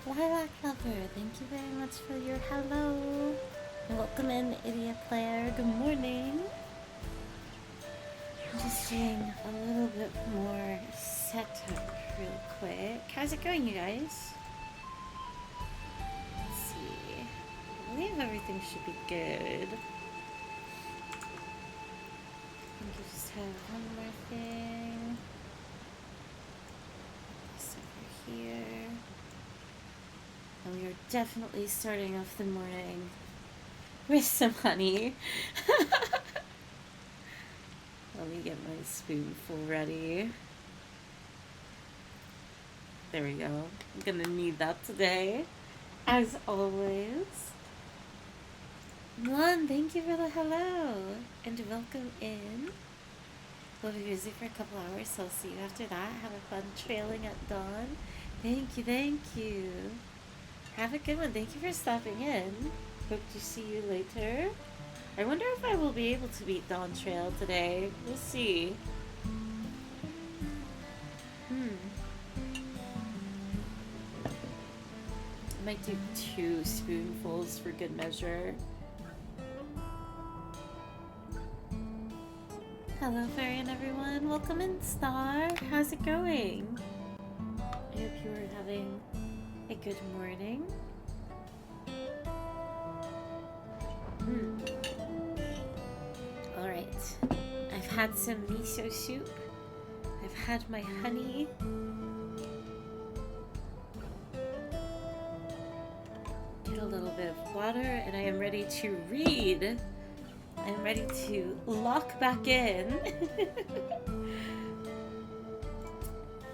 Lilac Lover, thank you very much for your hello. And welcome in, Idiot Player. Good morning. I'm just doing a little bit more setup real quick. How's it going, you guys? Let's see. I believe everything should be good. I think I just have one more thing. This over here. And we are definitely starting off the morning with some honey. Let me get my spoonful ready. There we go. I'm gonna need that today, as always. Mulan, thank you for the hello, and welcome in. We'll be busy for a couple hours, so I'll see you after that. Have a fun trailing at dawn. Thank you, thank you. Have a good one. Thank you for stopping in. Hope to see you later. I wonder if I will be able to beat Dawntrail today. We'll see. I might do 2 spoonfuls for good measure. Hello, Fairy and everyone. Welcome in, Star. How's it going? I hope you are having a good morning. Alright. I've had some miso soup. I've had my honey. Get a little bit of water, and I am ready to read. I'm ready to lock back in.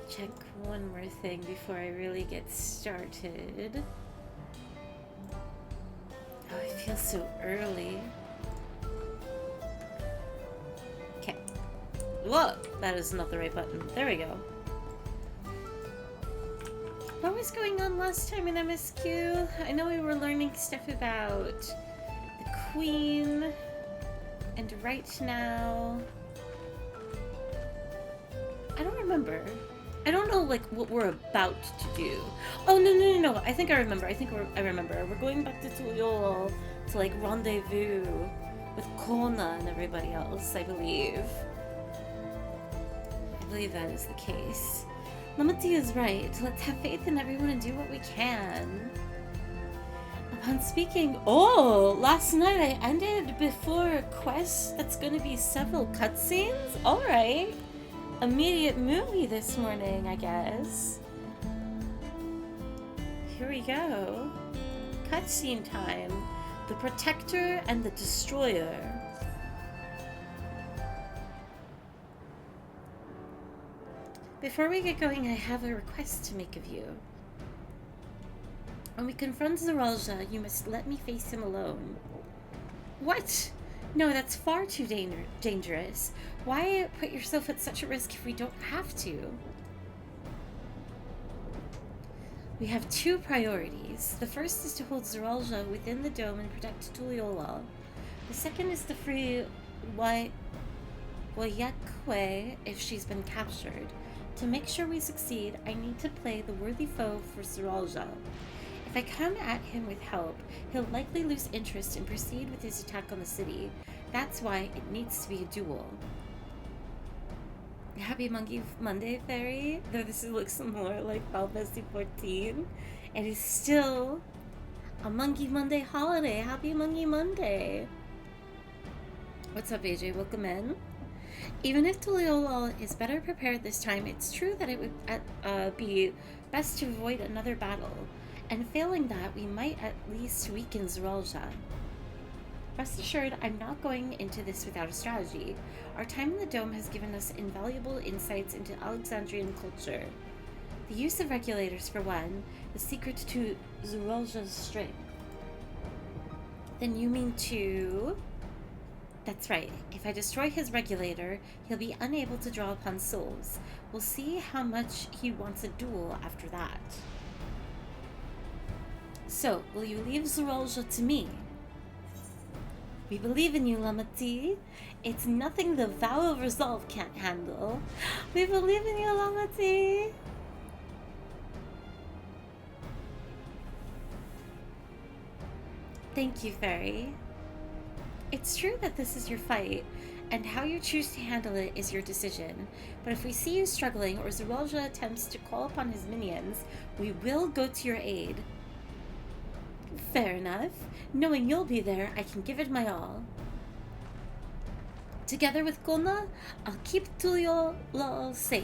Check one more thing before I really get started. Oh, it feels so early. Okay. Whoa! That is not the right button. There we go. What was going on last time in MSQ? I know we were learning stuff about the Queen. And right now... I don't remember. I don't know, like, what we're about to do. Oh, no. I think I remember. I remember. We're going back to Tuliol to, like, rendezvous with Kona and everybody else, I believe. I believe that is the case. Lamati is right. Let's have faith in everyone and do what we can. Upon speaking... Oh! Last night I ended before a quest that's gonna be several cutscenes? Alright. Immediate movie this morning, I guess. Here we go. Cutscene time. The Protector and the Destroyer. Before we get going, I have a request to make of you. When we confront Zeralja, you must let me face him alone. What? No, that's far too dangerous. Why put yourself at such a risk if we don't have to? We have 2 priorities. The first is to hold Zeralja within the dome and protect Tuliola. The second is to free Wayakwe if she's been captured. To make sure we succeed, I need to play the worthy foe for Zeralja. If I come at him with help, he'll likely lose interest and proceed with his attack on the city. That's why it needs to be a duel. Happy Monkey Monday, Fairy. Though this looks more like Fall Fest 14, it is still a Monkey Monday holiday. Happy Monkey Monday. What's up, AJ? Welcome in. Even if Tuliolal is better prepared this time, it's true that it would be best to avoid another battle. And failing that, we might at least weaken Zeralja. Rest assured, I'm not going into this without a strategy. Our time in the dome has given us invaluable insights into Alexandrian culture. The use of regulators, for one, the secret to Zeralja's strength. Then you mean to... That's right. If I destroy his regulator, he'll be unable to draw upon souls. We'll see how much he wants a duel after that. So, will you leave Zeralja to me? We believe in you, Lamati. It's nothing the vow of resolve can't handle. We believe in you, Lamati. Thank you, Fairy. It's true that this is your fight, and how you choose to handle it is your decision. But if we see you struggling or Zeralja attempts to call upon his minions, we will go to your aid. Fair enough. Knowing you'll be there, I can give it my all. Together with Gulna, I'll keep Tulio safe.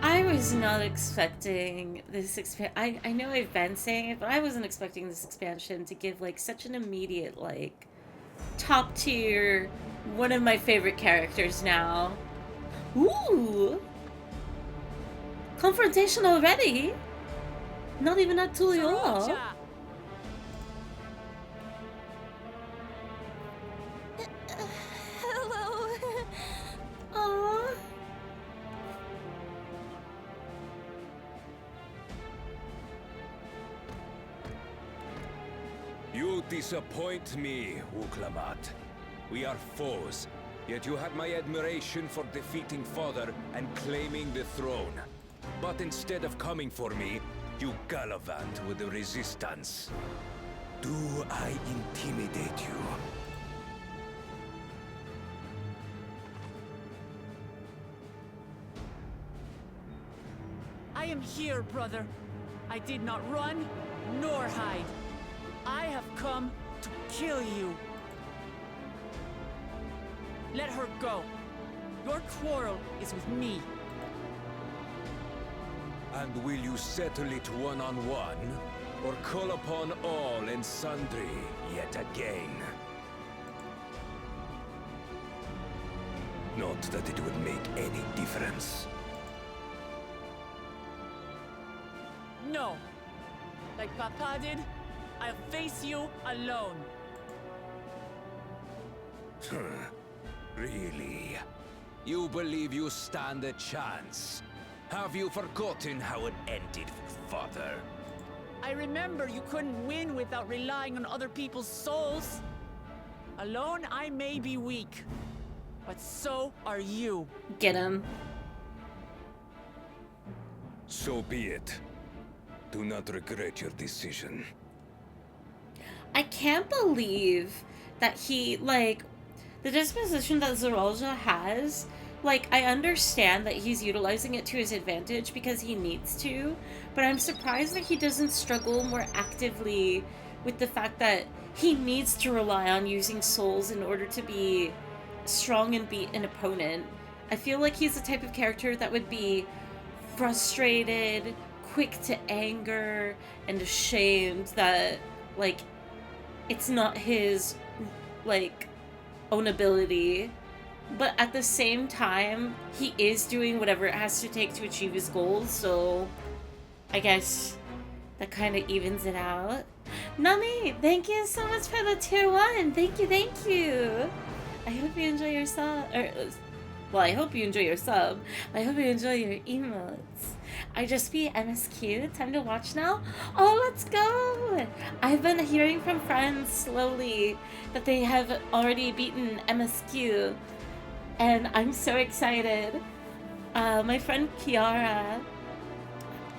I was not expecting this expansion. I know I've been saying it, but I wasn't expecting this expansion to give like such an immediate like top tier, one of my favorite characters now. Ooh! Confrontation already? Not even at Tulio. Hello. Aww. You disappoint me, Uklamat. We are foes, yet you had my admiration for defeating Father and claiming the throne. But instead of coming for me, you gallivant with the resistance. Do I intimidate you? I am here, brother. I did not run, nor hide. I have come to kill you. Let her go. Your quarrel is with me. And will you settle it one-on-one? Or call upon all and sundry yet again? Not that it would make any difference. No. Like Papa did, I'll face you alone. Really? You believe you stand a chance? Have you forgotten how it ended with Father? I remember you couldn't win without relying on other people's souls. Alone, I may be weak, but so are you. Get him. So be it. Do not regret your decision. I can't believe that he, like, the disposition that Zeralja has, like, I understand that he's utilizing it to his advantage because he needs to, but I'm surprised that he doesn't struggle more actively with the fact that he needs to rely on using souls in order to be strong and beat an opponent. I feel like he's the type of character that would be frustrated, quick to anger, and ashamed that, like, it's not his, like, own ability. But at the same time, he is doing whatever it has to take to achieve his goals, so I guess that kind of evens it out. Nami, thank you so much for the tier 1. Thank you, thank you. I hope you enjoy your sub. Well, I hope you enjoy your sub. I hope you enjoy your emotes. I just beat MSQ. Time to watch now? Oh, let's go! I've been hearing from friends slowly that they have already beaten MSQ. And I'm so excited. My friend Kiara...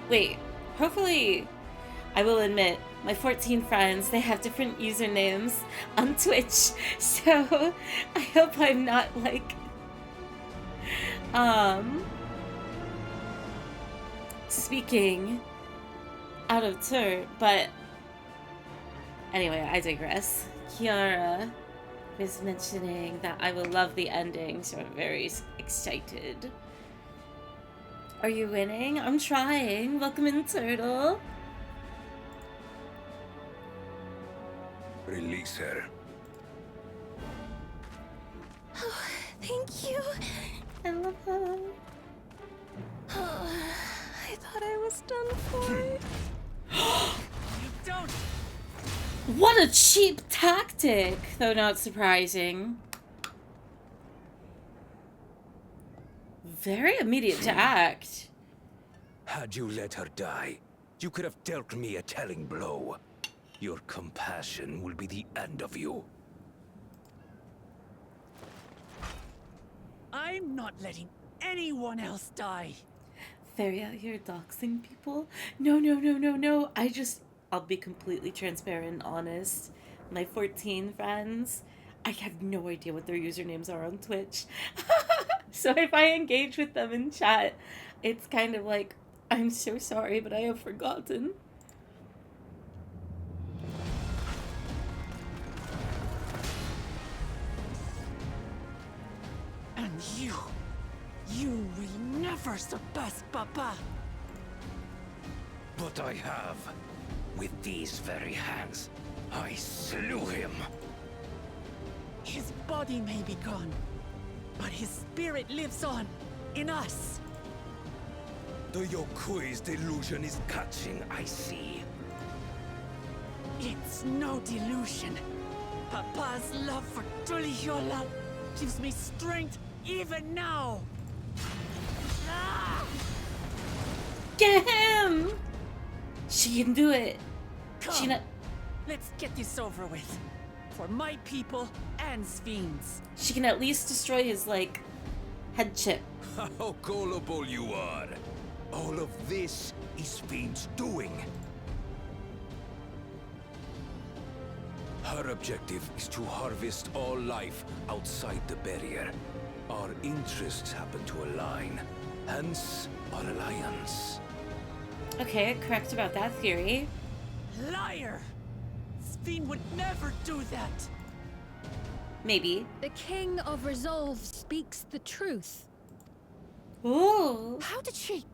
Wait, hopefully... I will admit, my 14 friends, they have different usernames on Twitch. So, I hope I'm not, like... speaking out of turn, but anyway, I digress. Kiara was mentioning that I will love the ending, so I'm very excited. Are you winning? I'm trying. Welcome in, Turtle. Release her. Oh, thank you. I love her. Oh, I thought I was done for. You don't. What a cheap tactic, though not surprising. Very immediate to act. Had you let her die, you could have dealt me a telling blow. Your compassion will be the end of you. I'm not letting anyone else die. Fairy out here doxing people? No, no, no, no, no. I'll be completely transparent and honest. My 14 friends, I have no idea what their usernames are on Twitch. So if I engage with them in chat, it's kind of like, I'm so sorry, but I have forgotten. And you will never surpass Papa. But I have. With these very hands, I slew him. His body may be gone, but his spirit lives on in us. The Yokui's delusion is catching, I see. It's no delusion. Papa's love for Tulihiola gives me strength even now. Ah! Get him! She can do it. Come, let's get this over with. For my people and Sven's. She can at least destroy his, like, head chip. How gullible you are. All of this is Fiend's doing. Her objective is to harvest all life outside the barrier. Our interests happen to align, hence our alliance. Okay, correct about that theory. Liar! Sven would never do that. Maybe. The King of Resolve speaks the truth. Ooh. How did she?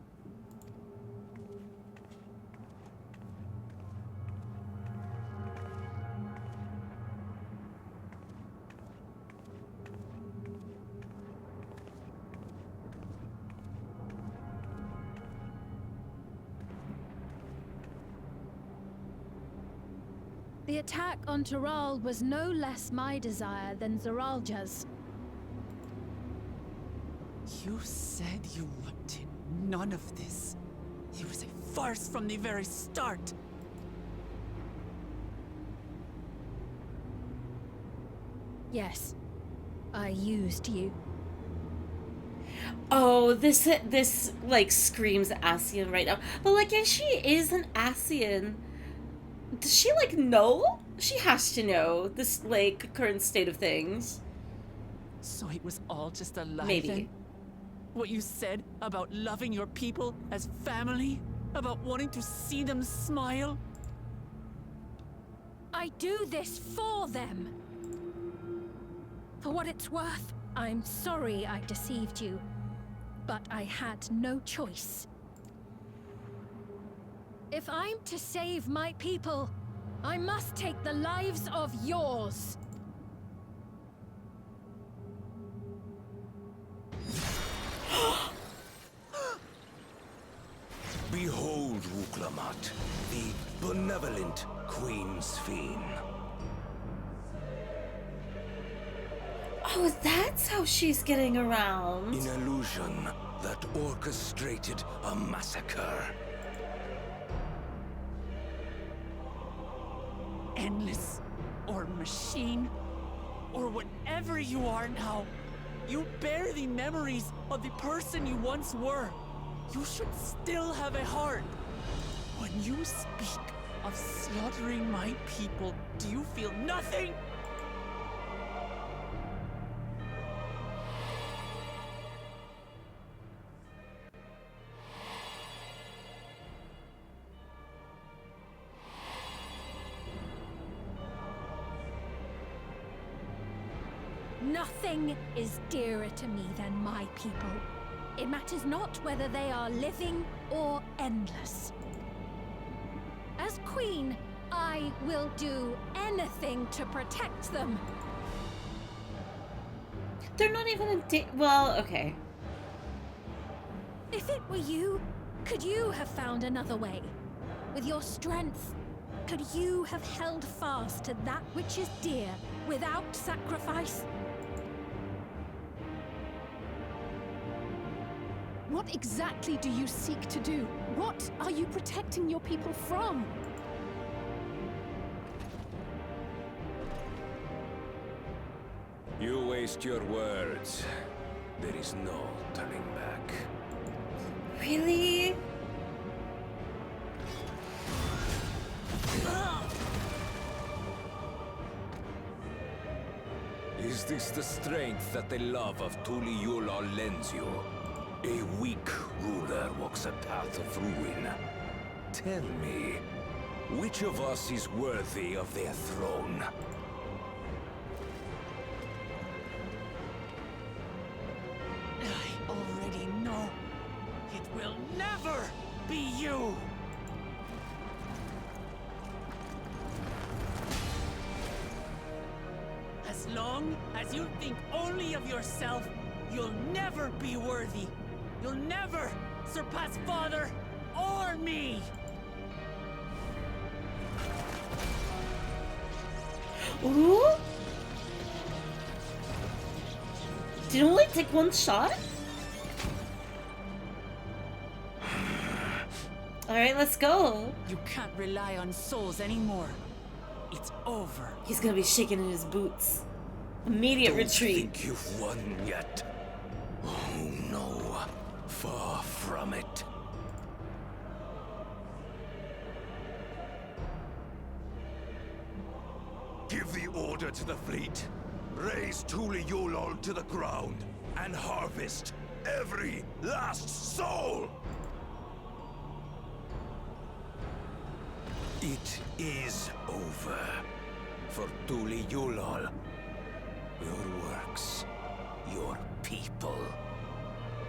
The attack on Taral was no less my desire than Zaralja's. You said you wanted none of this. It was a farce from the very start. Yes, I used you. Oh, this like screams Ascian right now. But like, if she is an Ascian, does she like know? She has to know this like current state of things. So it was all just a lie Maybe. then? What you said about loving your people as family? About wanting to see them smile? I do this for them. For what it's worth, I'm sorry I deceived you. But I had no choice. If I'm to save my people, I must take the lives of yours. Behold, Wuklamat, the benevolent Queen Sven. Oh, that's how she's getting around. An illusion that orchestrated a massacre. Endless, or machine, or whatever you are now, you bear the memories of the person you once were. You should still have a heart. When you speak of slaughtering my people, do you feel nothing? Nothing is dearer to me than my people. It matters not whether they are living or endless. As queen, I will do anything to protect them. They're not even well, okay. If it were you, could you have found another way? With your strength, could you have held fast to that which is dear without sacrifice? What exactly do you seek to do? What are you protecting your people from? You waste your words. There is no turning back. Really? Is this the strength that the love of Tuliyola lends you? A weak ruler walks a path of ruin. Tell me, which of us is worthy of their throne? I already know. It will never be you! As long as you think only of yourself, you'll never be worthy. You'll never surpass Father or me! Ooh? Did it only take one shot? Alright, let's go. You can't rely on souls anymore. It's over. He's gonna be shaking in his boots. Immediate Don't retreat. think you've won yet. Oh no, far from it. Give the order to the fleet. Raise Tuliyola to the ground and harvest every last soul! It is over for Tuliyola. Your works, your people,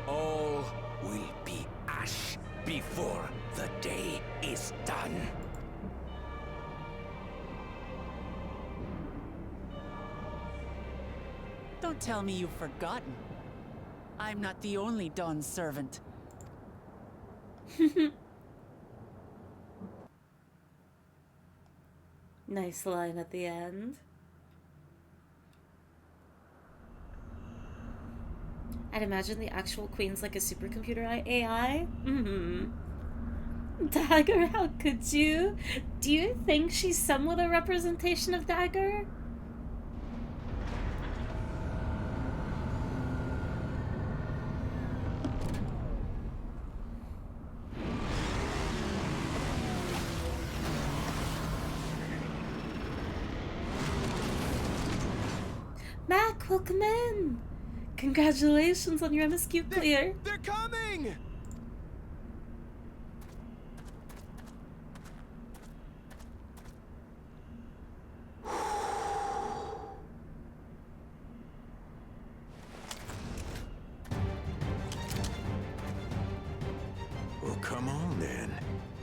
all will be ash before the day is done. Don't tell me you've forgotten. I'm not the only Dawn's servant. Nice line at the end. I'd imagine the actual queen's like a supercomputer AI. Dagger, how could you? Do you think she's somewhat a representation of Dagger? Mac, welcome in! Congratulations on your MSQ clear! They're coming! Well, come on then,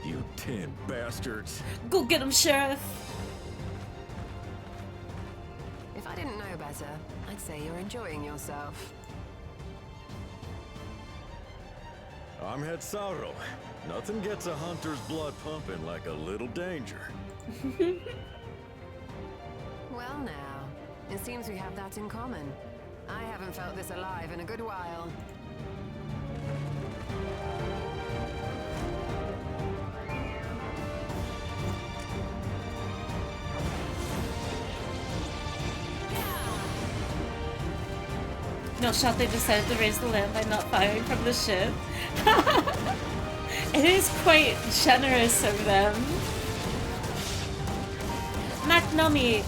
you 10 bastards. Go get him, Sheriff! If I didn't know better, I'd say you're enjoying yourself. I'm Het Sauro. Nothing gets a hunter's blood pumping like a little danger. Well now, it seems we have that in common. I haven't felt this alive in a good while. No shot, they decided to raise the land by not firing from the ship. It is quite generous of them. Macnami,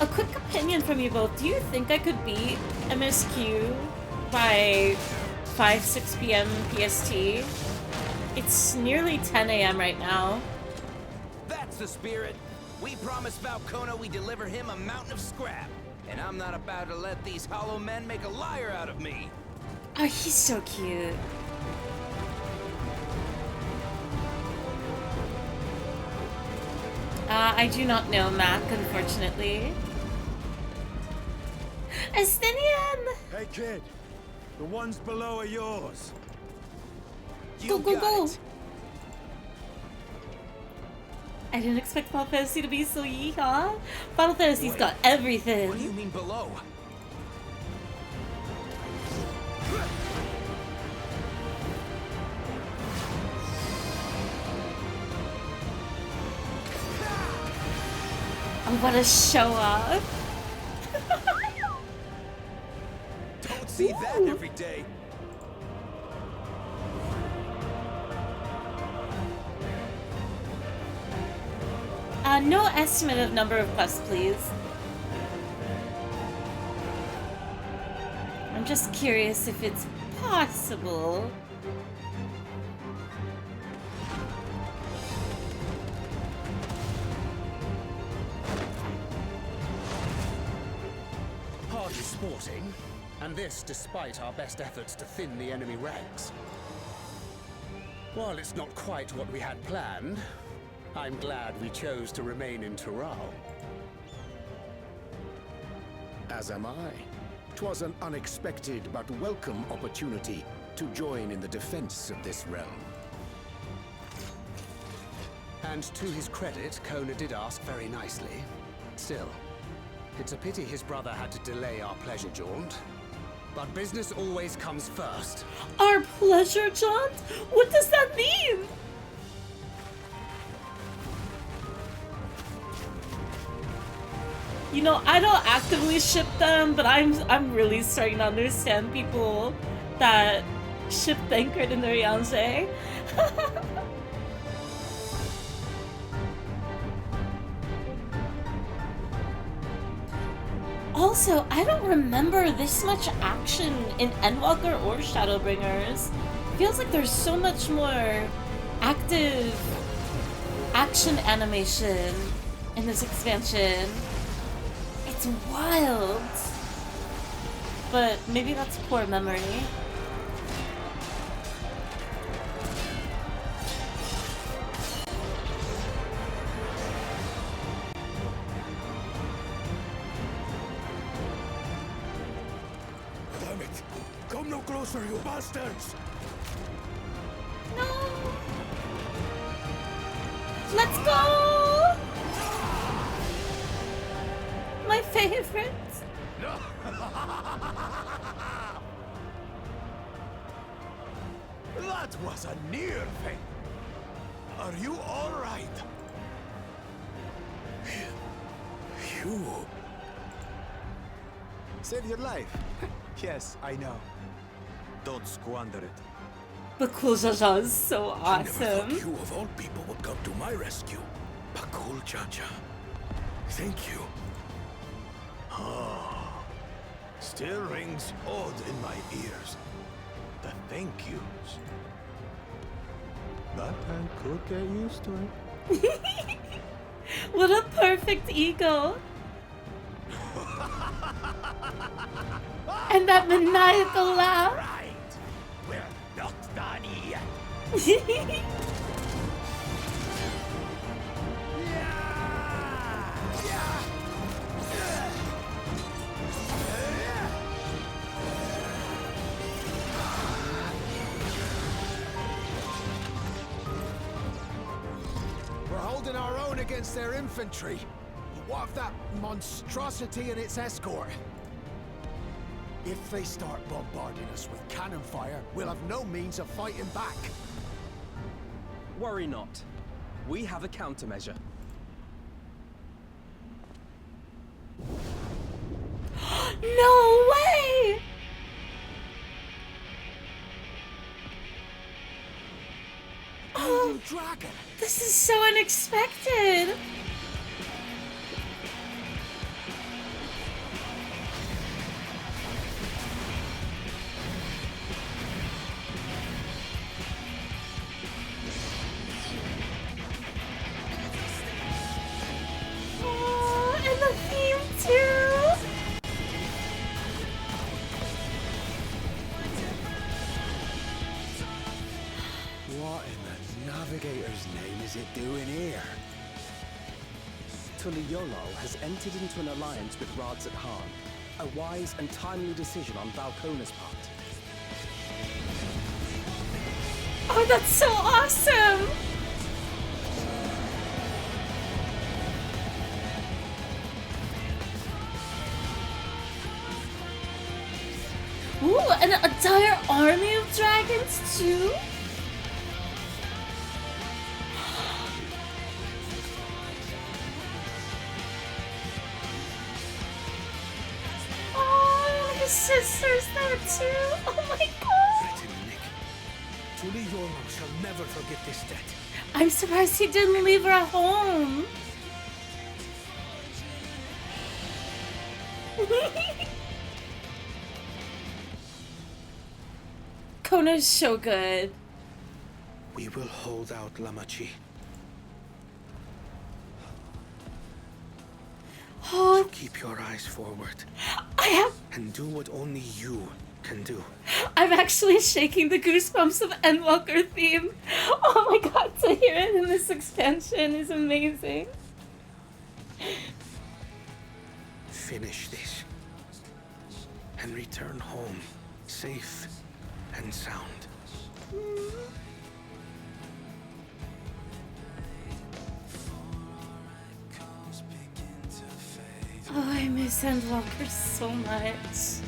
a quick opinion from you both. Do you think I could beat MSQ by 5-6 p.m. PST? It's nearly 10 a.m. right now. That's the spirit. We promised Valcona we deliver him a mountain of scrap. And I'm not about to let these hollow men make a liar out of me. Oh, he's so cute. I do not know Mac, unfortunately. Estinian! Hey kid, the ones below are yours. Go, go, got go! it. I didn't expect Final Fantasy to be so yeehaw. Final Fantasy's Wait, got everything. What do you mean below? Oh, what a show off. Don't see that every day. No estimate of number of quests, please. I'm just curious if it's possible. Hardly sporting, and this despite our best efforts to thin the enemy ranks. While it's not quite what we had planned, I'm glad we chose to remain in Tural. As am I. 'Twas an unexpected but welcome opportunity to join in the defense of this realm. And to his credit, Kona did ask very nicely. Still, it's a pity his brother had to delay our pleasure jaunt. But business always comes first. Our pleasure jaunt? What does that mean? You know, I don't actively ship them, but I'm really starting to understand people that ship Thancred and Urianger. Also, I don't remember this much action in Endwalker or Shadowbringers. Feels like there's so much more active action animation in this expansion. It's wild. But maybe that's poor memory. Damn it! Come no closer, you bastards! No! Let's go! My favorite. That was a near thing. Are you all right? You Save your life. Yes, I know. Don't squander it. Bakul Jaja is so I never thought awesome. you of all people would come to my rescue. Bakul Jaja. Thank you. Ah, still rings odd in my ears. The thank yous. But I could get used to it. What a perfect ego. And that maniacal laugh. Right. We're not done yet. We're holding our own against their infantry. But what of that monstrosity and its escort? If they start bombarding us with cannon fire, we'll have no means of fighting back. Worry not. We have a countermeasure. No way! Oh, dragon! This is so unexpected. Oh, and the theme too. What in the Navigator's name is it doing here? Tuliolo has entered into an alliance with Rads at Han. A wise and timely decision on Valkona's part. Oh, that's so awesome. Ooh, an entire army of dragons too? Oh, his sister's there too. Oh my god. Tuliolo shall never forget this debt. I'm surprised he didn't leave her at home. Kona's so good. We will hold out, Lamachi. Oh, So keep your eyes forward. I have. And do what only you can do. I'm actually shaking the goosebumps of Endwalker theme. Oh my god, to hear it in this expansion is amazing. Finish this. And return home, safe and sound. Oh, I miss Endwalker so much.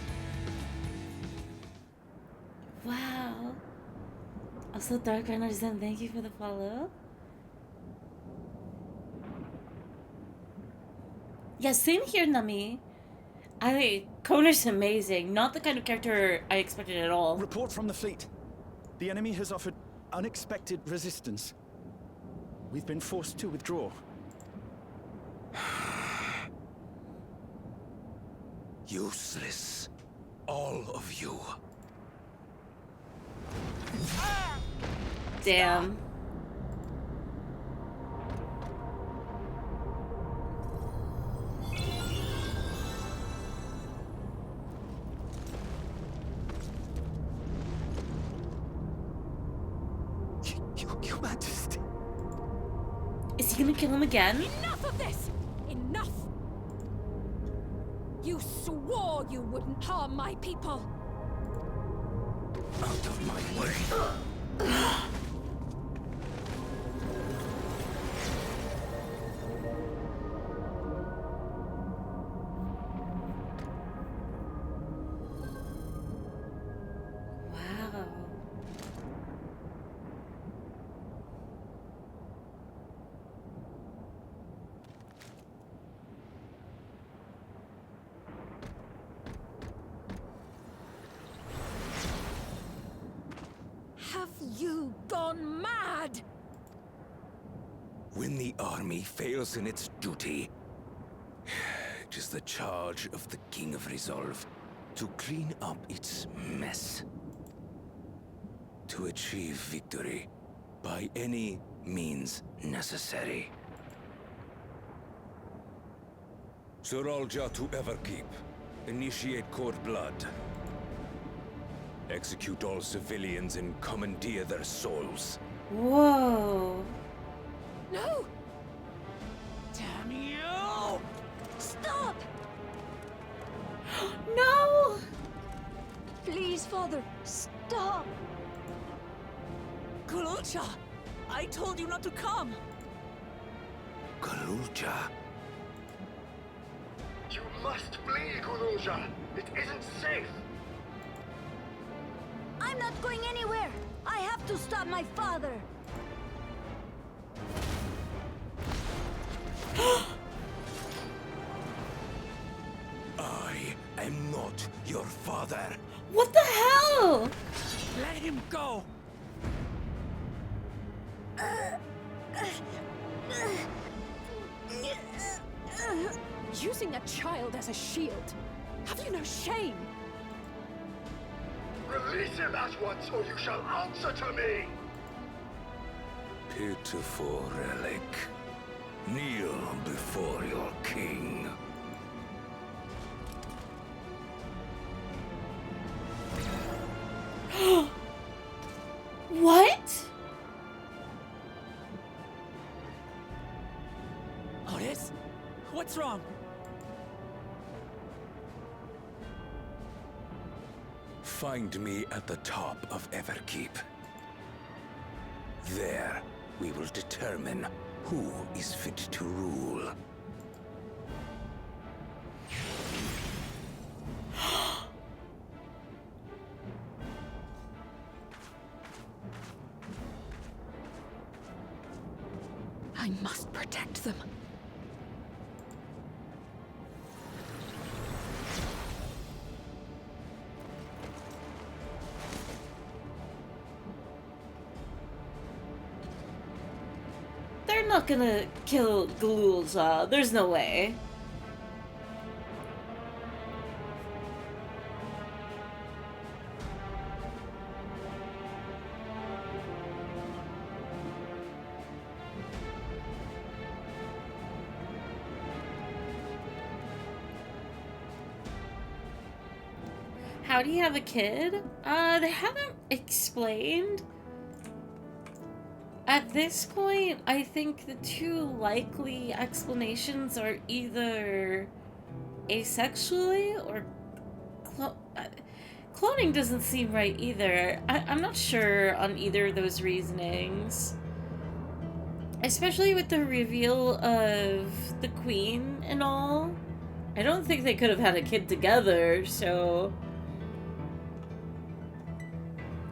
Wow. Also, Dark Runners, then thank you for the follow. Yeah, same here, Nami. Kona's amazing. Not the kind of character I expected at all. Report from the fleet. The enemy has offered unexpected resistance. We've been forced to withdraw. Useless. All of you. Damn. Your Majesty. Is he gonna kill him again? Enough of this! Enough! You swore you wouldn't harm my people! Out of my way. Wow. Have you gone mad? When the army fails in its duty, it is the charge of the King of Resolve to clean up its mess. To achieve victory by any means necessary. Suralja to Everkeep. Initiate Court Blood. Execute all civilians and commandeer their souls. Whoa. No! Damn you! Stop! No! Please, Father, stop! Kululcha! I told you not to come! Galulja. You must flee, Kuruja. It isn't safe. I'm not going anywhere! I have to stop my father! I am not your father. What the hell? Let him go! Using a child as a shield. Have you no shame? Release him at once, or you shall answer to me! Pitiful relic. Kneel before your king. What? Otis? What's wrong? Find me at the top of Everkeep. There, we will determine who is fit to rule. I must protect them. They're not gonna kill Galulja. There's no way. How do you have a kid? They haven't explained. At this point, I think the two likely explanations are either asexually or cloning doesn't seem right either. I'm not sure on either of those reasonings. Especially with the reveal of the queen and all. I don't think they could have had a kid together, so...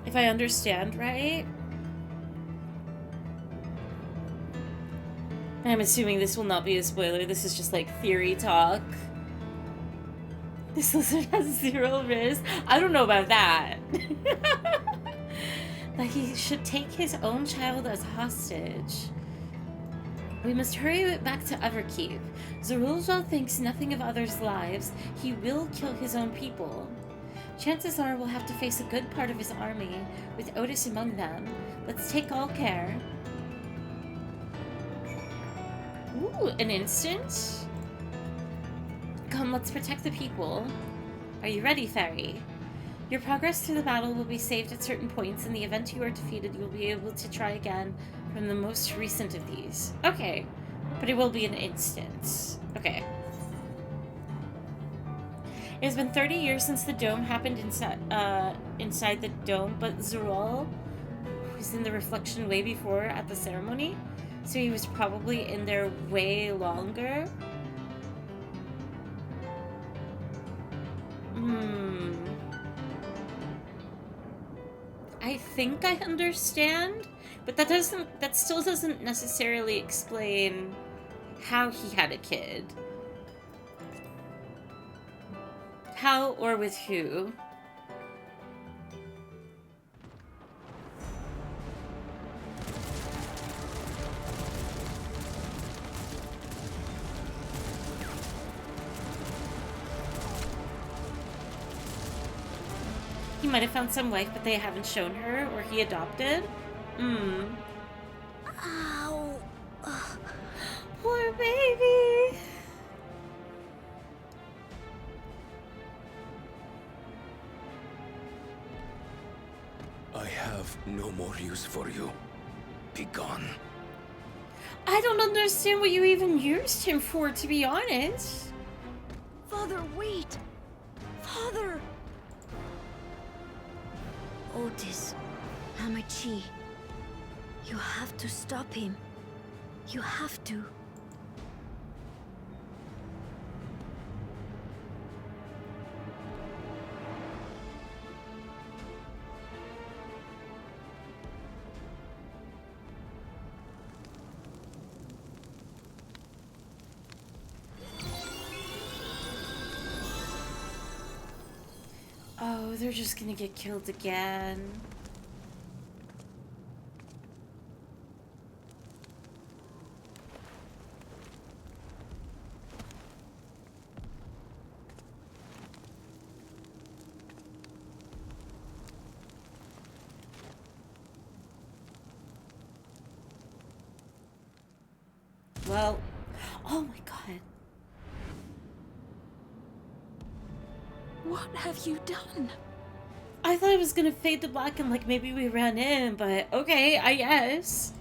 If I understand right... I'm assuming this will not be a spoiler, this is just like theory talk. This lizard has 0 risk. I don't know about that. That he should take his own child as hostage. We must hurry back to Everkeep. Zeruljah thinks nothing of others' lives. He will kill his own people. Chances are we'll have to face a good part of his army, with Otis among them. Let's take all care. Ooh, an instant? Come, let's protect the people. Are you ready, Fairy? Your progress through the battle will be saved at certain points. In the event you are defeated, you'll be able to try again from the most recent of these. Okay, but it will be an instance. Okay. It has been 30 years since the dome happened inside the dome, but Zerul was in the reflection way before at the ceremony, so he was probably in there way longer. I think I understand, but that still doesn't necessarily explain how he had a kid. How or with who? He might have found some wife, but they haven't shown her, or he adopted. Ow. Poor baby. I have no more use for you. Be gone. I don't understand what you even used him for, to be honest. Father, wait! Father! Otis, Hamachi, you have to stop him. You have to. Oh, they're just gonna get killed again. Well, oh my god. What have you done? I thought it was gonna fade to black and like maybe we ran in, but okay, I guess.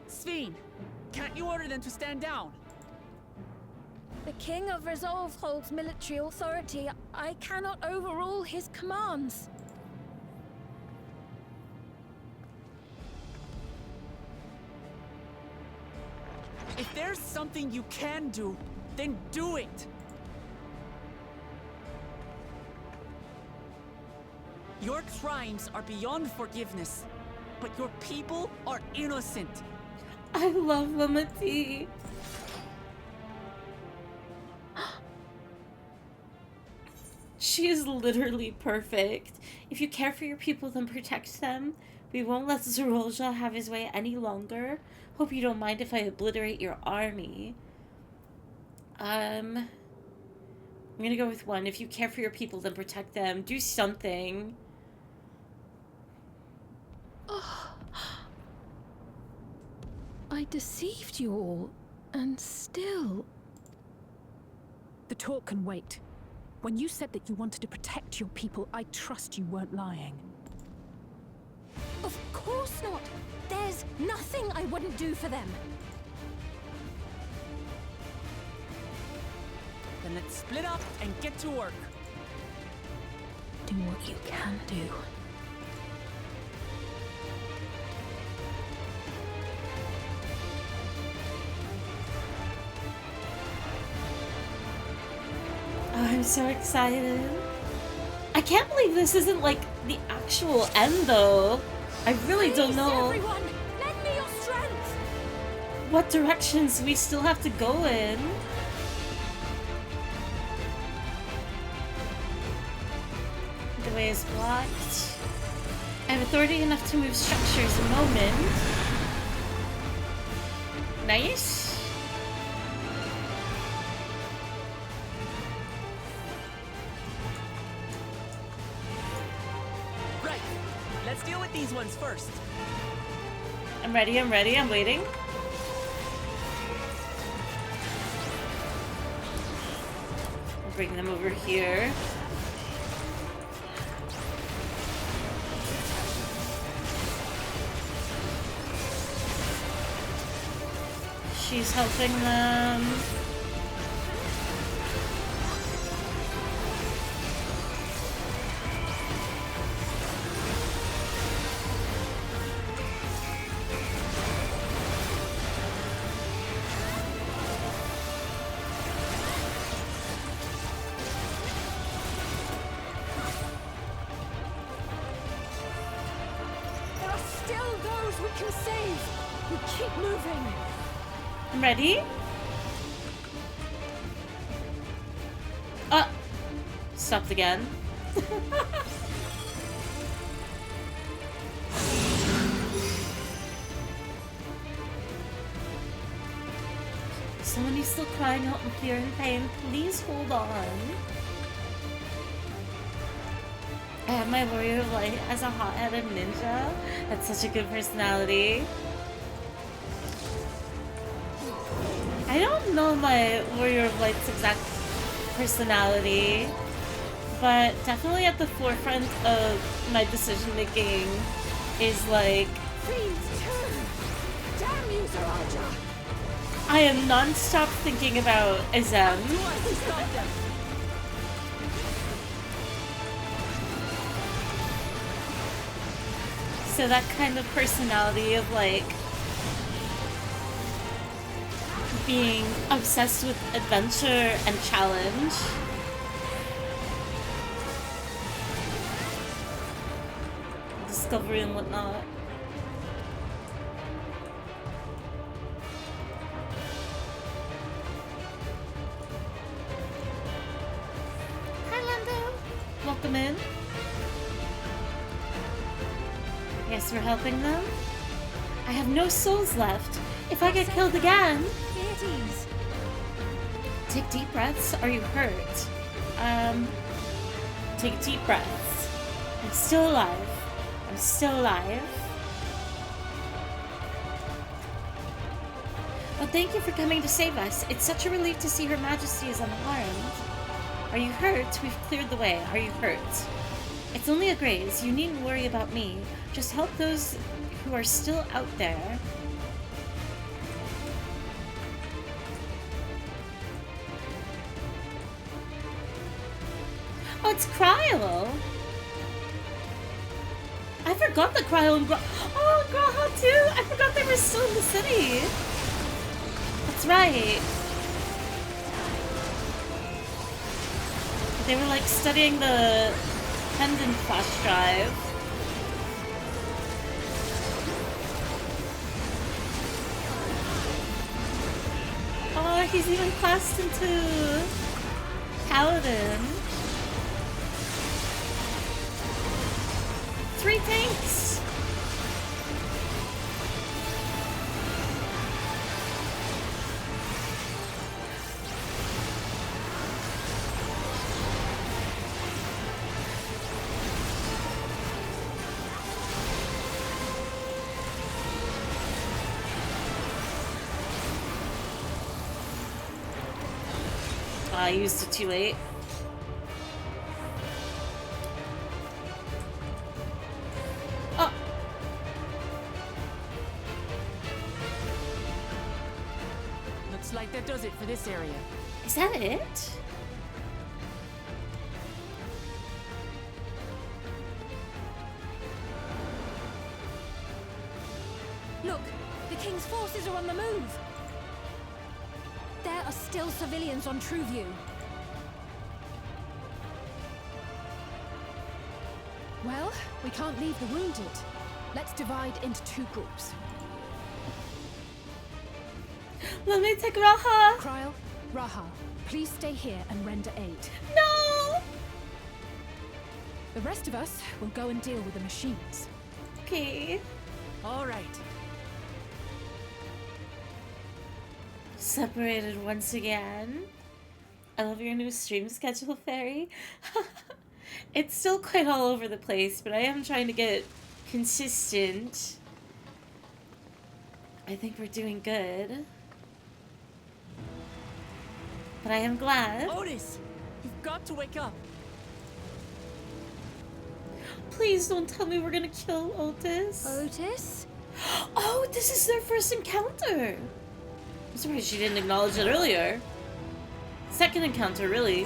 Sveen, can't you order them to stand down? The King of Resolve holds military authority. I cannot overrule his commands. If there's something you can do, then do it! Your crimes are beyond forgiveness, but your people are innocent. I love Mama T. She is literally perfect. If you care for your people, then protect them. We won't let Zeruljah have his way any longer. Hope you don't mind if I obliterate your army. I'm gonna go with 1. If you care for your people, then protect them. Do something. I deceived you all, and still... The talk can wait. When you said that you wanted to protect your people, I trust you weren't lying. Of course not! There's nothing I wouldn't do for them. Then let's split up and get to work. Do what you can do. Oh, I'm so excited. I can't believe this isn't like the actual end though. I really don't know Everyone, lend me your strength. what directions we still have to go in. The way is blocked. I have authority enough to move structures a moment. Nice. Right. Let's deal with these ones first. I'm ready, I'm waiting. I'll bring them over here. She's helping them. There are still those we can save. We keep moving. I'm ready. Stopped again. Someone is still crying out in fear and pain. Please hold on. I have my warrior of light as a hot-headed ninja. That's such a good personality. I don't know my warrior of light's exact personality, but definitely at the forefront of my decision making is like, Fiends turn! Damn you, Zaraja! I am non-stop thinking about Azem. Stop them. So that kind of personality of like being obsessed with adventure and challenge. Discovery and whatnot. Hi Lando! Welcome in. Yes, we're helping them. I have no souls left. If I get killed again... Deities. Take deep breaths. Are you hurt? Take deep breaths. I'm still alive. I'm still alive. Well, thank you for coming to save us. It's such a relief to see Her Majesty is unharmed. Are you hurt? We've cleared the way. Are you hurt? It's only a graze. You needn't worry about me. Just help those who are still out there. Oh, it's Cryo! I forgot that Cryo and Oh, Graha too! I forgot they were still in the city! That's right. They were like studying the pendant flash drive. Oh, he's even classed into Paladin. 3 tanks! I used it too late. like that does it for this area. Is that it? Look, the King's forces are on the move. There are still civilians on Trueview. Well, we can't leave the wounded. Let's divide into 2 groups. Let me take Raha. Kryl, Raha, please stay here and render aid. No. The rest of us will go and deal with the machines. Okay. All right. Separated once again. I love your new stream schedule, Fairy. It's still quite all over the place, but I am trying to get consistent. I think we're doing good. But I am glad. Otis, you've got to wake up. Please don't tell me we're gonna kill Otis. Otis? Oh, this is their first encounter. I'm surprised she didn't acknowledge it earlier. Second encounter, really.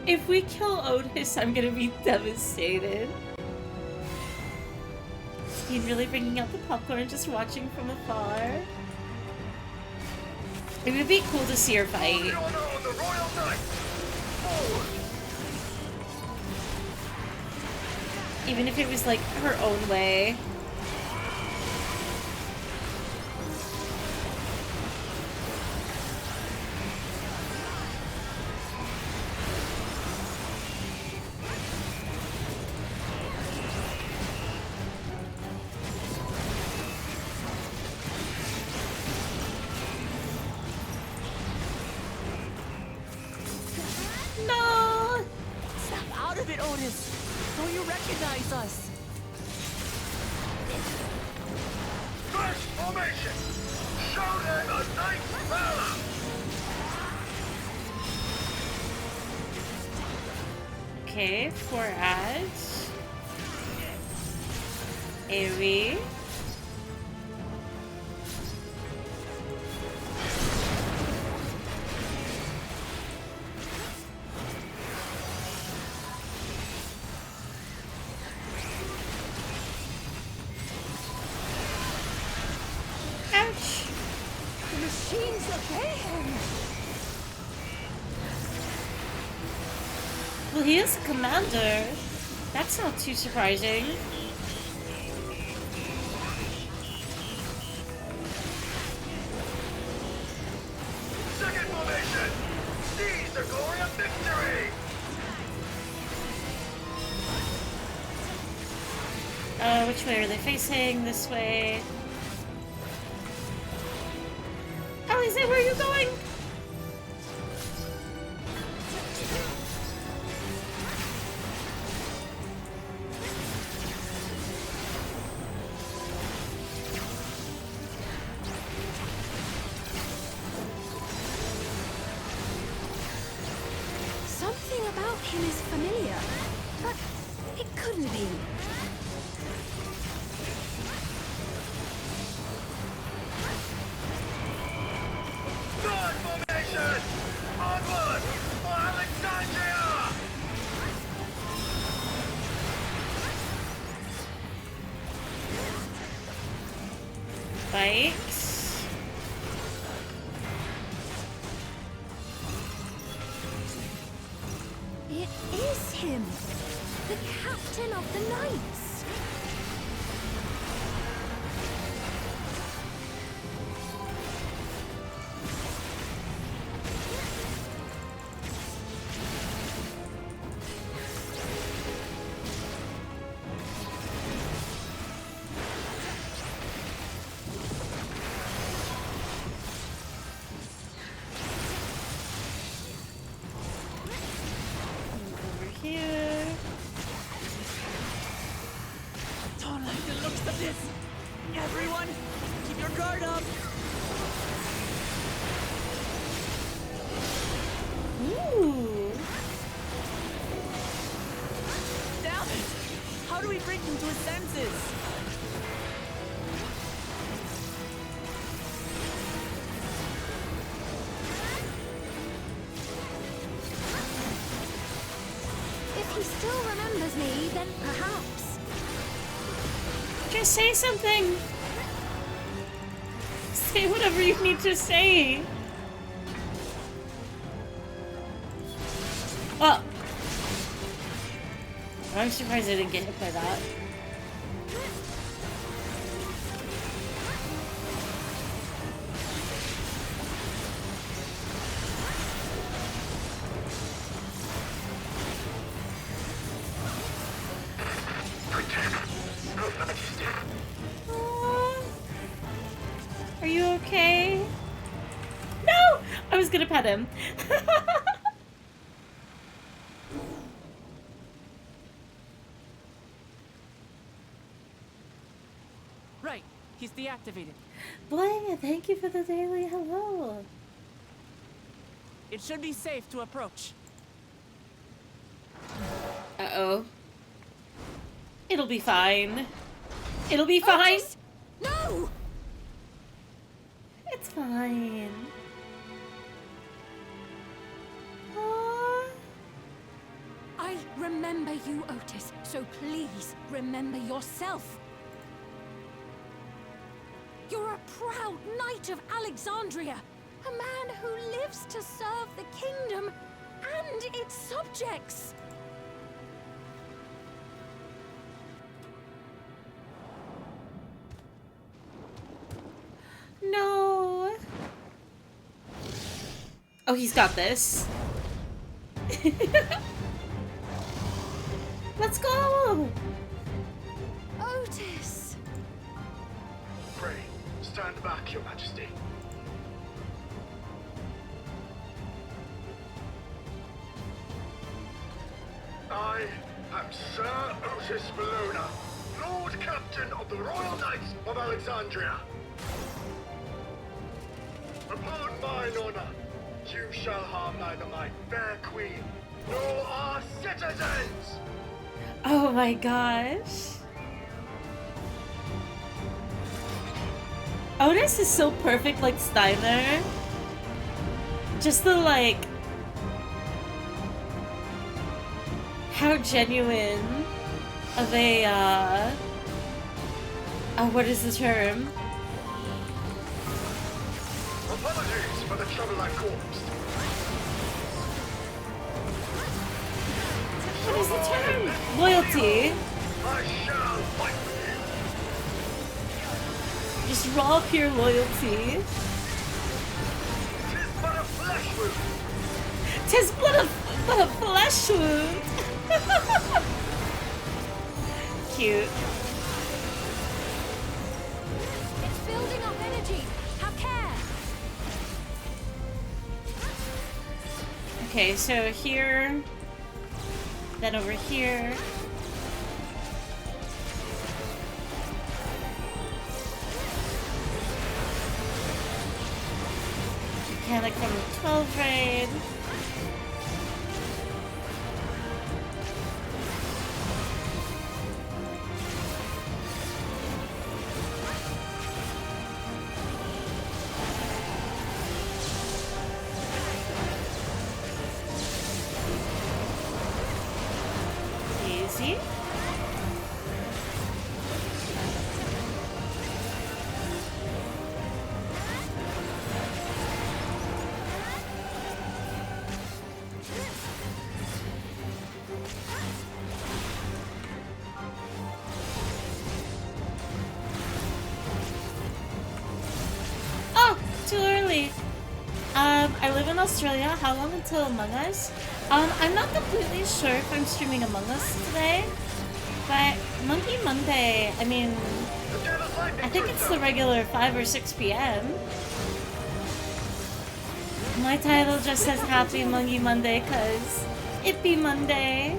If we kill Otis, I'm gonna be devastated. Is he really bringing out the popcorn, just watching from afar? It would be cool to see her fight. Even if it was like her own way. No! Snap out of it, Otis. Don't you recognize us? First formation! Show them a night valor! Okay, 4 ads. AoE. Ouch! The machines obey him! Well, he is a commander. That's not too surprising. Second formation! Seize the glory of victory! Which way are they facing? This way. Alice, where are you going? Something about him is familiar, but it couldn't be. Third formation! Onward! For Alexandria! Bikes. It is him! The captain of the knights! Over here. Don't like the looks of this. Everyone, keep your guard up. Ooh. Damn it! How do we bring him to his senses? he still remembers me, then perhaps. Just say something. Say whatever you need to say. Oh. I'm surprised I didn't get hit by that. Are you okay? No! I was gonna pet him. Right, he's deactivated. Bling, thank you for the daily hello. It should be safe to approach. Uh-oh. It'll be fine. It'll be fine. No! It's fine. Aww. I remember you, Otis, so please remember yourself. You're a proud knight of Alexandria, a man who lives to serve the kingdom and its subjects. No. Oh, he's got this. Let's go. Otis. Pray, stand back, Your Majesty. I am Sir Otis Bologna, Lord Captain of the Royal Knights of Alexandria. Upon mine honor, you shall harm neither my fair queen nor our citizens! Oh my gosh. Otis is so perfect like Steiner. Just the like... how genuine of a, what is the term? Apologies for the trouble I caused. What is the term? Loyalty. I shall fight with you. Just raw pure loyalty. Tis but a flesh wound. Tis but a flesh wound. Cute. It's building up energy. Have care. Okay, so here, then over here. Mechanic from the 12 raid. Easy. Oh, too early. I live in Australia. How long until Among Us? I'm not completely sure if I'm streaming Among Us today, but Monkey Monday, I mean, I think it's the regular 5 or 6 p.m. My title just says Happy Monkey Monday because it be Monday.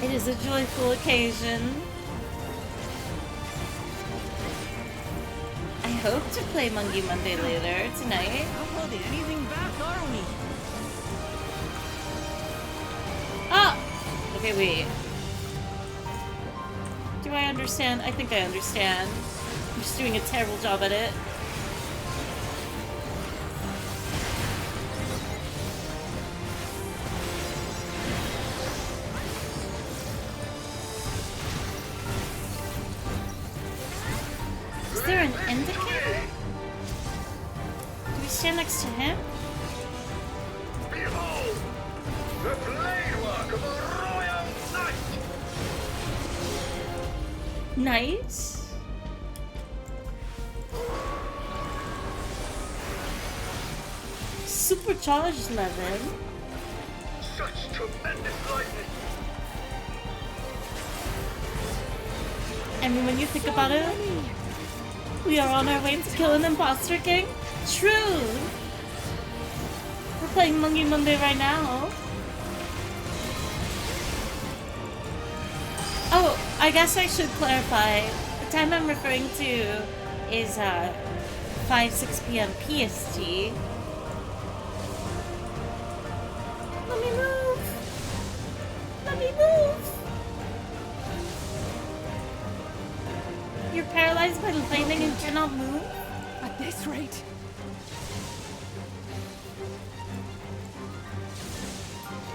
It is a joyful occasion. I hope to play Monkey Monday later tonight. Not holding anything back, are we? Ah! Okay, wait. Do I understand? I think I understand. I'm just doing a terrible job at it. an indicator? Do we stand next to him? Behold! The blade work of a royal knight! Nice. Supercharged 11. Such tremendous lightning! I mean, when you think about it, we are on our way to kill an imposter king. True. We're playing Mongy Monday right now. Oh, I guess I should clarify. The time I'm referring to is 6 p.m. PST. Let me move. Let me move. You're paralyzed by lightning and cannot move? At this rate.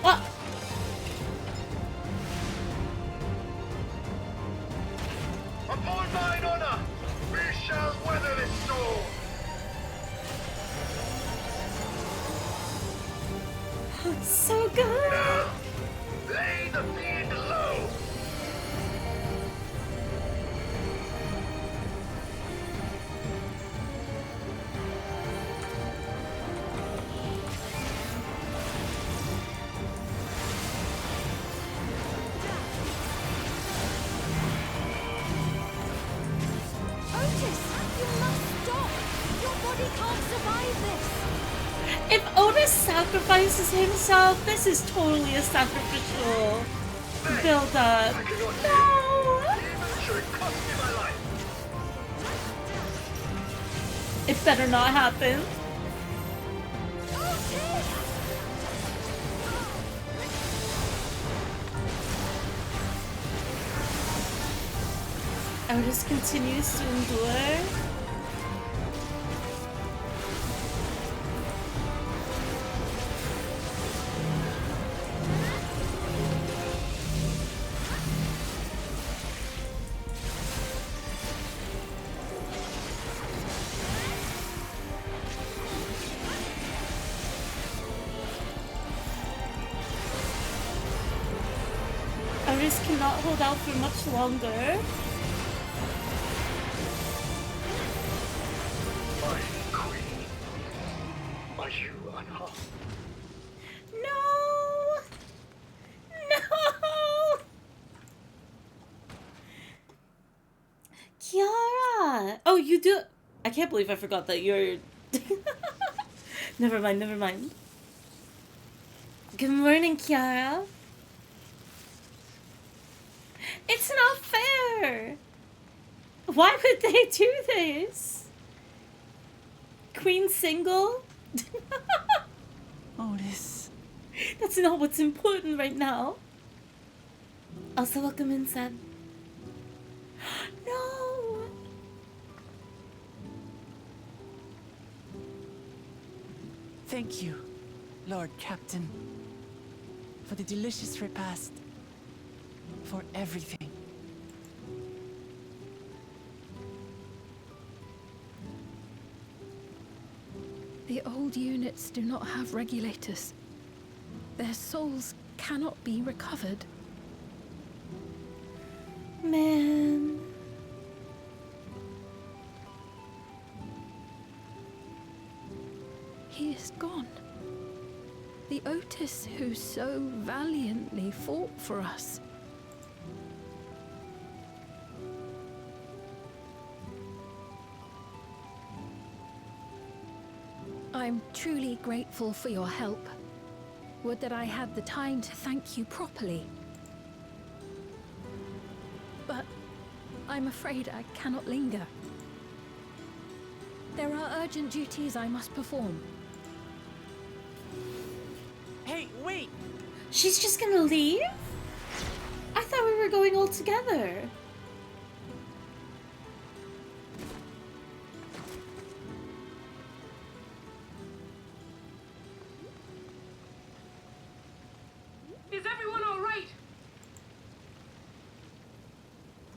What? Upon mine honor, we shall weather this storm! Oh, it's so good! Now, lay the fiend low! Otis, you must stop! Your body can't survive this! If Otis sacrifices himself, this is totally a sacrificial build up. No! It better not happen. Otis continues to endure. Otis cannot hold out for much longer. My queen, are you unharmed? No! No! Kiara! Oh, you do... I can't believe I forgot that you're... Never mind, never mind. Good morning, Kiara. It's not fair! Why would they do this? Queen single? Otis. That's not what's important right now. Also, welcome in, Sam. No! Thank you, Lord Captain, for the delicious repast, for everything. The old units do not have regulators. Their souls cannot be recovered. Man. He is gone. The Otis who so valiantly fought for us. I'm truly grateful for your help. Would that I had the time to thank you properly. But I'm afraid I cannot linger. There are urgent duties I must perform. Hey, wait! She's just gonna leave? I thought we were going all together. Is everyone all right?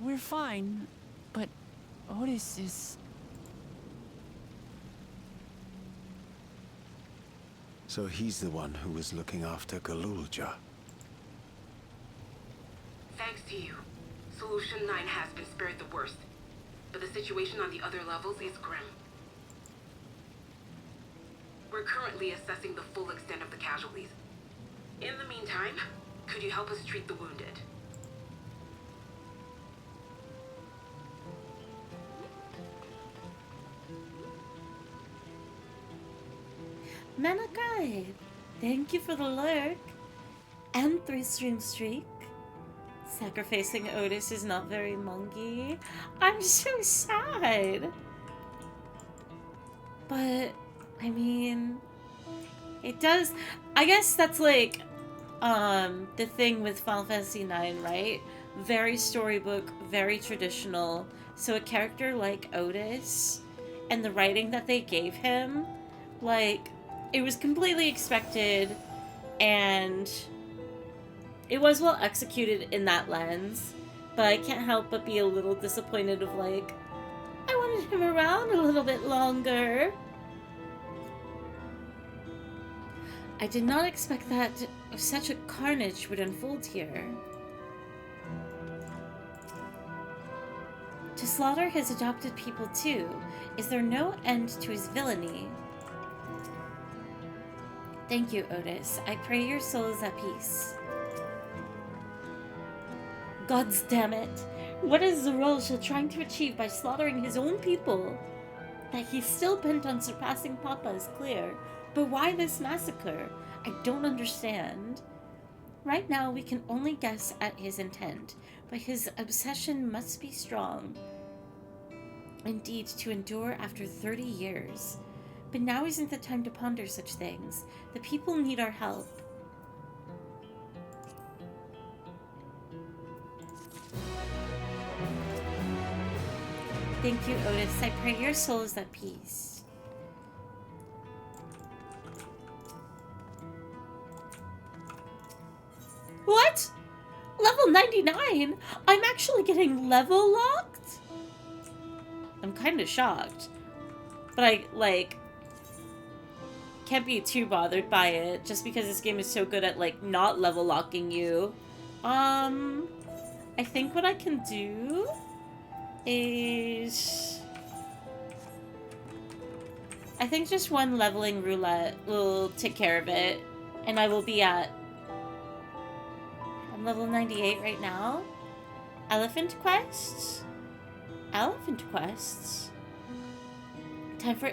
We're fine, but Otis is... So he's the one who was looking after Galulja. Thanks to you, Solution 9 has been spared the worst. But the situation on the other levels is grim. We're currently assessing the full extent of the casualties. In the meantime, could you help us treat the wounded? Manakai, thank you for the lurk. And 3-stream streak. Sacrificing Otis is not very mongy. I'm so sad. But, I mean, it does... I guess that's like, the thing with Final Fantasy IX, right? Very storybook, very traditional. So a character like Otis, and the writing that they gave him, like, it was completely expected, and it was well executed in that lens, but I can't help but be a little disappointed of like, I wanted him around a little bit longer. I did not expect that such a carnage would unfold here. To slaughter his adopted people too, is there no end to his villainy? Thank you, Otis. I pray your soul is at peace. Gods damn it! What is Zorolsha trying to achieve by slaughtering his own people? That he's still bent on surpassing Papa is clear, but why this massacre? I don't understand. Right now, we can only guess at his intent, but his obsession must be strong. Indeed, to endure after 30 years. But now isn't the time to ponder such things. The people need our help. Thank you, Otis. I pray your soul is at peace. What? Level 99? I'm actually getting level locked? I'm kind of shocked. But I, like, can't be too bothered by it just because this game is so good at, like, not level locking you. I think what I can do is... I think just one leveling roulette will take care of it. And I will be at... I'm level 98 right now. Elephant quests? Elephant quests? Time for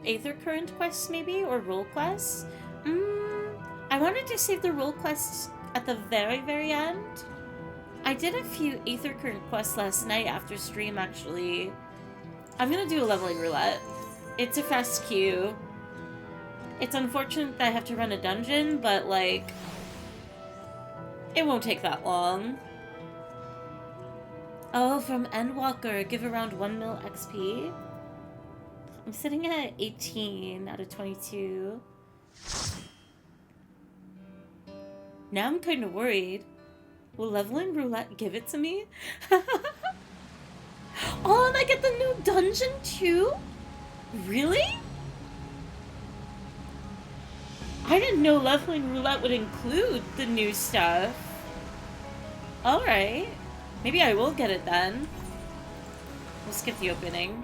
Aether Current quests, maybe? Or role quests? I wanted to save the role quests at the very, very end. I did a few Aether Current quests last night after stream, actually. I'm gonna do a leveling roulette. It's a fast queue. It's unfortunate that I have to run a dungeon, but, like, it won't take that long. Oh, from Endwalker, give around 1 mil XP. I'm sitting at 18 out of 22. Now I'm kind of worried. Will leveling roulette give it to me? Oh, and I get the new dungeon too? Really? I didn't know leveling roulette would include the new stuff. Alright. Maybe I will get it then. We'll skip the opening.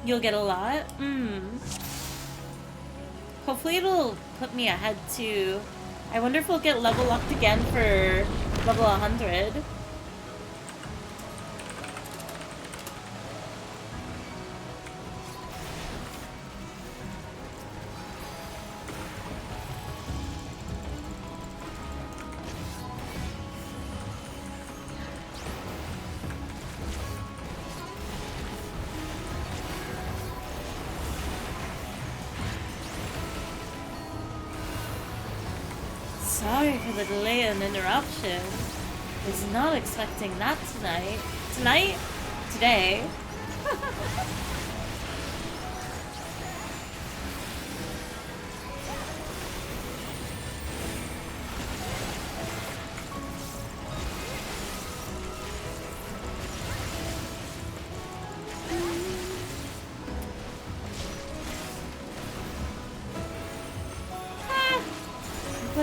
You'll get a lot? Hopefully it'll put me ahead too. I wonder if we'll get level locked again for level 100. Sorry for the delay and interruption. Was not expecting that tonight. Tonight? Today.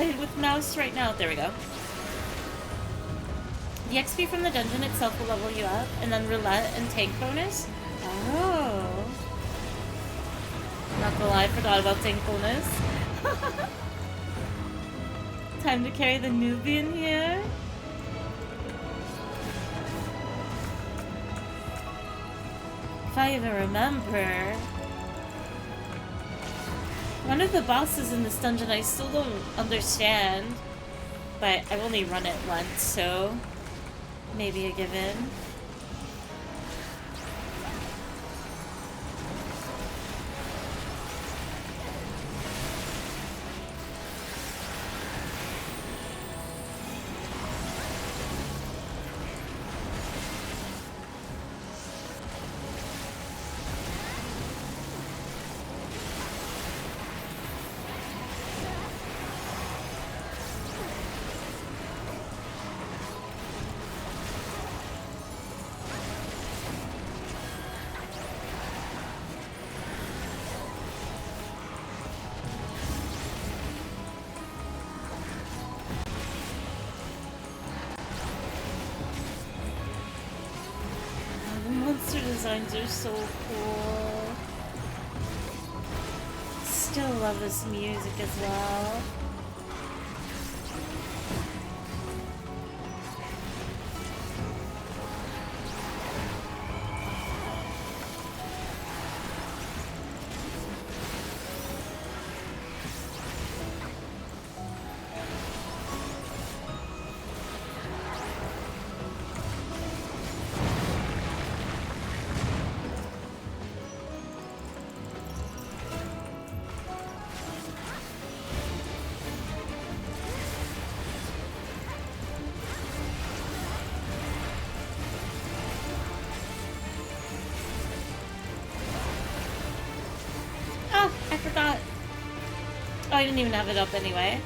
playing with mouse right now. There we go. The XP from the dungeon itself will level you up, and then roulette and tank bonus. Oh. Not gonna lie, I forgot about tank bonus. Time to carry the newbie in here. If I even remember. One of the bosses in this dungeon I still don't understand. But I've only run it once, so maybe a given. Monster designs are so cool. Still love this music as well. I forgot. Oh, I didn't even have it up anyway.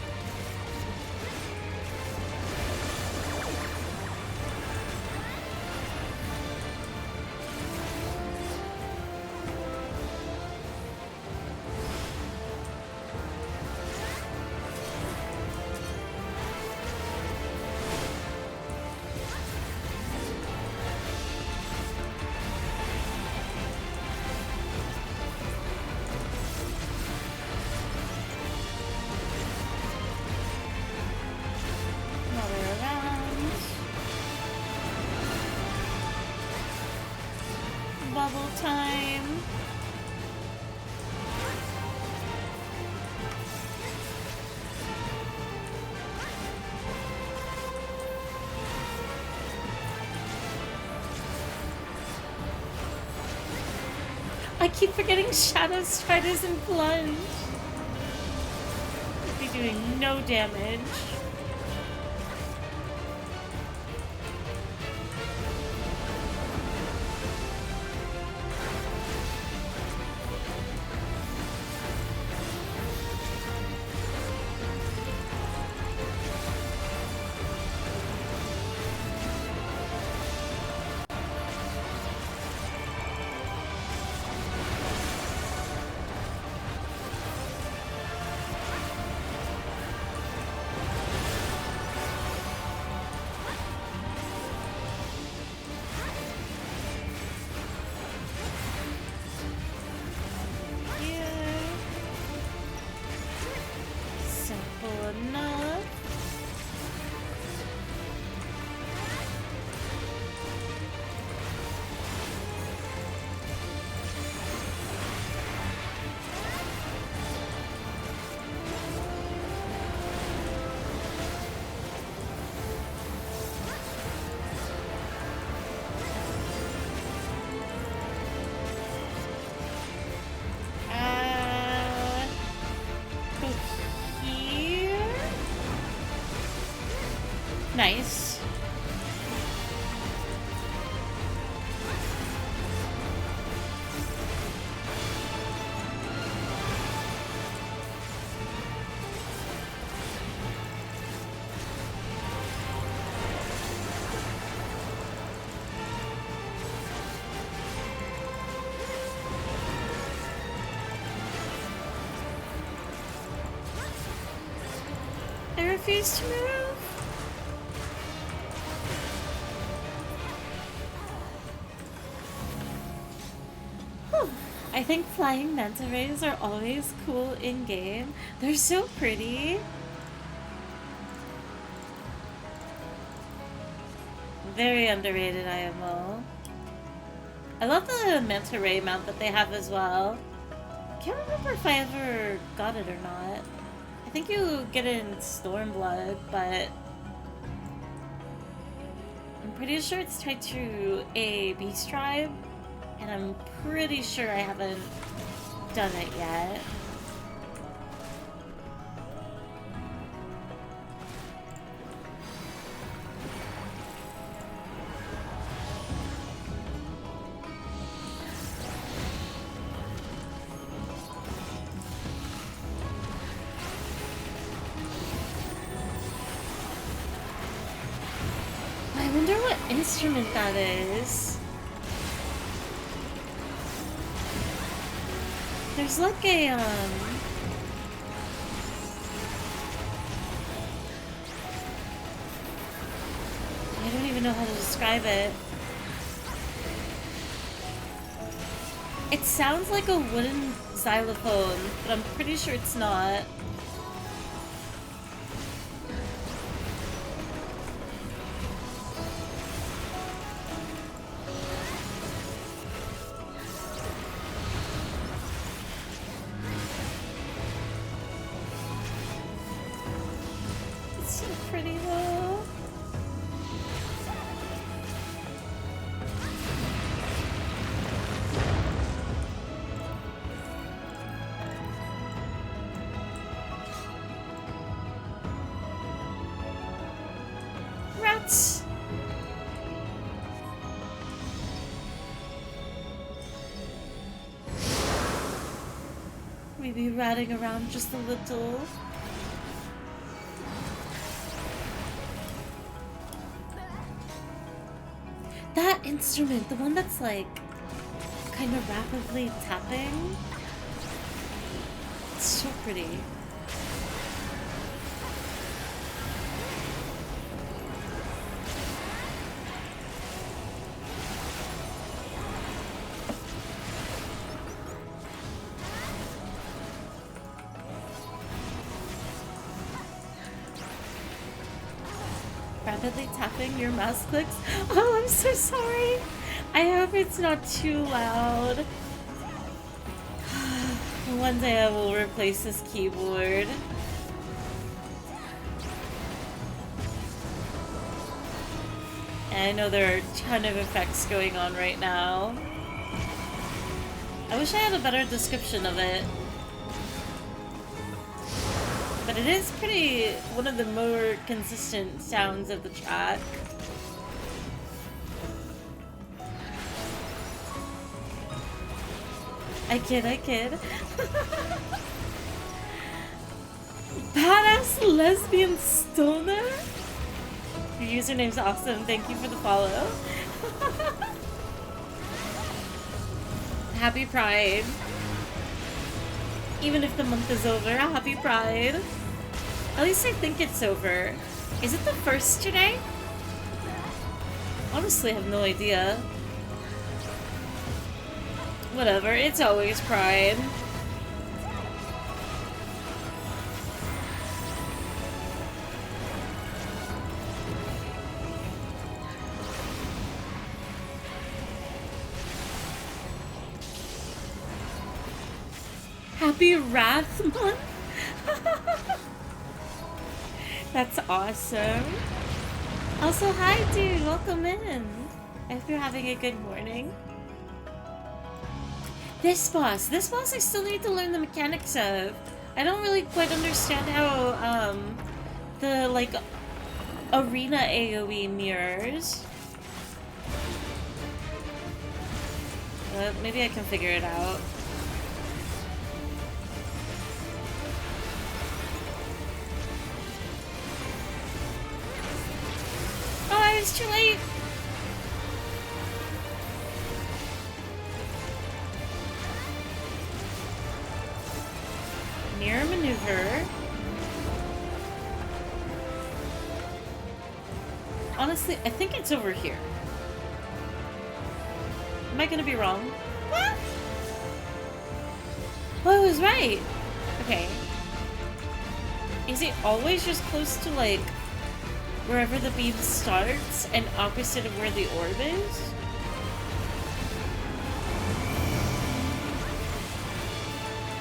Bubble time. I keep forgetting Shadow Striders and Plunge. Could be doing no damage. Nice. refuse to move? Whew. I think flying manta rays are always cool in-game. They're so pretty. Very underrated IMO. I love the manta ray mount that they have as well. Can't remember if I ever got it or not. I think you get it in Stormblood, but I'm pretty sure it's tied to a beast tribe, and I'm pretty sure I haven't done it yet. I wonder what instrument that is. There's like a, I don't even know how to describe it. It sounds like a wooden xylophone, but I'm pretty sure it's not. It's so pretty though. Rats. Maybe ratting around just a little. That instrument, the one that's like kind of rapidly tapping. It's so pretty. Rapidly tapping your mouse clicks. Oh, I'm so sorry. I hope it's not too loud. One day I will replace this keyboard. And I know there are a ton of effects going on right now. I wish I had a better description of it. But it is pretty one of the more consistent sounds of the track. I kid. Badass lesbian stoner? Your username's awesome. Thank you for the follow. Happy Pride. Even if the month is over, happy Pride. At least I think it's over. Is it the first today? Honestly, I have no idea. Whatever, it's always Pride. Happy Wrath Month? That's awesome. Also, hi dude, welcome in. I hope you're having a good morning. This boss I still need to learn the mechanics of. I don't really quite understand how, the, like, arena AoE mirrors. But maybe I can figure it out. Oh, it's too late! Mirror maneuver. honestly, I think it's over here. Am I gonna be wrong? What? Oh, I was right. Okay. Is it always just close to, like, wherever the beam starts and opposite of where the orb is?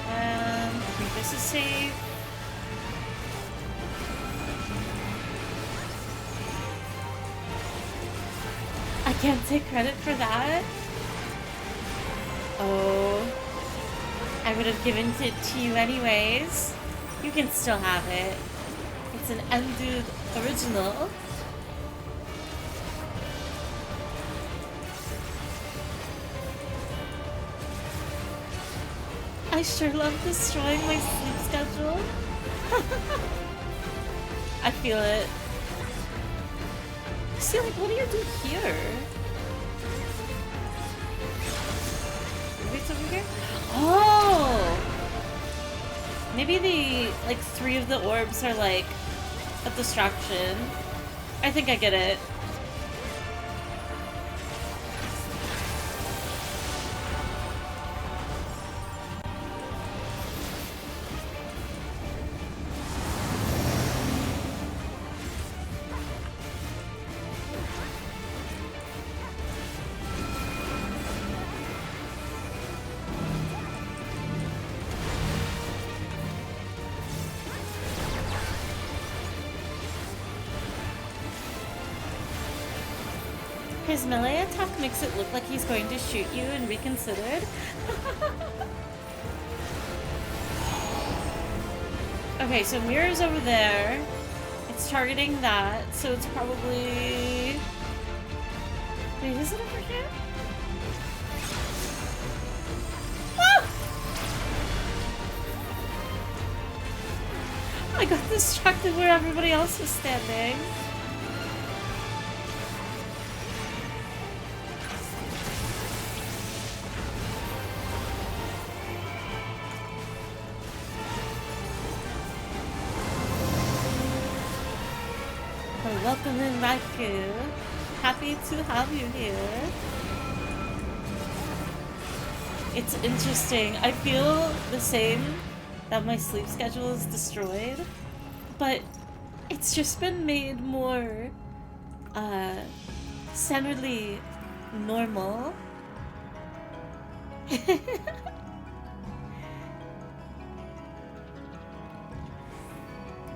I think this is safe. I can't take credit for that. Oh. I would have given it to you anyways. You can still have it. It's an undued original. I sure love destroying my sleep schedule. I feel it. See, like, what do you do here? Maybe it's over here? Oh! Maybe the, like, 3 of the orbs are, like, a distraction. I think I get it. His melee attack makes it look like he's going to shoot you and reconsidered. Okay, so mirror's over there. It's targeting that, so it's probably... Wait, is it over here? Ah! I got distracted where everybody else was standing. Welcome in, Raikou. Happy to have you here. It's interesting. I feel the same that my sleep schedule is destroyed, but it's just been made more centeredly normal.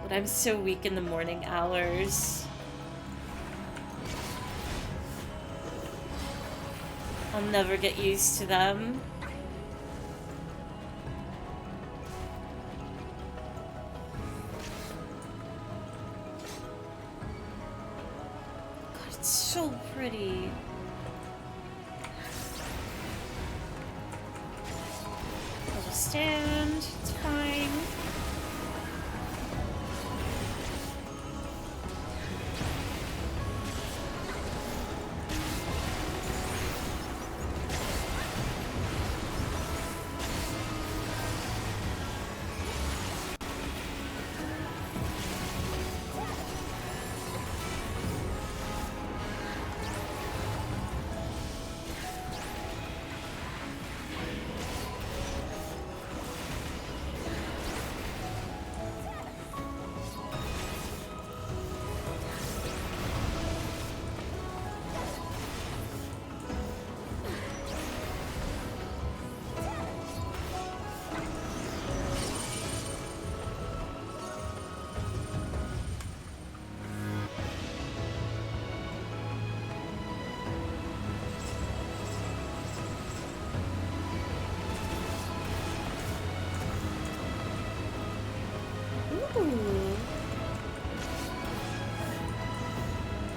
But I'm so weak in the morning hours. I'll never get used to them. God, it's so pretty. I'll just stand. It's fine.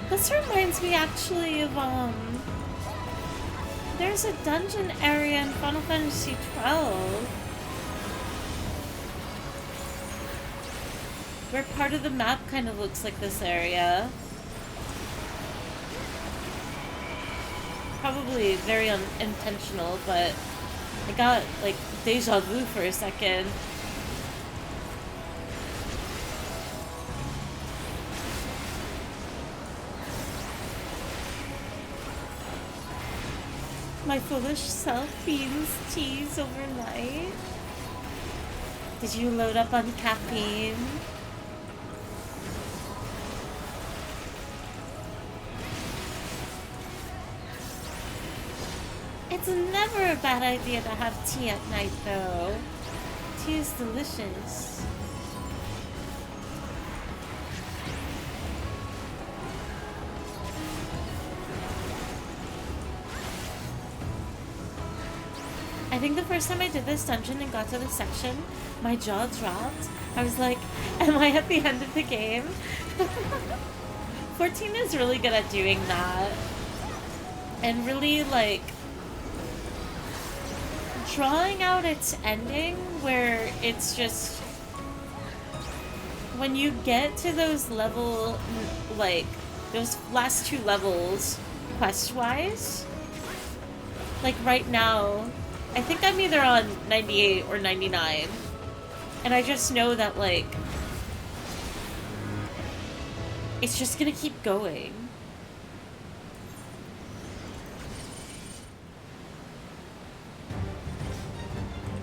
This reminds me actually of, there's a dungeon area in Final Fantasy XII where part of the map kind of looks like this area. Probably very unintentional, but I got, like, deja vu for a second. My foolish self beans teas overnight. Did you load up on caffeine? It's never a bad idea to have tea at night, though. Tea is delicious. I think the first time I did this dungeon and got to this section, my jaw dropped. I was like, am I at the end of the game? 14 is really good at doing that. And really, like, drawing out its ending where it's just... When you get to those level, like, those last 2 levels, quest-wise, like right now, I think I'm either on 98 or 99. And I just know that, like, it's just gonna keep going.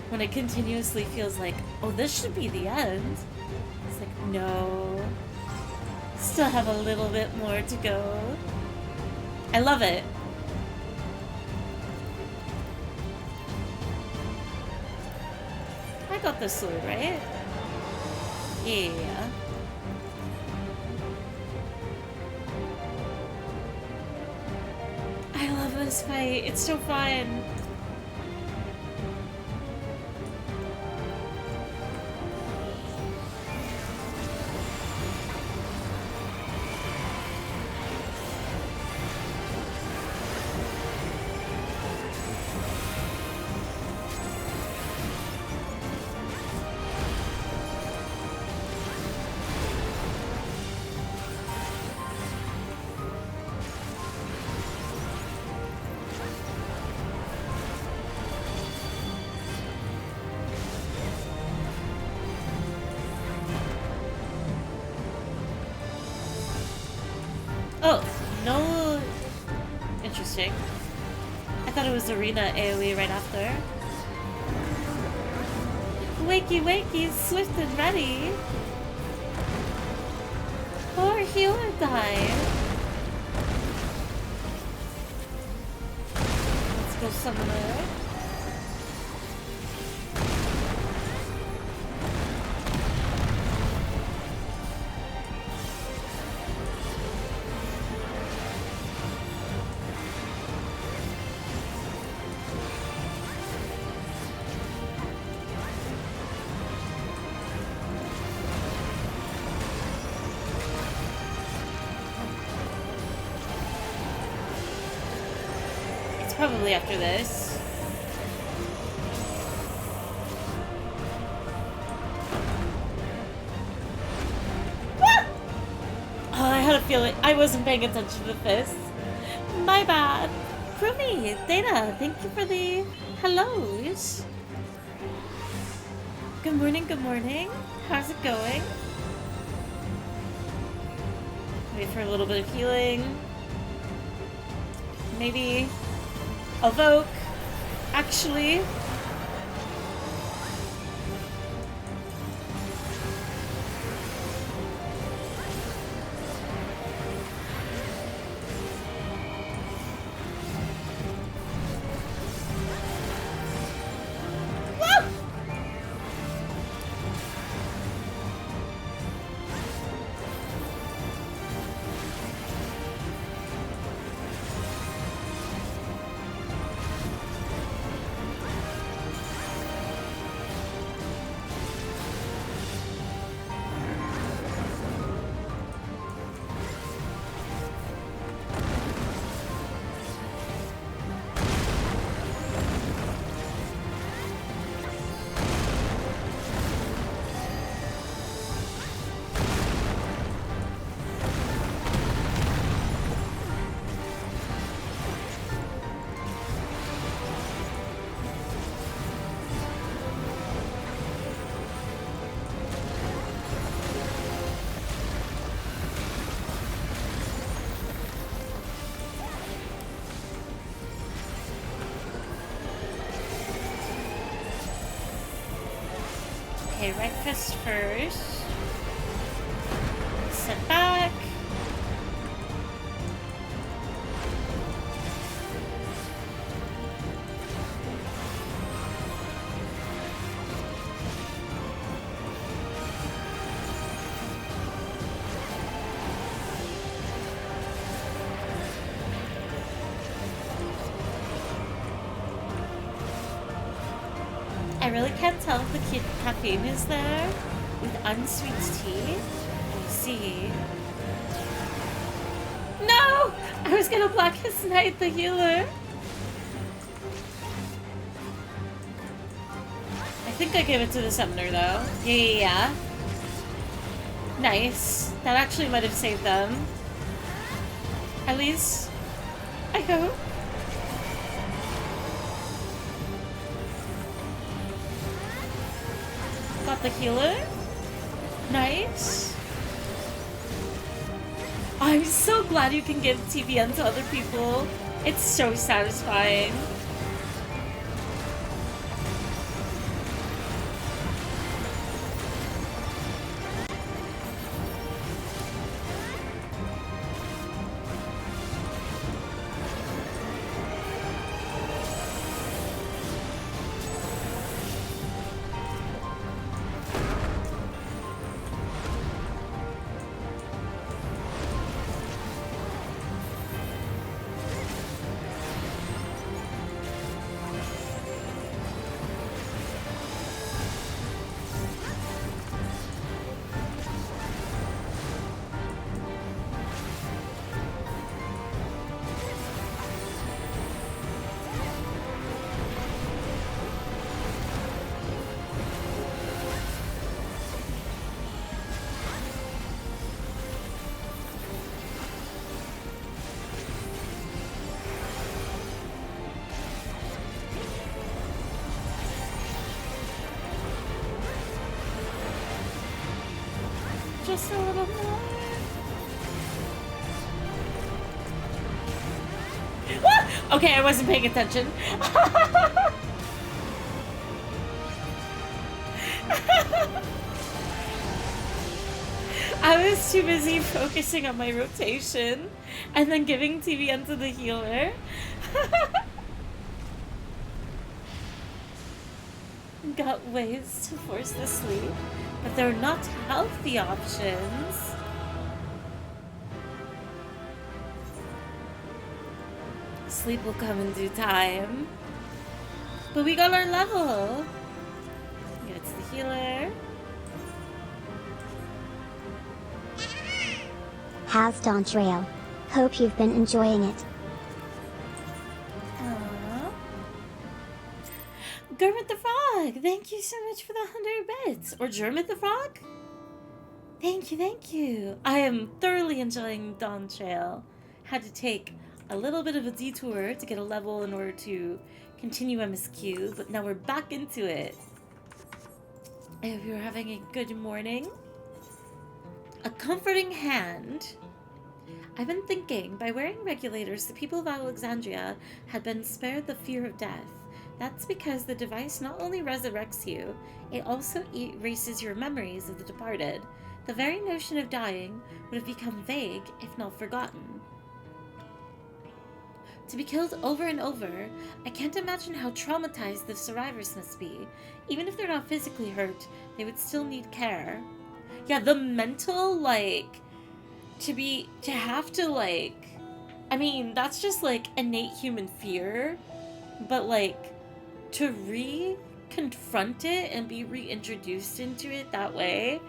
When it continuously feels like, oh, this should be the end. It's like, no. Still have a little bit more to go. I love it. I got the sword, right? Yeah. I love this fight. It's so fun. Oh, no. Interesting. I thought it was Arena AoE right after. Wakey wakey, swift and ready. Or healer die. Let's go somewhere. Probably after this. What? Oh, I had a feeling I wasn't paying attention to this. My bad. Krumi, Data, thank you for the hellos. Good morning, good morning. How's it going? Wait for a little bit of healing. Maybe evoke, actually. Okay, breakfast first. Sit back. I really can't tell if the caffeine is there with unsweet tea. Let me see. No! I was gonna Blackest Night the healer. I think I gave it to the summoner though. Yeah. Nice. That actually might have saved them. At least, I hope. Got the healer. Nice. I'm so glad you can give TBN to other people. It's so satisfying. Just a little more. Ah! Okay, I wasn't paying attention. I was too busy focusing on my rotation and then giving TVN to the healer. Got ways to force the sleep, but they're not healthy options. Sleep will come in due time. But we got our level. Give it to the healer. How's Dawntrail? Hope you've been enjoying it. Aww. Kermit the Frog, thank you so much for the 100 bits. Or Jermit the Frog? Thank you, thank you. I am thoroughly enjoying Dawntrail. Had to take a little bit of a detour to get a level in order to continue MSQ, but now we're back into it. I hope you're having a good morning. A comforting hand. I've been thinking, by wearing regulators, the people of Alexandria had been spared the fear of death. That's because the device not only resurrects you, it also erases your memories of the departed. The very notion of dying would have become vague, if not forgotten. To be killed over and over, I can't imagine how traumatized the survivors must be. Even if they're not physically hurt, they would still need care. Yeah, the mental, like, to have to, like, I mean, that's just, like, innate human fear, but, like, to confront it and be reintroduced into it that way,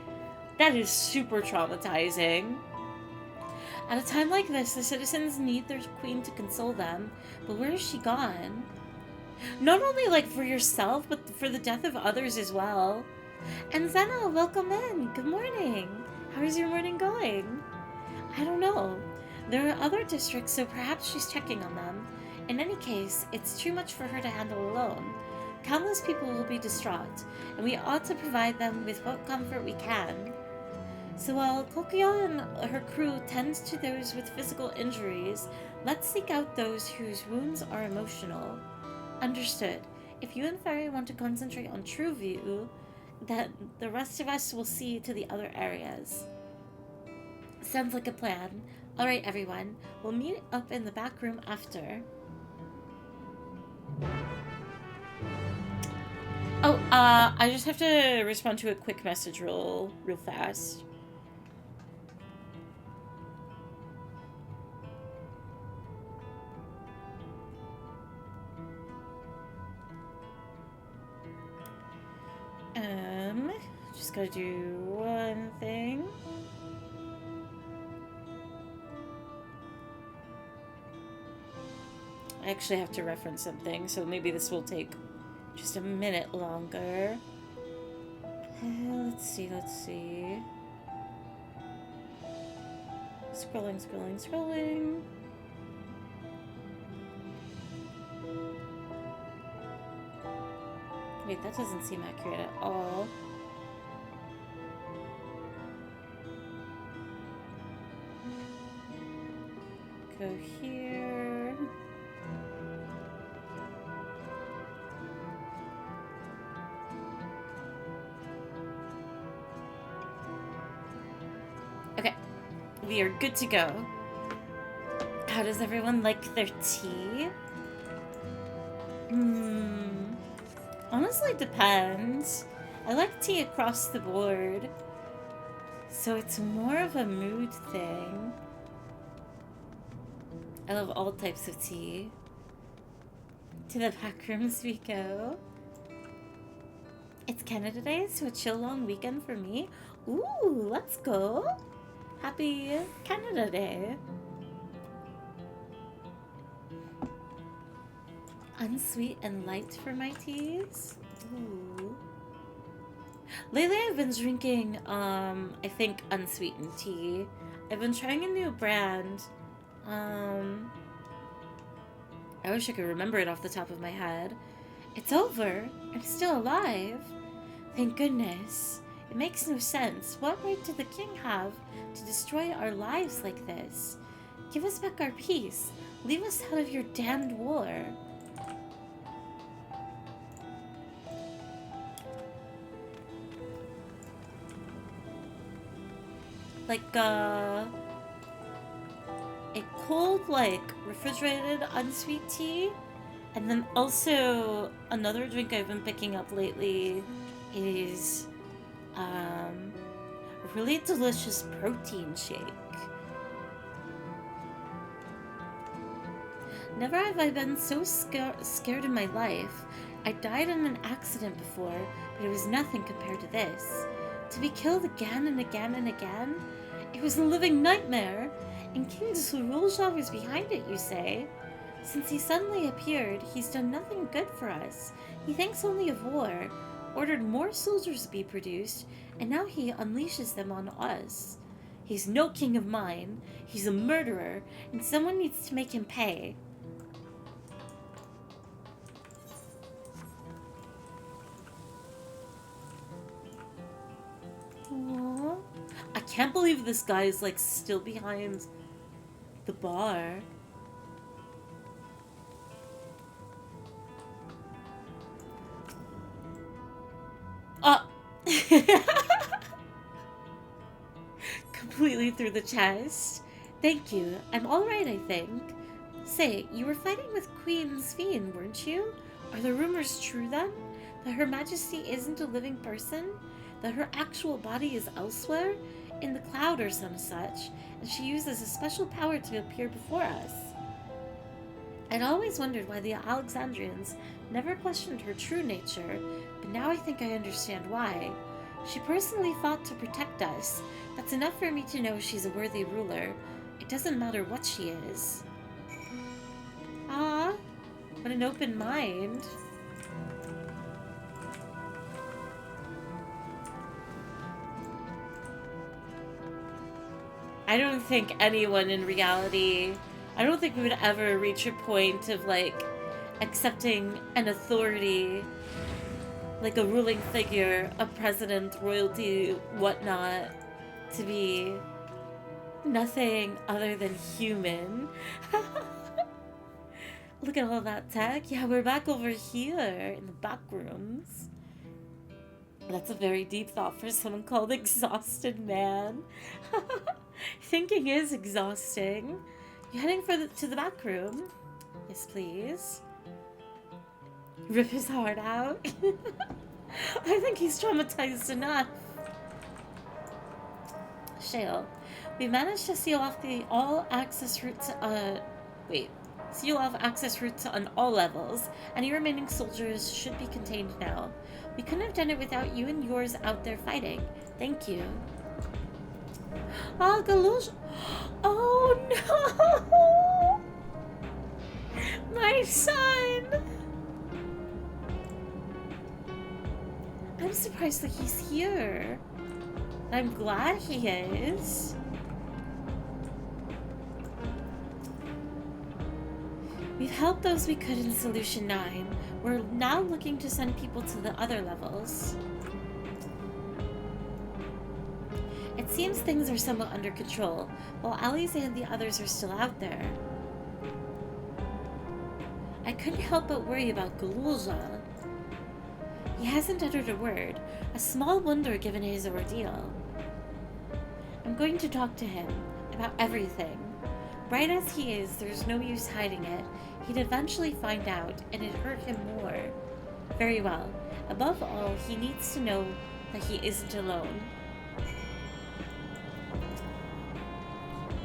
that is super traumatizing. At a time like this, the citizens need their queen to console them, but where is she gone? Not only, like, for yourself, but for the death of others as well. And Zena, welcome in. Good morning. How is your morning going? I don't know. There are other districts, so perhaps she's checking on them. In any case, it's too much for her to handle alone. Countless people will be distraught, and we ought to provide them with what comfort we can. So while Kokyo and her crew tend to those with physical injuries, let's seek out those whose wounds are emotional. Understood. If you and Fairy want to concentrate on true view, Then the rest of us will see to the other areas. Sounds like a plan. Alright, everyone. We'll meet up in the back room after. Oh, I just have to respond to a quick message real fast. Just gotta do one thing. I actually have to reference something, so maybe this will take just a minute longer. Let's see. Scrolling. Wait, that doesn't seem accurate at all. Go here. Okay, we are good to go. How does everyone like their tea? Honestly, depends. I like tea across the board, so it's more of a mood thing. I love all types of tea. To the back rooms we go. It's Canada Day, so a chill long weekend for me. Ooh, let's go. Happy Canada Day. Unsweet and light for my teas. Ooh. Lately I've been drinking, I think unsweetened tea. I've been trying a new brand. I wish I could remember it off the top of my head. It's over. I'm still alive. Thank goodness. It makes no sense. What right did the king have to destroy our lives like this? Give us back our peace. Leave us out of your damned war. Like, a cold, like, refrigerated unsweet tea. And then also, another drink I've been picking up lately is, a really delicious protein shake. Never have I been so scared in my life. I died in an accident before, but it was nothing compared to this. To be killed again and again and again? It was a living nightmare. And King Zul'Rujah was behind it, you say? Since he suddenly appeared, he's done nothing good for us. He thinks only of war, ordered more soldiers to be produced, and now he unleashes them on us. He's no king of mine. He's a murderer, and someone needs to make him pay. Aww. I can't believe this guy is, like, still behind the bar. Completely through the chest. Thank you. I'm alright, I think. Say, you were fighting with Queen Sphene, weren't you? Are the rumors true then? That Her Majesty isn't a living person? That her actual body is elsewhere? In the cloud or some such, and she uses a special power to appear before us. I'd always wondered why the Alexandrians never questioned her true nature, but now I think I understand why. She personally fought to protect us. That's enough for me to know she's a worthy ruler. It doesn't matter what she is. Ah, what an open mind. I don't think anyone in reality, I don't think we would ever reach a point of, like, accepting an authority, like a ruling figure, a president, royalty, whatnot, to be nothing other than human. Look at all that tech. Yeah, we're back over here in the back rooms. That's a very deep thought for someone called Exhausted Man. Thinking is exhausting. You heading to the back room? Yes, please. Rip his heart out. I think he's traumatized enough. Shale, we managed to seal off all access routes. Seal off access routes on all levels. Any remaining soldiers should be contained now. We couldn't have done it without you and yours out there fighting. Thank you. Ah, Galush. Oh no! My son! I'm surprised that he's here. I'm glad he is. We've helped those we could in Solution 9. We're now looking to send people to the other levels. It seems things are somewhat under control, while Alice and the others are still out there. I couldn't help but worry about Galulja. He hasn't uttered a word, a small wonder given his ordeal. I'm going to talk to him about everything. Bright as he is, there's no use hiding it. He'd eventually find out, and it'd hurt him more. Very well. Above all, he needs to know that he isn't alone.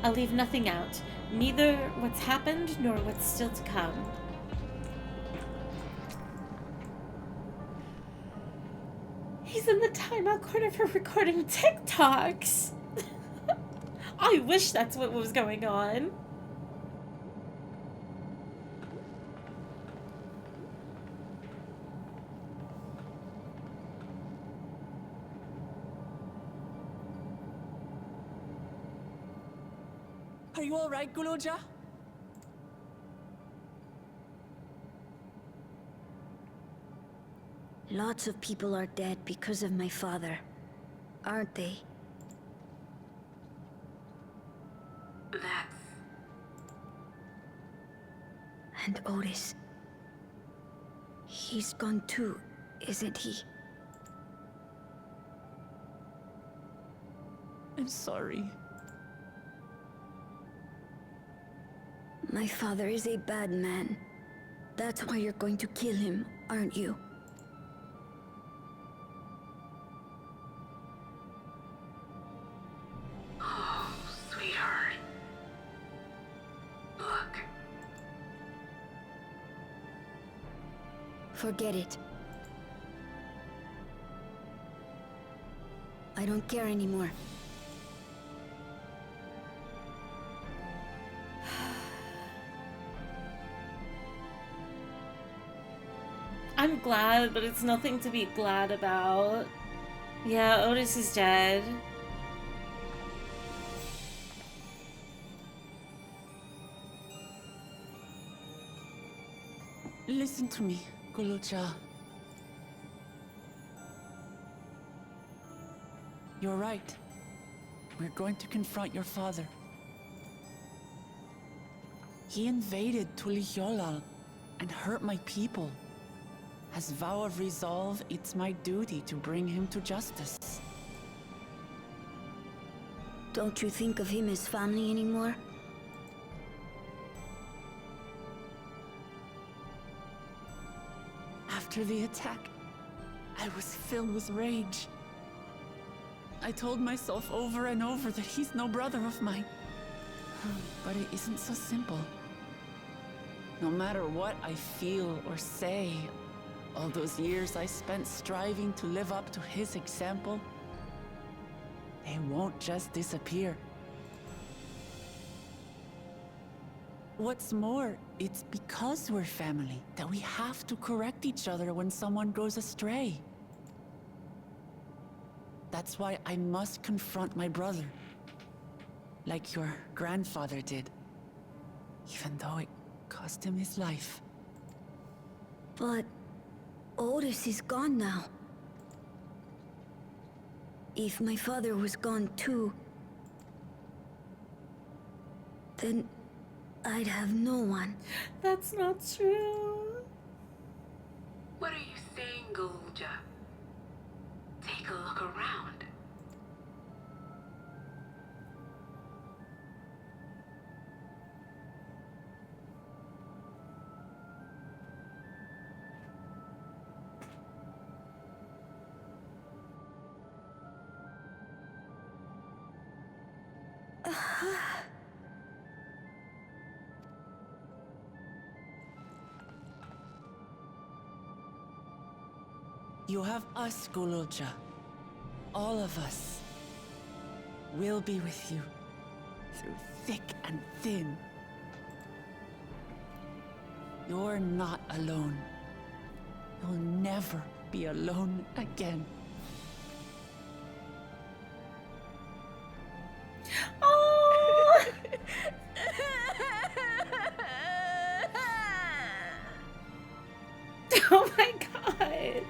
I'll leave nothing out, neither what's happened nor what's still to come. He's in the timeout corner for recording TikToks! I wish that's what was going on. Are you all right, Guloja? Lots of people are dead because of my father, aren't they? That's... And Otis. He's gone too, isn't he? I'm sorry. My father is a bad man. That's why you're going to kill him, aren't you? Oh, sweetheart. Look. Forget it. I don't care anymore. I'm glad, but it's nothing to be glad about. Yeah, Otis is dead. Listen to me, Guloja. You're right. We're going to confront your father. He invaded Tulihyolal and hurt my people. As vow of resolve, it's my duty to bring him to justice. Don't you think of him as family anymore? After the attack, I was filled with rage. I told myself over and over that he's no brother of mine. But it isn't so simple. No matter what I feel or say, all those years I spent striving to live up to his example, they won't just disappear. What's more, it's because we're family that we have to correct each other when someone goes astray. That's why I must confront my brother, like your grandfather did, even though it cost him his life. But Otis is gone now. If my father was gone too, then I'd have no one. That's not true. What are you saying, Golja? take a look around. You have us, Gululja. All of us. We'll be with you. Through thick and thin. You're not alone. You'll never be alone again. Oh! Oh my god.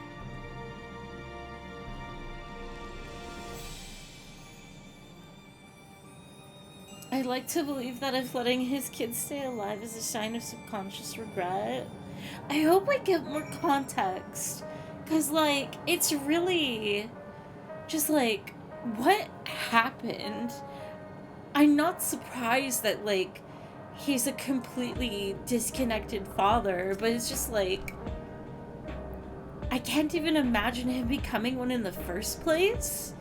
I'd like to believe that if letting his kids stay alive is a sign of subconscious regret. I hope we get more context. Because, like, it's really just like, what happened? I'm not surprised that, like, he's a completely disconnected father, but it's just like, I can't even imagine him becoming one in the first place,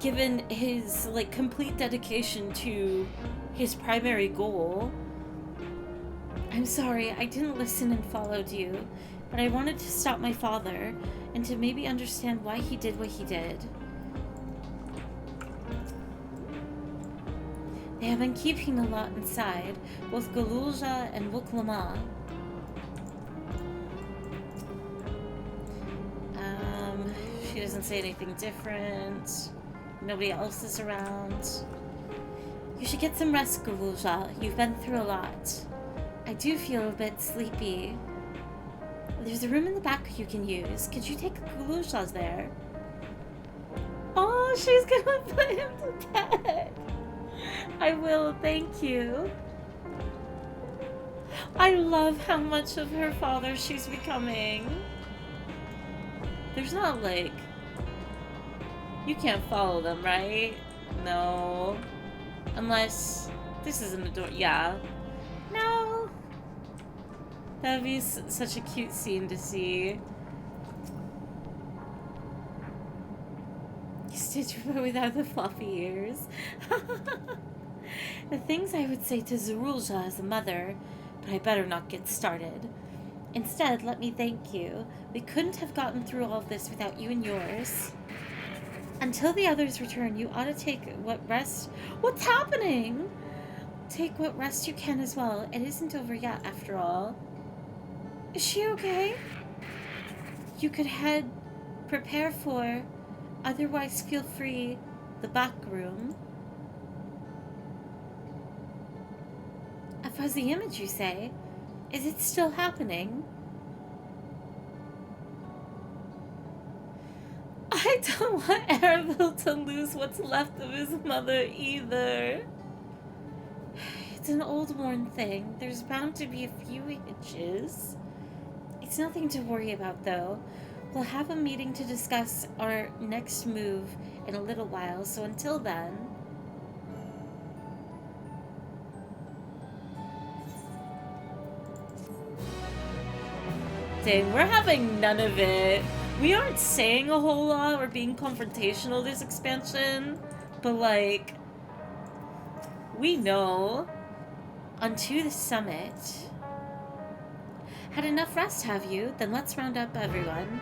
given his, like, complete dedication to his primary goal. I'm sorry, I didn't listen and followed you, but I wanted to stop my father, and to maybe understand why he did what he did. They have been keeping a lot inside, both Gululja and Wuklama. She doesn't say anything different. Nobody else is around. You should get some rest, Gululja. You've been through a lot. I do feel a bit sleepy. There's a room in the back you can use. Could you take Gululja's there? Oh, she's gonna put him to bed. I will, thank you. I love how much of her father she's becoming. There's not, like... You can't follow them, right? No. Unless... This isn't a door. Yeah. No. That'd be such a cute scene to see. You stitch her without the floppy ears. The things I would say to Zerulja as a mother, but I better not get started. Instead, let me thank you. We couldn't have gotten through all of this without you and yours. Until the others return, you ought to take what rest... What's happening? Take what rest you can as well. It isn't over yet, after all. Is she okay? You could head... Prepare for... Otherwise, feel free... The back room. A fuzzy image, you say? Is it still happening? I don't want Arabelle to lose what's left of his mother either. It's an old worn thing. There's bound to be a few hitches. It's nothing to worry about, though. We'll have a meeting to discuss our next move in a little while, so until then... Dang, we're having none of it. We aren't saying a whole lot or being confrontational this expansion, but like, we know. Onto the summit. Had enough rest, have you? Then let's round up everyone.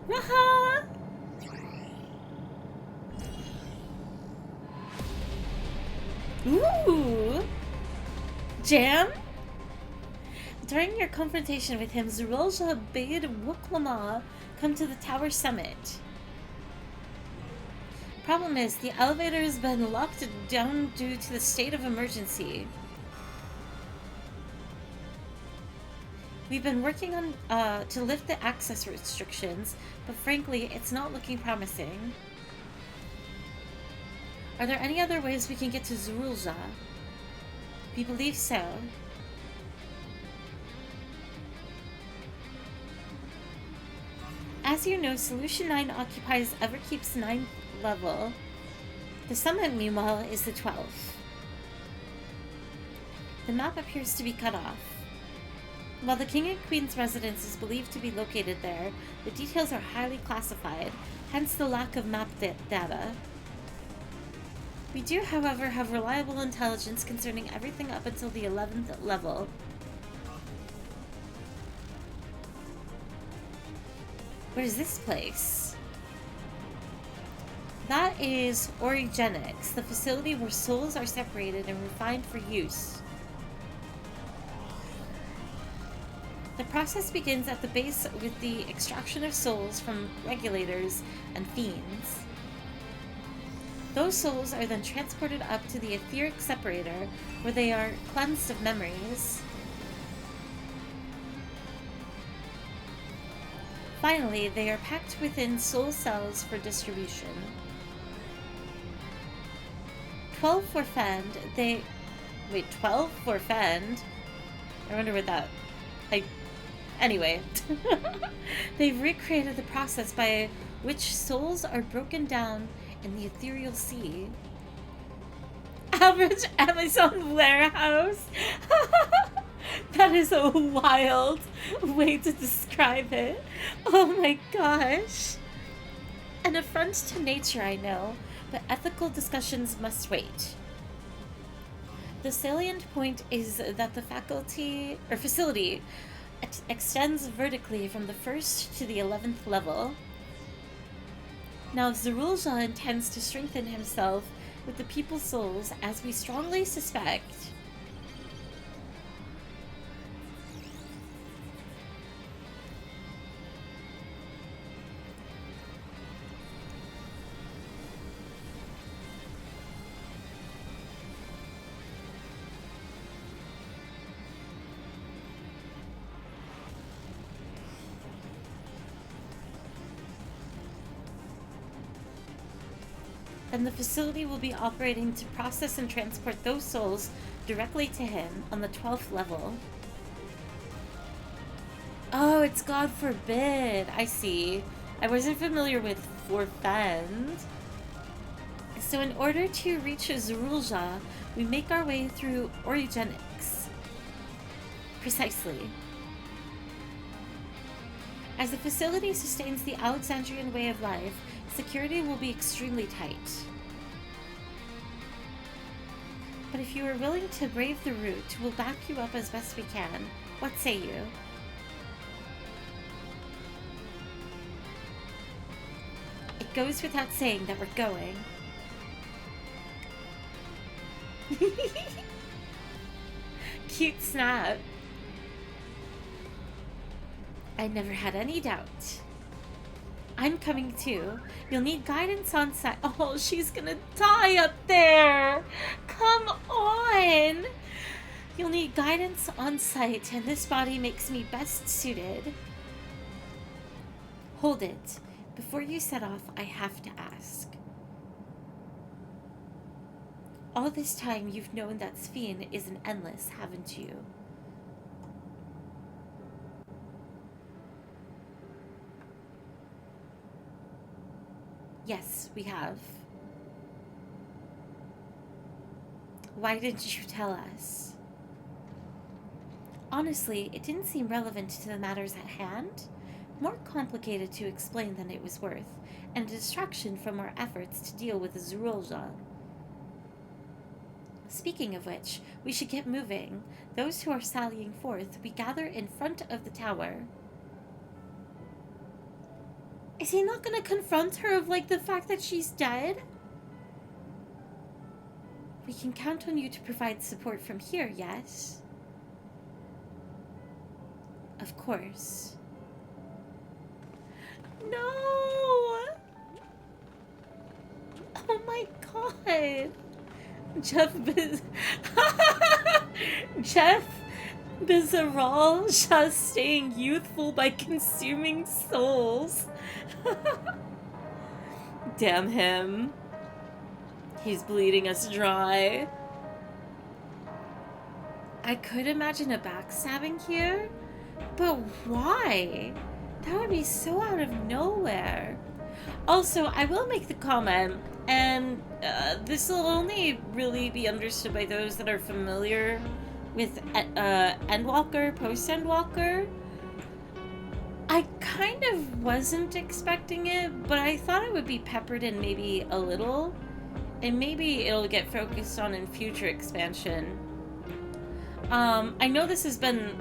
Waha! Ooh! Jam? During your confrontation with him, Zerulja bade Wuklama come to the tower summit. Problem is, the elevator has been locked down due to the state of emergency. We've been working on to lift the access restrictions, but frankly, it's not looking promising. Are there any other ways we can get to Zerulja? We believe so. As you know, Solution 9 occupies Everkeep's 9th level. The summit, meanwhile, is the 12th. The map appears to be cut off. While the King and Queen's residence is believed to be located there, the details are highly classified, hence the lack of map data. We do, however, have reliable intelligence concerning everything up until the 11th level. What is this place? That is Origenics, the facility where souls are separated and refined for use. The process begins at the base with the extraction of souls from regulators and fiends. Those souls are then transported up to the etheric separator, where they are cleansed of memories. Finally, they are packed within soul cells for distribution. 12 for Fend, 12 for Fend? I wonder what that... Anyway. They've recreated the process by which souls are broken down in the ethereal sea. Average Amazon warehouse? That is a wild way to describe it. Oh my gosh. An affront to nature, I know, but ethical discussions must wait. The salient point is that the facility extends vertically from the 1st to the 11th level. Now, if Zerulja intends to strengthen himself with the people's souls, as we strongly suspect, and the facility will be operating to process and transport those souls directly to him on the 12th level. Oh, it's God forbid. I see. I wasn't familiar with forfend. So in order to reach Zerulja, we make our way through Origenics. Precisely. As the facility sustains the Alexandrian way of life, security will be extremely tight. But if you are willing to brave the route, we'll back you up as best we can. What say you? It goes without saying that we're going. Cute snap. I never had any doubt. I'm coming too. You'll need guidance on site. Oh, she's gonna die up there. Come on. You'll need guidance on site, and this body makes me best suited. Hold it. Before you set off, I have to ask. All this time, you've known that Sphene is an endless, haven't you? Yes, we have. Why didn't you tell us? Honestly, it didn't seem relevant to the matters at hand. More complicated to explain than it was worth, and a distraction from our efforts to deal with the Zerulja. Speaking of which, we should get moving. Those who are sallying forth, we gather in front of the tower. Is he not gonna confront her of, like, the fact that she's dead? We can count on you to provide support from here, yes? Of course. No! Oh my god! Jeff Bizarral just staying youthful by consuming souls. Damn him. He's bleeding us dry. I could imagine a backstabbing here, but why? That would be so out of nowhere. Also, I will make the comment, and this will only really be understood by those that are familiar with Endwalker, post-Endwalker. I kind of wasn't expecting it, but I thought it would be peppered in maybe a little, and maybe it'll get focused on in future expansion. I know this has been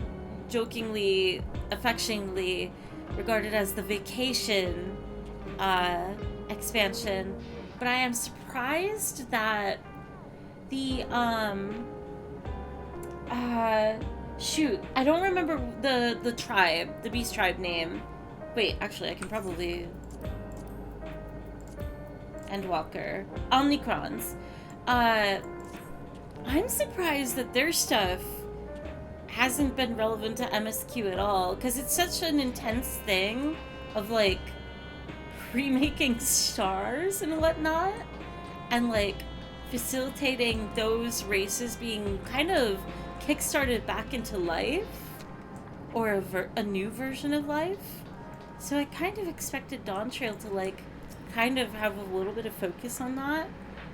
jokingly, affectionately regarded as the vacation expansion, but I am surprised that the shoot, I don't remember the tribe, the beast tribe name. Wait, actually, I can probably Endwalker, Omnicrons. I'm surprised that their stuff hasn't been relevant to MSQ at all, because it's such an intense thing of like remaking stars and whatnot, and like facilitating those races being kind of kickstarted back into life, or a new version of life. So I kind of expected Dawntrail to like kind of have a little bit of focus on that.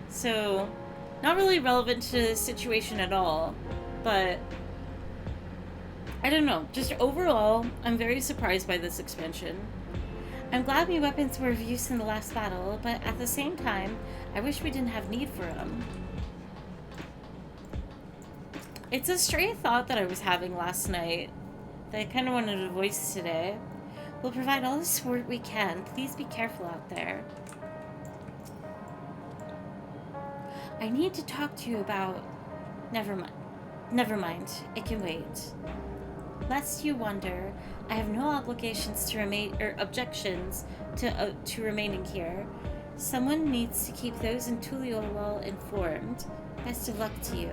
So not really relevant to the situation at all, but I don't know. Just overall, I'm very surprised by this expansion. I'm glad my weapons were of use in the last battle, but at the same time, I wish we didn't have need for them. It's a stray thought that I was having last night that I kind of wanted to voice today. We'll provide all the support we can. Please be careful out there. I need to talk to you about... Never mind. Never mind. It can wait. Lest you wonder, I have no obligations to remain or objections to remaining here. Someone needs to keep those in Tuliolol informed. Best of luck to you.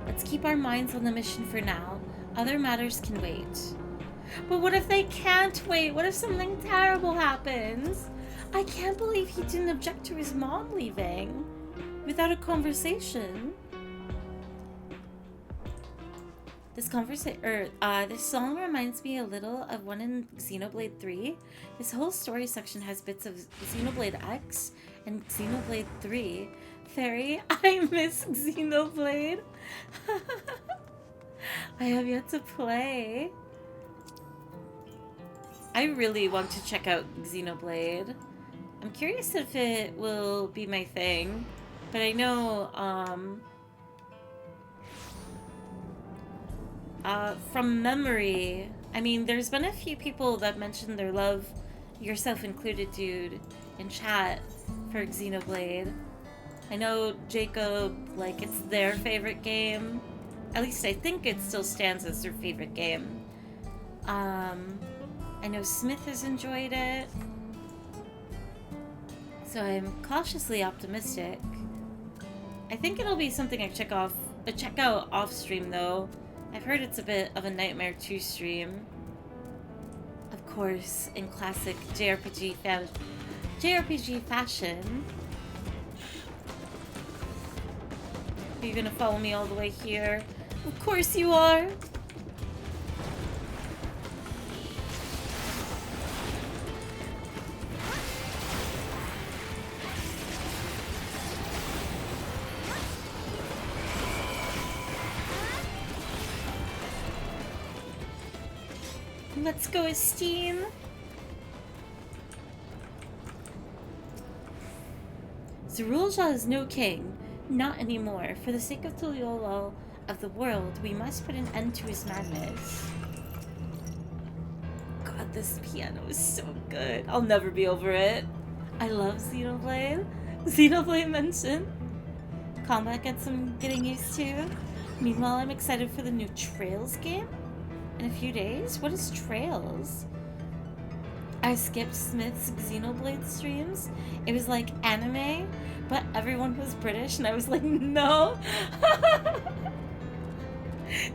Let's keep our minds on the mission for now. Other matters can wait. But what if they can't wait? What if something terrible happens? I can't believe he didn't object to his mom leaving without a conversation. This song reminds me a little of one in Xenoblade 3. This whole story section has bits of Xenoblade X and Xenoblade 3. Fairy, I miss Xenoblade. I have yet to play. I really want to check out Xenoblade. I'm curious if it will be my thing, but I know, from memory, I mean, there's been a few people that mentioned their love, yourself included, dude, in chat for Xenoblade. I know Jacob, like, it's their favorite game. At least I think it still stands as their favorite game. I know Smith has enjoyed it. So I'm cautiously optimistic. I think it'll be something I check out off stream though. I've heard it's a bit of a nightmare to stream. Of course, in classic JRPG fashion. Are you gonna follow me all the way here? Of course you are! Let's go, Esteem! Zerulja is no king. Not anymore. For the sake of Tuliolol of the world, we must put an end to his madness. God, this piano is so good. I'll never be over it. I love Xenoblade. Xenoblade mention. Combat gets some getting used to. Meanwhile, I'm excited for the new Trails game. In a few days? What is Trails? I skipped Smith's Xenoblade streams. It was like anime, but everyone was British, and I was like, no!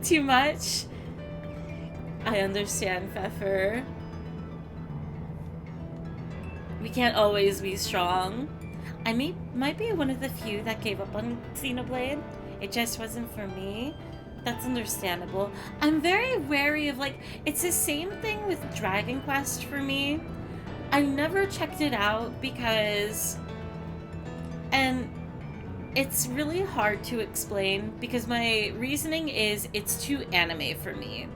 Too much? I understand, Pfeffer. We can't always be strong. might be one of the few that gave up on Xenoblade. It just wasn't for me. That's understandable. I'm very wary of, like, it's the same thing with Dragon Quest for me. I never checked it out because, and it's really hard to explain because my reasoning is it's too anime for me.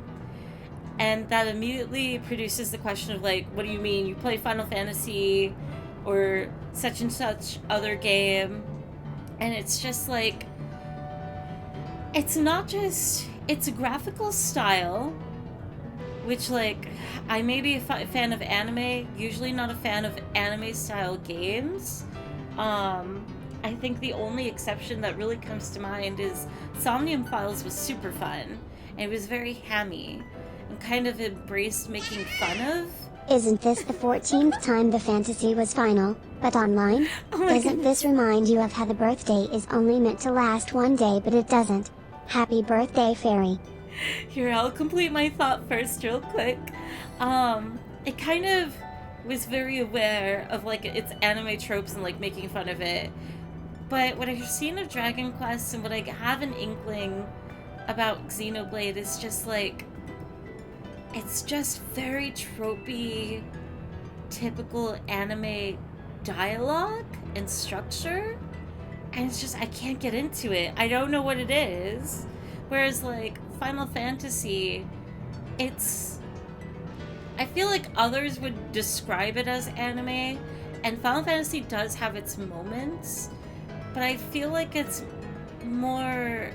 And that immediately produces the question of, like, what do you mean? You play Final Fantasy or such and such other game. And it's just like, it's not just, it's a graphical style, which, like, I may be a fan of anime, usually not a fan of anime style games. I think the only exception that really comes to mind is Somnium Files was super fun, and it was very hammy, and kind of embraced making fun of. Isn't this the 14th time the fantasy was final, but online? Doesn't this remind you of how the birthday is only meant to last one day but it doesn't? Happy birthday, Fairy. Here, I'll complete my thought first real quick. It kind of was very aware of, like, its anime tropes and, like, making fun of it. But what I've seen of Dragon Quest and what I have an inkling about Xenoblade is just, like, it's just very tropey, typical anime dialogue and structure. And it's just, I can't get into it. I don't know what it is. Whereas, like, Final Fantasy, it's, I feel like others would describe it as anime, and Final Fantasy does have its moments, but I feel like it's more,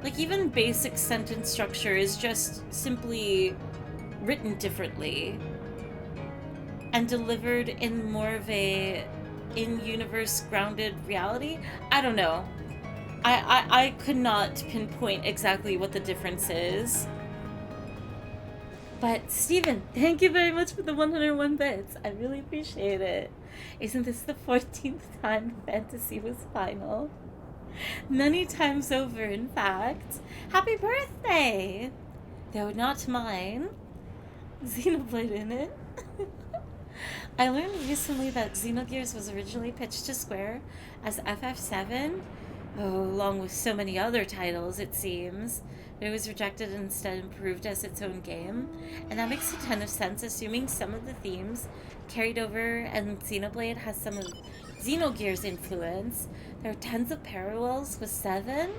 like, even basic sentence structure is just simply written differently and delivered in more of a in-universe grounded reality. I don't know. I could not pinpoint exactly what the difference is. But Steven, thank you very much for the 101 bits. I really appreciate it. Isn't this the 14th time Fantasy was final? Many times over, in fact. Happy birthday! Though not mine. Xenoblade in it. I learned recently that Xenogears was originally pitched to Square as FF7, along with so many other titles, it seems. It was rejected and instead improved as its own game, and that makes a ton of sense, assuming some of the themes carried over and Xenoblade has some of Xenogears' influence. There are tons of parallels with 7.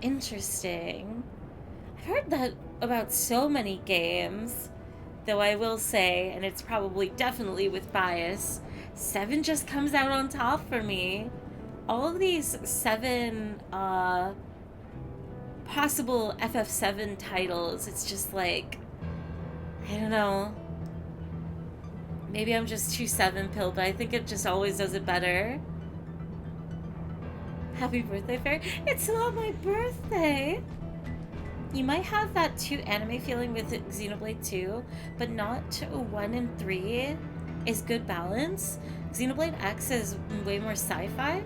Interesting. I've heard that about so many games. Though I will say, and it's probably definitely with bias, 7 just comes out on top for me. All of these 7 possible FF7 titles, it's just like, I don't know. Maybe I'm just too 7-pilled, but I think it just always does it better. Happy birthday, Fairy. It's not my birthday! You might have that too anime feeling with Xenoblade 2, but not 1 and 3 is good balance. Xenoblade X is way more sci-fi.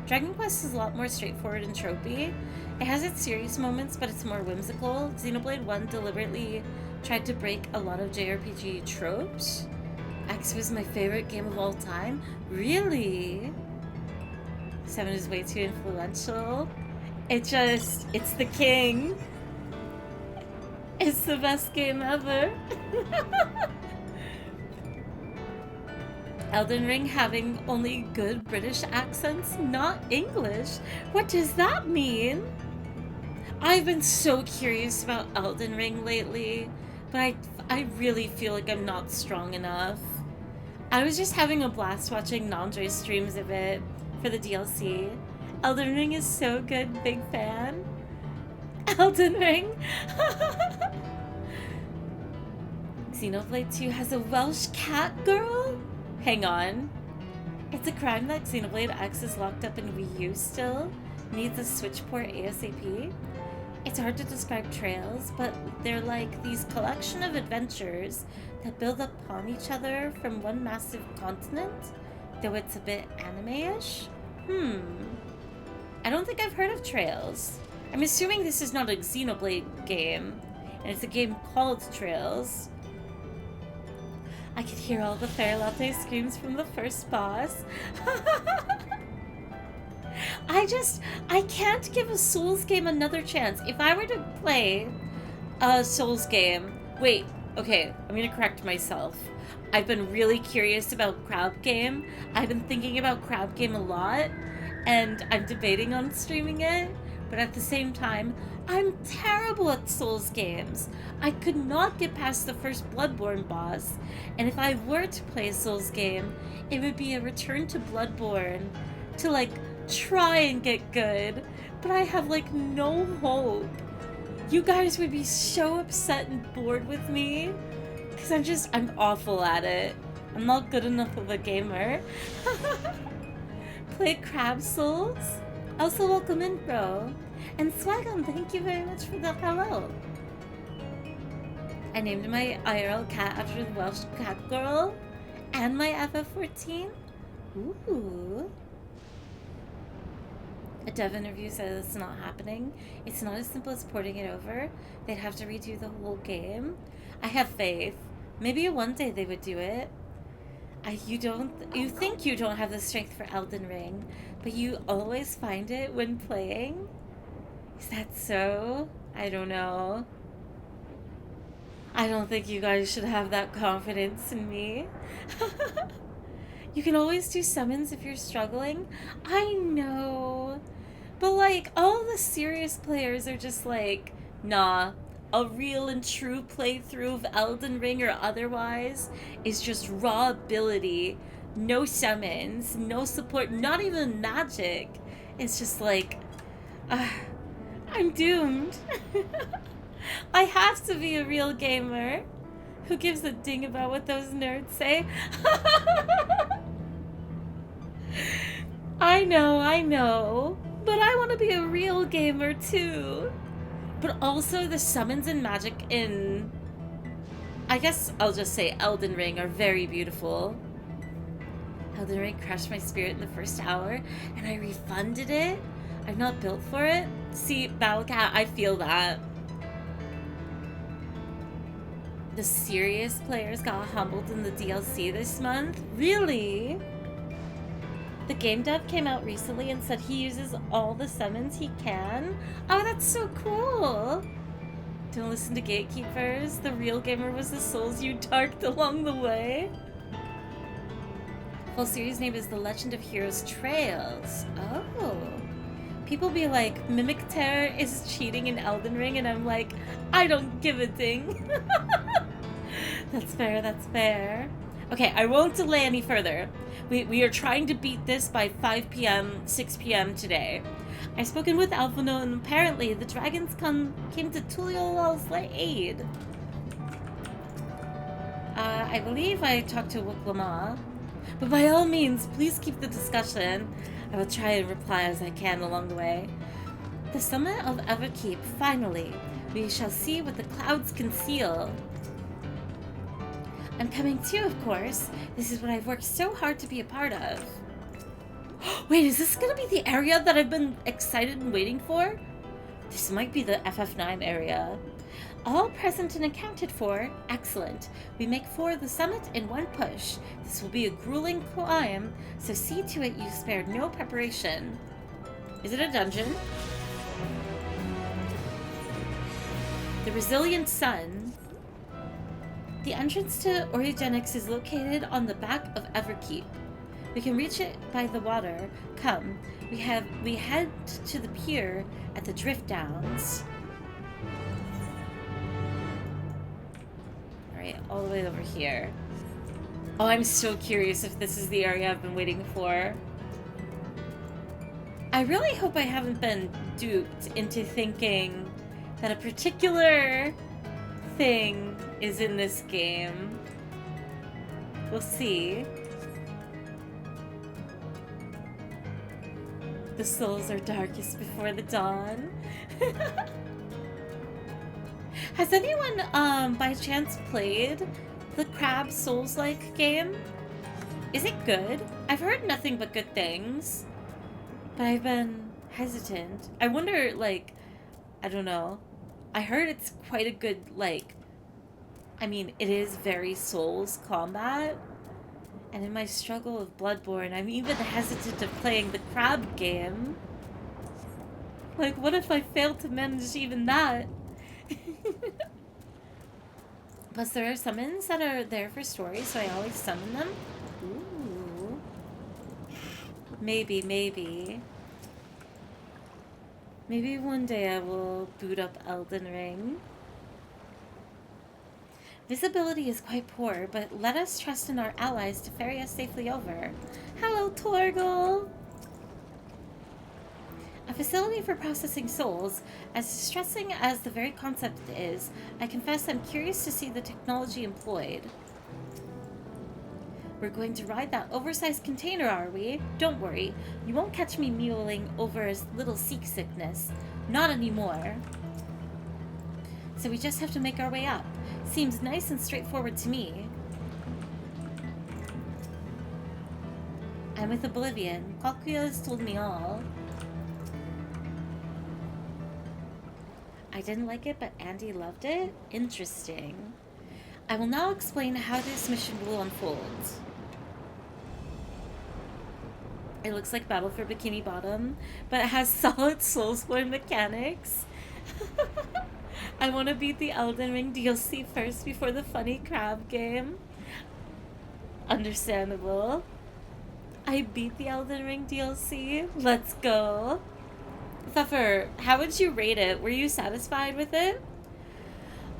Dragon Quest is a lot more straightforward and tropey. It has its serious moments, but it's more whimsical. Xenoblade 1 deliberately tried to break a lot of JRPG tropes. X was my favorite game of all time. Really? 7 is way too influential. It's the king. It's the best game ever. Elden Ring having only good British accents, not English. What does that mean? I've been so curious about Elden Ring lately, but I really feel like I'm not strong enough. I was just having a blast watching Nandre's streams of it for the DLC. Elden Ring is so good, big fan. Elden Ring. Xenoblade 2 has a Welsh cat girl? Hang on. It's a crime that Xenoblade X is locked up in Wii U still. Needs a Switch port ASAP. It's hard to describe trails, but they're like these collection of adventures that build upon each other from one massive continent, though it's a bit anime-ish. I don't think I've heard of Trails. I'm assuming this is not a Xenoblade game, and it's a game called Trails. I could hear all the fairylatte screams from the first boss. I can't give a Souls game another chance. If I were to play a Souls game... Wait, okay, I'm gonna correct myself. I've been really curious about Crab Game. I've been thinking about Crab Game a lot, and I'm debating on streaming it, but at the same time, I'm terrible at Souls games. I could not get past the first Bloodborne boss, and if I were to play a Souls game, it would be a return to Bloodborne to, like, try and get good, but I have, like, no hope. You guys would be so upset and bored with me, because I'm awful at it. I'm not good enough of a gamer. Play Crab Souls? Also welcome in, bro. And Swagum, thank you very much for the hello. I named my IRL cat after the Welsh cat girl and my FF14. Ooh. A dev interview says it's not happening. It's not as simple as porting it over. They'd have to redo the whole game. I have faith. Maybe one day they would do it. You think you don't have the strength for Elden Ring, but you always find it when playing? Is that so? I don't know. I don't think you guys should have that confidence in me. You can always do summons if you're struggling. I know. But like, all the serious players are just like, nah. A real and true playthrough of Elden Ring or otherwise is just raw ability. No summons, no support, not even magic. It's just like, I'm doomed. I have to be a real gamer. Who gives a ding about what those nerds say? I know. But I want to be a real gamer too. But also the summons and magic in, I guess I'll just say Elden Ring, are very beautiful. Elden Ring crushed my spirit in the first hour, and I refunded it. I'm not built for it. See, Battlecat, I feel that. The serious players got humbled in the DLC this month? Really? The game dev came out recently and said he uses all the summons he can. Oh, that's so cool. Don't listen to gatekeepers. The real gamer was the souls you darked along the way. Full series name is The Legend of Heroes Trails. Oh. People be like, Mimic Terror is cheating in Elden Ring, and I'm like, I don't give a ding. That's fair. Okay, I won't delay any further. We are trying to beat this by 5 p.m., 6 p.m. today. I've spoken with Alphino, and apparently the dragons came to Tuliol's aid. I believe I talked to Wuklama. But by all means, please keep the discussion. I will try and reply as I can along the way. The summit of Everkeep, finally. We shall see what the clouds conceal. I'm coming too, of course. This is what I've worked so hard to be a part of. Wait, is this gonna be the area that I've been excited and waiting for? This might be the FF9 area. All present and accounted for. Excellent. We make for the summit in one push. This will be a grueling climb, so see to it you spared no preparation. Is it a dungeon? The Resilient Sun. The entrance to Origenics is located on the back of Everkeep. We can reach it by the water. Come, we head to the pier at the Drift Downs. Alright, all the way over here. Oh, I'm so curious if this is the area I've been waiting for. I really hope I haven't been duped into thinking that a particular thing is in this game. We'll see. The souls are darkest before the dawn. Has anyone, by chance played the Crab Souls-like game? Is it good? I've heard nothing but good things, but I've been hesitant. I wonder, like, I don't know. I heard it's quite a good, like, I mean, it is very Souls combat. And in my struggle with Bloodborne, I'm even hesitant of playing the crab game. Like, what if I fail to manage even that? Plus, there are summons that are there for story, so I always summon them. Ooh. Maybe, maybe. Maybe one day I will boot up Elden Ring. Visibility is quite poor, but let us trust in our allies to ferry us safely over. Hello, Torgal! A facility for processing souls. As distressing as the very concept is, I confess I'm curious to see the technology employed. We're going to ride that oversized container, are we? Don't worry, you won't catch me mewling over a little seasickness. Not anymore. So we just have to make our way up. Seems nice and straightforward to me. I'm with Oblivion. Kakuya has told me all. I didn't like it, but Andy loved it? Interesting. I will now explain how this mission will unfold. It looks like Battle for Bikini Bottom, but it has solid Soulsborne mechanics. I want to beat the Elden Ring DLC first before the funny crab game. Understandable. I beat the Elden Ring DLC. Let's go. Thuffer, how would you rate it? Were you satisfied with it?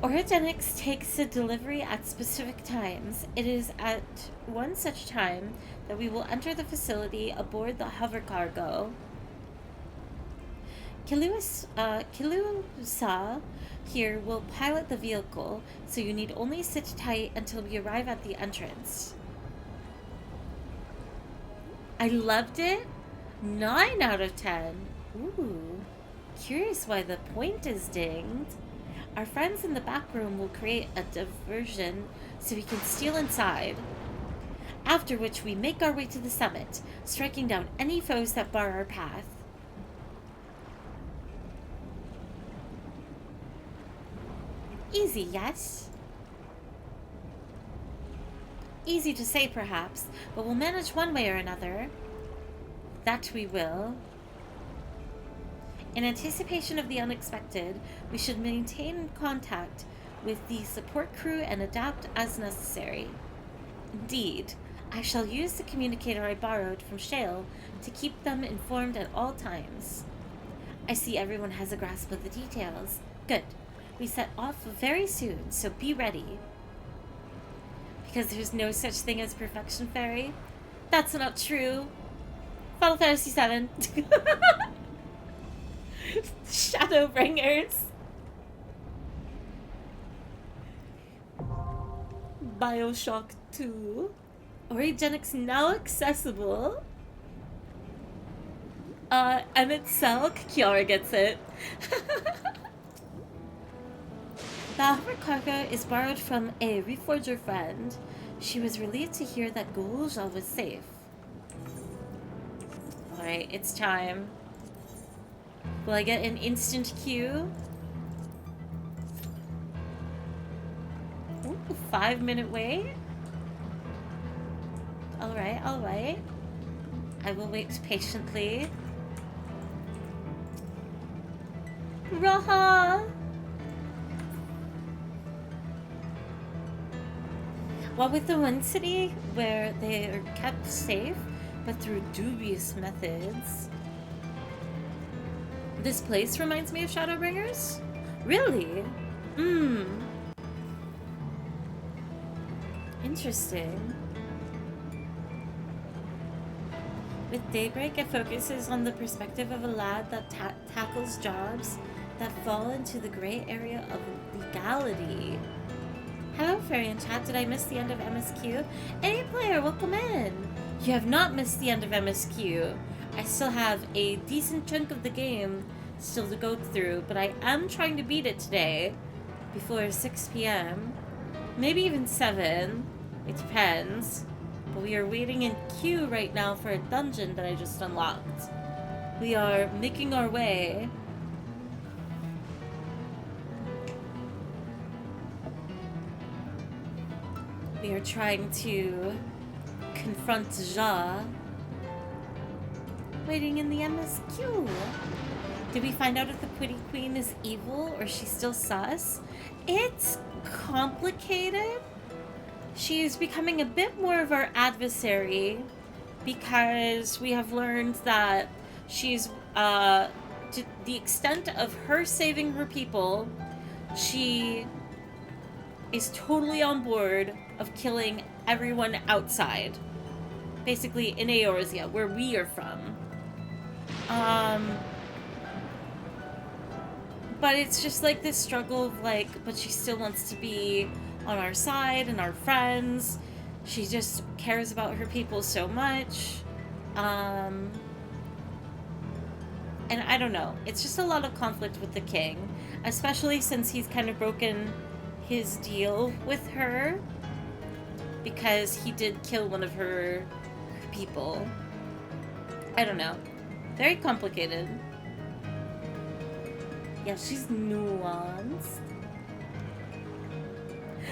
Origenics takes a delivery at specific times. It is at one such time that we will enter the facility aboard the hover cargo. Kilusa here will pilot the vehicle, so you need only sit tight until we arrive at the entrance. I loved it. 9 out of 10. Ooh. Curious why the point is dinged. Our friends in the back room will create a diversion so we can steal inside. After which we make our way to the summit, striking down any foes that bar our path. Easy, yes? Easy to say, perhaps, but we'll manage one way or another. That we will. In anticipation of the unexpected, we should maintain contact with the support crew and adapt as necessary. Indeed, I shall use the communicator I borrowed from Shale to keep them informed at all times. I see everyone has a grasp of the details. Good. We set off very soon, so be ready. Because there's no such thing as perfection, Fairy. That's not true. Final Fantasy VII. Shadowbringers. Bioshock 2. Origenics now accessible. Emmett Selk. Kiara gets it. The hover cargo is borrowed from a reforger friend. She was relieved to hear that Gulja was safe. Alright, it's time. Will I get an instant queue? Ooh, 5-minute wait? Alright, alright. I will wait patiently. Raha! While with the one city where they are kept safe, but through dubious methods. This place reminds me of Shadowbringers? Really? Interesting. With Daybreak, it focuses on the perspective of a lad that tackles jobs that fall into the gray area of legality. Hello, Fairy and Chat. Did I miss the end of MSQ? Any player, welcome in. You have not missed the end of MSQ. I still have a decent chunk of the game still to go through, but I am trying to beat it today before 6 p.m. Maybe even 7. It depends. But we are waiting in queue right now for a dungeon that I just unlocked. We are making our way. We are trying to confront Ja, waiting in the MSQ. Did we find out if the Pretty Queen is evil or she's still sus? It's complicated. She's becoming a bit more of our adversary because we have learned that she's, to the extent of her saving her people, she is totally on board of killing everyone outside. Basically in Eorzea, where we are from. But it's just like this struggle of like, but she still wants to be on our side and our friends. She just cares about her people so much. And I don't know. It's just a lot of conflict with the king, especially since he's kind of broken his deal with her because he did kill one of her people. I don't know. Very complicated. Yeah, she's nuanced.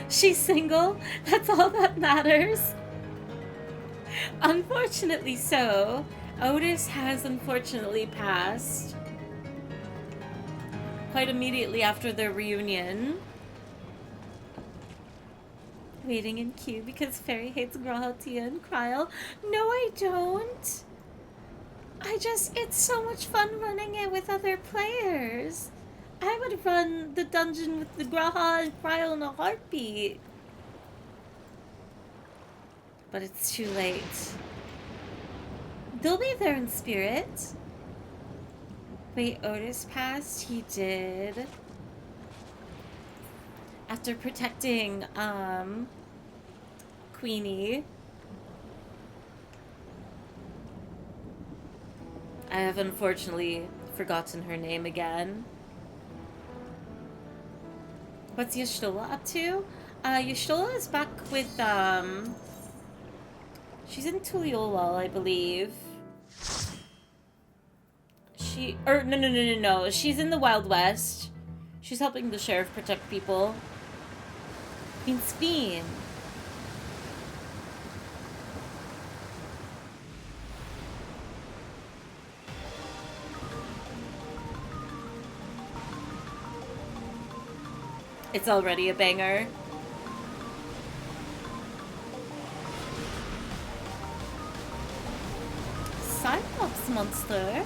She's single. That's all that matters. Unfortunately so. Otis has unfortunately passed quite immediately after their reunion. Waiting in queue because Fairy hates Grahatia and Kryl. No, I don't. It's so much fun running it with other players. I would run the dungeon with the Graha and Kryl in a heartbeat. But it's too late. They'll be there in spirit. Wait, Otis passed? He did. After protecting, Queenie. I have unfortunately forgotten her name again. What's Y'shtola up to? Y'shtola is back with, she's in Tuliolal, I believe. No. She's in the Wild West. She's helping the sheriff protect people. In Spain. It's already a banger. Cyclops monster.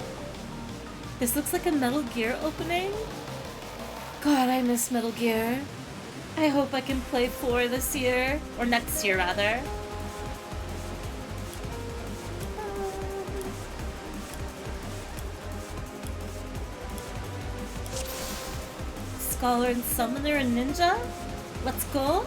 This looks like a Metal Gear opening. God, I miss Metal Gear. I hope I can play 4 this year. Or next year, rather. Scholar and Summoner and Ninja? Let's go.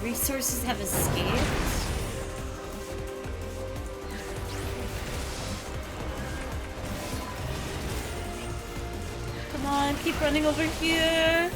Resources have escaped. Come on, keep running over here.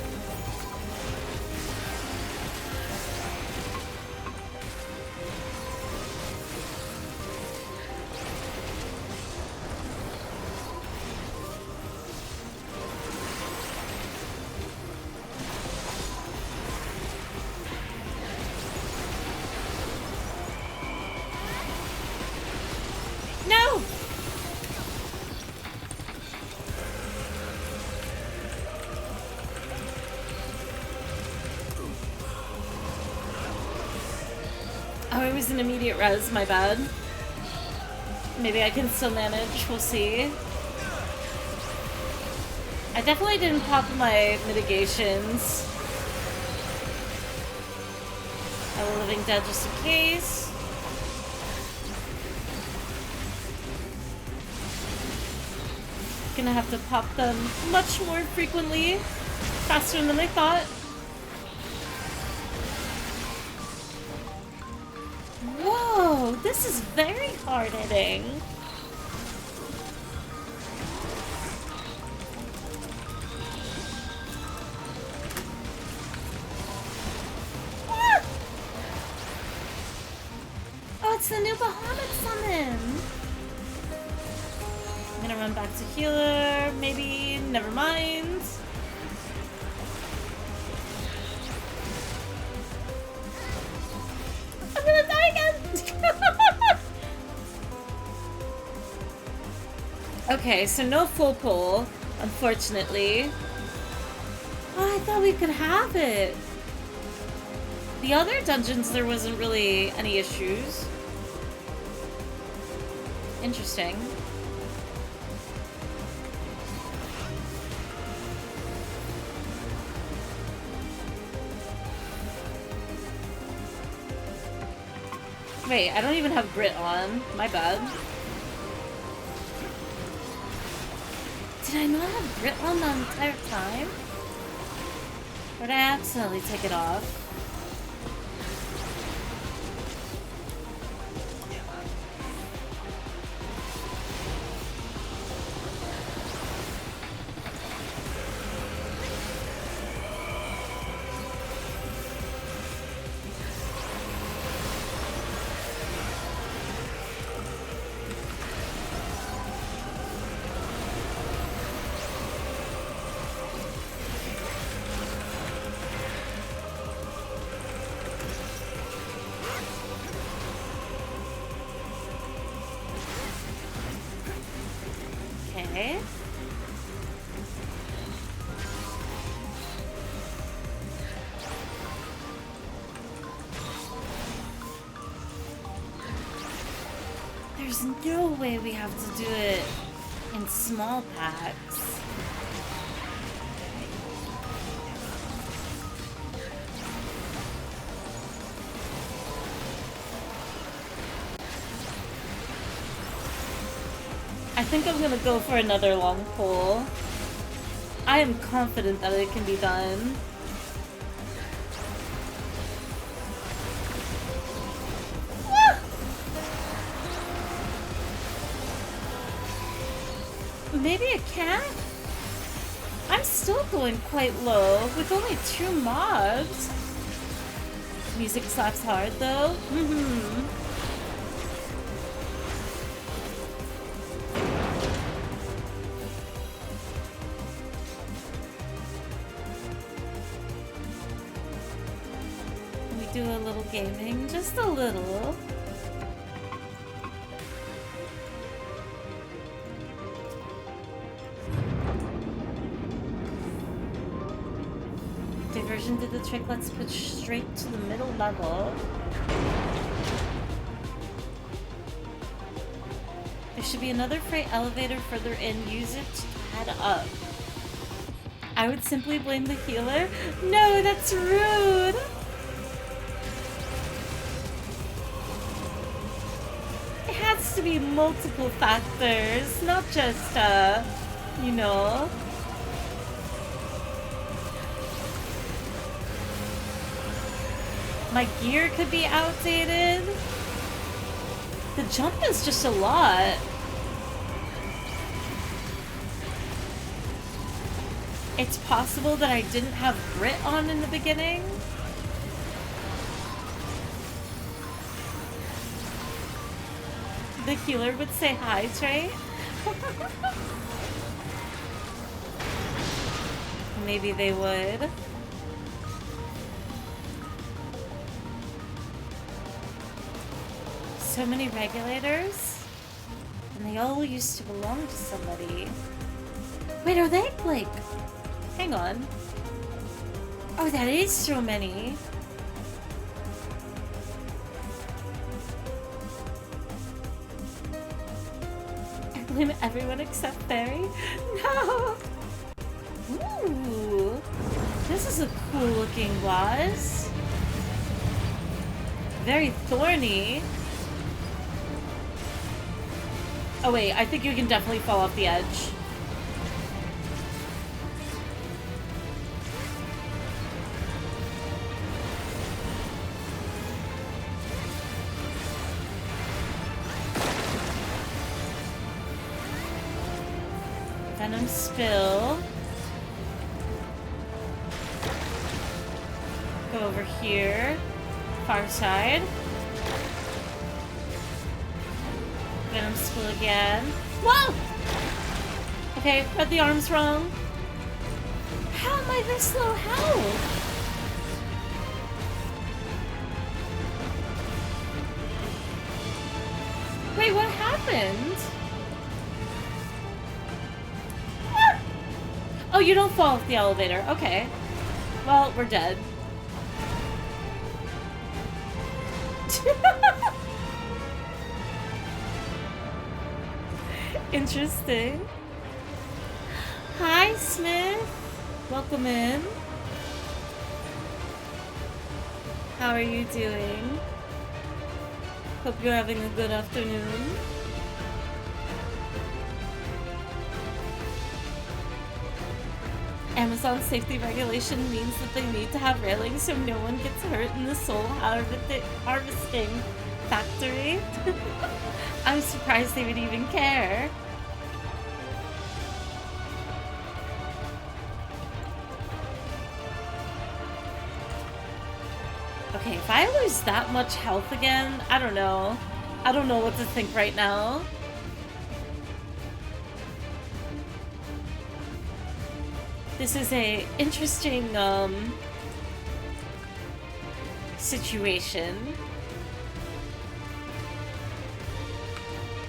An immediate res, my bad. Maybe I can still manage, we'll see. I definitely didn't pop my mitigations. I will Living Dead just in case. Gonna have to pop them much more frequently, faster than I thought. Whoa, this is very hard hitting. it's the new Bahamut summon! I'm gonna run back to healer, maybe, never mind. I'm gonna die again! Okay, so no full pull, unfortunately. Oh, I thought we could have it. The other dungeons, there wasn't really any issues. Interesting. Wait, I don't even have Grit on. My bad. Did I not have Grit on the entire time? Or did I accidentally take it off? Okay. There's no way we have to do it in small packs. I think I'm gonna go for another long pull. I am confident that it can be done. Maybe it can? I'm still going quite low with only 2 mobs. Music slaps hard though. We do a little gaming, just a little. Diversion did the trick. Let's push straight to the middle level. There should be another freight elevator further in. Use it to head up. I would simply blame the healer. No, that's rude. It has to be multiple factors, not just, you know. My gear could be outdated. The jump is just a lot. It's possible that I didn't have Grit on in the beginning. The healer would say hi, Trey. Maybe they would. So many regulators, and they all used to belong to somebody. Wait, are they like? Hang on. Oh, that is so many. I blame everyone except Barry. No. Ooh, this is a cool looking boss. Very thorny. Oh wait, I think you can definitely fall off the edge. Venom spill. Go over here. Far side. Venom School again. Whoa! Okay, read the arms wrong. How am I this low health? Wait, what happened? Ah! Oh, you don't fall off the elevator. Okay. Well, we're dead. Interesting. Hi, Smith. Welcome in. How are you doing? Hope you're having a good afternoon. Amazon safety regulation means that they need to have railings so no one gets hurt in the soul harvesting factory. I'm surprised they would even care. Okay, if I lose that much health again, I don't know. I don't know what to think right now. This is a interesting, situation.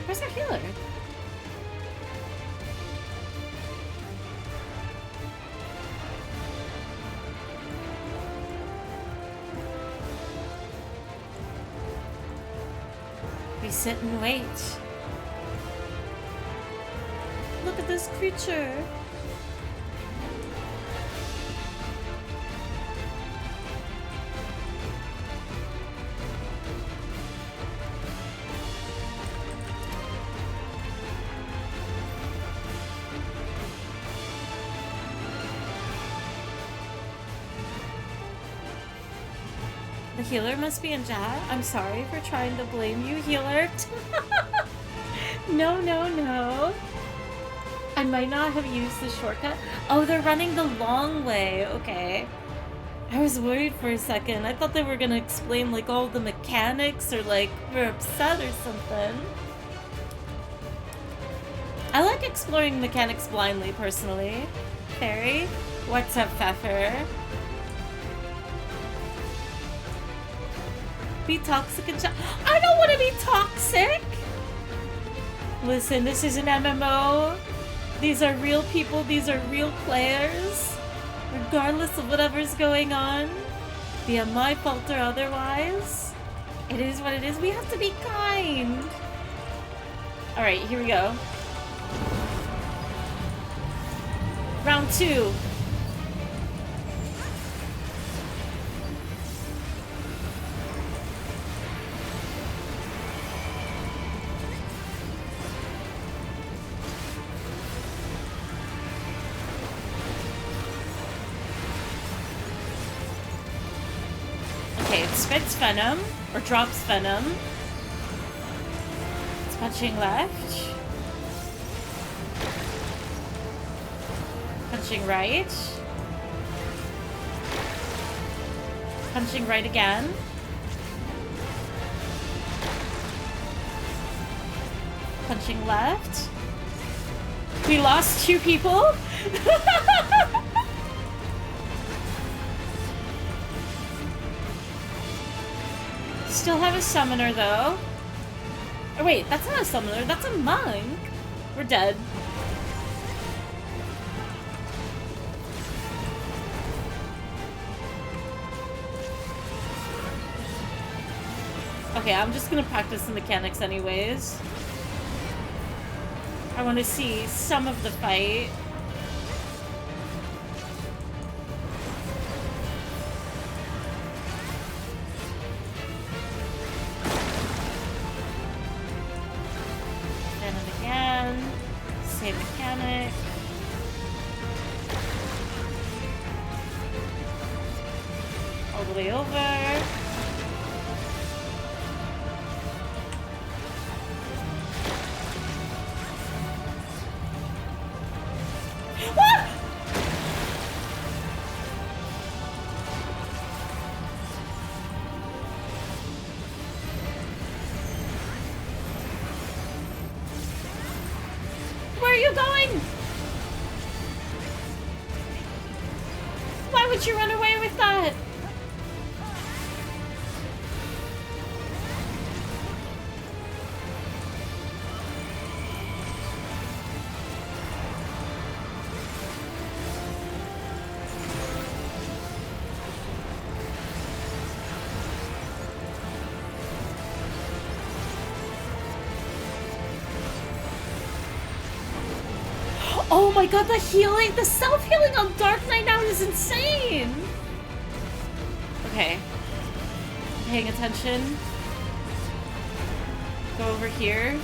Where's our healer? We sit and wait. Look at this creature. The healer must be in chat. I'm sorry for trying to blame you, healer. No, no, no. I might not have used the shortcut. Oh, they're running the long way. Okay. I was worried for a second. I thought they were gonna explain like all the mechanics or like we're upset or something. I like exploring mechanics blindly, personally. Fairy, what's up, Pfeffer? Be toxic and I don't want to be toxic! Listen, this is an MMO. These are real people, these are real players. Regardless of whatever's going on, be it my fault or otherwise, it is what it is. We have to be kind. Alright, here we go. Round 2. Okay, it spits venom, or drops venom. It's punching left. Punching right. Punching right again. Punching left. We lost 2 people? Still have a summoner, though. Oh, wait, that's not a summoner. That's a monk. We're dead. Okay, I'm just gonna practice the mechanics anyways. I want to see some of the fight. Same mechanic. All the way over. doing? Why would you run away with that? Oh my god, the healing, the self-healing on Dark Knight now is insane! Okay. Paying attention. Go over here.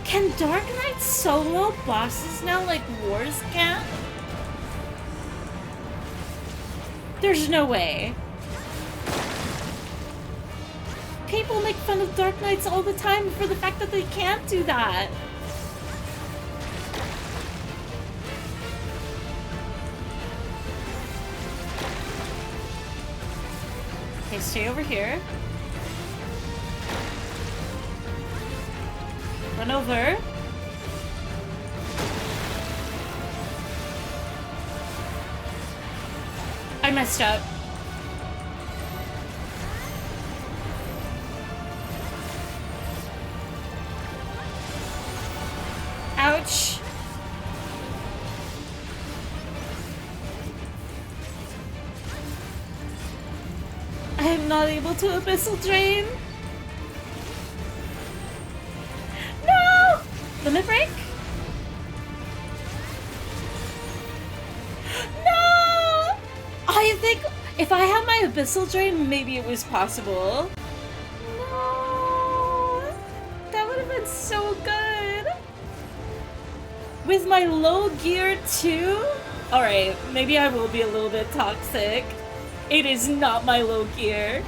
Can Dark Knight solo bosses now like Wars can? There's no way. People make fun of Dark Knights all the time for the fact that they can't do that. Okay, stay over here. Run over. I messed up. Ouch. I am not able to abyssal drain. No! Limit break? No! I think if I had my abyssal drain, maybe it was possible. No! That would have been so good. With my low gear too? Alright, maybe I will be a little bit toxic. It is not my low gear.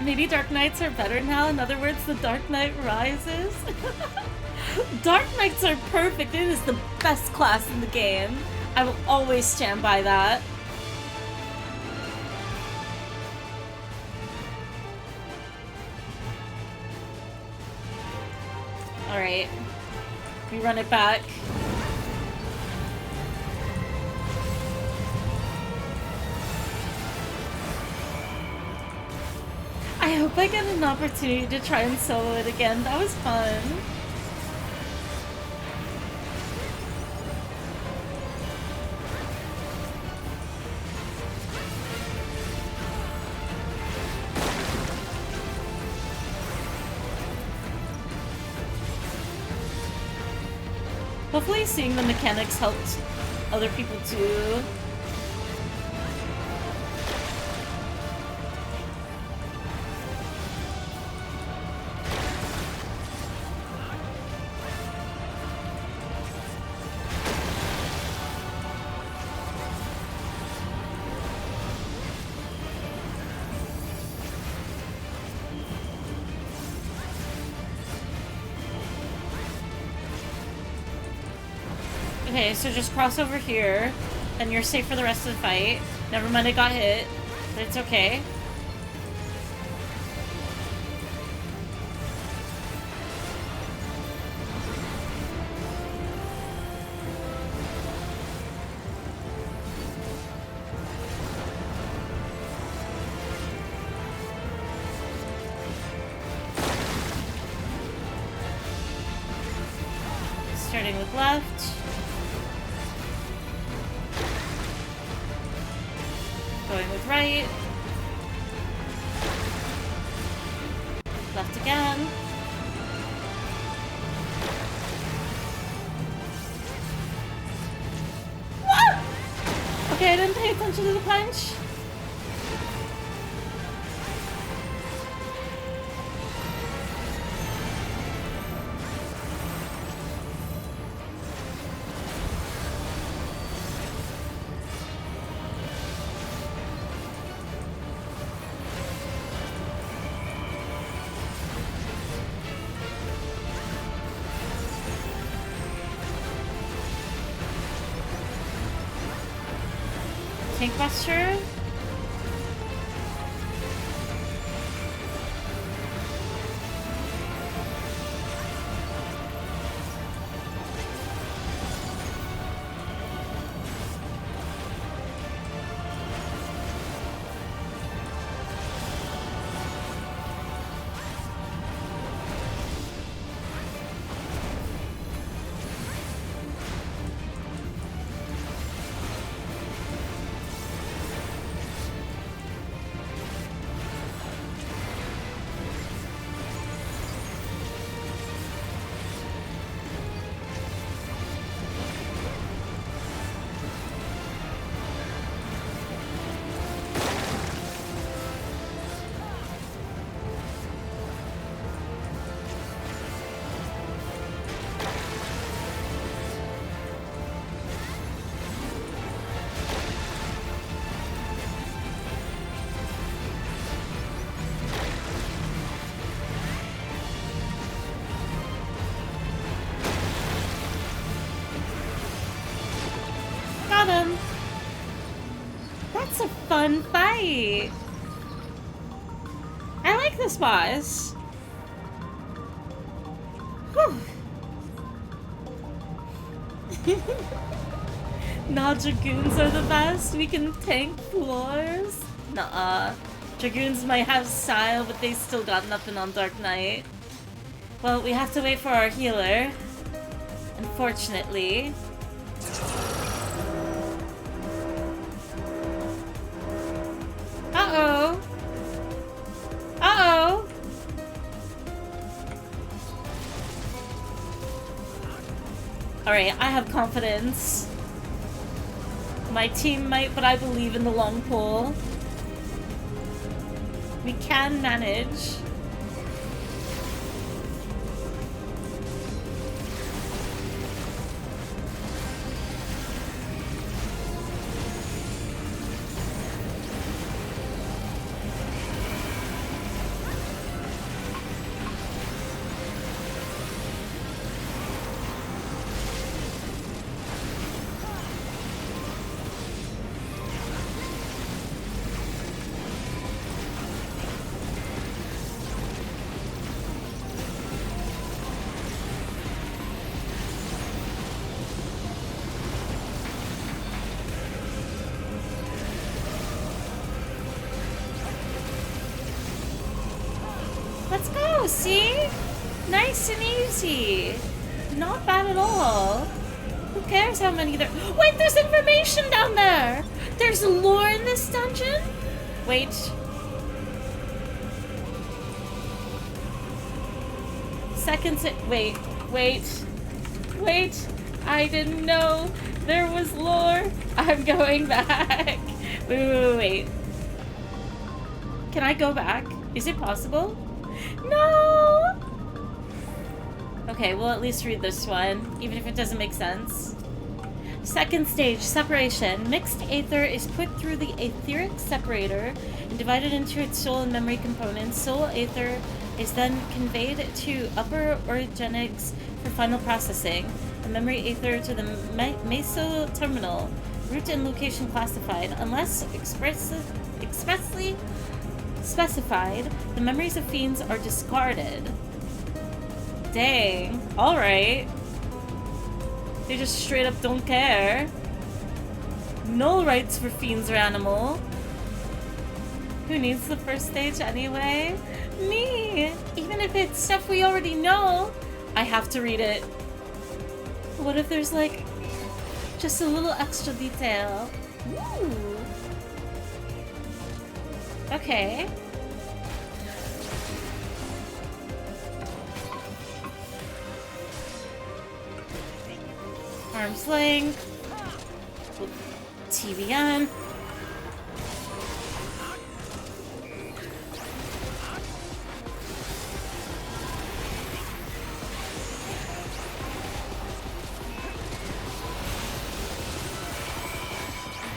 Maybe Dark Knights are better now. In other words, the Dark Knight rises. Dark Knights are perfect. It is the best class in the game. I will always stand by that. Alright. We run it back. I hope I get an opportunity to try and solo it again. That was fun. Hopefully seeing the mechanics helped other people too. Okay, so just cross over here, and you're safe for the rest of the fight. Never mind, I got hit, but it's okay. Starting with left. Going with right. Left again. What? Okay, I didn't pay attention to the punch. tank buster. Got him! That's a fun fight! I like this boss. Whew. Nah, Dragoons are the best. We can tank floors. Nuh-uh. Dragoons might have style, but they still got nothing on Dark Knight. Well, we have to wait for our healer. Unfortunately. Uh-oh. Uh-oh. Alright, I have confidence. My team might, but I believe in the long pole. We can manage. Let's go, see? Nice and easy. Not bad at all. Who cares how many there— Wait, there's information down there! There's lore in this dungeon? Wait. Wait. I didn't know there was lore. I'm going back. Wait. Can I go back? Is it possible? No! Okay, we'll at least read this one, even if it doesn't make sense. Second stage, separation. Mixed aether is put through the etheric separator and divided into its soul and memory components. Soul aether is then conveyed to upper organics for final processing. The memory aether to the meso terminal. Route and location classified. Unless expressly specified, the memories of fiends are discarded. Dang. Alright. They just straight up don't care. No rights for fiends or animal. Who needs the first stage anyway? Me! Even if it's stuff we already know, I have to read it. What if there's like just a little extra detail? Ooh. Okay. Arm's length. TV on.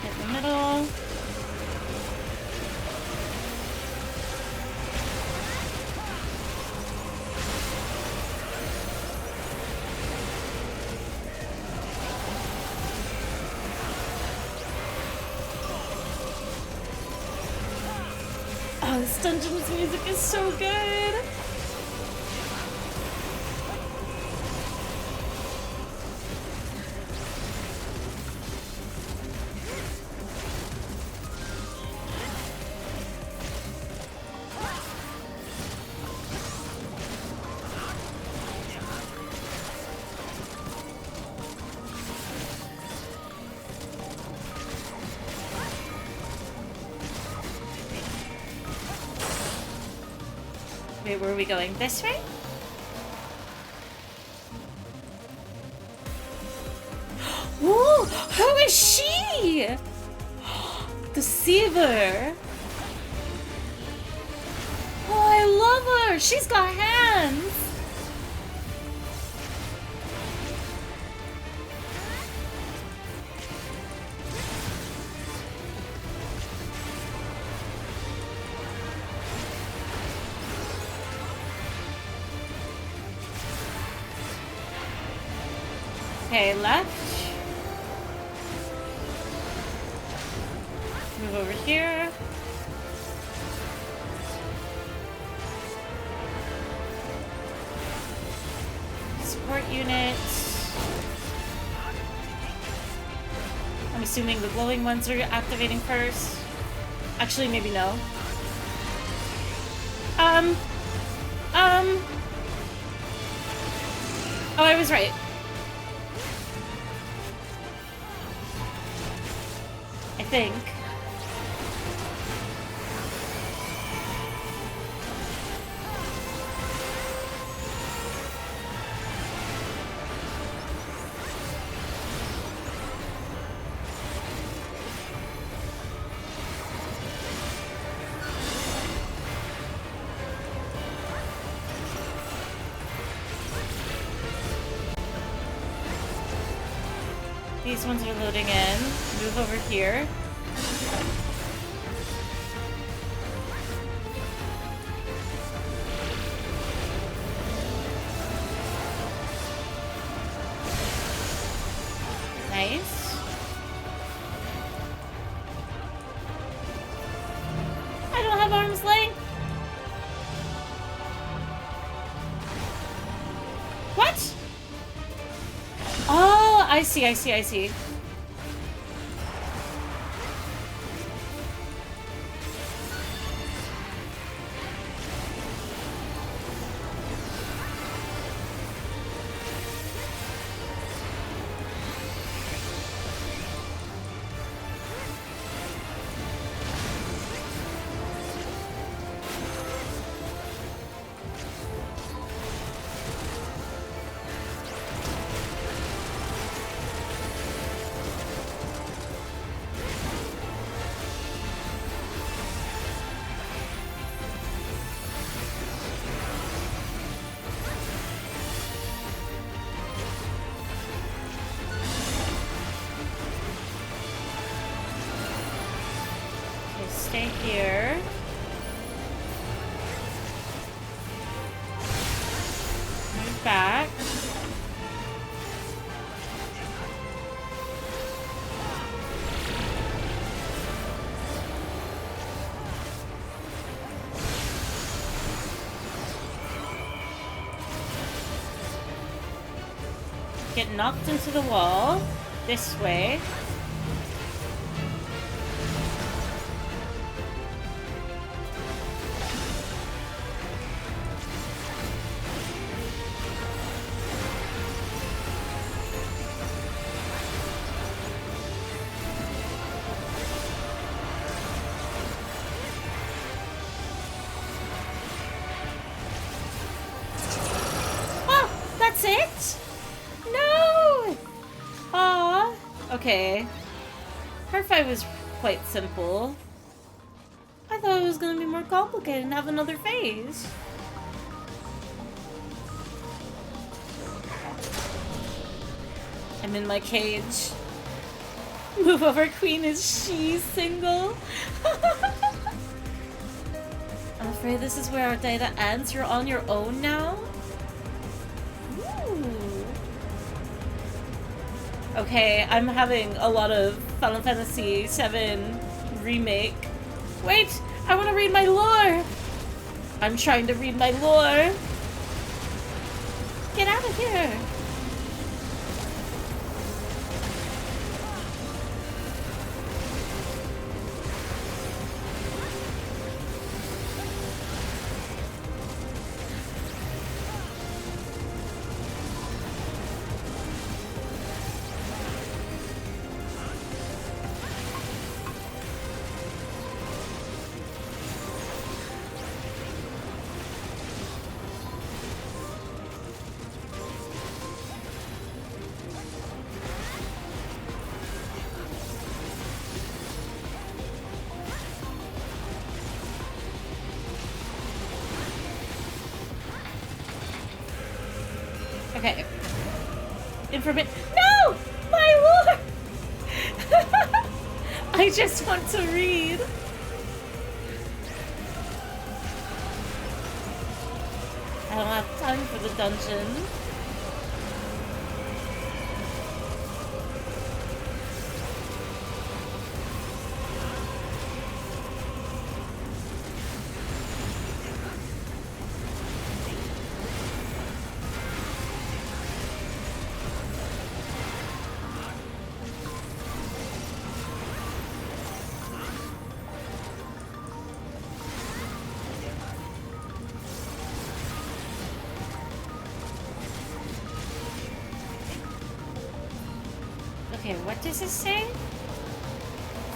Hit the middle. This dungeon's music is so good. Wait, where are we going? This way? Ooh, who is she? Deceiver. Oh, I love her. She's got hands. Okay, left. Move over here. Support unit. I'm assuming the glowing ones are activating first. Actually, maybe no. Oh, I was right. I think. These ones are loading in. Move over here. Nice. I don't have arm's length. What? Oh, I see, I see, I see. Stay here. Move back. Get knocked into the wall. This way. That's it? No! Aw. Okay. Her fight was quite simple. I thought it was gonna be more complicated and have another phase. I'm in my cage. Move over, queen. Is she single? I'm afraid this is where our data ends. You're on your own now? Okay, I'm having a lot of Final Fantasy VII Remake. Wait! I want to read my lore. I'm trying to read my lore. Get out of here. Okay. No! My lord! I just want to read. I don't have time for the dungeon. Okay, what does this say?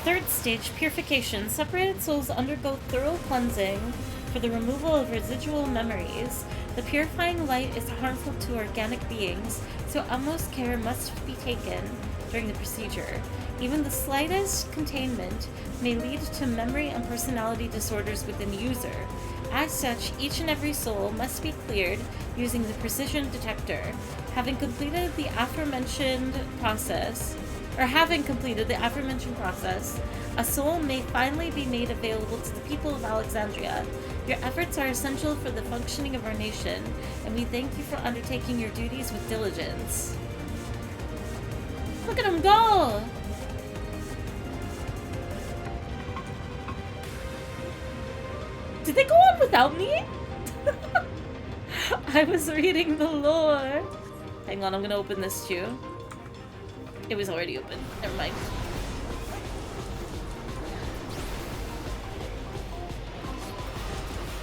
Third stage, purification. Separated souls undergo thorough cleansing for the removal of residual memories. The purifying light is harmful to organic beings, so utmost care must be taken during the procedure. Even the slightest containment may lead to memory and personality disorders within the user. As such, each and every soul must be cleared using the precision detector. Having completed the aforementioned process, a soul may finally be made available to the people of Alexandria. Your efforts are essential for the functioning of our nation, and we thank you for undertaking your duties with diligence. Look at him go! Did they go on without me? I was reading the lore. Hang on, I'm gonna open this too. It was already open. Never mind.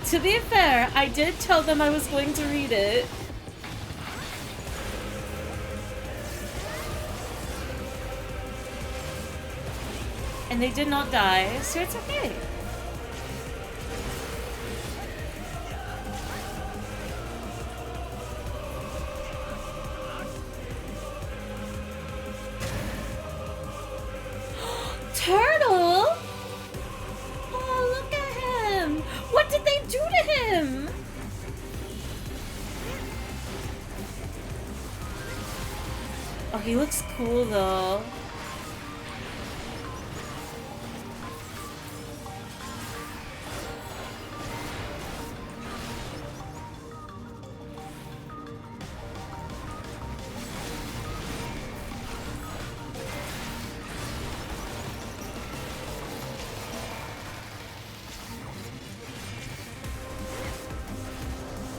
To be fair, I did tell them I was going to read it. And they did not die, so it's okay. Turtle? Oh, look at him! What did they do to him? Oh, he looks cool though.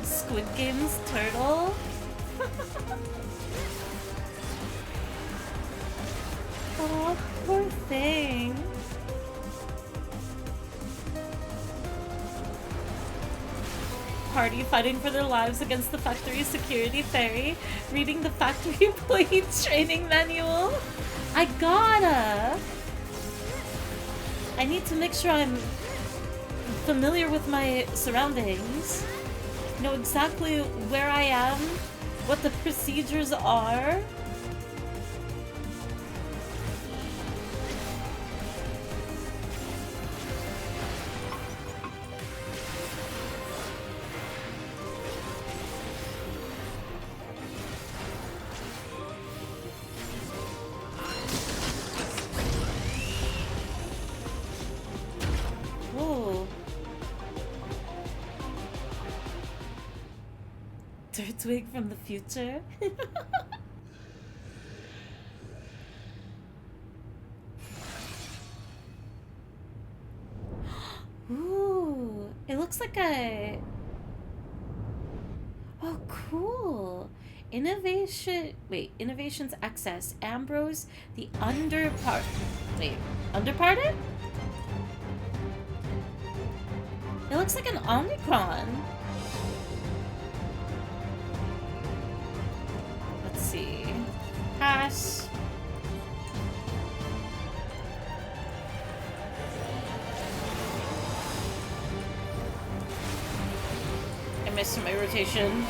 Squid Game's turtle? Oh, poor thing. Party fighting for their lives against the factory security fairy, reading the factory employee training manual. I need to make sure I'm familiar with my surroundings. Know exactly where I am, what the procedures are. Twig from the future. Ooh. looks like a... Oh, cool. Innovations Access. Ambrose, the underparted? It looks like an Omnicron. Let's see. Pass. I missed my rotation.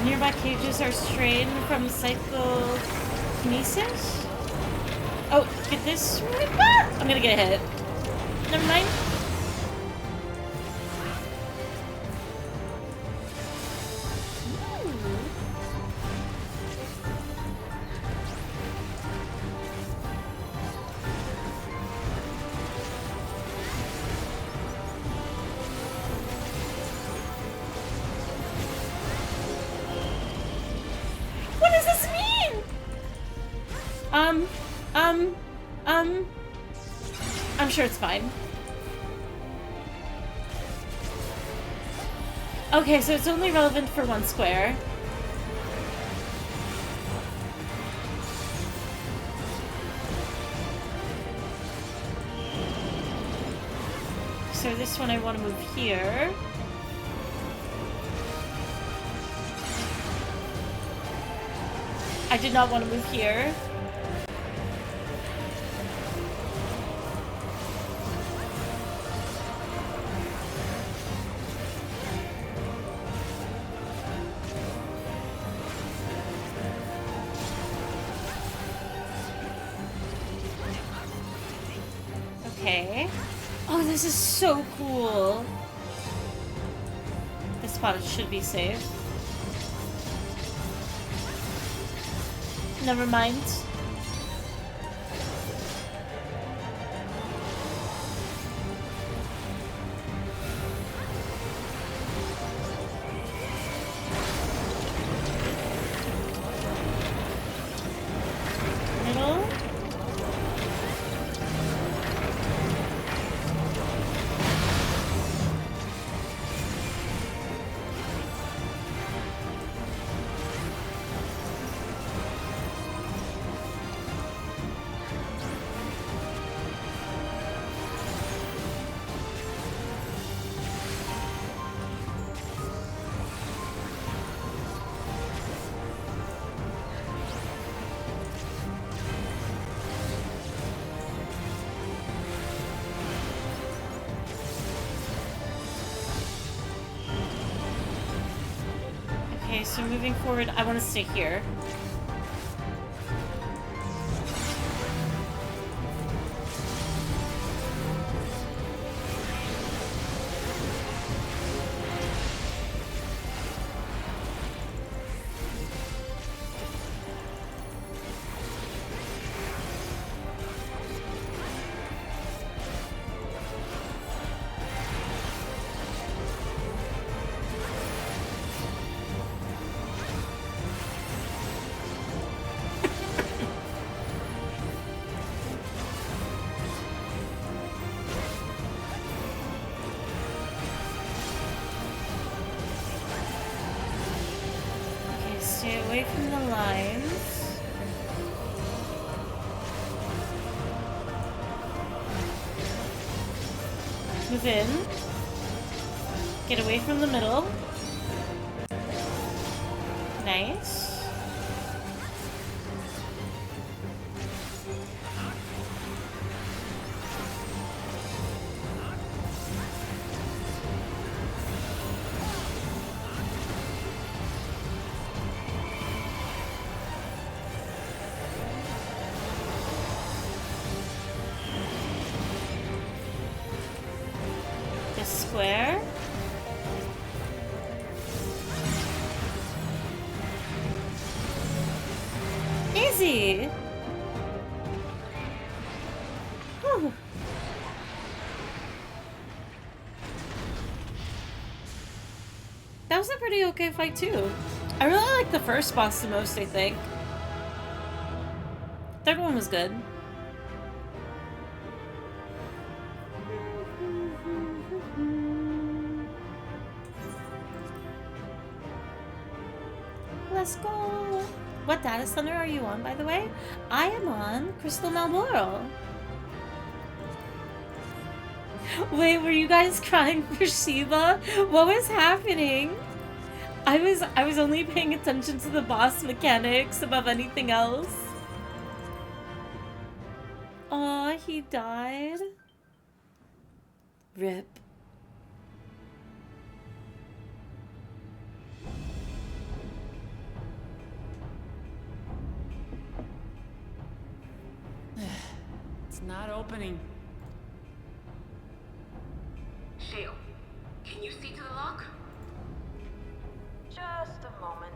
Nearby cages are strained from psychokinesis? Oh, get this right back! I'm gonna get hit. Never mind. I'm sure it's fine. Okay, so it's only relevant for one square. So this one I want to move here. I did not want to move here. Okay. Oh, this is so cool. This spot should be safe. Never mind. Middle. Okay, so moving forward, I want to stay here. Stay away from the lines. Move in. Get away from the middle. Nice. Square. cheesy. Whew. That was a pretty okay fight too. I really like the first boss the most, I think. Third one was good. Let's go. What data center are you on, by the way? I am on Crystal Malboro. Wait, were you guys crying for Shiva? What was happening? I was only paying attention to the boss mechanics above anything else. Aw, he died. Rip. It's not opening. Shale, can you see to the lock? Just a moment.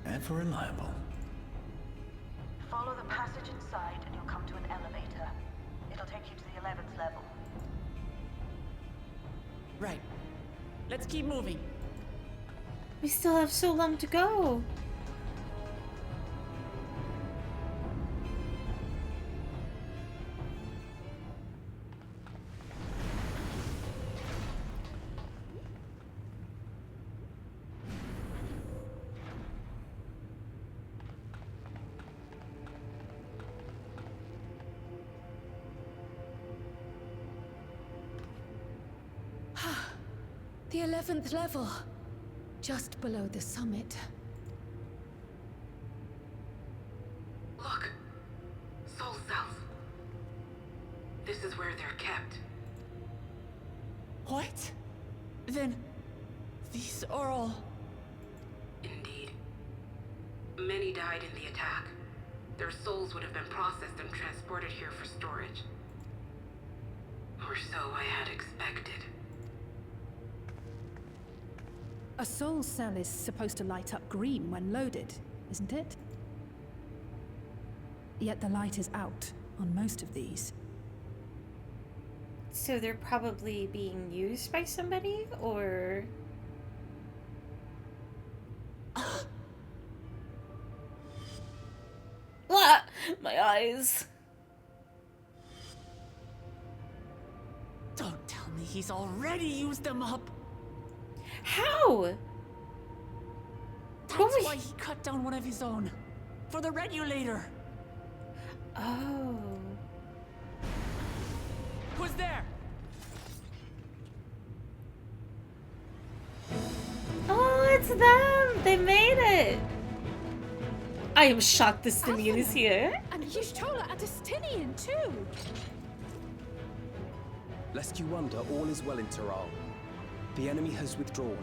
Ever reliable. Follow the passage inside and you'll come to an elevator. It'll take you to the 11th level. Right. Let's keep moving. We still have so long to go. The 11th level. Just below the summit. Look. Soul cells. This is where they're kept. What? Then... these are all... Indeed. Many died in the attack. Their souls would have been processed and transported here for storage. Or so I had expected. A soul cell is supposed to light up green when loaded, isn't it? Yet the light is out on most of these. So they're probably being used by somebody, or... Ah, my eyes. Don't tell me he's already used them up. How? That's why he cut down one of his own. For the regulator. Oh. Who's there? Oh, it's them! They made it! I am shocked the Stinian is here. And Y'shtola and Destinian too! Lest you wonder, all is well in Taral. The enemy has withdrawn,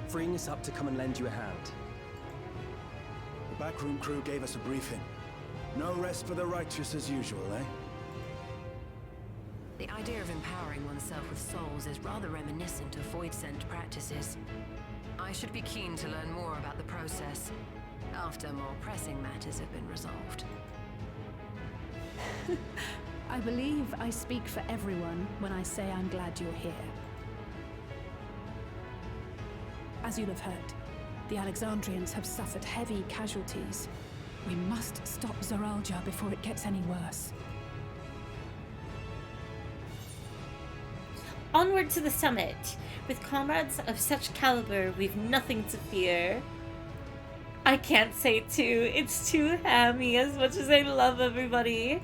freeing us up to come and lend you a hand. The backroom crew gave us a briefing. No rest for the righteous as usual, eh? The idea of empowering oneself with souls is rather reminiscent of void-sent practices. I should be keen to learn more about the process, after more pressing matters have been resolved. I believe I speak for everyone when I say I'm glad you're here. As you'll have heard, the Alexandrians have suffered heavy casualties. We must stop Zoralja before it gets any worse. Onward to the summit. With comrades of such caliber, we've nothing to fear. I can't say two. It's too hammy as much as I love everybody.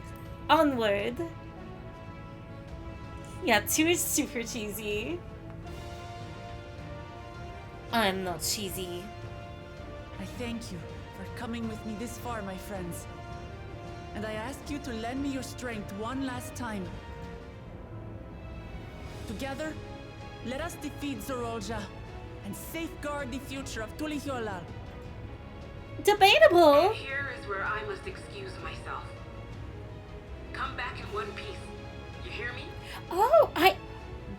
Onward. Yeah, 2 is super cheesy. I'm not cheesy. I thank you for coming with me this far, my friends. And I ask you to lend me your strength one last time. Together, let us defeat Zoralja and safeguard the future of Tulihyolal. Debatable. Here is where I must excuse myself. come back in one piece. You hear me? Oh,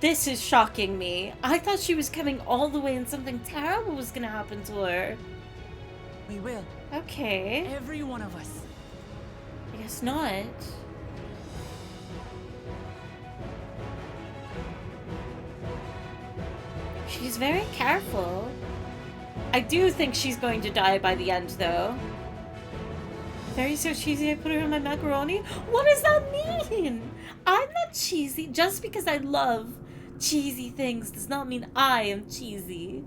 this is shocking me. I thought she was coming all the way and something terrible was gonna happen to her. We will. Okay. Every one of us. I guess not. She's very careful. I do think she's going to die by the end, though. Very so cheesy, I put her in my macaroni? What does that mean? I'm not cheesy. Just because I love cheesy things does not mean I am cheesy.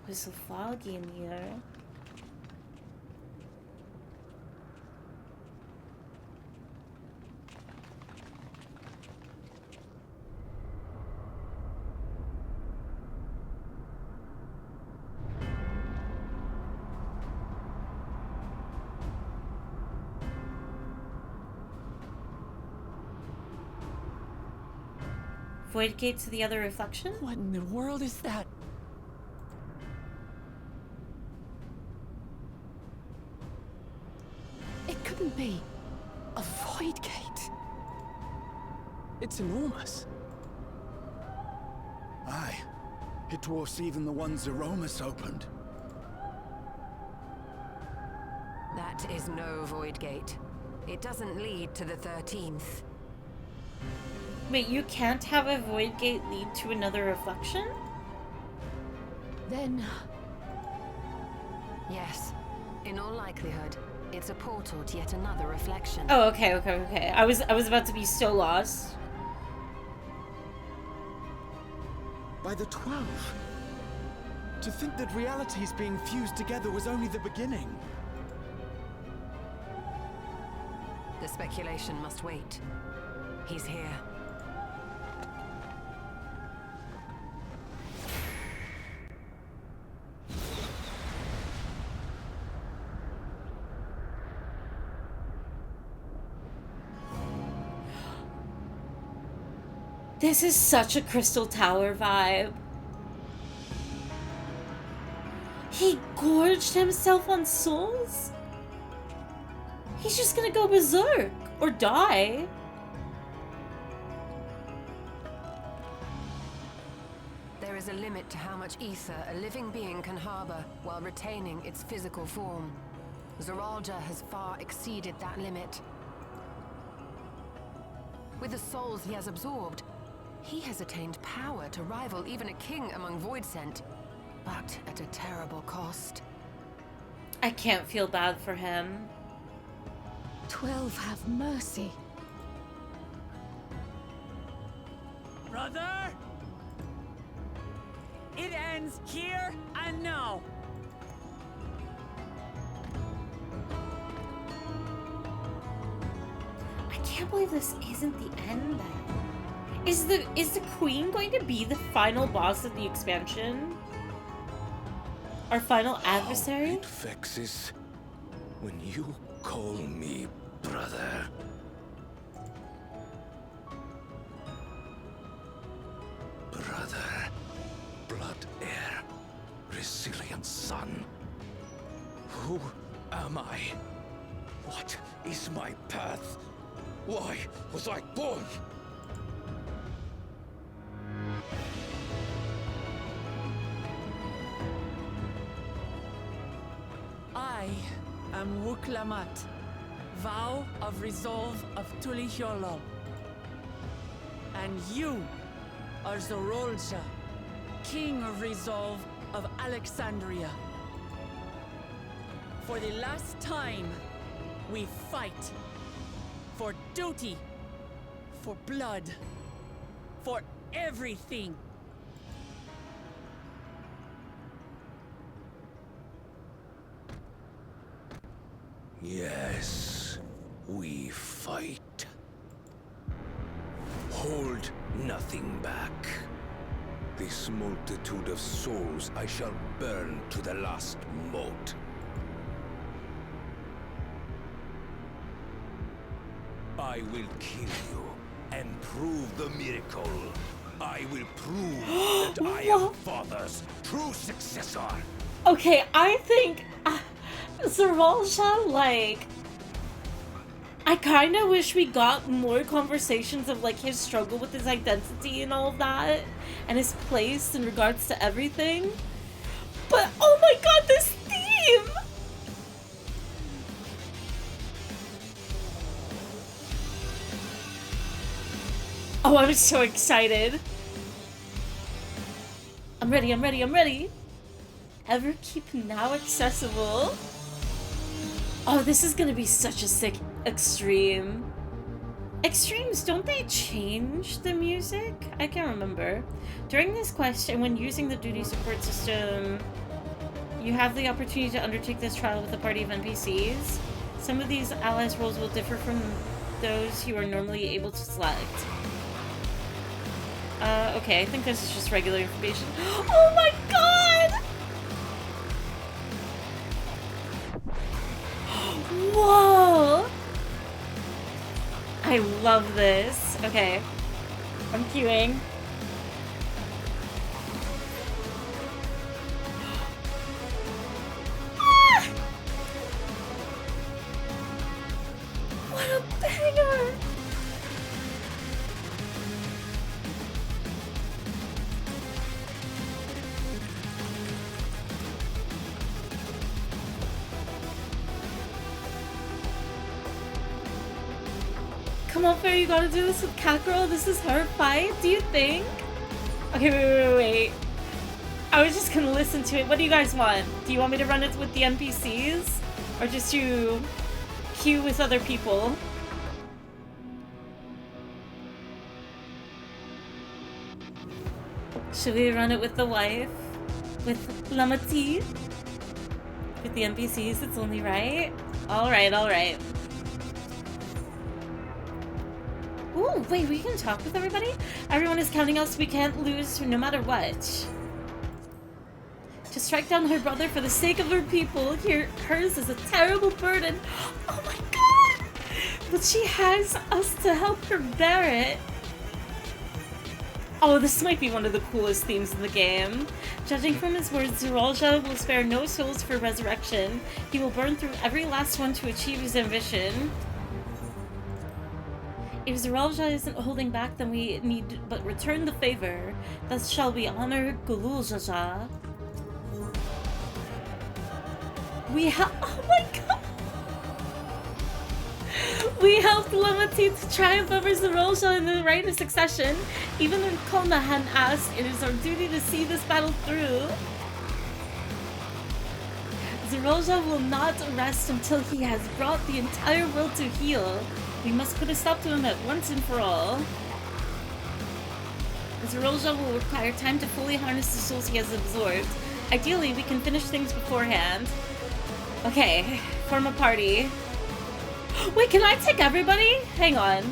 It's so foggy in here. Void gate to the other reflection? What in the world is that? It couldn't be a void gate. It's enormous. Aye. It dwarfs even the ones Aromas opened. That is no void gate. It doesn't lead to the 13th. Wait, you can't have a void gate lead to another reflection? Then... Yes. In all likelihood, it's a portal to yet another reflection. Oh, okay. I was about to be so lost. By the 12. To think that realities being fused together was only the beginning. The speculation must wait. He's here. This is such a Crystal Tower vibe. He gorged himself on souls? He's just gonna go berserk or die. There is a limit to how much ether a living being can harbor while retaining its physical form. Zeralja has far exceeded that limit. With the souls he has absorbed, he has attained power to rival even a king among Voidsent, but at a terrible cost. I can't feel bad for him. 12 have mercy. Brother! It ends here and now. I can't believe this isn't the end then. Is the queen going to be the final boss of the expansion? Our final adversary? It vexes when you call me brother. Brother, blood heir, resilient son. Who am I? What is my path? Why was I born? I am Wuklamat, vow of resolve of Tulihyolo. And you are Zorolja, king of resolve of Alexandria. For the last time, we fight. For duty. For blood. For everything. Yes, we fight. Hold nothing back. This multitude of souls I shall burn to the last mote. I will kill you and prove the miracle. I will prove that I am Father's true successor. Okay, I think Zervalsha, like, I kind of wish we got more conversations of like his struggle with his identity and all of that, and his place in regards to everything. But oh my god, this theme! Oh, I'm so excited. I'm ready, I'm ready, I'm ready. Everkeep now accessible. Oh, this is gonna be such a sick extreme. Extremes, don't they change the music? I can't remember. During this quest and when using the duty support system, you have the opportunity to undertake this trial with a party of NPCs. Some of these allies' roles will differ from those you are normally able to select. Okay, I think this is just regular information. Oh my god! Whoa! I love this. Okay. I'm queuing. Ah! What a banger! Come on, Fair, you gotta do this with Catgirl. This is her fight, do you think? Okay, wait. I was just gonna listen to it. What do you guys want? Do you want me to run it with the NPCs? Or just to queue with other people? Should we run it with the wife? With Lamati? With the NPCs, it's only right? Alright, alright. Ooh, wait, we can talk with everybody? Everyone is counting us, we can't lose no matter what. To strike down her brother for the sake of her people, hers is a terrible burden. Oh my god! But she has us to help her bear it. Oh, this might be one of the coolest themes in the game. Judging from his words, Zeralja will spare no souls for resurrection. He will burn through every last one to achieve his ambition. If Zeralja isn't holding back, then we need but return the favor. Thus shall we honor Gululjaja. Oh my god! We helped Lamati to triumph over Zeralja in the right of succession. Even when Kona hadn't asked, it is our duty to see this battle through. Zeralja will not rest until he has brought the entire world to heel. We must put a stop to him at once and for all. Zeralja will require time to fully harness the souls he has absorbed. Ideally, we can finish things beforehand. Okay, form a party. Wait, can I take everybody? Hang on.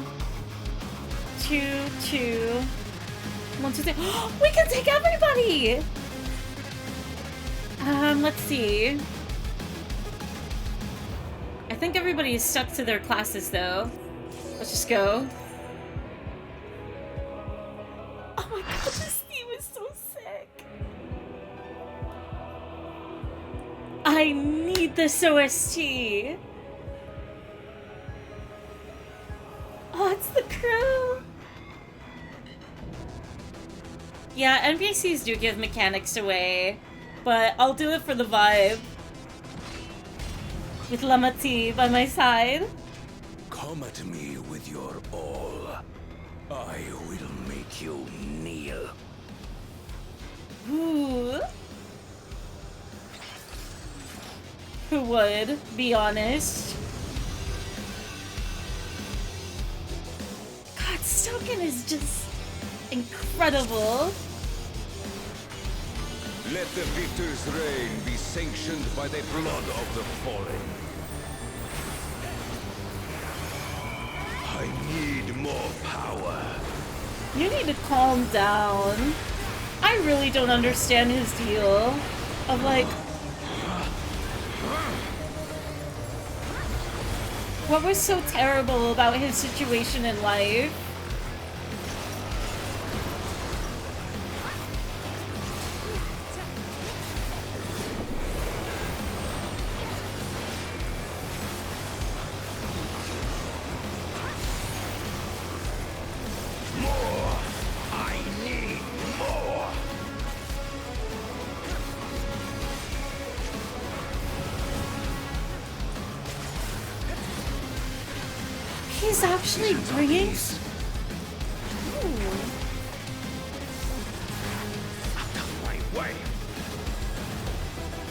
2, 2, 1, 2, 3. We can take everybody! Let's see. I think everybody is stuck to their classes, though. Let's just go. Oh my god, this theme is so sick. I need this OST. Oh, it's the crew. Yeah, NPCs do give mechanics away, but I'll do it for the vibe. With Lamati by my side. Come at me with your all. I will make you kneel. Ooh. Who would, be honest. God, Stoken is just incredible. Let the victor's reign be sanctioned by the blood of the fallen. I need more power. You need to calm down. I really don't understand his deal of like... What was so terrible about his situation in life? he's actually bringing. Ooh.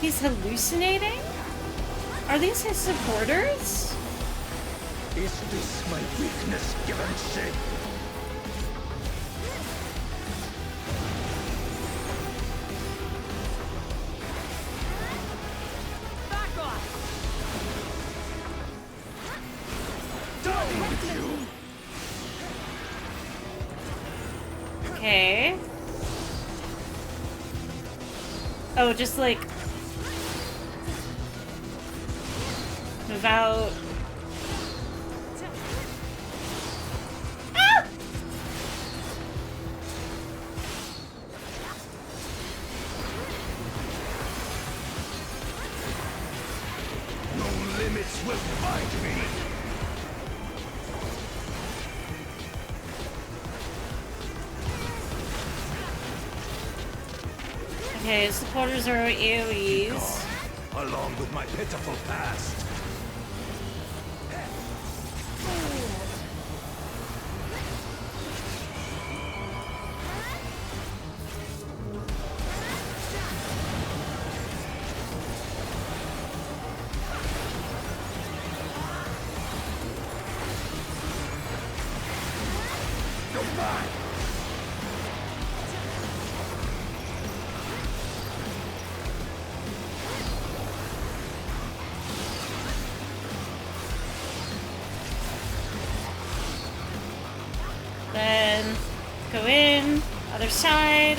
He's hallucinating? Are these his supporters? Is this my weakness given shape? Back off! Down with you! Okay. Oh, just like move out. Ah! No limits will find me! Okay, supporters are AoEs. Along with my pitiful past. Goodbye! Then go in, other side,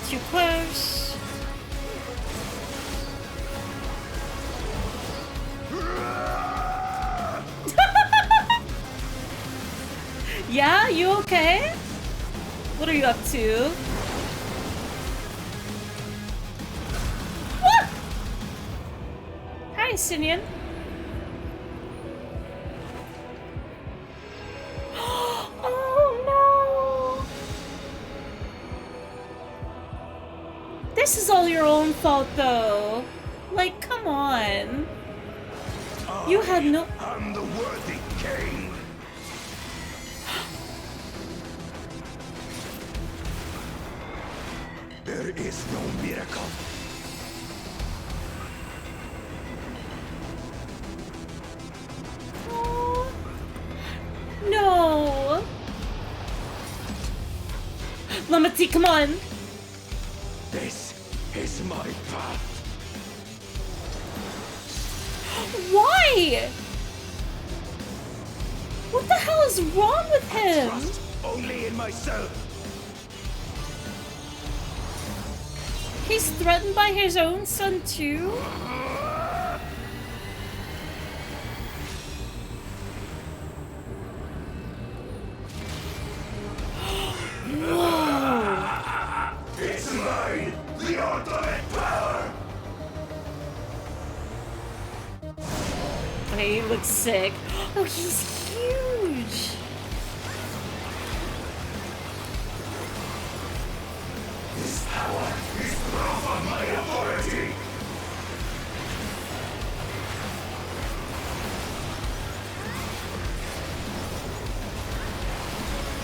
too close. Yeah, you okay? What are you up to? What? Hi, Sinian. Oh no! This is all your own fault, though. Like, come on. You had no. I'm the worthy king. There is no miracle. Oh, no. Lamati, come on. This is my path. Why? What the hell is wrong with him? Trust only in myself. He's threatened by his own son too? Whoa! It's mine, the ultimate power. Okay, he looks sick. Oh, he's huge! This power is proof of my authority.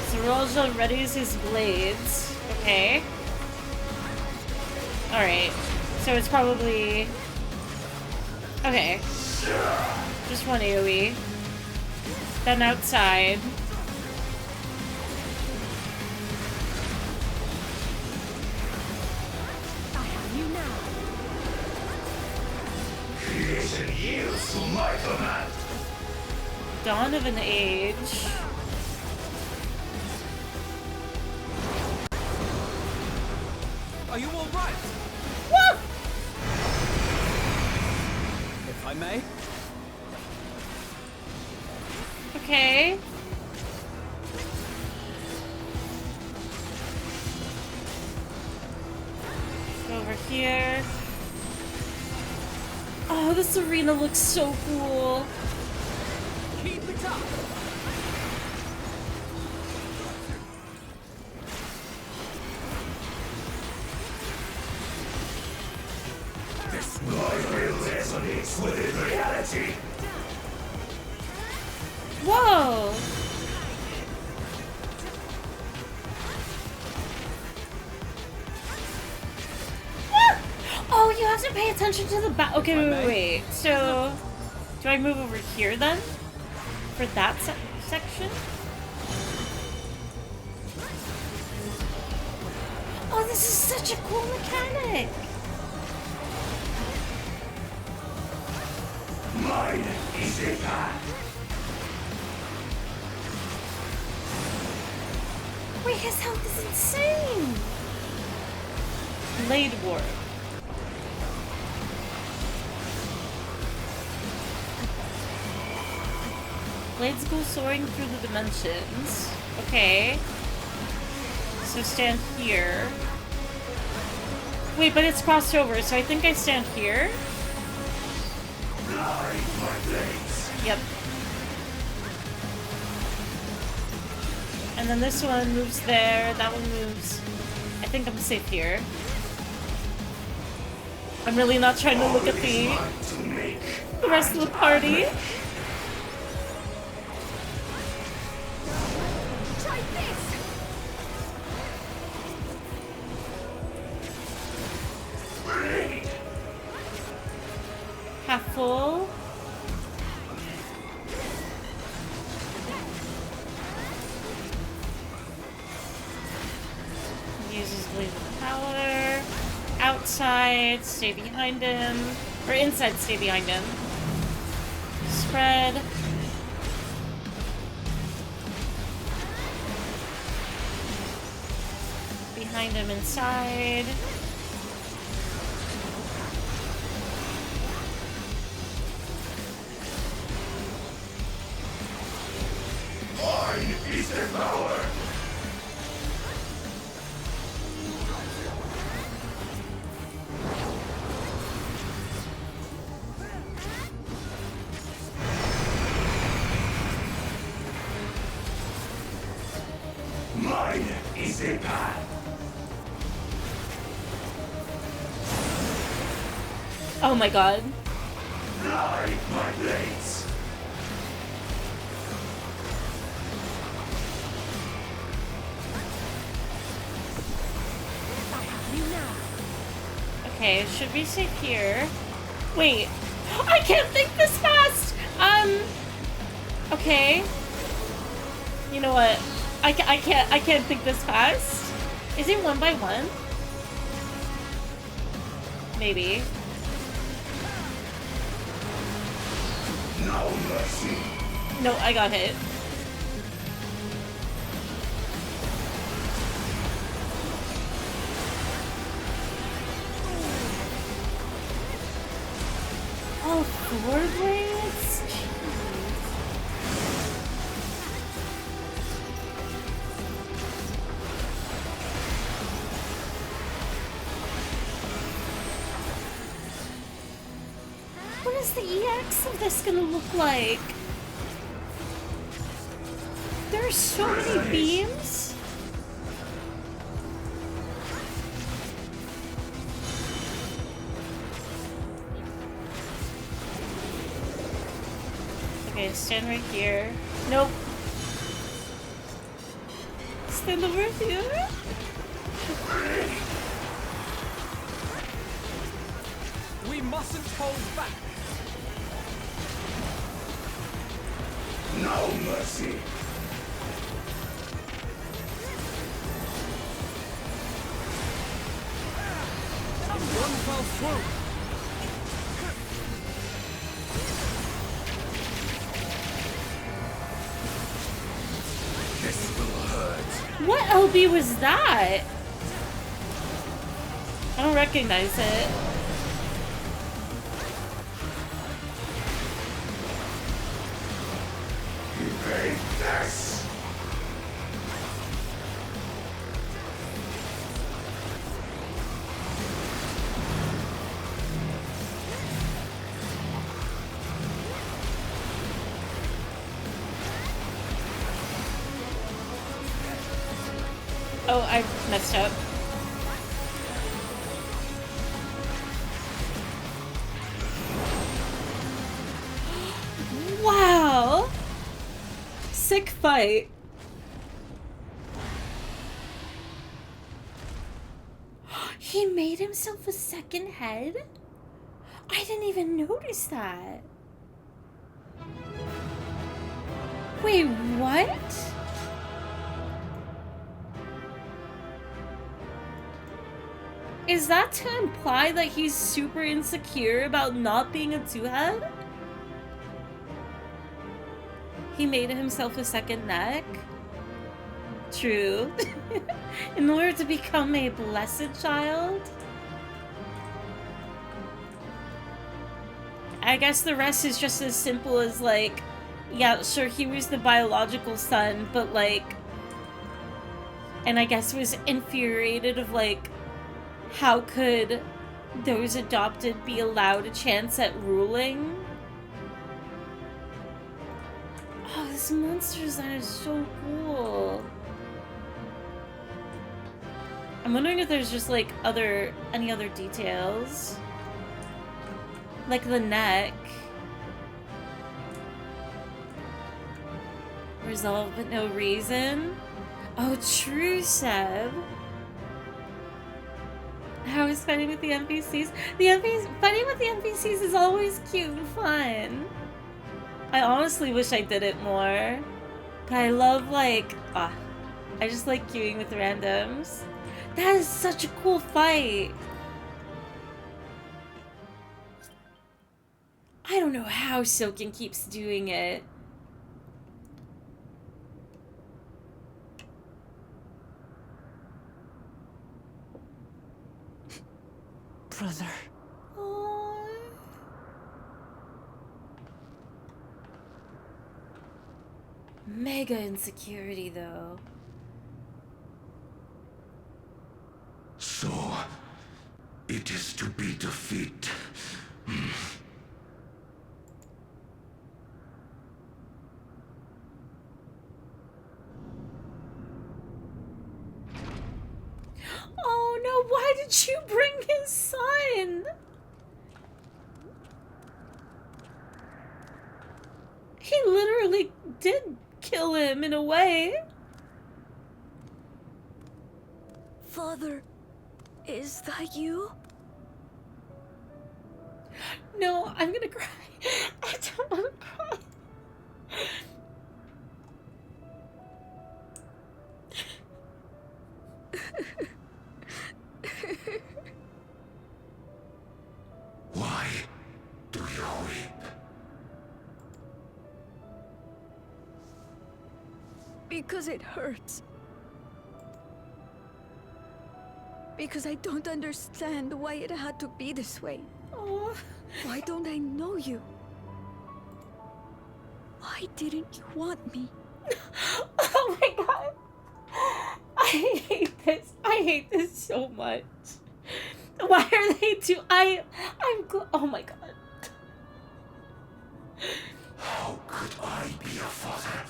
So Roja readies his blades. Okay. Alright. So it's probably... Okay. Just one AoE. Then outside. I have you now. Creation yields to my command. Dawn of an Age. Are you all right? What? If I may. Okay. Go over here. Oh, this arena looks so cool. Keep it up. This my will resonates within reality. Whoa! didn't pay attention to the back. Okay, wait. So, do I move over here then? For that section? Oh, this is such a cool mechanic! Mine is a path. Wait, his health is insane! Blade Warp. Blades go soaring through the dimensions. Okay. So stand here. Wait, but it's crossed over, so I think I stand here. Yep. And then this one moves there, that one moves. I think I'm safe here. I'm really not trying to look at the rest of the party. Half full. Uses Blade of Power. Outside, stay behind him. Or inside, stay behind him. Spread. Behind him inside. Mine is the power. Mine is a path. Oh my god. Fly my blades. Okay, should we stay here? Wait, I can't think this fast! Okay. You know what? I can't think this fast. Is it 1 by 1? Maybe. No mercy. No, I got hit. Oh, 4 blades? Jeez. What is the EX of this gonna look like? There are so many beams. Okay, stand right here. Nope. Stand over here. We mustn't hold back. No mercy. One fell swoop. This will hurt. What LB was that? I don't recognize it. Evade this. Oh, I messed up. Wow! Sick fight. He made himself a second head? I didn't even notice that. Wait, what? Is that to imply that he's super insecure about not being a two-head? He made himself a second neck? True. In order to become a blessed child? I guess the rest is just as simple as, like, yeah, sure, he was the biological son, but, like, and I guess was infuriated of, like, how could those adopted be allowed a chance at ruling? Oh, this monster design is so cool. I'm wondering if there's just, like, any other details. Like the neck. Resolve but no reason. Oh, true, Seb. How is fighting with the NPCs? Fighting with the NPCs is always cute and fun. I honestly wish I did it more. But I love, like, I just like queuing with randoms. That is such a cool fight. I don't know how Silken keeps doing it. Brother. Aww. Mega insecurity, though. So, it is to be defeat. Oh no, why did you bring his son? He literally did kill him in a way. Father, is that you? No, I'm gonna cry. I don't want to cry. Why do you weep? Because it hurts. Because I don't understand why it had to be this way. Oh. Why don't I know you? Why didn't you want me? Oh my god. I hate this. I hate this so much. Why are they oh my god. How could I be a father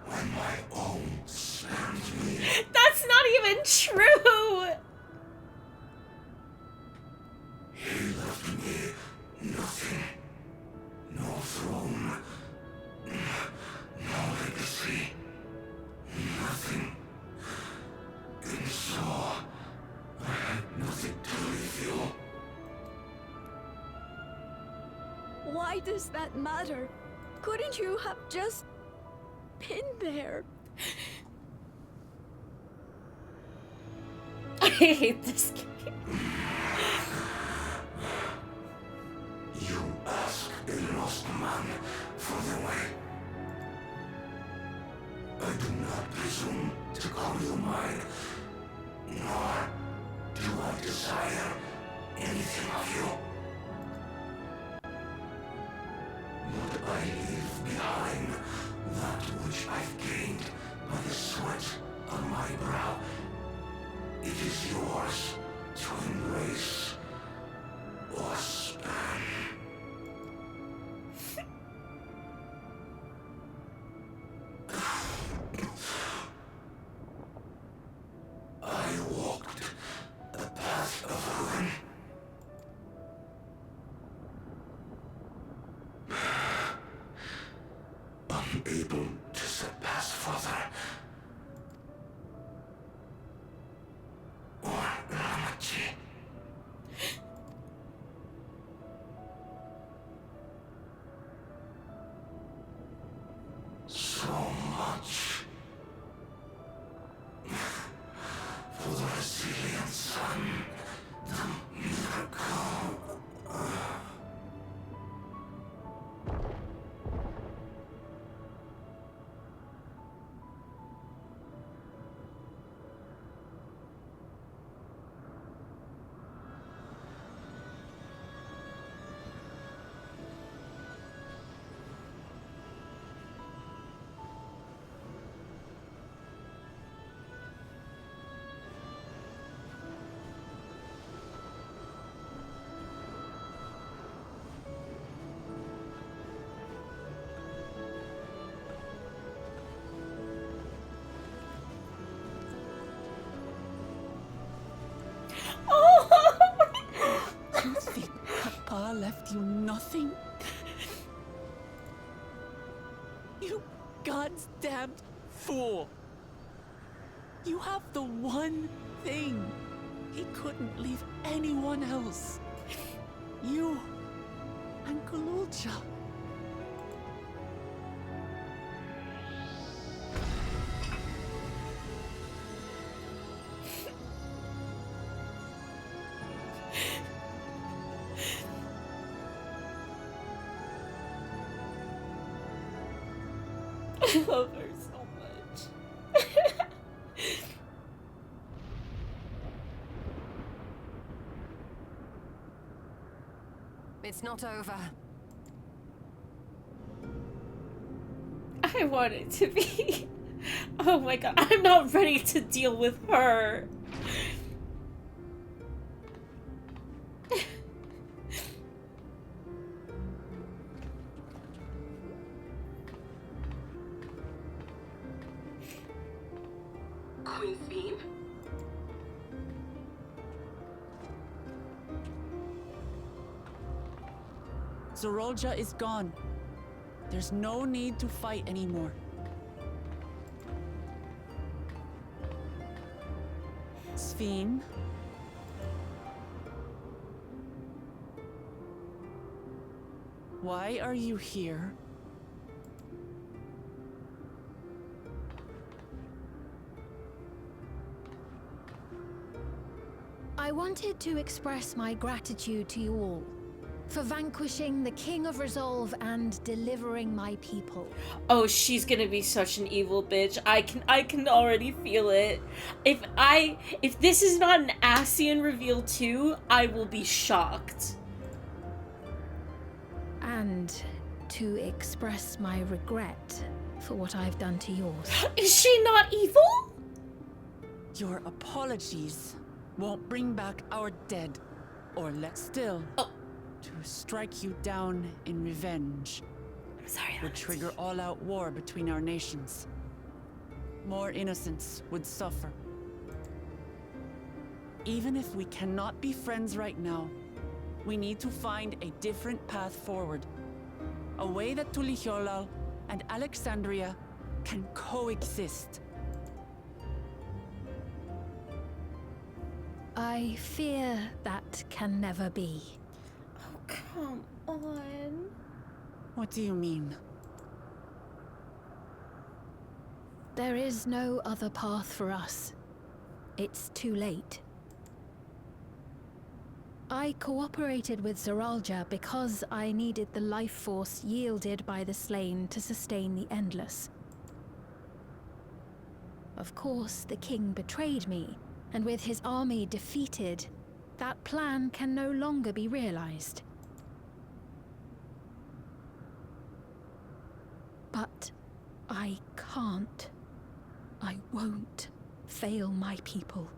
when my own spurned me? That's not even true. He left me nothing. No throne. No legacy. Nothing. And so, I had nothing to leave you. Why does that matter? Couldn't you have just been there? I hate this game. You ask a lost man for the way. I do not presume to call you mine, nor do I desire anything of you. But I leave behind that which I've gained by the sweat on my brow. It is yours to embrace or spurn. I walked the path of ruin. Unable to surpass Father or Ramachi. so much. For the resilient sun, the miracle. You think Papa left you nothing? You goddamn fool! You have the one thing he couldn't leave anyone else. You and Kululcha. I love her so much. It's not over. I want it to be. Oh my god, I'm not ready to deal with her. Queen Sphene? Zorolja is gone. There's no need to fight anymore. Sphene? Why are you here? I wanted to express my gratitude to you all for vanquishing the King of Resolve and delivering my people. Oh, she's gonna be such an evil bitch. I can already feel it. If this is not an Ascian reveal too, I will be shocked. And to express my regret for what I've done to yours. Is she not evil? Your apologies won't bring back our dead, or less still, to strike you down in revenge. I'm sorry, would trigger all-out war between our nations. More innocents would suffer. Even if we cannot be friends right now, we need to find a different path forward. A way that Tuliholal and Alexandria can coexist. I fear that can never be. Oh, come on. What do you mean? There is no other path for us. It's too late. I cooperated with Zoralja because I needed the life force yielded by the slain to sustain the Endless. Of course, the king betrayed me, and with his army defeated, that plan can no longer be realized. But I can't. I won't fail my people.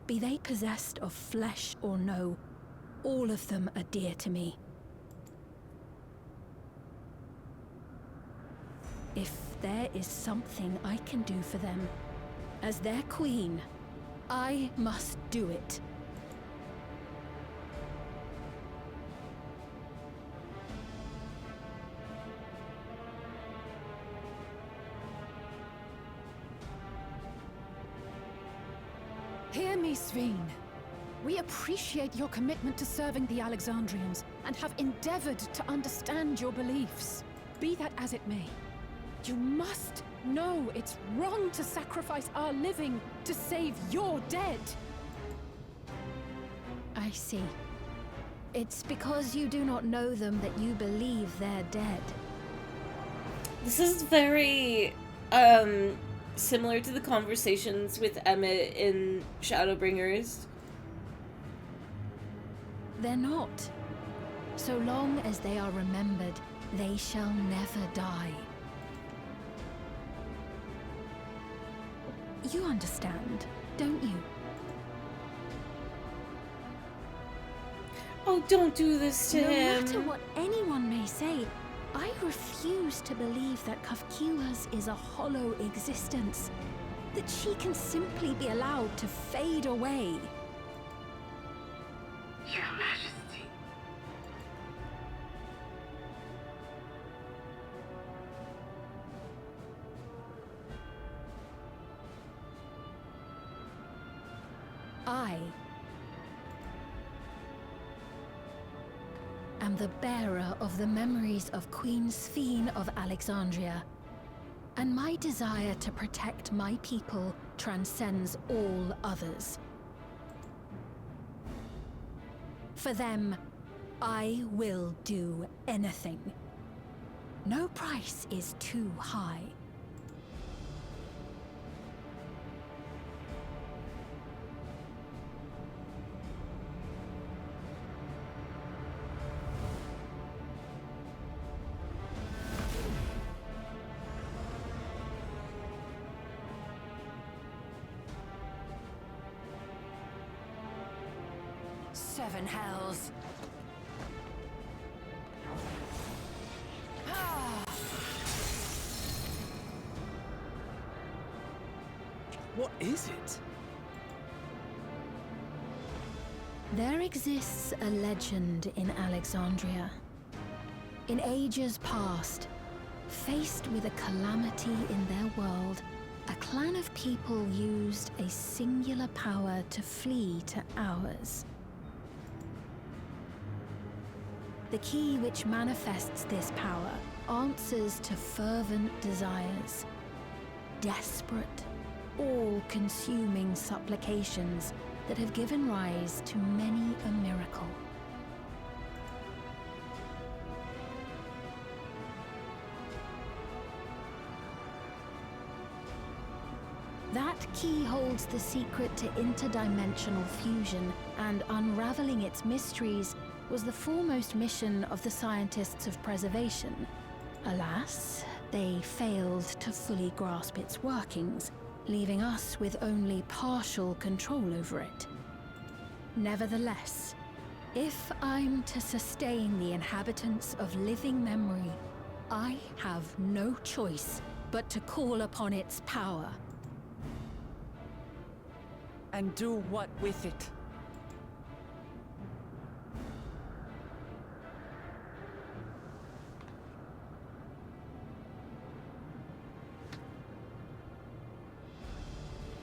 Be they possessed of flesh or no, all of them are dear to me. If there is something I can do for them, as their queen, I must do it. Hear me, Sphene. We appreciate your commitment to serving the Alexandrians and have endeavored to understand your beliefs. Be that as it may, You must know it's wrong to sacrifice our living to save your dead. I see. It's because you do not know them that you believe they're dead. This is very, similar to the conversations with Emmett in Shadowbringers. They're not. So long as they are remembered, they shall never die. You understand, don't you? Oh, don't do this to him. No matter what anyone may say, I refuse to believe that Kafkilas is a hollow existence. That she can simply be allowed to fade away. Your Majesty. I am the bearer of the memories of Queen Sphene of Alexandria, and my desire to protect my people transcends all others. For them, I will do anything. No price is too high. Seven hells. What is it? There exists a legend in Alexandria. In ages past, faced with a calamity in their world, a clan of people used a singular power to flee to ours. The key which manifests this power answers to fervent desires, desperate, all-consuming supplications that have given rise to many a miracle. That key holds the secret to interdimensional fusion, and unraveling its mysteries was the foremost mission of the scientists of preservation. Alas, they failed to fully grasp its workings, leaving us with only partial control over it. Nevertheless, if I'm to sustain the inhabitants of living memory, I have no choice but to call upon its power. And do what with it?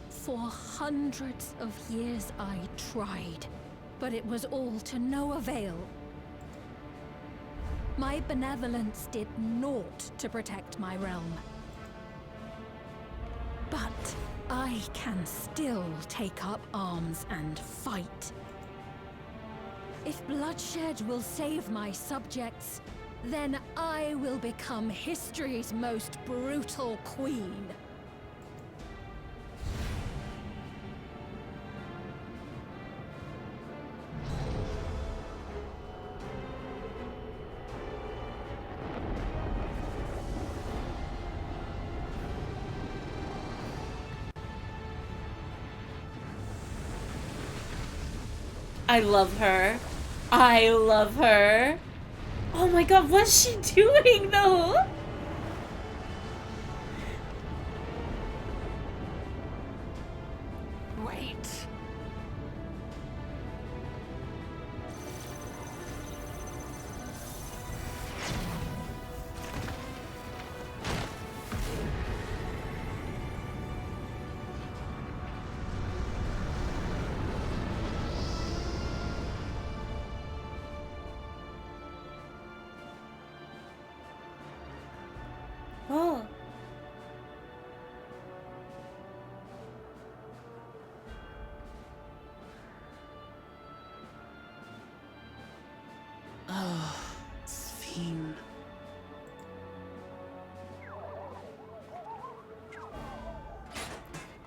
For hundreds of years I tried, but it was all to no avail. My benevolence did naught to protect my realm. But I can still take up arms and fight. If bloodshed will save my subjects, then I will become history's most brutal queen. I love her. I love her. Oh my god, what's she doing though? Wait.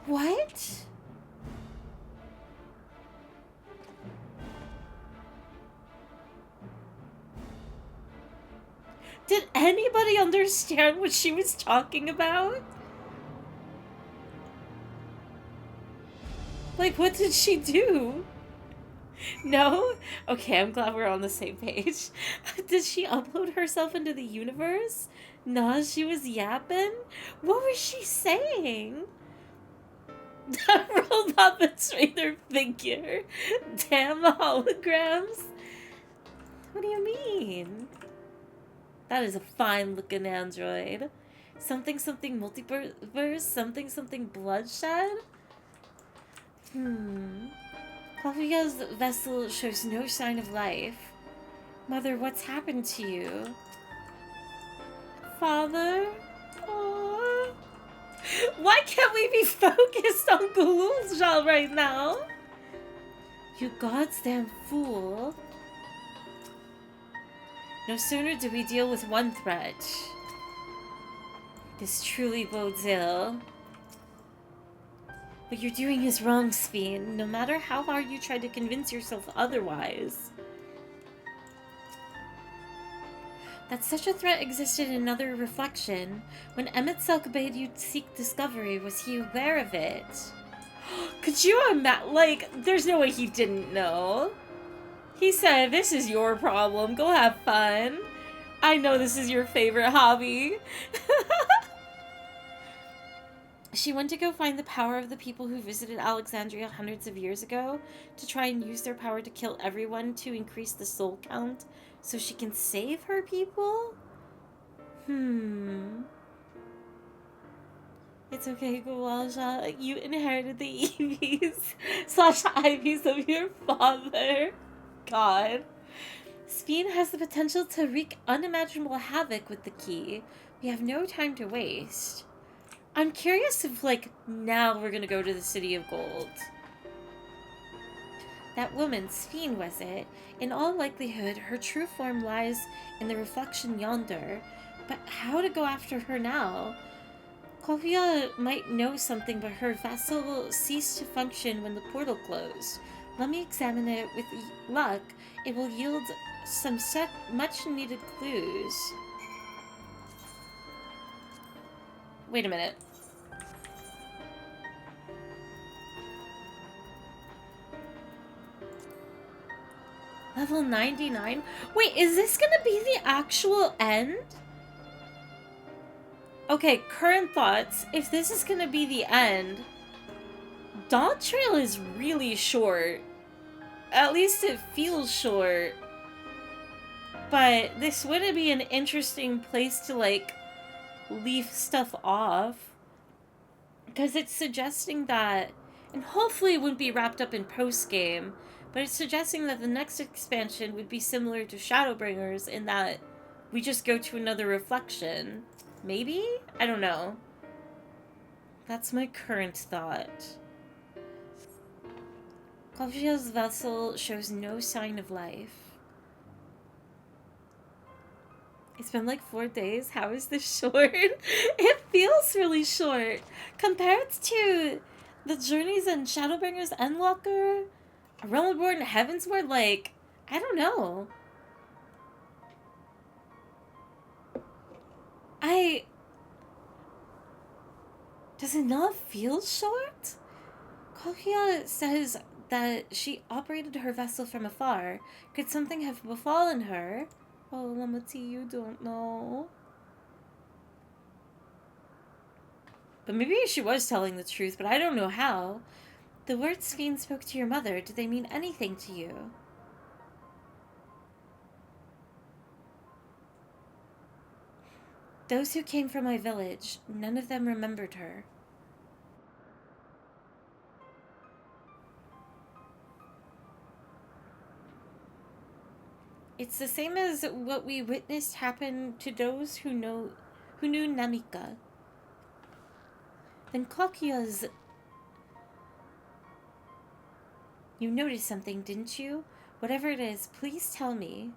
What? Did anybody understand what she was talking about? Like, what did she do? No? Okay, I'm glad we're on the same page. Did she upload herself into the universe? No, she was yapping? What was she saying? The robot betrayed their figure. Damn holograms. What do you mean? That is a fine looking android. Something something multiverse, something something bloodshed? Clavia's vessel shows no sign of life. Mother, what's happened to you? Father? Aww. Why can't we be focused on Gululja right now? You goddamn fool. No sooner do we deal with one threat. This truly bodes ill. What you're doing is wrong, Sphene, no matter how hard you try to convince yourself otherwise. That such a threat existed in another reflection. When Emet-Selk bade you seek discovery, was he aware of it? Could you imagine? Like, there's no way he didn't know. He said, this is your problem. Go have fun. I know this is your favorite hobby. She went to go find the power of the people who visited Alexandria hundreds of years ago to try and use their power to kill everyone to increase the soul count so she can save her people? It's okay, Gawalja. You inherited the EVs/IVs of your father. God. Sphene has the potential to wreak unimaginable havoc with the key. We have no time to waste. I'm curious if, like, now we're gonna go to the City of Gold. That woman, Sphene, was it? In all likelihood, her true form lies in the reflection yonder. But how to go after her now? Kovia might know something, but her vessel ceased to function when the portal closed. Let me examine it. With luck, it will yield some much-needed clues. Wait a minute. Level 99? Wait, is this gonna be the actual end? Okay, current thoughts. If this is gonna be the end, dawntrail is really short. At least it feels short. But this wouldn't be an interesting place to, like, leave stuff off. Because it's suggesting that, and hopefully it wouldn't be wrapped up in post-game, but it's suggesting that the next expansion would be similar to Shadowbringers in that we just go to another reflection. Maybe? I don't know. That's my current thought. Clavia's vessel shows no sign of life. It's been like 4 days. How is this short? It feels really short. Compared to the journeys in Shadowbringers Endwalker, A Realm Reborn, Heavensward, like, I don't know. Does it not feel short? Kokia says that she operated her vessel from afar. Could something have befallen her? Oh, Lamati, you don't know. But maybe she was telling the truth, but I don't know how. The words Sphene spoke to your mother, did they mean anything to you? Those who came from my village, none of them remembered her. It's the same as what we witnessed happen to those who knew Namika. Then Kokia's... You noticed something, didn't you? Whatever it is, please tell me.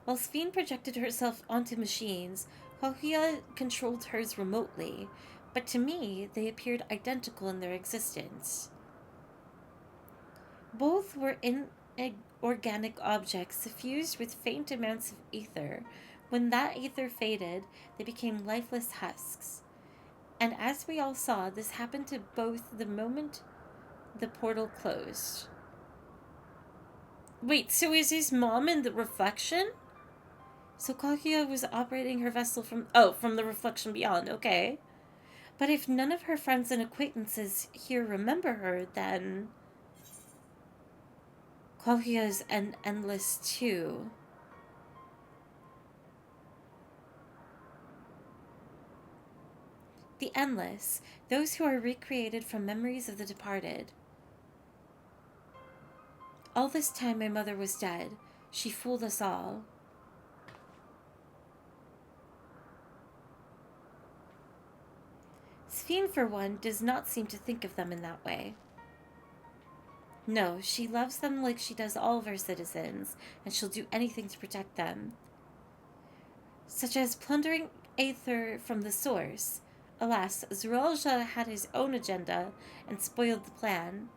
While Sphene projected herself onto machines, Kokia controlled hers remotely. but to me, they appeared identical in their existence. Both were inorganic objects suffused with faint amounts of ether. When that ether faded, they became lifeless husks. And as we all saw, this happened to both the moment the portal closed. Wait, so is his mom in the reflection? So Kaguya was operating her vessel from the reflection beyond, okay. But if none of her friends and acquaintances here remember her, then Kaguya is endless too. The endless, those who are recreated from memories of the departed. All this time my mother was dead. She fooled us all. Sphene, for one, does not seem to think of them in that way. No, she loves them like she does all of her citizens, and she'll do anything to protect them. Such as plundering aether from the source. Alas, Zerolja had his own agenda and spoiled the plan.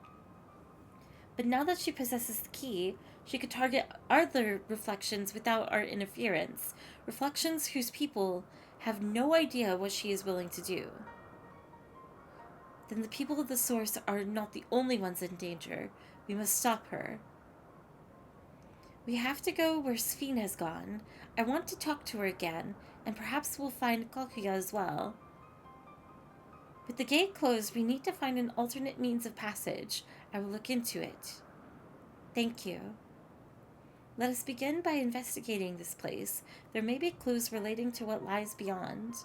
But now that she possesses the key, she could target other reflections without our interference. Reflections whose people have no idea what she is willing to do. Then the people of the source are not the only ones in danger. We must stop her. We have to go where Sphene has gone. I want to talk to her again, and perhaps we'll find Kaguya as well. With the gate closed, we need to find an alternate means of passage. I will look into it. Thank you. Let us begin by investigating this place. There may be clues relating to what lies beyond.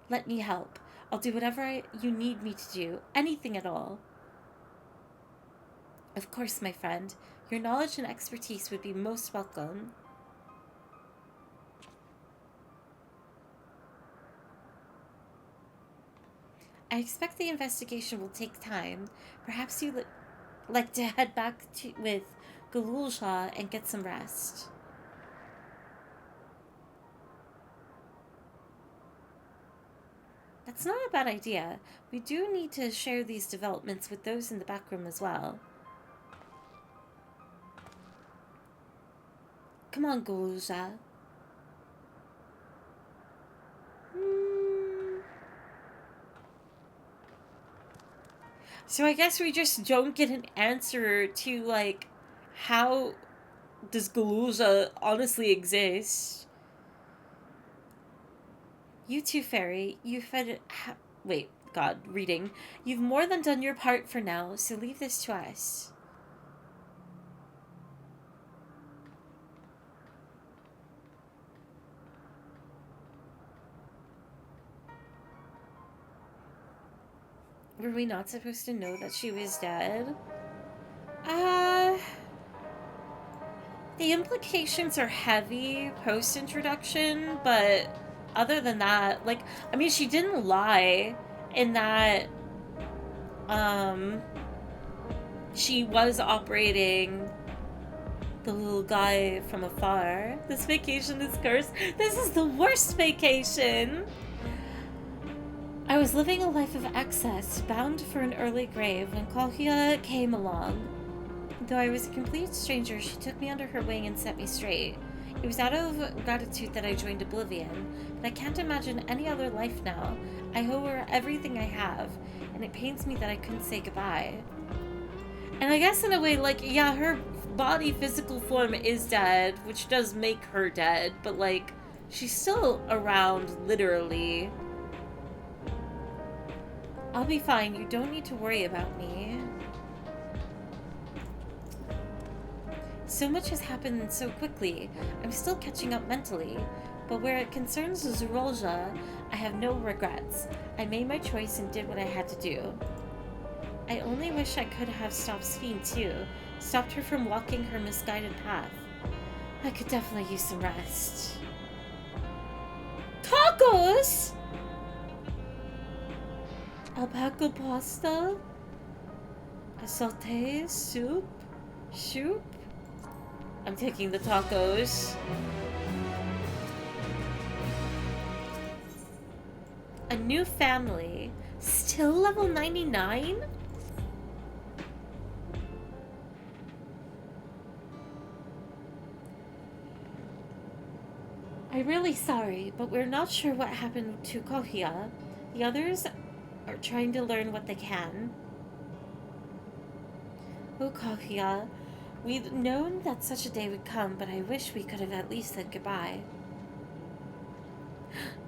Let me help. I'll do whatever you need me to do. Anything at all. Of course, my friend. Your knowledge and expertise would be most welcome. I expect the investigation will take time. Perhaps you'd like to head back with Galulja and get some rest. That's not a bad idea. We do need to share these developments with those in the back room as well. Come on, Galulja. So I guess we just don't get an answer to, like, how does Galulja honestly exist? You too, Fairy. You've reading. You've more than done your part for now, so leave this to us. Were we not supposed to know that she was dead? The implications are heavy post-introduction, but other than that, like, I mean, she didn't lie in that, she was operating the little guy from afar. This vacation is cursed. This is the worst vacation! I was living a life of excess, bound for an early grave, when Kaguya came along. Though I was a complete stranger, she took me under her wing and set me straight. It was out of gratitude that I joined Oblivion, but I can't imagine any other life now. I owe her everything I have, and it pains me that I couldn't say goodbye. And I guess in a way, like, yeah, her body, physical form is dead, which does make her dead, but, like, she's still around, literally. I'll be fine. You don't need to worry about me. So much has happened so quickly. I'm still catching up mentally. But where it concerns Zerolja, I have no regrets. I made my choice and did what I had to do. I only wish I could have stopped Sphene too. Stopped her from walking her misguided path. I could definitely use some rest. Tacos! Alpaca pasta? A sauté? Soup? Soup? I'm taking the tacos. A new family. Still level 99? I'm really sorry, but we're not sure what happened to Kohia. The others are trying to learn what they can. Oh, Kohia, we'd known that such a day would come, but I wish we could have at least said goodbye.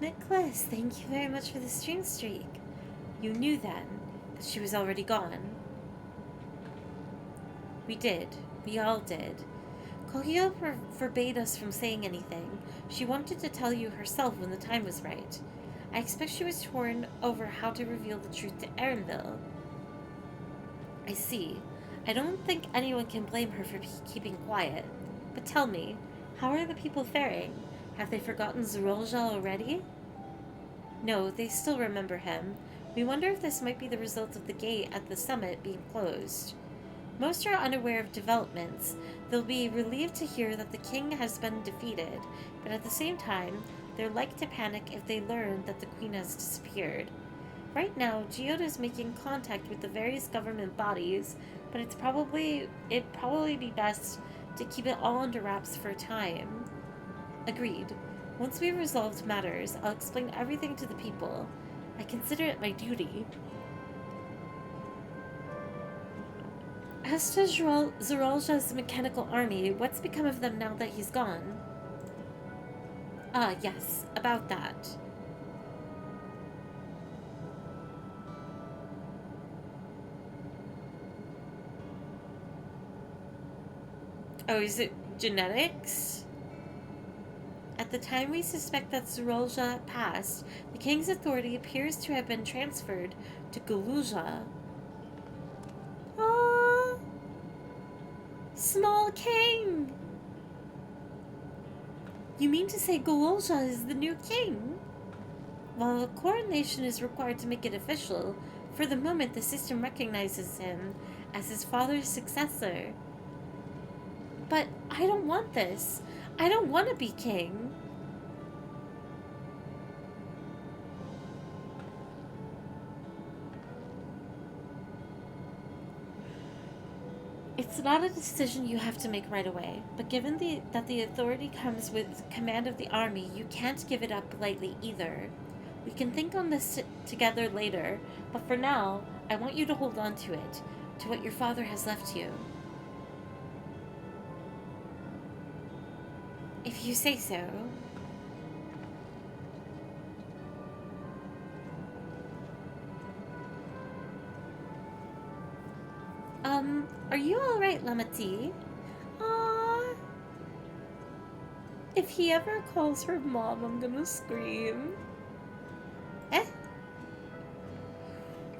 Nicholas, thank you very much for the stream streak. You knew then that she was already gone. We did. We all did. Kohio forbade us from saying anything. She wanted to tell you herself when the time was right. I expect she was torn over how to reveal the truth to Erinville. I see. I don't think anyone can blame her for keeping quiet. But tell me, how are the people faring? Have they forgotten Zorolja already? No, they still remember him. We wonder if this might be the result of the gate at the summit being closed. Most are unaware of developments. They'll be relieved to hear that the king has been defeated, but at the same time, they're like to panic if they learn that the queen has disappeared. Right now, Geode is making contact with the various government bodies, but it'd probably be best to keep it all under wraps for a time. Agreed. Once we've resolved matters, I'll explain everything to the people. I consider it my duty. As to Zorolja's mechanical army, what's become of them now that he's gone? Ah, yes, about that. Oh, is it genetics? At the time we suspect that Zorolja passed, the king's authority appears to have been transferred to Galuja. Ah, small king! You mean to say Galuja is the new king? While a coronation is required to make it official, for the moment the system recognizes him as his father's successor. But I don't want this. I don't want to be king. It's not a decision you have to make right away, but given that the authority comes with command of the army, you can't give it up lightly either. We can think on this together later, but for now, I want you to hold on to it, to what your father has left you. If you say so. Are you alright, Lamati? Aww. If he ever calls her mom, I'm gonna scream. Eh?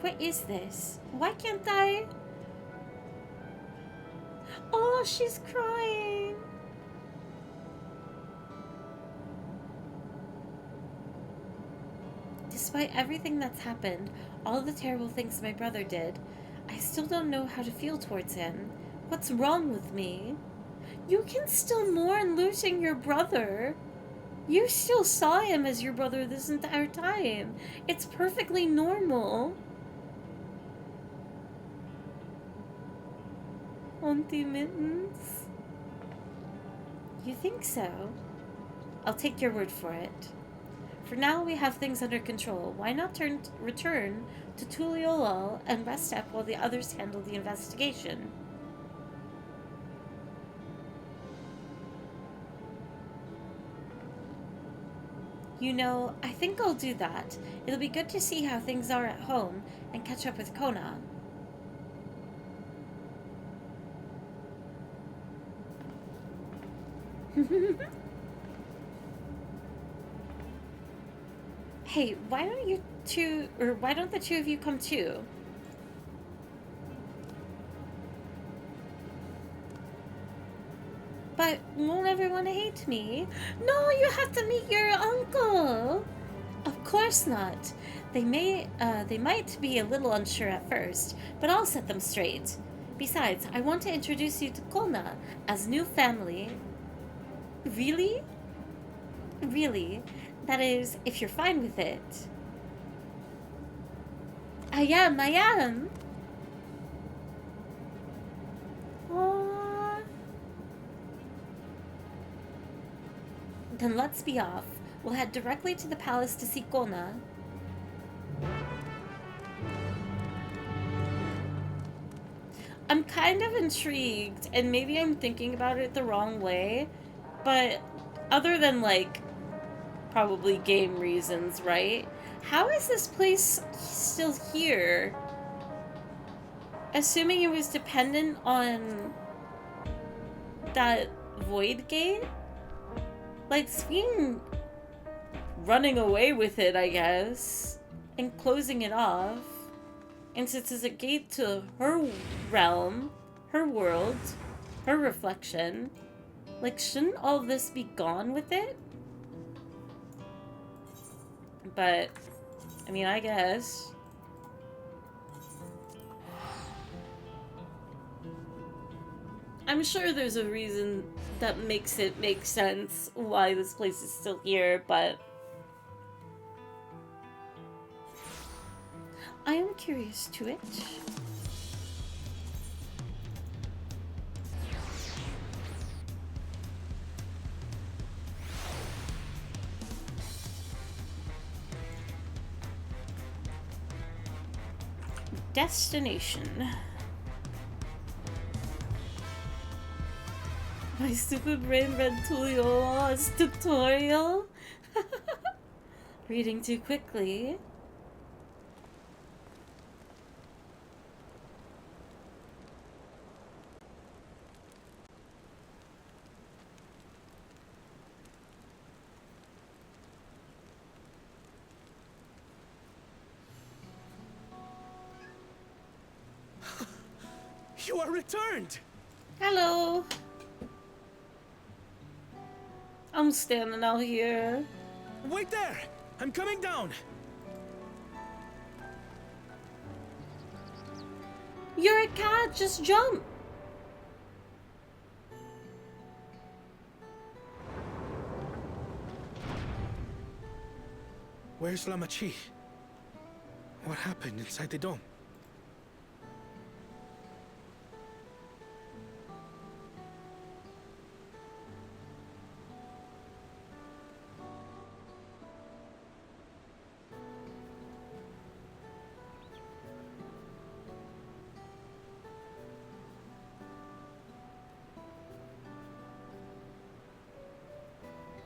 What is this? Why can't I? Oh, she's crying. Despite everything that's happened, all the terrible things my brother did, I still don't know how to feel towards him. What's wrong with me? You can still mourn losing your brother. You still saw him as your brother this entire time. It's perfectly normal. Auntie Mittens? You think so? I'll take your word for it. For now, we have things under control. Why not return to Tuliolal and rest up while the others handle the investigation? You know, I think I'll do that. It'll be good to see how things are at home and catch up with Kona. Hey, why don't the two of you come too? But won't everyone hate me? No, you have to meet your uncle. Of course not. They might be a little unsure at first, but I'll set them straight. Besides, I want to introduce you to Kona as new family. Really? Really? That is, if you're fine with it. I am. Then let's be off. We'll head directly to the palace to see Kona. I'm kind of intrigued, and maybe I'm thinking about it the wrong way, but other than, like, probably game reasons, right? How is this place still here? Assuming it was dependent on that void gate? Like, Sphene running away with it, I guess, and closing it off. And since it's a gate to her realm, her world, her reflection, like, shouldn't all of this be gone with it? But, I mean, I guess. I'm sure there's a reason that makes it make sense why this place is still here, but I am curious to it. Destination. My stupid brain read Tuliola's tutorial. Reading too quickly. You are returned! Hello! I'm standing out here. Wait there! I'm coming down! You're a cat, just jump! Where's Lamachi? What happened inside the dome?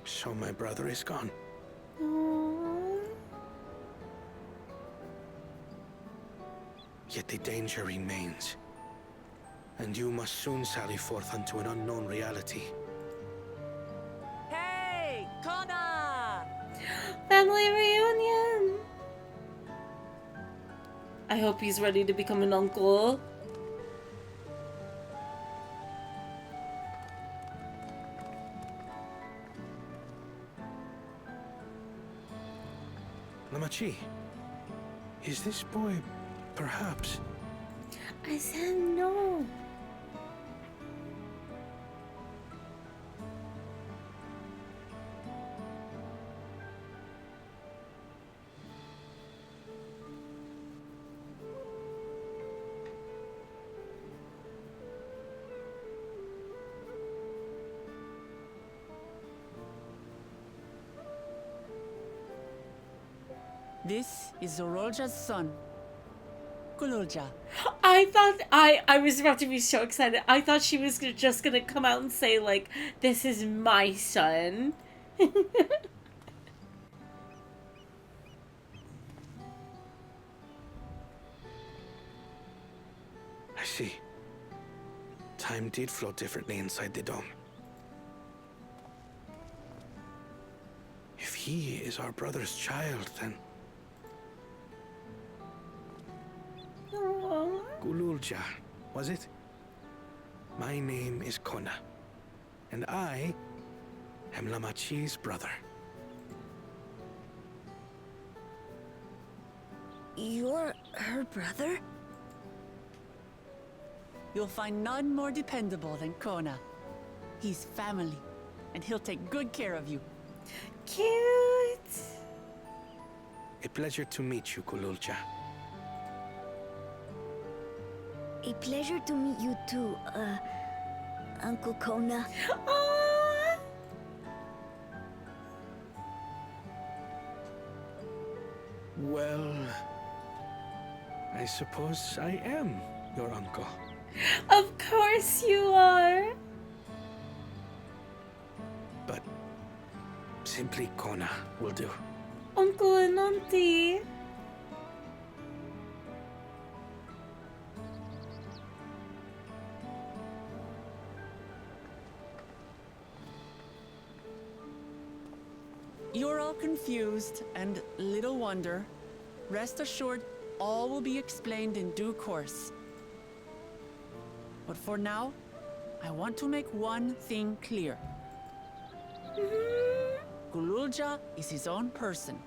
So my brother is gone. Aww. Yet the danger remains. And you must soon sally forth unto an unknown reality. Hey, Kona! Family reunion! I hope he's ready to become an uncle. Lamachi, is this boy, perhaps? I said no. This is Zorolja's son, Kululja. I thought I was about to be so excited. I thought she was just gonna come out and say, like, this is my son. I see. Time did flow differently inside the dome. If he is our brother's child, then... Gululja, was it? My name is Kona, and I am Lamachi's brother. You're her brother? You'll find none more dependable than Kona. He's family, and he'll take good care of you. Cute! A pleasure to meet you, Kululja. A pleasure to meet you too, Uncle Kona. Aww. Well, I suppose I am your uncle. Of course you are. But simply Kona will do. Uncle and Auntie. You're all confused, and little wonder. Rest assured, all will be explained in due course. But for now, I want to make one thing clear. Gululja is his own person.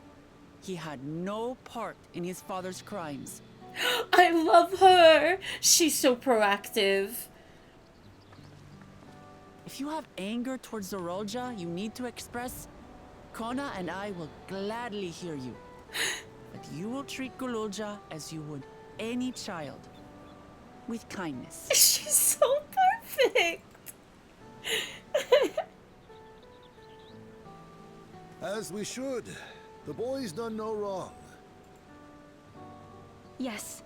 He had no part in his father's crimes. I love her. She's so proactive. If you have anger towards Zorolja you need to express, Kona and I will gladly hear you. But you will treat Gululja as you would any child. With kindness. She's so perfect. As we should. The boy's done no wrong. Yes,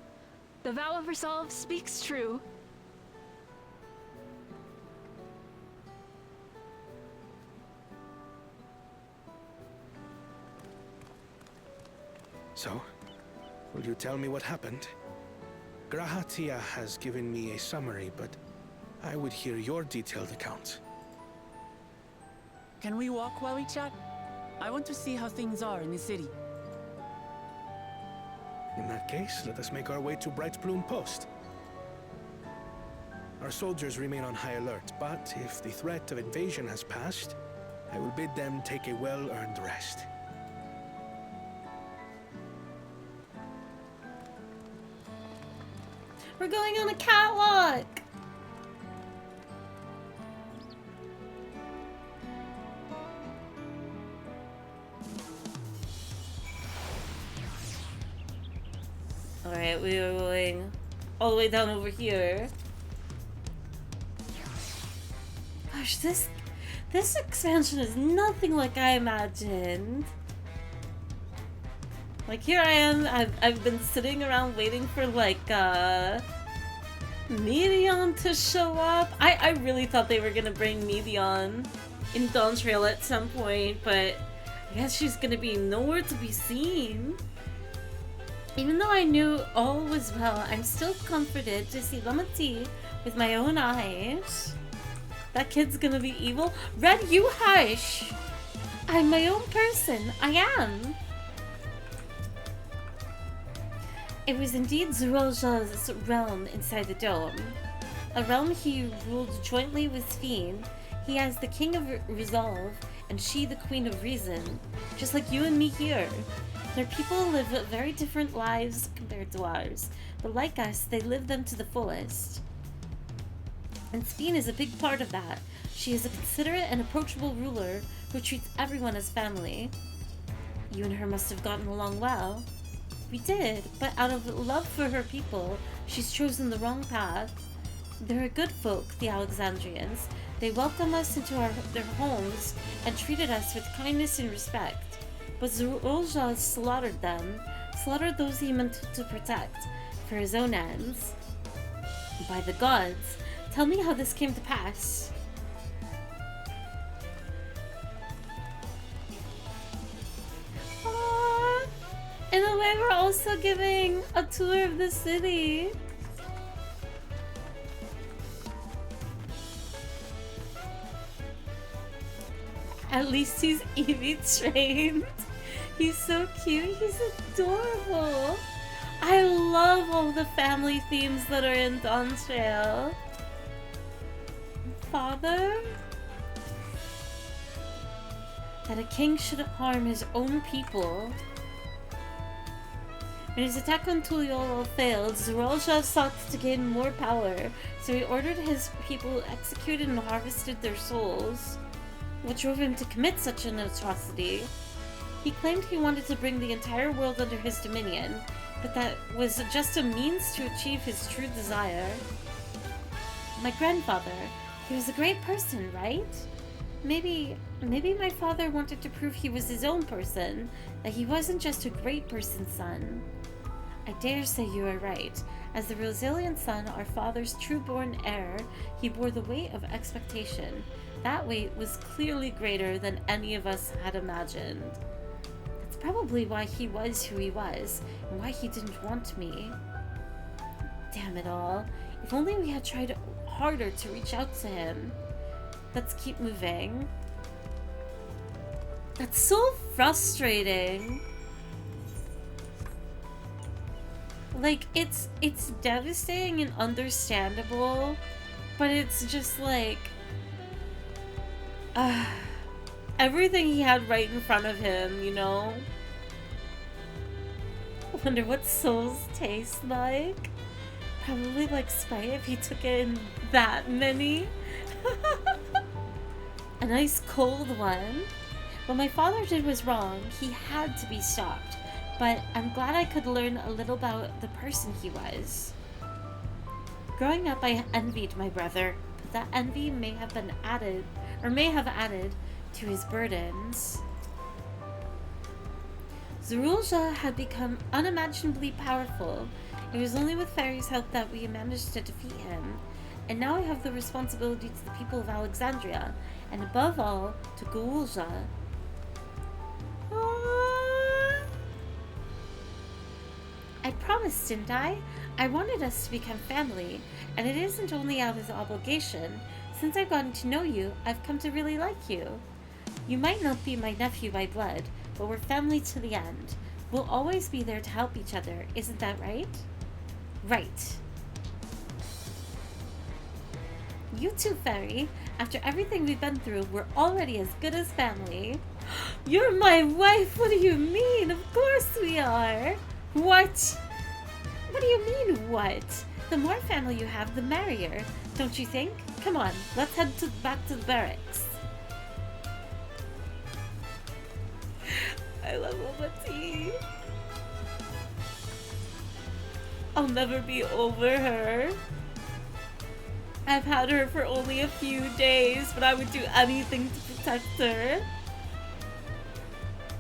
the vow of resolve speaks true. So, will you tell me what happened? Grahatia has given me a summary, but I would hear your detailed account. Can we walk while we chat? I want to see how things are in the city. In that case, let us make our way to Bright Plume Post. Our soldiers remain on high alert, but if the threat of invasion has passed, I will bid them take a well-earned rest. We're going on a catwalk. Alright, we are going all the way down over here. Gosh, this expansion is nothing like I imagined. Like, here I am, I've been sitting around waiting for, like, Medion to show up. I really thought they were gonna bring Medion in Dawntrail at some point, but I guess she's gonna be nowhere to be seen. Even though I knew all was well, I'm still comforted to see Lamati with my own eyes. That kid's gonna be evil. Red, you hush! I'm my own person. I am. It was indeed Zorolja's realm inside the dome. A realm he ruled jointly with Sphene. He has the King of Resolve, and she the Queen of Reason. Just like you and me here. Their people live very different lives compared to ours, but like us, they live them to the fullest. And Sphene is a big part of that. She is a considerate and approachable ruler who treats everyone as family. You and her must have gotten along well. We did, but out of love for her people, she's chosen the wrong path. They're a good folk, the Alexandrians. They welcome us into their homes and treated us with kindness and respect. But Zorolja slaughtered them, slaughtered those he meant to protect, for his own ends. By the gods, tell me how this came to pass. Aww. In a way, we're also giving a tour of the city. At least he's Eevee trained. He's so cute. He's adorable. I love all the family themes that are in Dawntrail. Father? That a king shouldn't harm his own people. When his attack on Tuliol failed, Zorolja sought to gain more power, so he ordered his people executed and harvested their souls. What drove him to commit such an atrocity? He claimed he wanted to bring the entire world under his dominion, but that was just a means to achieve his true desire. My grandfather, he was a great person, right? Maybe my father wanted to prove he was his own person, that he wasn't just a great person's son. I dare say you are right. As the resilient son, our father's true-born heir, he bore the weight of expectation. That weight was clearly greater than any of us had imagined. That's probably why he was who he was, and why he didn't want me. Damn it all. If only we had tried harder to reach out to him. Let's keep moving. That's so frustrating. Like, it's devastating and understandable, but it's just like, everything he had right in front of him, you know? I wonder what souls taste like. Probably like Sprite if he took in that many. A nice cold one. What my father did was wrong. He had to be stopped. But I'm glad I could learn a little about the person he was. Growing up, I envied my brother, but that envy may have added to his burdens. Zerulja had become unimaginably powerful. It was only with Fairy's help that we managed to defeat him. And now I have the responsibility to the people of Alexandria, and above all, to Goulja. I promised, didn't I? I wanted us to become family, and it isn't only out of obligation. Since I've gotten to know you, I've come to really like you. You might not be my nephew by blood, but we're family to the end. We'll always be there to help each other, isn't that right? Right. You too, Fairy. After everything we've been through, we're already as good as family. You're my wife! What do you mean? Of course we are! What? What do you mean, what? The more family you have, the merrier. Don't you think? Come on, let's head back to the barracks. I love Omati. I'll never be over her. I've had her for only a few days, but I would do anything to protect her.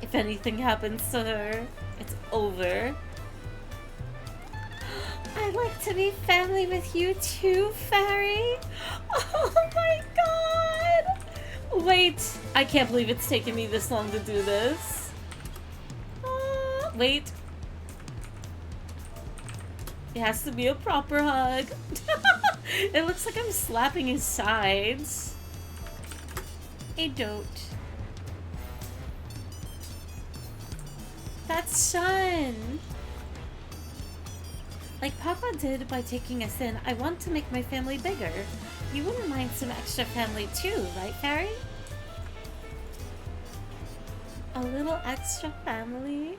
If anything happens to her, it's over. I'd like to be family with you too, Fairy. Oh my god! Wait, I can't believe it's taken me this long to do this. Wait. It has to be a proper hug. It looks like I'm slapping his sides. I don't. That's Sun. Like Papa did by taking us in, I want to make my family bigger. You wouldn't mind some extra family too, right, Fairy? A little extra family?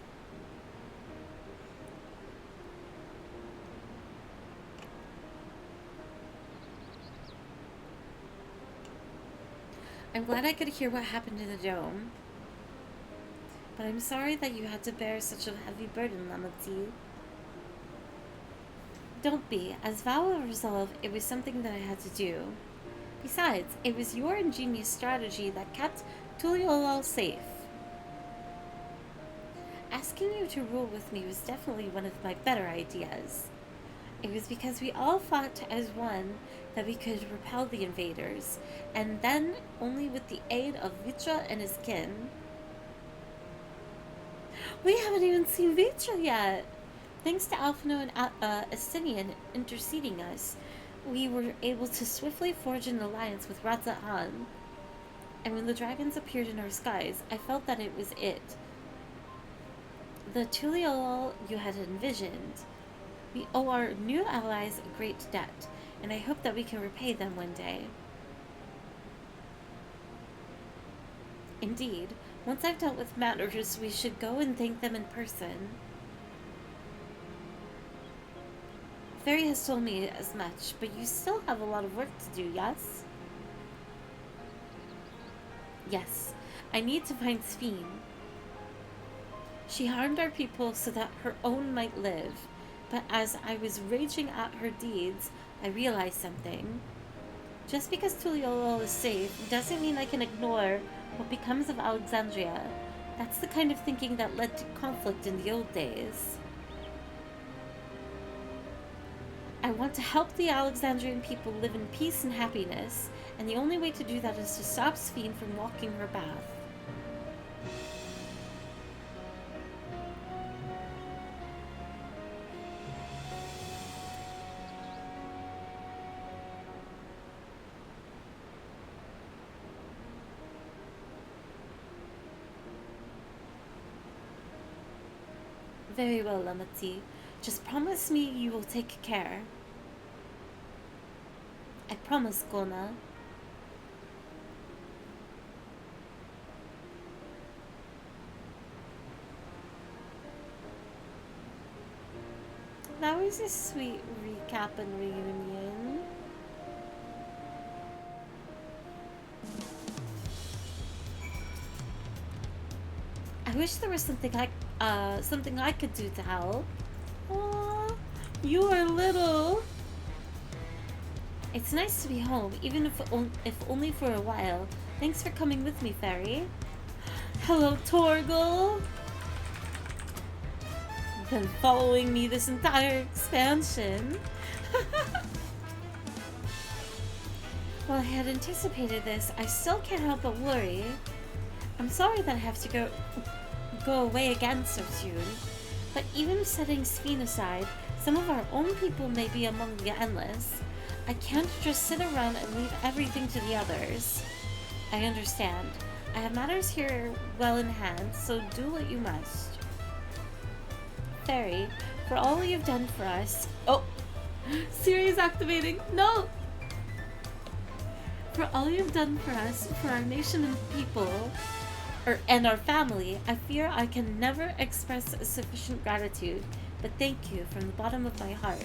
I'm glad I could hear what happened in the dome. But I'm sorry that you had to bear such a heavy burden, Lamati. Don't be. As vow of resolve, it was something that I had to do. Besides, it was your ingenious strategy that kept Tuliolal safe. Asking you to rule with me was definitely one of my better ideas. It was because we all fought as one that we could repel the invaders, and then only with the aid of Vitra and his kin. We haven't even seen Vitra yet! Thanks to Alphino and Astinian interceding us, we were able to swiftly forge an alliance with Raza Han. And when the dragons appeared in our skies, I felt that it was it. The Tuliol you had envisioned. We owe our new allies a great debt, and I hope that we can repay them one day. Indeed, once I've dealt with matters, we should go and thank them in person. Fairy has told me as much, but you still have a lot of work to do, yes? Yes, I need to find Sphene. She harmed our people so that her own might live. But as I was raging at her deeds, I realized something. Just because Tuliolo is safe doesn't mean I can ignore what becomes of Alexandria. That's the kind of thinking that led to conflict in the old days. I want to help the Alexandrian people live in peace and happiness, and the only way to do that is to stop Sphene from walking her path. Very well, Lamati. Just promise me you will take care. I promise, Kona. That was a sweet recap and reunion. I wish there was something I could do to help. Aww, you are little. It's nice to be home, even if only for a while. Thanks for coming with me, Fairy. Hello, Torgal. Been following me this entire expansion. While I had anticipated this, I still can't help but worry. I'm sorry that I have to go away again so soon, but even setting Sphene aside, some of our own people may be among the endless. I can't just sit around and leave everything to the others. I understand. I have matters here well in hand, so do what you must. Fairy, for all you've done for us... Oh! Series activating! No! For all you've done for us, for our nation and people, and our family, I fear I can never express sufficient gratitude, but thank you from the bottom of my heart.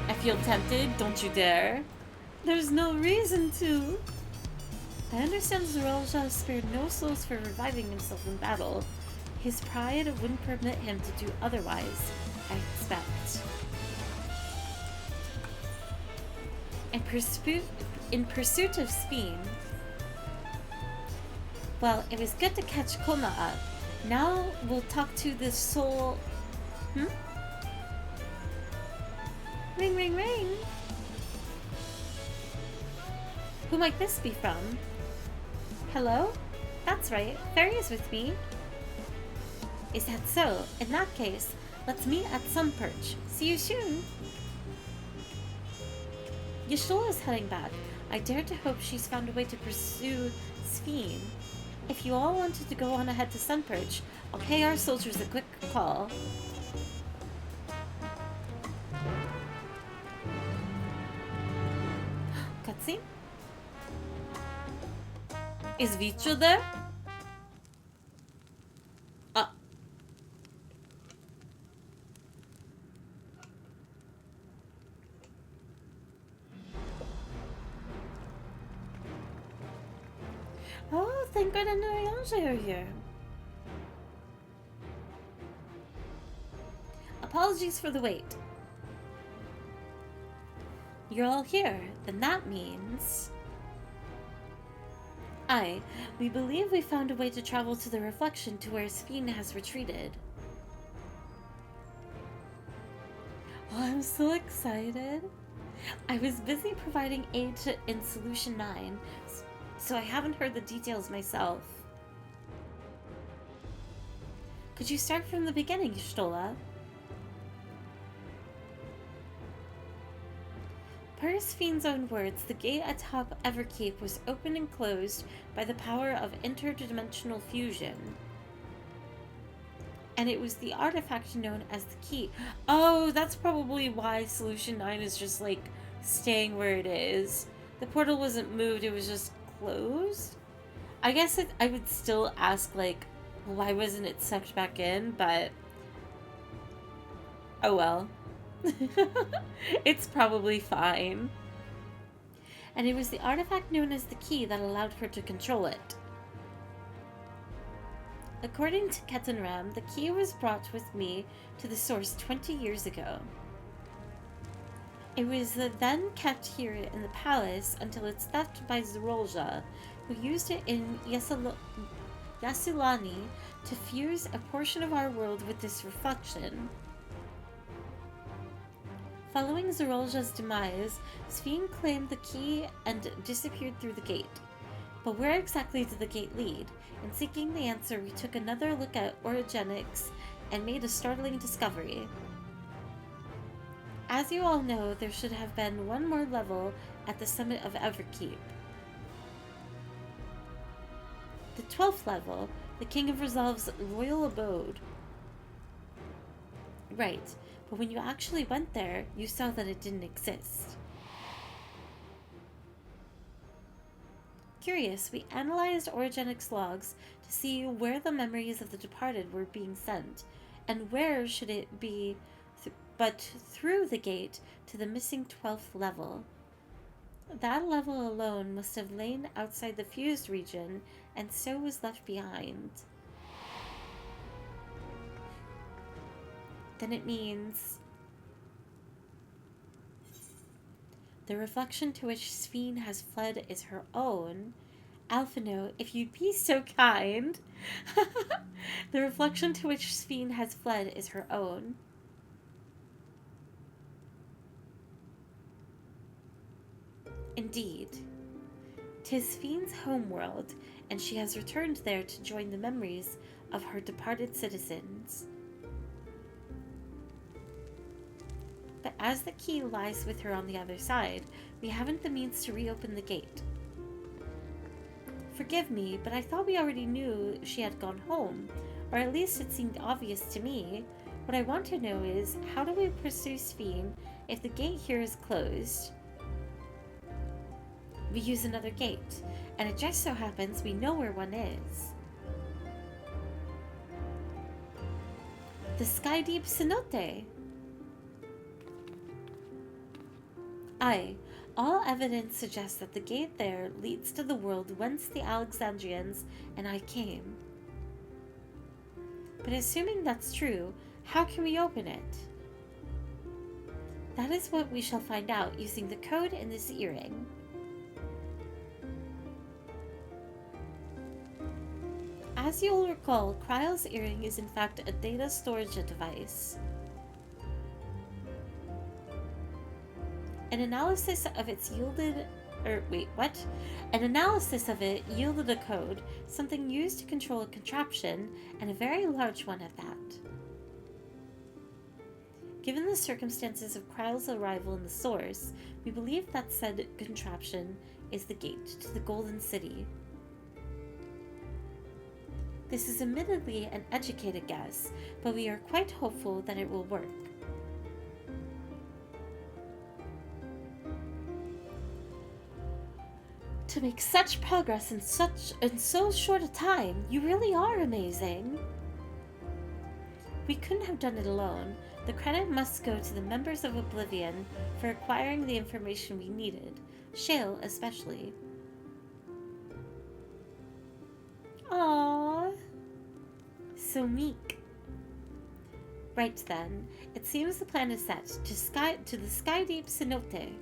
I feel tempted, don't you dare. There's no reason to. I understand Zoralja spared no souls for reviving himself in battle. His pride wouldn't permit him to do otherwise, I expect. In pursuit of Sphene. Well, it was good to catch Kona up. Now we'll talk to the soul... Ring, ring, ring! Who might this be from? Hello? That's right, Fairy is with me. Is that so? In that case, let's meet at Sunperch. See you soon! Y'shtola is heading back. I dare to hope she's found a way to pursue Sphene. If you all wanted to go on ahead to Sunperch, I'll pay our soldiers a quick call. Cutscene? Is Vicho there? Oh, thank God and Ariange are here. Apologies for the wait. You're all here, then that means... Aye, we believe we found a way to travel to the reflection to where Sphene has retreated. Oh, I'm so excited. I was busy providing aid in Solution 9, so I haven't heard the details myself. Could you start from the beginning, Y'shtola? Per Sphene's own words, the gate atop Everkeep was opened and closed by the power of interdimensional fusion. And it was the artifact known as the key. Oh, that's probably why Solution 9 is just, like, staying where it is. The portal wasn't moved, it was just closed? I guess I would still ask, like, why wasn't it sucked back in, but... oh well. It's probably fine. And it was the artifact known as the key that allowed her to control it. According to Ketanram, the key was brought with me to the source 20 years ago. It was then kept here in the palace until its theft by Zorolja, who used it in Yasulani to fuse a portion of our world with this reflection. Following Zorolja's demise, Sphene claimed the key and disappeared through the gate. But where exactly did the gate lead? In seeking the answer, we took another look at orogenics and made a startling discovery. As you all know, there should have been one more level at the summit of Everkeep. The 12th level, the King of Resolve's royal abode. Right, but when you actually went there, you saw that it didn't exist. Curious, we analyzed Orogenics logs to see where the memories of the departed were being sent, and where should it be but through the gate to the missing 12th level. That level alone must have lain outside the fused region, and so was left behind. Then it means the reflection to which Sphene has fled is her own. Alphino, if you'd be so kind. The reflection to which Sphene has fled is her own. Indeed. 'Tis Sphene's homeworld, and she has returned there to join the memories of her departed citizens. But as the key lies with her on the other side, we haven't the means to reopen the gate. Forgive me, but I thought we already knew she had gone home, or at least it seemed obvious to me. What I want to know is, how do we pursue Sphene if the gate here is closed? We use another gate, and it just so happens we know where one is. The Sky Deep Cenote! Aye, all evidence suggests that the gate there leads to the world whence the Alexandrians and I came. But assuming that's true, how can we open it? That is what we shall find out using the code in this earring. As you'll recall, Kryle's earring is in fact a data storage device. An analysis of it yielded a code, something used to control a contraption, and a very large one at that. Given the circumstances of Kryle's arrival in the source, we believe that said contraption is the gate to the Golden City. This is admittedly an educated guess, but we are quite hopeful that it will work. To make such progress in so short a time, you really are amazing. We couldn't have done it alone. The credit must go to the members of Oblivion for acquiring the information we needed, Shale especially. Aww. So meek. Right then, it seems the plan is set to the Sky Deep Cenote.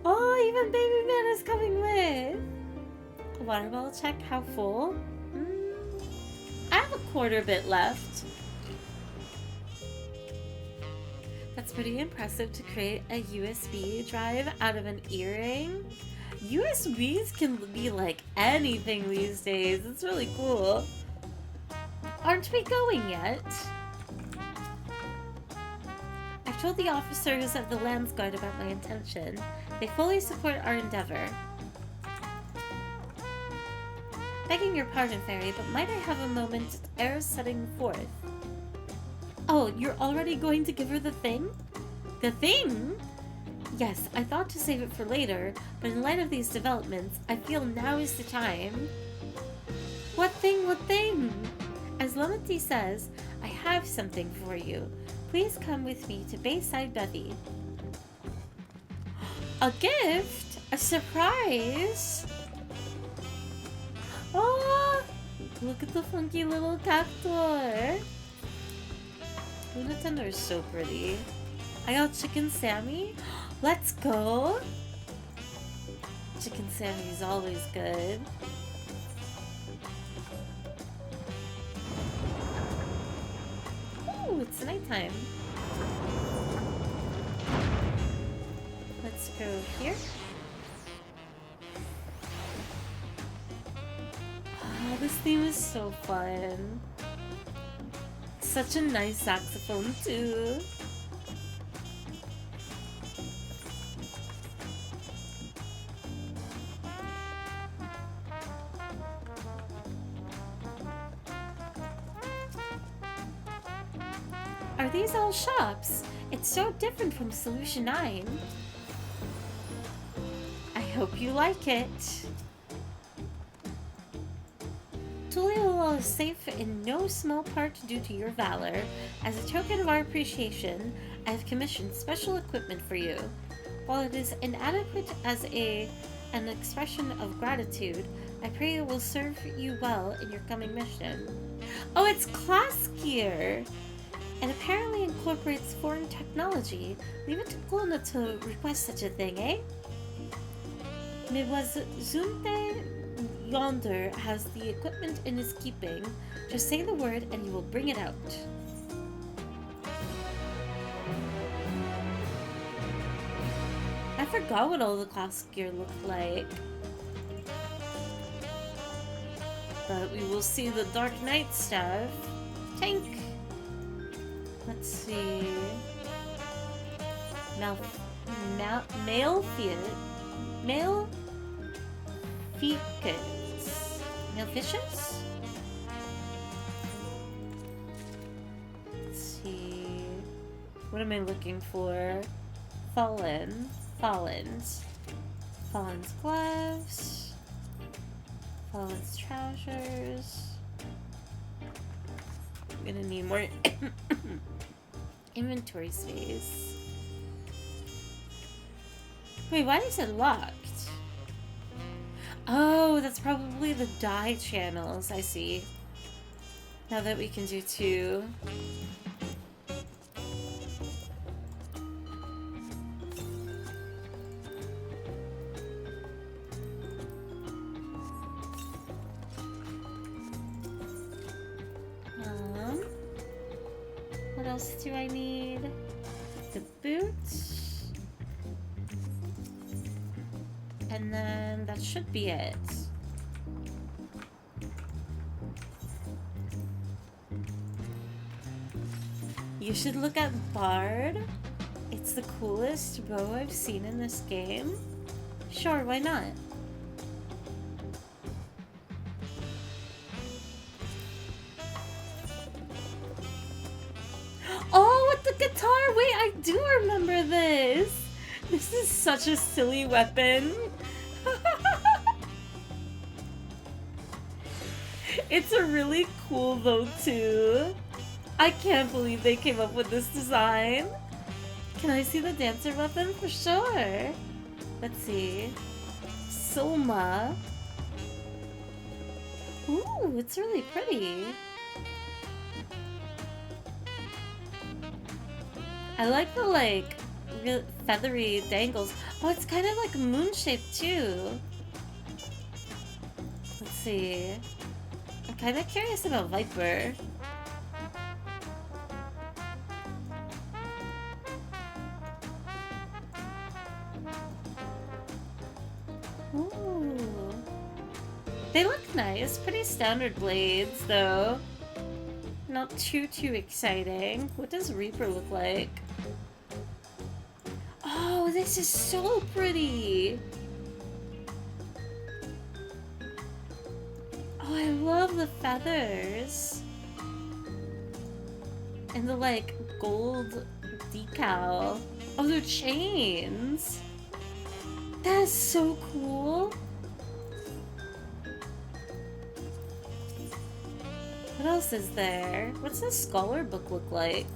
Oh, even Baby Man is coming with! Water bottle check, how full? I have a quarter bit left. That's pretty impressive to create a USB drive out of an earring. USBs can be like anything these days. It's really cool. Aren't we going yet? I've told the officers of the Lands Guard about my intention. They fully support our endeavor. Begging your pardon, Fairy, but might I have a moment ere setting forth? Oh, you're already going to give her the thing? The thing? Yes, I thought to save it for later, but in light of these developments, I feel now is the time. What thing, what thing? As Lemity says, I have something for you. Please come with me to Bayside Bevy. A gift? A surprise? Look at the funky little cactuar. Luna Tender is so pretty. I got Chicken Sammy. Let's go! Chicken Sammy is always good. Ooh, it's nighttime. Let's go here. Oh, this theme is so fun. Such a nice saxophone too. Are these all shops? It's so different from Solution 9. I hope you like it. Tuliol is safe in no small part due to your valor. As a token of our appreciation, I have commissioned special equipment for you. While it is inadequate as an expression of gratitude, I pray it will serve you well in your coming mission. Oh, it's class gear! And apparently incorporates foreign technology. Leave it to Glona to request such a thing, eh? Zunte yonder has the equipment in his keeping. Just say the word and he will bring it out. I forgot what all the class gear looked like. But we will see the Dark Knight stuff. Tank! Let's see. Male fishes? Let's see. What am I looking for? Fallen's gloves. Fallen's trousers. I'm gonna need more inventory space. Wait, why is it locked? Oh, that's probably the dye channels, I see. Now that we can do 2. What else do I need? The boots. And then that should be it. You should look at Bard. It's the coolest bow I've seen in this game. Sure, why not? Oh, with the guitar! Wait, I do remember this! This is such a silly weapon. It's a really cool though too. I can't believe they came up with this design. Can I see the dancer weapon? For sure. Let's see. Soma. Ooh, it's really pretty. I like the real feathery dangles. Oh, it's kind of like moon shaped too. Let's see. I'm kind of curious about Viper. Ooh. They look nice. Pretty standard blades though. Not too exciting. What does Reaper look like? Oh, this is so pretty! Oh, I love the feathers! And the, gold decal. Oh, they're chains! That is so cool! What else is there? What's this scholar book look like?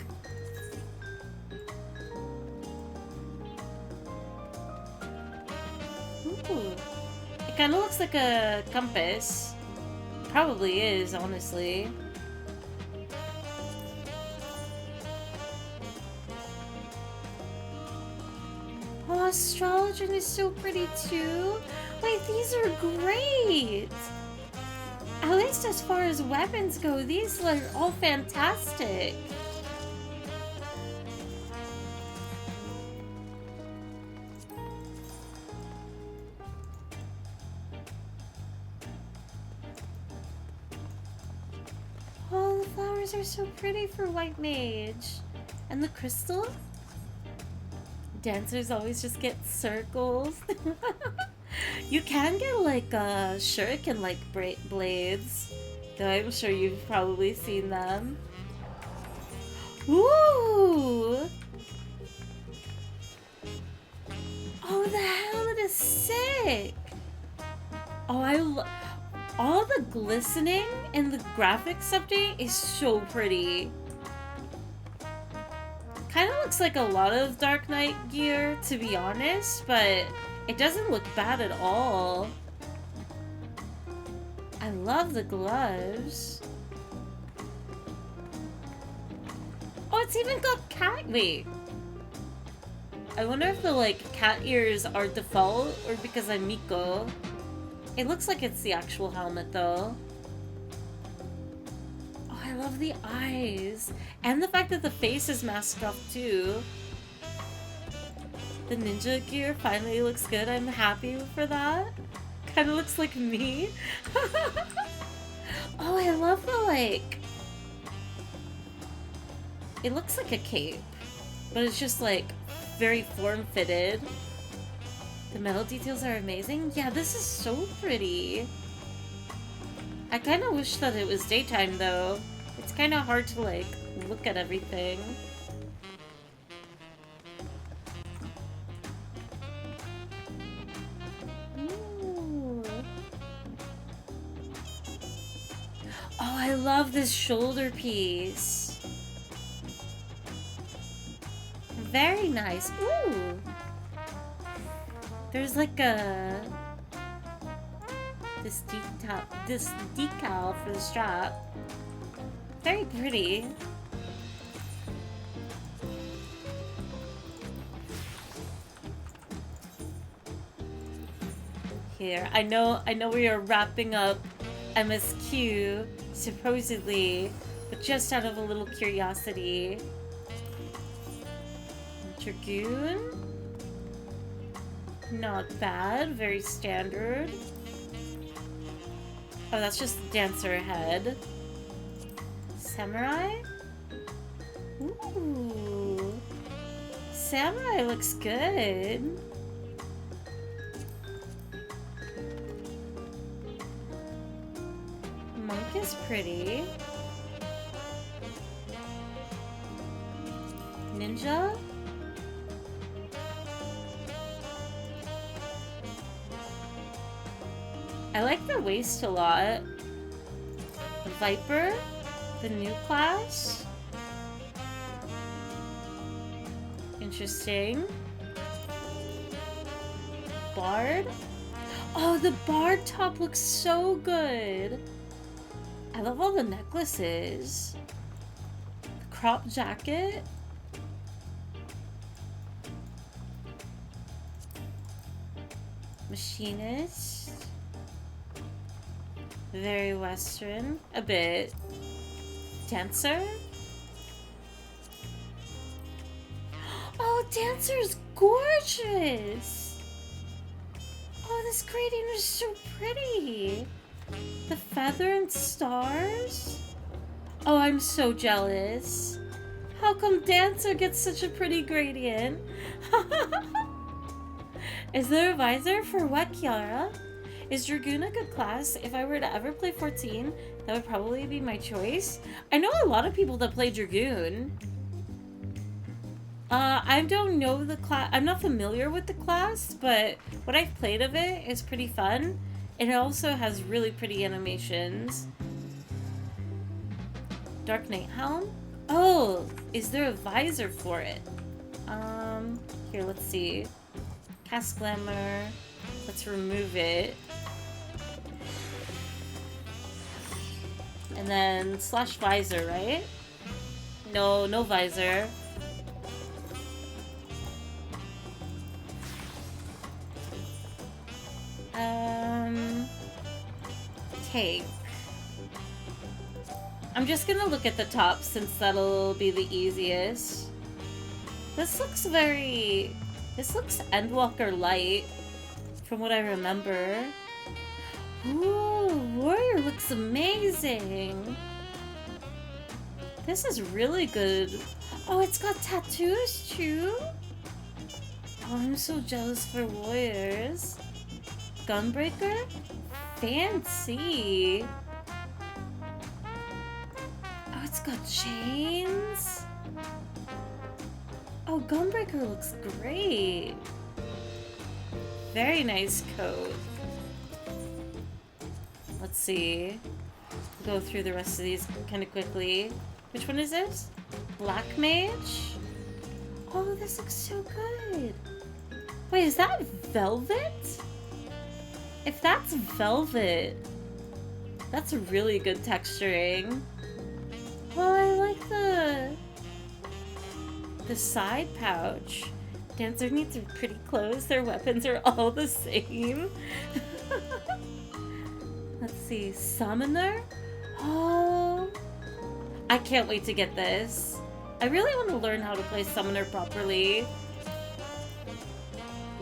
Ooh. It kind of looks like a compass. Probably is, honestly. Oh, Astrologian is so pretty too. Wait, these are great. At least as far as weapons go, these are all fantastic. Oh, the flowers are so pretty for White Mage. And the crystal? Dancers always just get circles. You can get like shuriken like blades. Though I'm sure you've probably seen them. Ooh! Oh, the helmet is sick! Oh, all the glistening in the graphics update is so pretty. Kind of looks like a lot of Dark Knight gear, to be honest, but it doesn't look bad at all. I love the gloves. Oh, it's even got cat... Wait. I wonder if the, like, cat ears are default or because I'm Miko. It looks like it's the actual helmet, though. Oh, I love the eyes. And the fact that the face is masked off, too. The ninja gear finally looks good. I'm happy for that. Kind of looks like me. Oh, I love the, like... It looks like a cape. But it's just, like, very form-fitted. The metal details are amazing. Yeah, this is so pretty. I kind of wish that it was daytime, though. It's kind of hard to, like, look at everything. Ooh. Oh, I love this shoulder piece. Very nice. Ooh. There's like a... This decal for the strap. Very pretty. Here, I know we are wrapping up MSQ, supposedly, but just out of a little curiosity. Dragoon? Not bad, very standard. Oh, that's just dancer head. Samurai? Ooh. Samurai looks good. Monk is pretty. Ninja? I like the waist a lot. Viper, the new class. Interesting. Bard. Oh, the Bard top looks so good. I love all the necklaces. The crop jacket. Machinist. Very Western. A bit. Dancer? Oh, Dancer's gorgeous! Oh, this gradient is so pretty! The feather and stars? Oh, I'm so jealous. How come Dancer gets such a pretty gradient? Is there a visor for what, Kiara? Is Dragoon a good class? If I were to ever play 14, that would probably be my choice. I know a lot of people that play Dragoon. I don't know the class. I'm not familiar with the class, but what I've played of it is pretty fun. It also has really pretty animations. Dark Knight Helm? Oh, is there a visor for it? Here, let's see. Cast Glamour. Let's remove it. And then slash visor, right? No, no visor. Take. I'm just gonna look at the top since that'll be the easiest. This looks very... This looks Endwalker light, from what I remember. Ooh, Warrior looks amazing. This is really good. Oh, it's got tattoos too? Oh, I'm so jealous for Warriors. Gunbreaker? Fancy. Oh, it's got chains. Oh, Gunbreaker looks great. Very nice coat. Let's see. Go through the rest of these kind of quickly. Which one is this? Black Mage? Oh, this looks so good. Wait, is that velvet? If that's velvet, that's a really good texturing. Oh, I like the side pouch. Dancer needs pretty clothes. Their weapons are all the same. Let's see. Summoner? Oh. I can't wait to get this. I really want to learn how to play Summoner properly.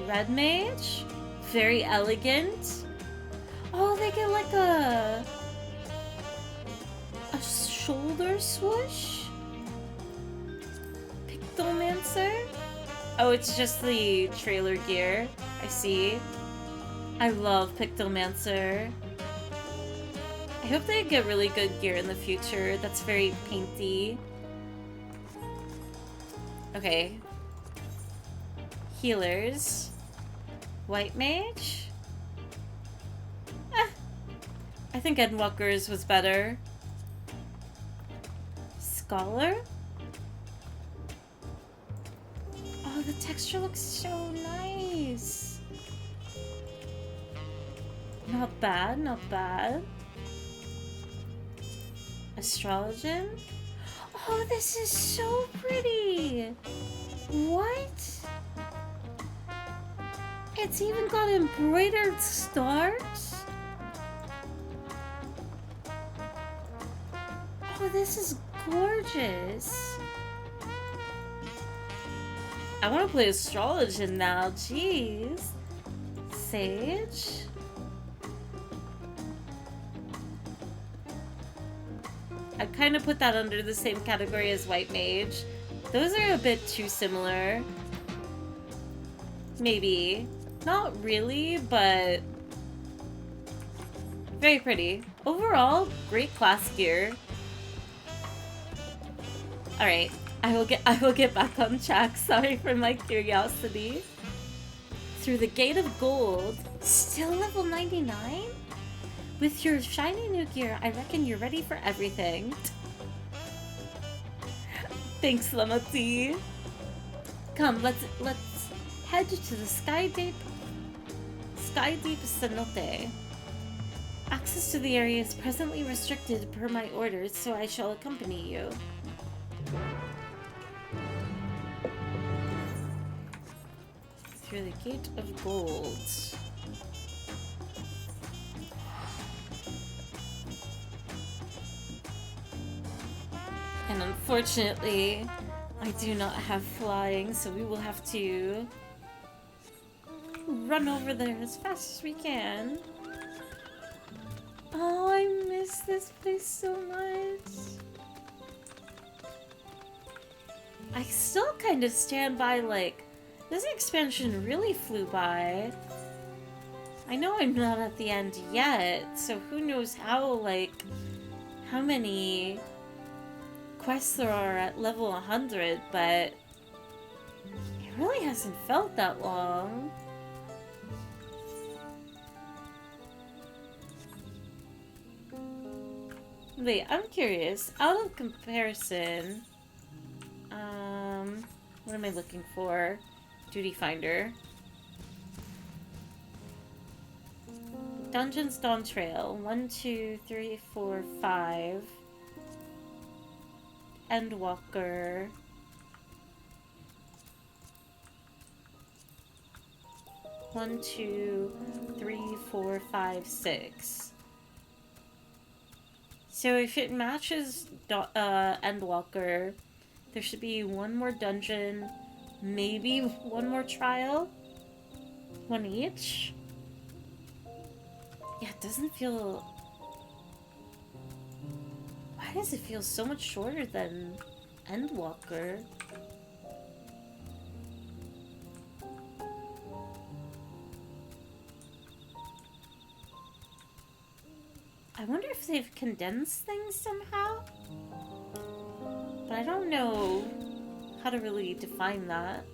Red Mage? Very elegant. Oh, they get like a shoulder swoosh? Pictomancer? Oh, it's just the trailer gear. I see. I love Pictomancer. I hope they get really good gear in the future that's very painty. Okay. Healers. White Mage? I think Endwalker's was better. Scholar? Oh, the texture looks so nice. Not bad, not bad. Astrologian? Oh, this is so pretty! What? It's even got embroidered stars? Oh, this is gorgeous. I want to play Astrologian now, jeez. Sage? I'd kind of put that under the same category as White Mage. Those are a bit too similar. Maybe. Not really, but very pretty. Overall, great class gear. Alright, I will get back on track. Sorry for my curiosity. Through the Gate of Gold. Still level 99? With your shiny new gear, I reckon you're ready for everything. Thanks, Lamati. Come, let's head to the Sky Deep Cenote. Access to the area is presently restricted per my orders, so I shall accompany you. Through the Gate of Gold. And unfortunately, I do not have flying, so we will have to run over there as fast as we can. Oh, I miss this place so much. I still kind of stand by, like, this expansion really flew by. I know I'm not at the end yet, so who knows how, like, how many quests there are at level 100, but it really hasn't felt that long. Wait, I'm curious. Out of comparison, what am I looking for? Duty Finder. Dungeons Dawntrail. 1, 2, 3, 4, 5. Endwalker. One, 2, 3, 4, 5, 6. So if it matches Endwalker, there should be one more dungeon, maybe one more trial. One each. Yeah, it doesn't feel... Why does it feel so much shorter than Endwalker? I wonder if they've condensed things somehow? But I don't know how to really define that.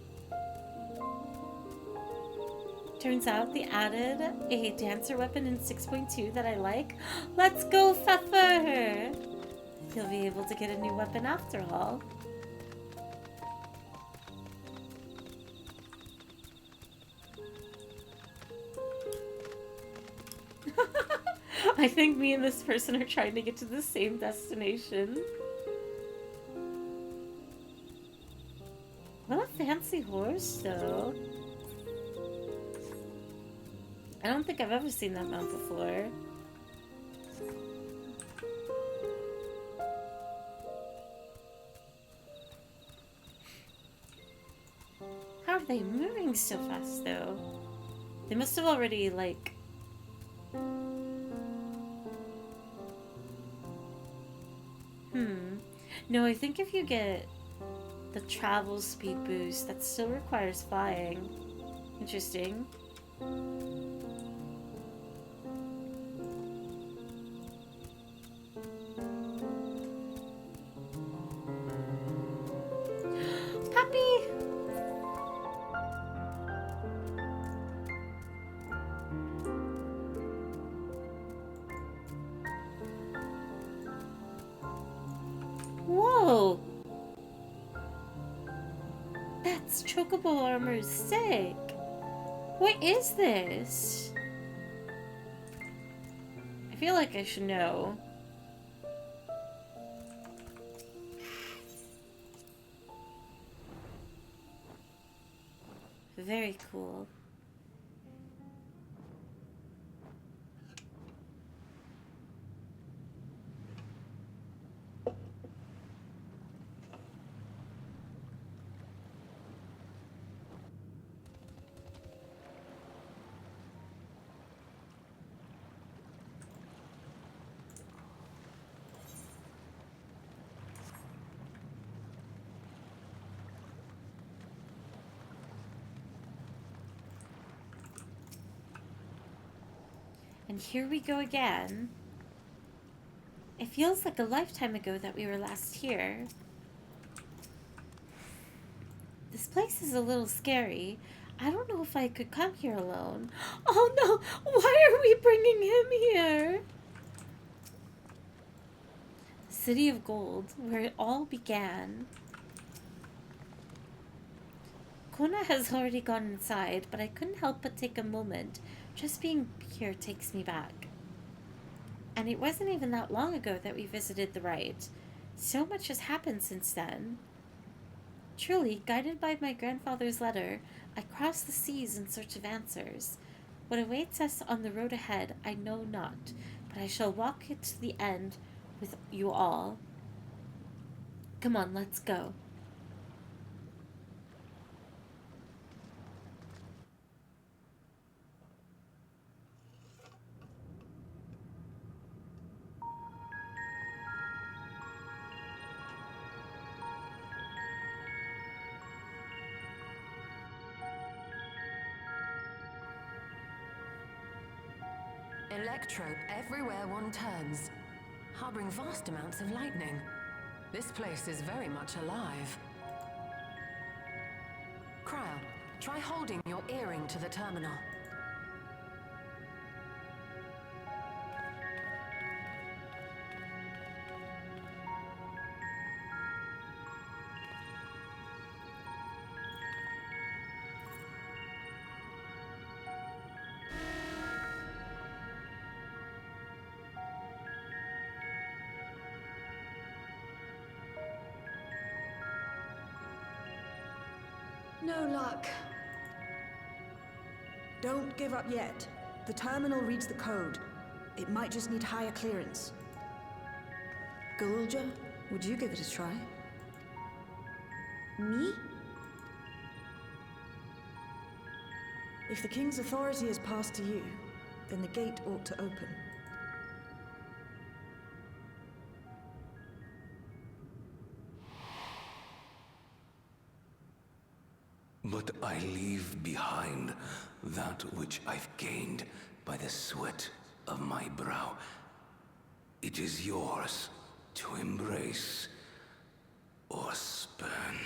Turns out they added a dancer weapon in 6.2 that I like. Let's go, Pfeffer! He'll be able to get a new weapon after all. I think me and this person are trying to get to the same destination. What a fancy horse, though. I don't think I've ever seen that mount before. How are they moving so fast, though? They must have already, like... No, I think if you get the travel speed boost, that still requires flying. Interesting. Puppy! Whoa! That's chocobo armor sick! What is this? I feel like I should know. Very cool. And here we go again. It feels like a lifetime ago that we were last here. This place is a little scary. I don't know if I could come here alone. Oh no! Why are we bringing him here? City of Gold, where it all began. Kona has already gone inside, but I couldn't help but take a moment. Just being here takes me back. And it wasn't even that long ago that we visited the Rite. So much has happened since then. Truly, guided by my grandfather's letter, I crossed the seas in search of answers. What awaits us on the road ahead, I know not, but I shall walk it to the end with you all. Come on, let's go. Electrope everywhere one turns, harboring vast amounts of lightning. This place is very much alive. Cryo, try holding your earring to the terminal. No luck. Don't give up yet. The terminal reads the code. It might just need higher clearance. Galulja, would you give it a try? Me? If the king's authority is passed to you, then the gate ought to open. But I leave behind that which I've gained by the sweat of my brow. It is yours to embrace or spurn.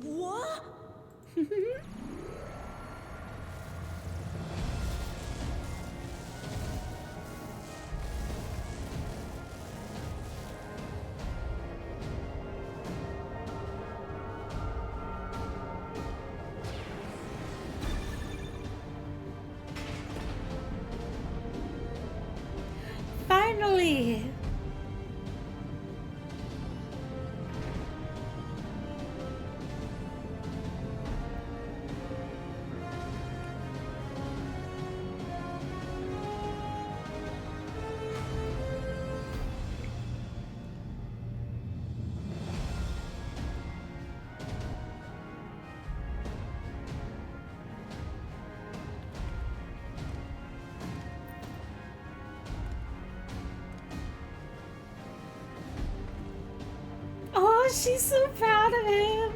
What? Finally! Oh, she's so proud of him.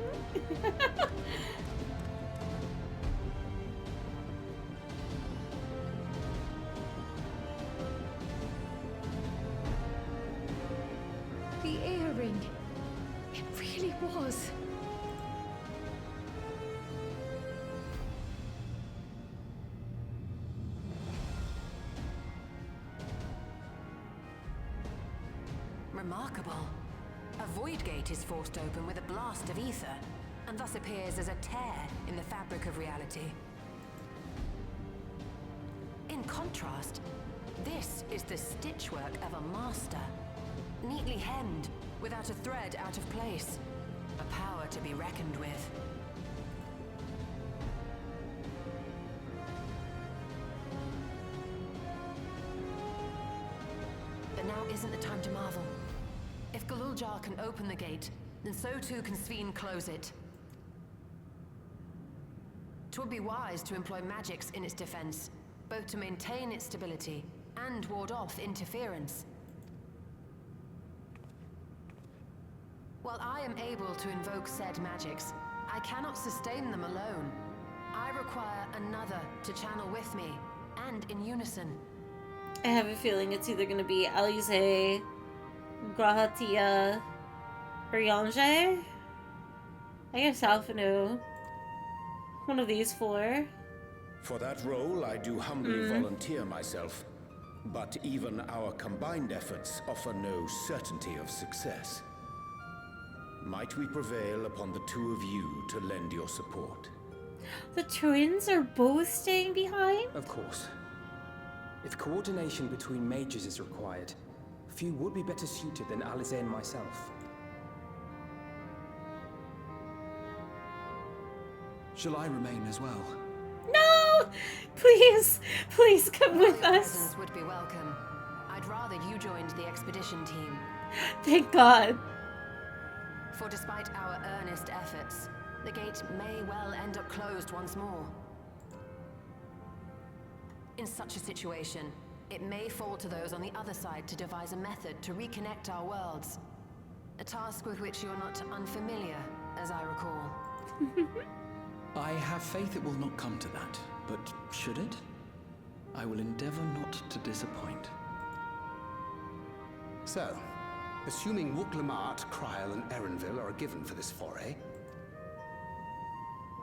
The earring. It really was. Remarkable. A void gate is forced open with a blast of ether, and thus appears as a tear in the fabric of reality. In contrast, this is the stitchwork of a master. Neatly hemmed, without a thread out of place. A power to be reckoned with. But now isn't the time to marvel. If Galuljar can open the gate, then so too can Sveen close it. 'Twould be wise to employ magics in its defense, both to maintain its stability and ward off interference. While I am able to invoke said magics, I cannot sustain them alone. I require another to channel with me, and in unison. I have a feeling it's either going to be Alize, Grahatia, or Yanje. I guess Alphanu. One of these four. For that role, I do humbly volunteer myself. But even our combined efforts offer no certainty of success. Might we prevail upon the two of you to lend your support? The twins are both staying behind? Of course. If coordination between mages is required, few would be better suited than Alize and myself. Shall I remain as well? No! Please, please come with Your us. presence would be welcome. I'd rather you joined the expedition team. Thank God. For despite our earnest efforts, the gate may well end up closed once more. In such a situation, it may fall to those on the other side to devise a method to reconnect our worlds. A task with which you're not unfamiliar, as I recall. I have faith it will not come to that, but should it? I will endeavor not to disappoint. So, assuming Wuk-Lamat, Kryl, and Erenville are given for this foray,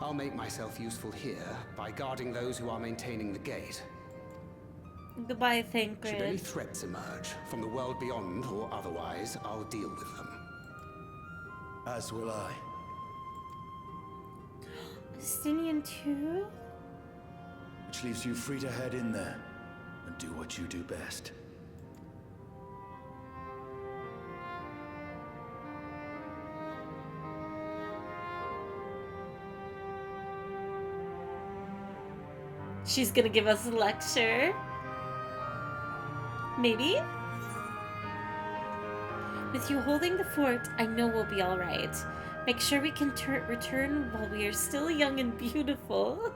I'll make myself useful here by guarding those who are maintaining the gate. Goodbye, Thancred. Should any threats emerge, from the world beyond or otherwise, I'll deal with them. As will I. Justinian too? Which leaves you free to head in there and do what you do best. She's gonna give us a lecture. Maybe? With you holding the fort, I know we'll be alright. Make sure we can return while we are still young and beautiful.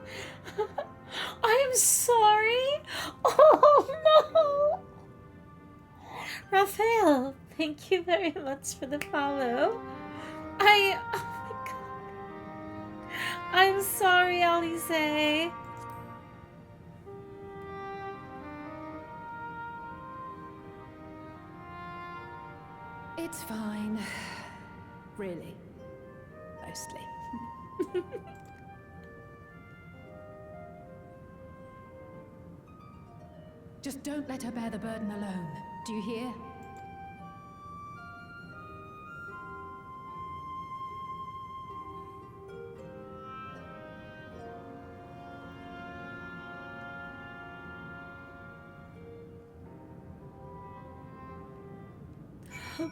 I am sorry. Oh no! Raphael, thank you very much for the follow. Oh my god. I'm sorry, Alize. It's fine. Really. Mostly. Just don't let her bear the burden alone. Do you hear?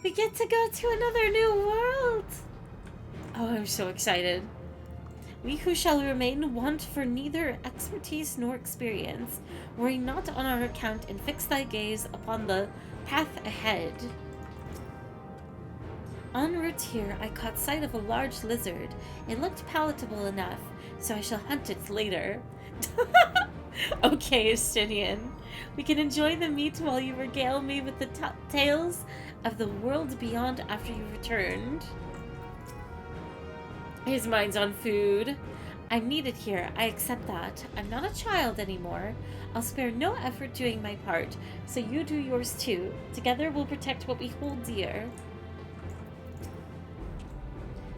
We get to go to another new world! Oh, I'm so excited. We who shall remain want for neither expertise nor experience. Worry not on our account and fix thy gaze upon the path ahead. En route here, I caught sight of a large lizard. It looked palatable enough, so I shall hunt it later. Okay, Estinian. We can enjoy the meat while you regale me with the tales of the world beyond after you've returned. His mind's on food. I'm needed here, I accept that. I'm not a child anymore. I'll spare no effort doing my part, so you do yours too. Together we'll protect what we hold dear.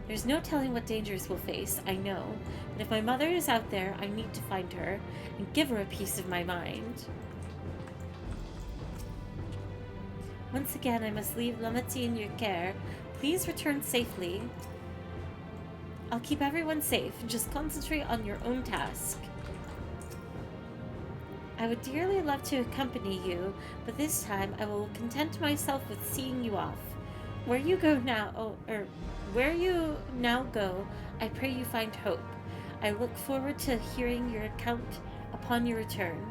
There's no telling what dangers we'll face, I know. But if my mother is out there, I need to find her and give her a piece of my mind. Once again, I must leave Lamati in your care. Please return safely. I'll keep everyone safe. Just concentrate on your own task. I would dearly love to accompany you, but this time I will content myself with seeing you off. Where you go now, where you now go, I pray you find hope. I look forward to hearing your account upon your return.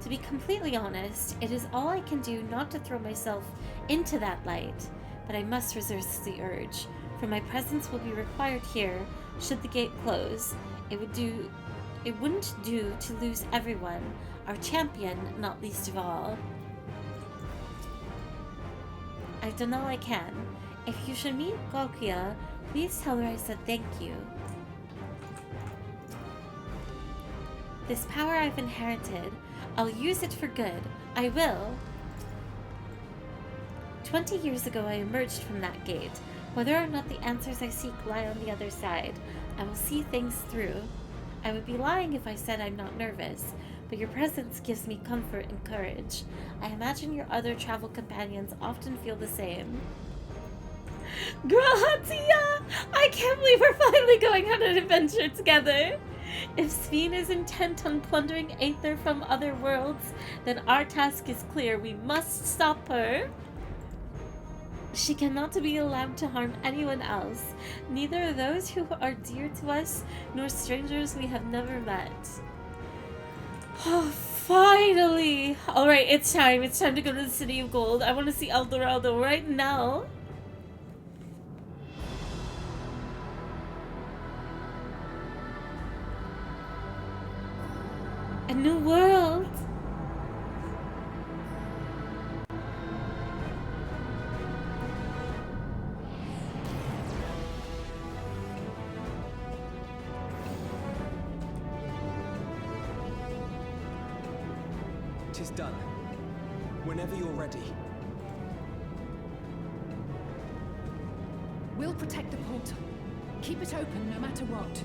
To be completely honest, it is all I can do not to throw myself into that light, but I must resist the urge, for my presence will be required here should the gate close. It wouldn't do to lose everyone, our champion not least of all. I've done all I can. If you should meet Gokia, please tell her I said thank you. This power I've inherited, I'll use it for good. I will. 20 years ago I emerged from that gate. Whether or not the answers I seek lie on the other side, I will see things through. I would be lying if I said I'm not nervous, but your presence gives me comfort and courage. I imagine your other travel companions often feel the same. Grahatia! I can't believe we're finally going on an adventure together! If Sveen is intent on plundering Aether from other worlds, then our task is clear. We must stop her. She cannot be allowed to harm anyone else, neither those who are dear to us, nor strangers we have never met. Oh, finally! Alright, it's time. It's time to go to the City of Gold. I want to see El Dorado right now. A new world! Tis done. Whenever you're ready. We'll protect the portal. Keep it open no matter what.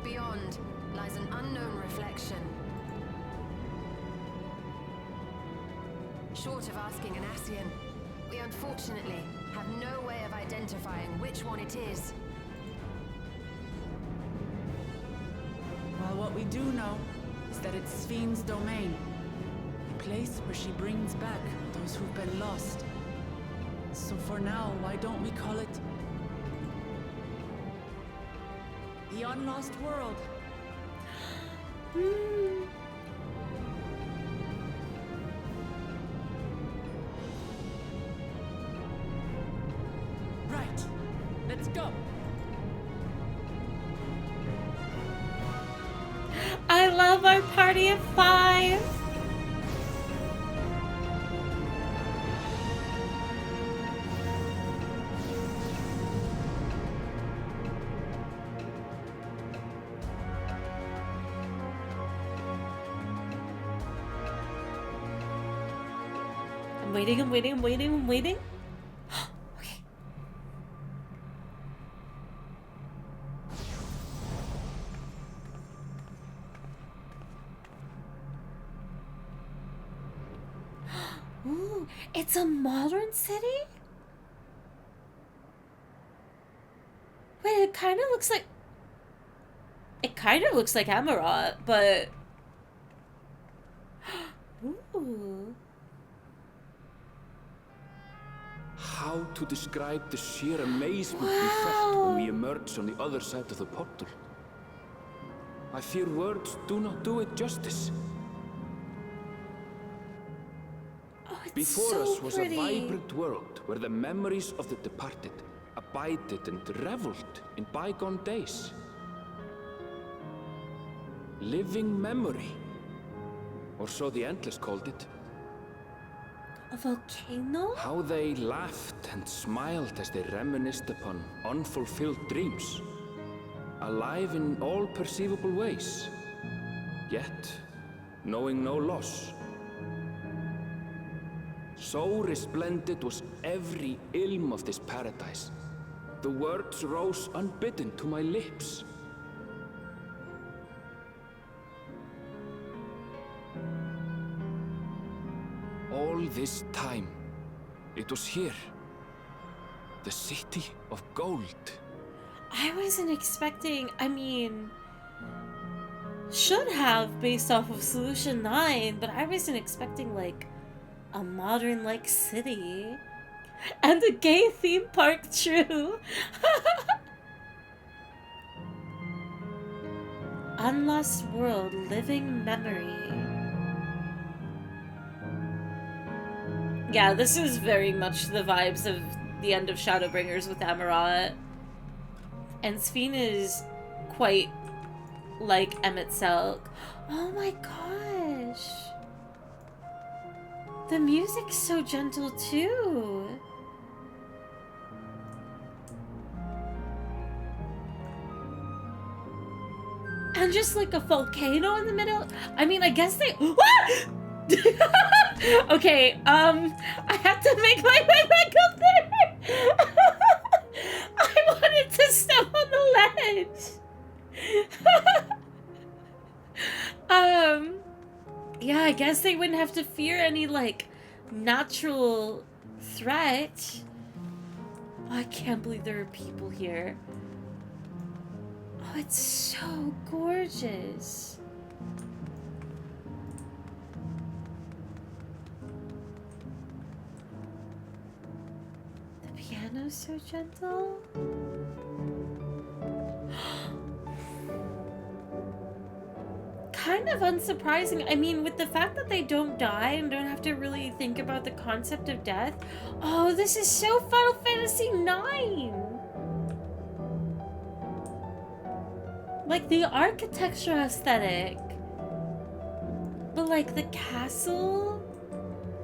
Beyond lies an unknown reflection. Short of asking an Ascian, we unfortunately have no way of identifying which one it is. Well, what we do know is that it's Sven's domain. A place where she brings back those who've been lost. So for now, why don't we call it the Unlost World? Right. Let's go. I love our party of 5. I'm waiting, I'm waiting, I'm waiting, I'm waiting. Okay. Ooh, it's a modern city? Wait, it kind of looks like... It kind of looks like Amarat, but... Ooh. How to describe the sheer amazement we felt when we emerged on the other side of the portal? I fear words do not do it justice. Oh, it's Before so us was pretty. a vibrant world where the memories of the departed abided and reveled in bygone days. Living memory, or so the Endless called it. A volcano? How they laughed and smiled as they reminisced upon unfulfilled dreams. Alive in all perceivable ways, yet knowing no loss. So resplendent was every ilm of this paradise. The words rose unbidden to my lips. All this time, it was here. The city of gold. I wasn't expecting, I mean... Should have, based off of Solution 9, but I wasn't expecting, like, a modern, like, city. And a gay theme park, true. Unlost World, Living Memory. Yeah, this is very much the vibes of the end of Shadowbringers with Amarat. And Sven is quite like Emmett Selk. Oh my gosh. The music's so gentle too. And just like a volcano in the middle. I mean, I guess they... Okay, I have to make my way back up there. I wanted to step on the ledge. Yeah, I guess they wouldn't have to fear any, like, natural threat. Oh, I can't believe there are people here. Oh, it's so gorgeous. Piano's so gentle. Kind of unsurprising. I mean, with the fact that they don't die and don't have to really think about the concept of death. Oh, this is so Final Fantasy IX. Like the architecture aesthetic. But like the castle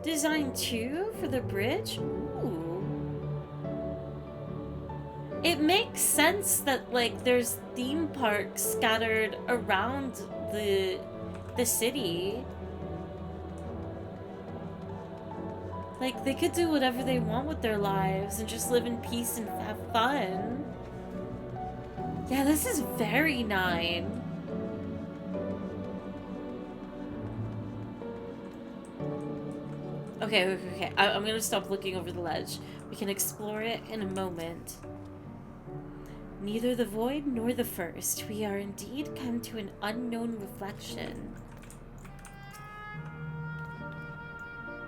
design too for the bridge? Ooh. It makes sense that like there's theme parks scattered around the city. Like they could do whatever they want with their lives and just live in peace and have fun. Yeah, this is very 9. Okay. I'm gonna stop looking over the ledge. We can explore it in a moment. Neither the void nor the first. We are indeed come to an unknown reflection.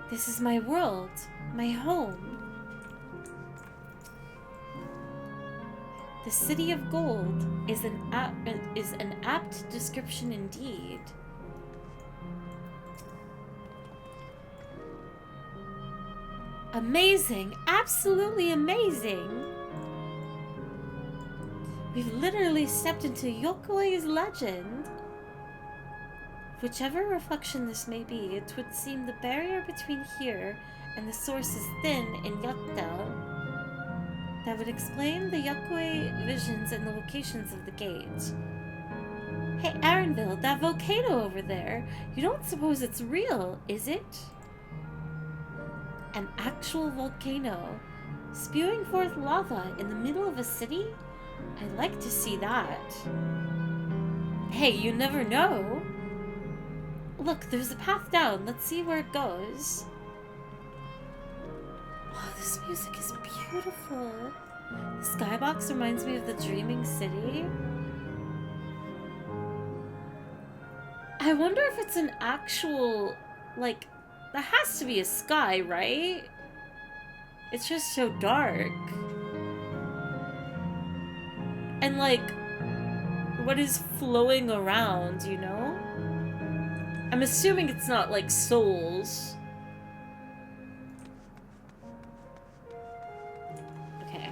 This is my world, my home. The City of Gold is an apt description indeed. Amazing, absolutely amazing. We've literally stepped into Yokoi's legend. Whichever reflection this may be, it would seem the barrier between here and the source is thin in Yakuta. That would explain the Yokoi visions and the locations of the gate. Hey, Arenville, that volcano over there, you don't suppose it's real, is it? An actual volcano, spewing forth lava in the middle of a city? I'd like to see that. Hey, you never know. Look, there's a path down. Let's see where it goes. Oh, this music is beautiful. The skybox reminds me of the Dreaming City. I wonder if it's an actual, like, that has to be a sky, right? It's just so dark. And like, what is flowing around, you know? I'm assuming it's not like souls. Okay.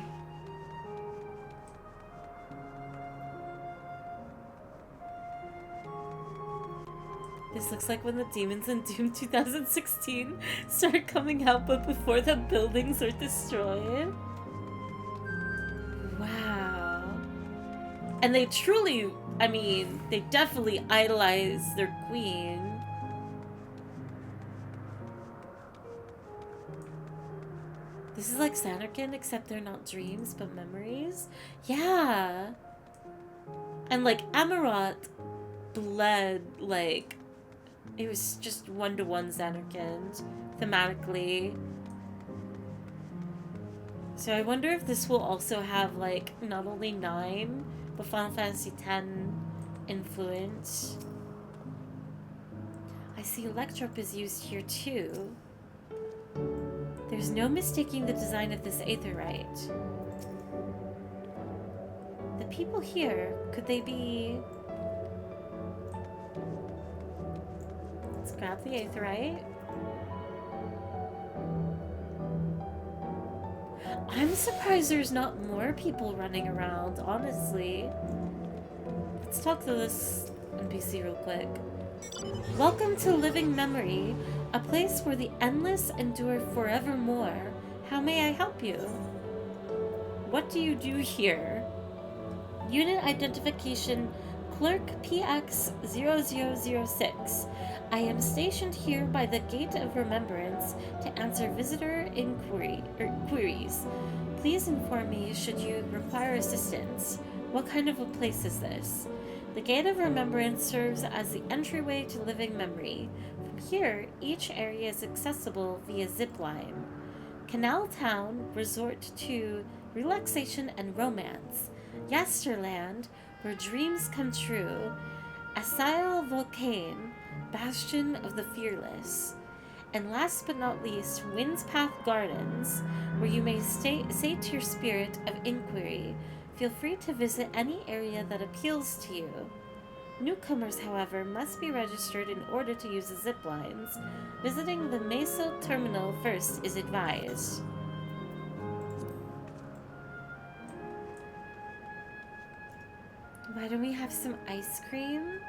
This looks like when the demons in Doom 2016 start coming out, but before the buildings are destroyed. Wow. And they truly, I mean, they definitely idolize their queen. This is like Sanarkand, except they're not dreams, but memories. Yeah. And like Amarat bled, like, it was just one-to-one Sanarkand, thematically. So I wonder if this will also have, like, not only 9, but Final Fantasy X influence. I see Electrop is used here too. There's no mistaking the design of this aetherite. The people here, could they be... Let's grab the aetherite. I'm surprised there's not more people running around, honestly. Let's talk to this NPC real quick. Welcome to Living Memory, a place where the endless endure forevermore. How may I help you? What do you do here? Unit identification Clerk PX0006. I am stationed here by the Gate of Remembrance to answer visitor queries. Please inform me should you require assistance. What kind of a place is this? The Gate of Remembrance serves as the entryway to living memory. From here, each area is accessible via zipline. Canal Town, resort to relaxation and romance. Yesterland, where dreams come true. Asail Volcane, bastion of the fearless. And last but not least, Wind's Path Gardens, where you may sate your spirit of inquiry. Feel free to visit any area that appeals to you. Newcomers, however, must be registered in order to use the zip lines. Visiting the Meso terminal first is advised. Why don't we have some ice cream?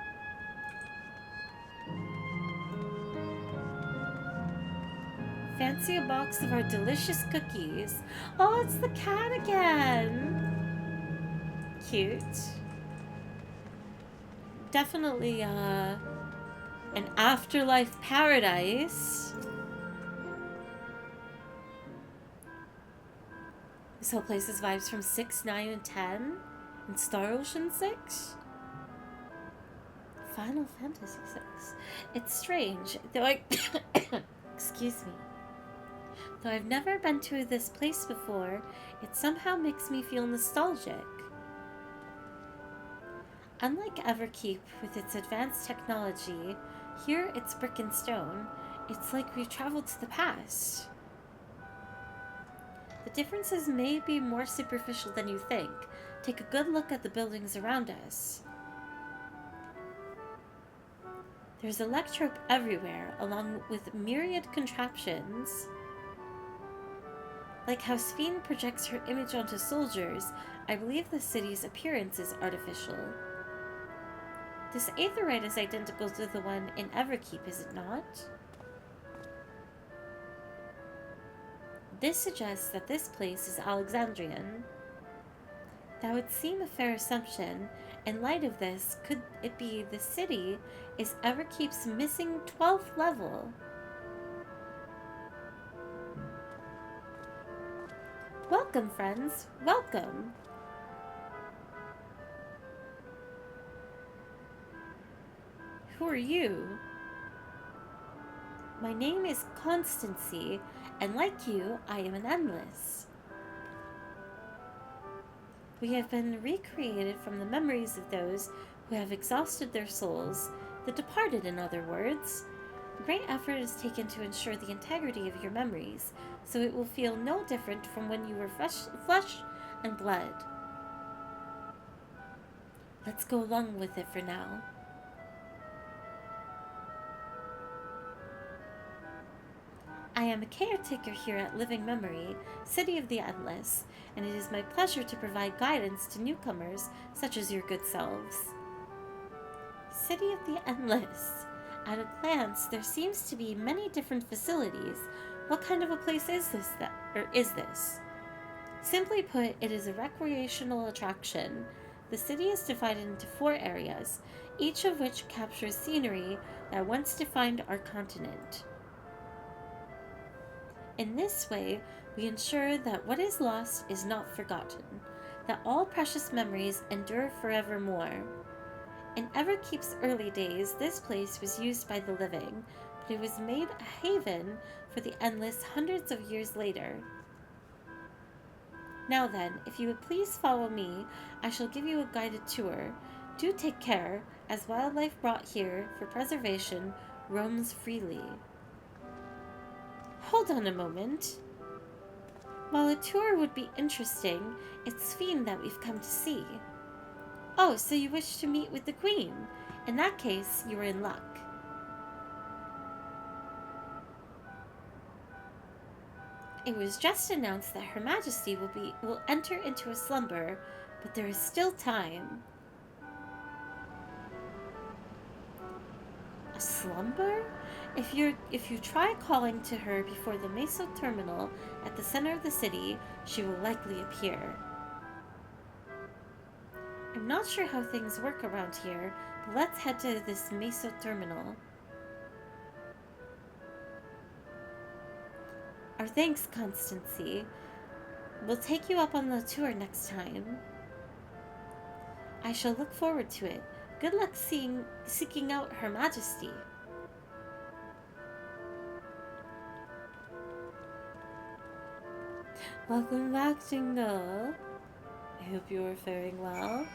fancy a box of our delicious cookies. Oh, it's the cat again. Cute. Definitely, an afterlife paradise. This whole place has vibes from 6, 9, and 10. And Star Ocean 6. Final Fantasy 6. It's strange, though I... Excuse me. Though I've never been to this place before, it somehow makes me feel nostalgic. Unlike Everkeep with its advanced technology, here it's brick and stone. It's like we've traveled to the past. The differences may be more superficial than you think. Take a good look at the buildings around us. There's electrope everywhere, along with myriad contraptions. Like how Sphene projects her image onto soldiers, I believe the city's appearance is artificial. This aetheryte is identical to the one in Everkeep, is it not? This suggests that this place is Alexandrian. That would seem a fair assumption. In light of this, could it be the city is Everkeep's missing 12th level? Welcome, friends. Welcome. Who are you? My name is Constancy, and like you, I am an endless. We have been recreated from the memories of those who have exhausted their souls, the departed in other words. Great effort is taken to ensure the integrity of your memories, so it will feel no different from when you were flesh and blood. Let's go along with it for now. I am a caretaker here at Living Memory, City of the Endless, and it is my pleasure to provide guidance to newcomers such as your good selves. City of the Endless. At a glance, there seems to be many different facilities. What kind of a place is this? Simply put, it is a recreational attraction. The city is divided into 4 areas, each of which captures scenery that once defined our continent. In this way, we ensure that what is lost is not forgotten, that all precious memories endure forevermore. In Everkeep's early days, this place was used by the living, but it was made a haven for the endless hundreds of years later. Now then, if you would please follow me, I shall give you a guided tour. Do take care, as wildlife brought here for preservation roams freely. Hold on a moment. While a tour would be interesting, it's Sphene that we've come to see. Oh, so you wish to meet with the Queen? In that case, you are in luck. It was just announced that Her Majesty will enter into a slumber, but there is still time. A slumber? If you try calling to her before the Meso terminal at the center of the city, she will likely appear. I'm not sure how things work around here, but let's head to this Meso terminal. Our thanks, Constancy. We'll take you up on the tour next time. I shall look forward to it. Good luck seeking out Her Majesty. Welcome back, Jingle. I hope you are faring well.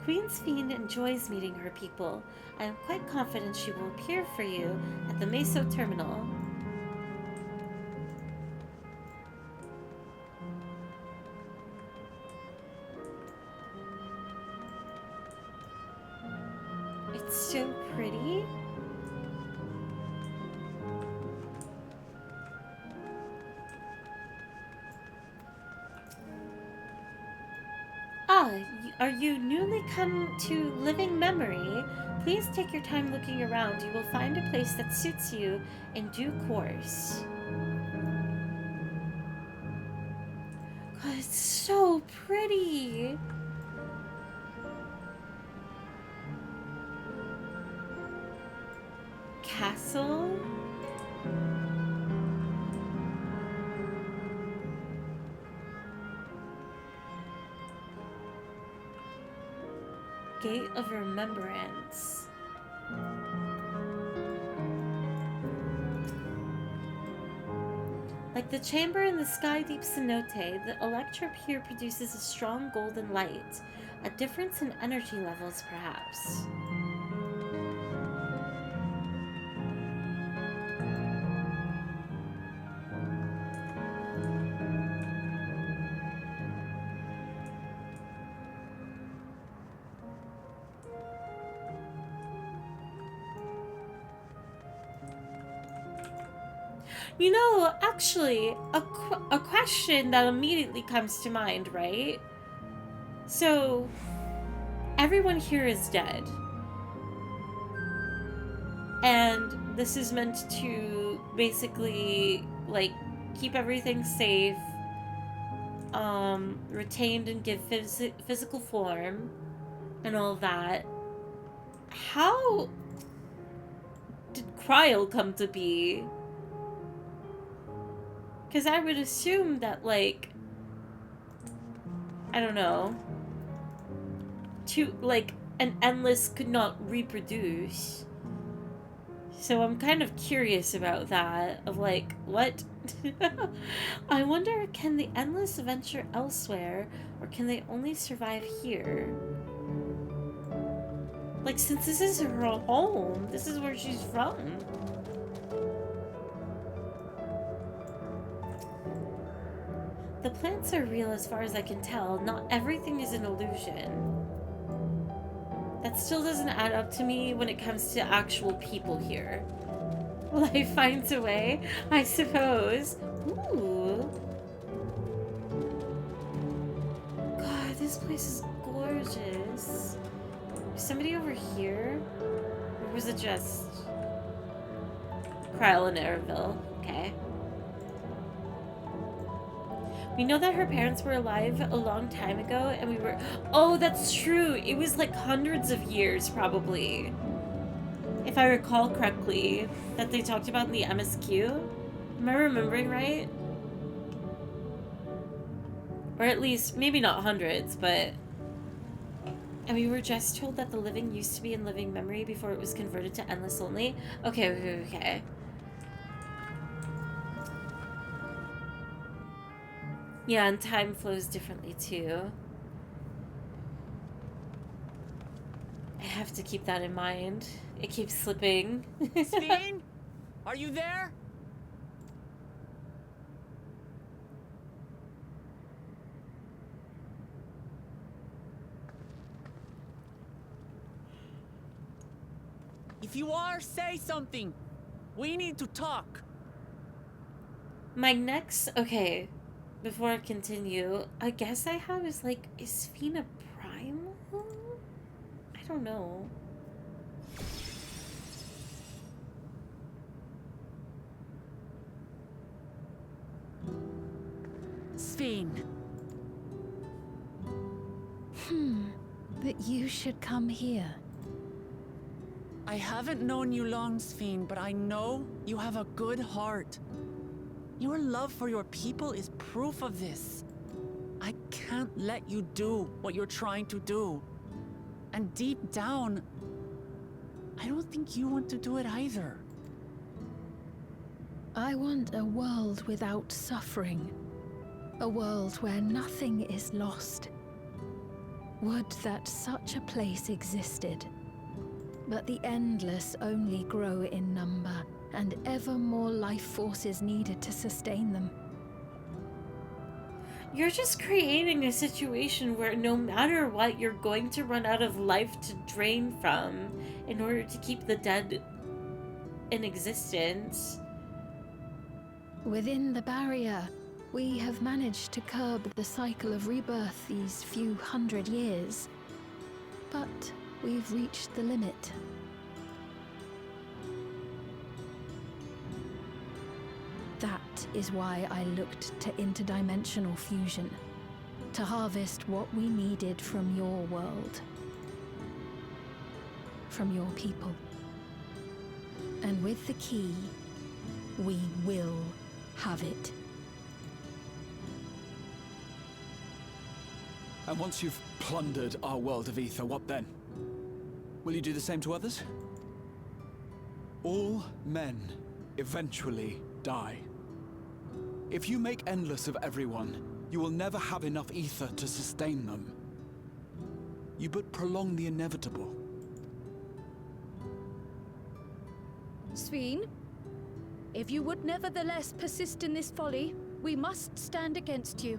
Queen Sphene enjoys meeting her people. I am quite confident she will appear for you at the Meso terminal. It's so pretty. Are you newly come to living memory? Please take your time looking around. You will find a place that suits you in due course. God, it's so pretty. Castle? Gate of Remembrance. Like the chamber in the sky deep cenote, the electrop here produces a strong golden light. A difference in energy levels, perhaps. You know, actually, a question that immediately comes to mind, right? So, everyone here is dead. And this is meant to basically, like, keep everything safe, retained and give physical form, and all that. How did Cryle come to be? Because I would assume that, like, I don't know, an endless could not reproduce. So I'm kind of curious about that, of like, what? I wonder, can the endless venture elsewhere, or can they only survive here? Like, since this is her home, this is where she's from. The plants are real as far as I can tell. Not everything is an illusion. That still doesn't add up to me when it comes to actual people here. Life finds a way, I suppose. Ooh. God, this place is gorgeous. Is somebody over here? Or was it just Cryle and Areville? Okay. We know that her parents were alive a long time ago, and we were... Oh, that's true! It was like hundreds of years, probably. If I recall correctly, that they talked about in the MSQ. Am I remembering right? Or at least, maybe not hundreds, but... And we were just told that the living used to be in living memory before it was converted to endless only. Okay. Yeah, and time flows differently too. I have to keep that in mind. It keeps slipping. Steen? Are you there? If you are, say something. We need to talk. My next... Okay. Before I continue, I guess I have is like, is Fina primal? I don't know. Steen. That you should come here. I haven't known you long, Steen, but I know you have a good heart. Your love for your people is proof of this. I can't let you do what you're trying to do. And deep down, I don't think you want to do it either. I want a world without suffering. A world where nothing is lost. Would that such a place existed. But the endless only grow in number, and ever more life forces needed to sustain them. You're just creating a situation where no matter what, you're going to run out of life to drain from in order to keep the dead in existence. Within the barrier, We have managed to curb the cycle of rebirth these few hundred years, but we've reached the limit. That is why I looked to interdimensional fusion, to harvest what we needed from your world, from your people. And with the key, we will have it. And once you've plundered our world of ether, what then? Will you do the same to others? All men eventually die. If you make endless of everyone, you will never have enough ether to sustain them. You but prolong the inevitable. Sveen, if you would nevertheless persist in this folly, we must stand against you.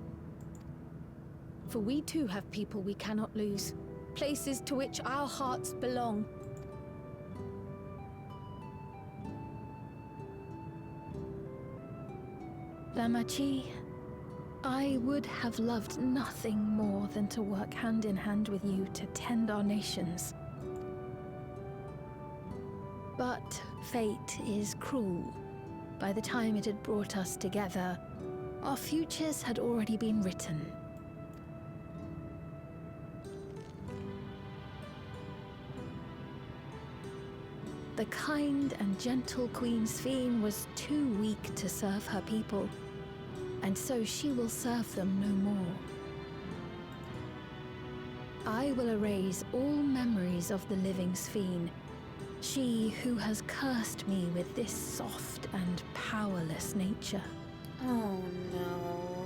For we too have people we cannot lose, places to which our hearts belong. Lamachi, I would have loved nothing more than to work hand in hand with you to tend our nations. But fate is cruel. By the time it had brought us together, our futures had already been written. The kind and gentle Queen Sveen was too weak to serve her people, and so she will serve them no more. I will erase all memories of the living Sveen, she who has cursed me with this soft and powerless nature. Oh no.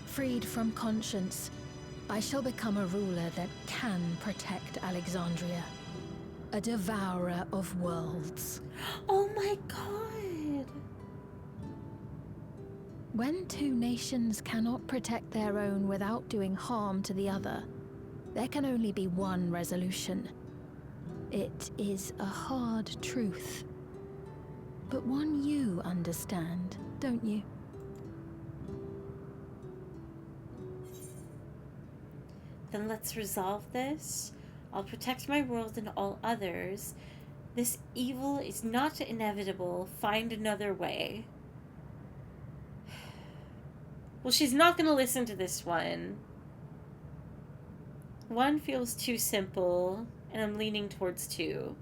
Freed from conscience, I shall become a ruler that can protect Alexandria. A devourer of worlds. Oh my god! When two nations cannot protect their own without doing harm to the other, there can only be one resolution. It is a hard truth, but one you understand, don't you? Then let's resolve this. I'll protect my world and all others. This evil is not inevitable. Find another way. Well, she's not going to listen to this one. One feels too simple, and I'm leaning towards two.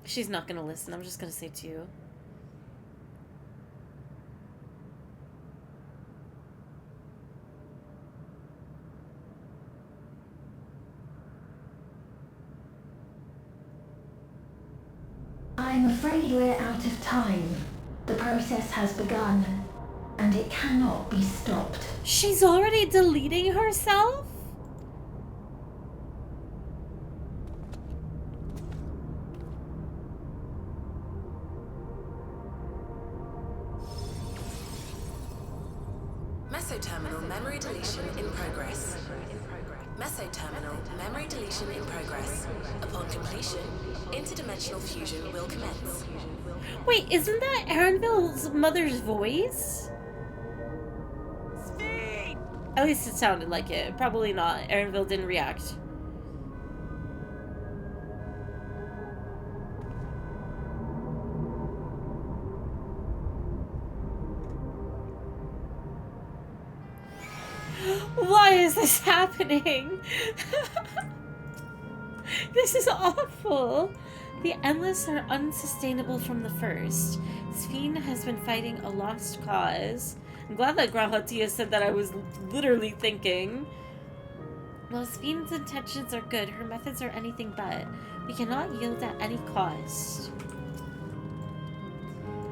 She's not going to listen. I'm just going to say two. I'm afraid we're out of time. The process has begun, and it cannot be stopped. She's already deleting herself? Mesoterminal memory deletion in progress. Mesoterminal memory deletion in progress. Upon completion, interdimensional fusion will commence. Wait, isn't that Aaronville's mother's voice? Sveen! At least it sounded like it. Probably not. Aaronville didn't react. Why is this happening? This is awful. The Endless are unsustainable from the first. Sveen has been fighting a lost cause. I'm glad that Grahatia said that. I was literally thinking. While Sveen's intentions are good, her methods are anything but. We cannot yield at any cost.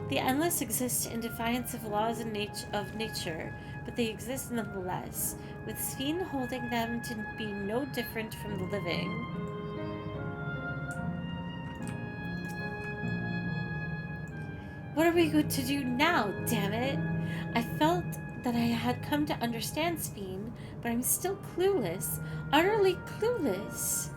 The Endless exist in defiance of laws of nature, but they exist nonetheless, with Sveen holding them to be no different from the living. What are we going to do now, damn it? I felt that I had come to understand Sveen, but I'm still clueless, utterly clueless.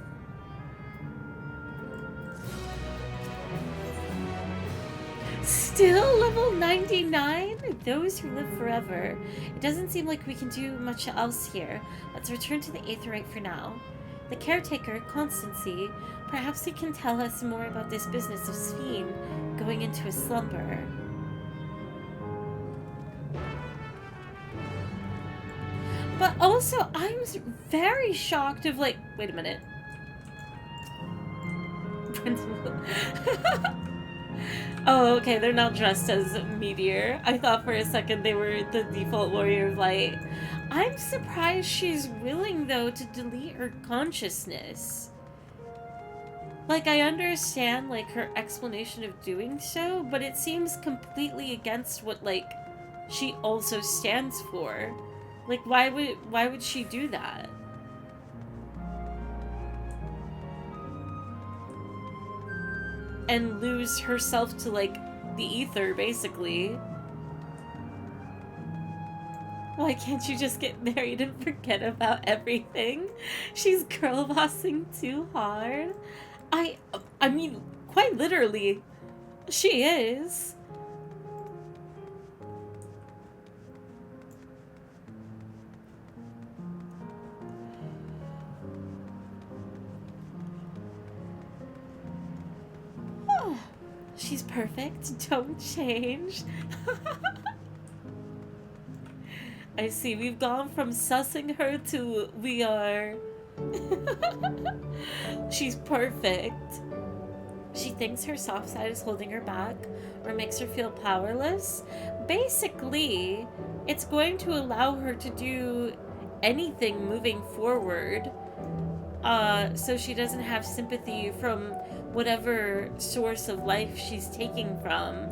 still level 99? Those who live forever. It doesn't seem like we can do much else here. Let's return to the Aetheryte for now. The caretaker, Constancy, perhaps he can tell us more about this business of Sphene going into a slumber. But also, I'm very shocked of like, wait a minute. Oh, okay, they're not dressed as Meteor. I thought for a second they were the default Warrior of Light. I'm surprised she's willing, though, to delete her consciousness. Like, I understand, like, her explanation of doing so, but it seems completely against what, like, she also stands for. Like, why would she do that? And lose herself to, like, the ether, basically. Why can't you just get married and forget about everything? She's girl bossing too hard. I mean, quite literally, she is. Oh, she's perfect. Don't change. I see. We've gone from sussing her to we are. She's perfect. She thinks her soft side is holding her back or makes her feel powerless. Basically, it's going to allow her to do anything moving forward. So she doesn't have sympathy from whatever source of life she's taking from.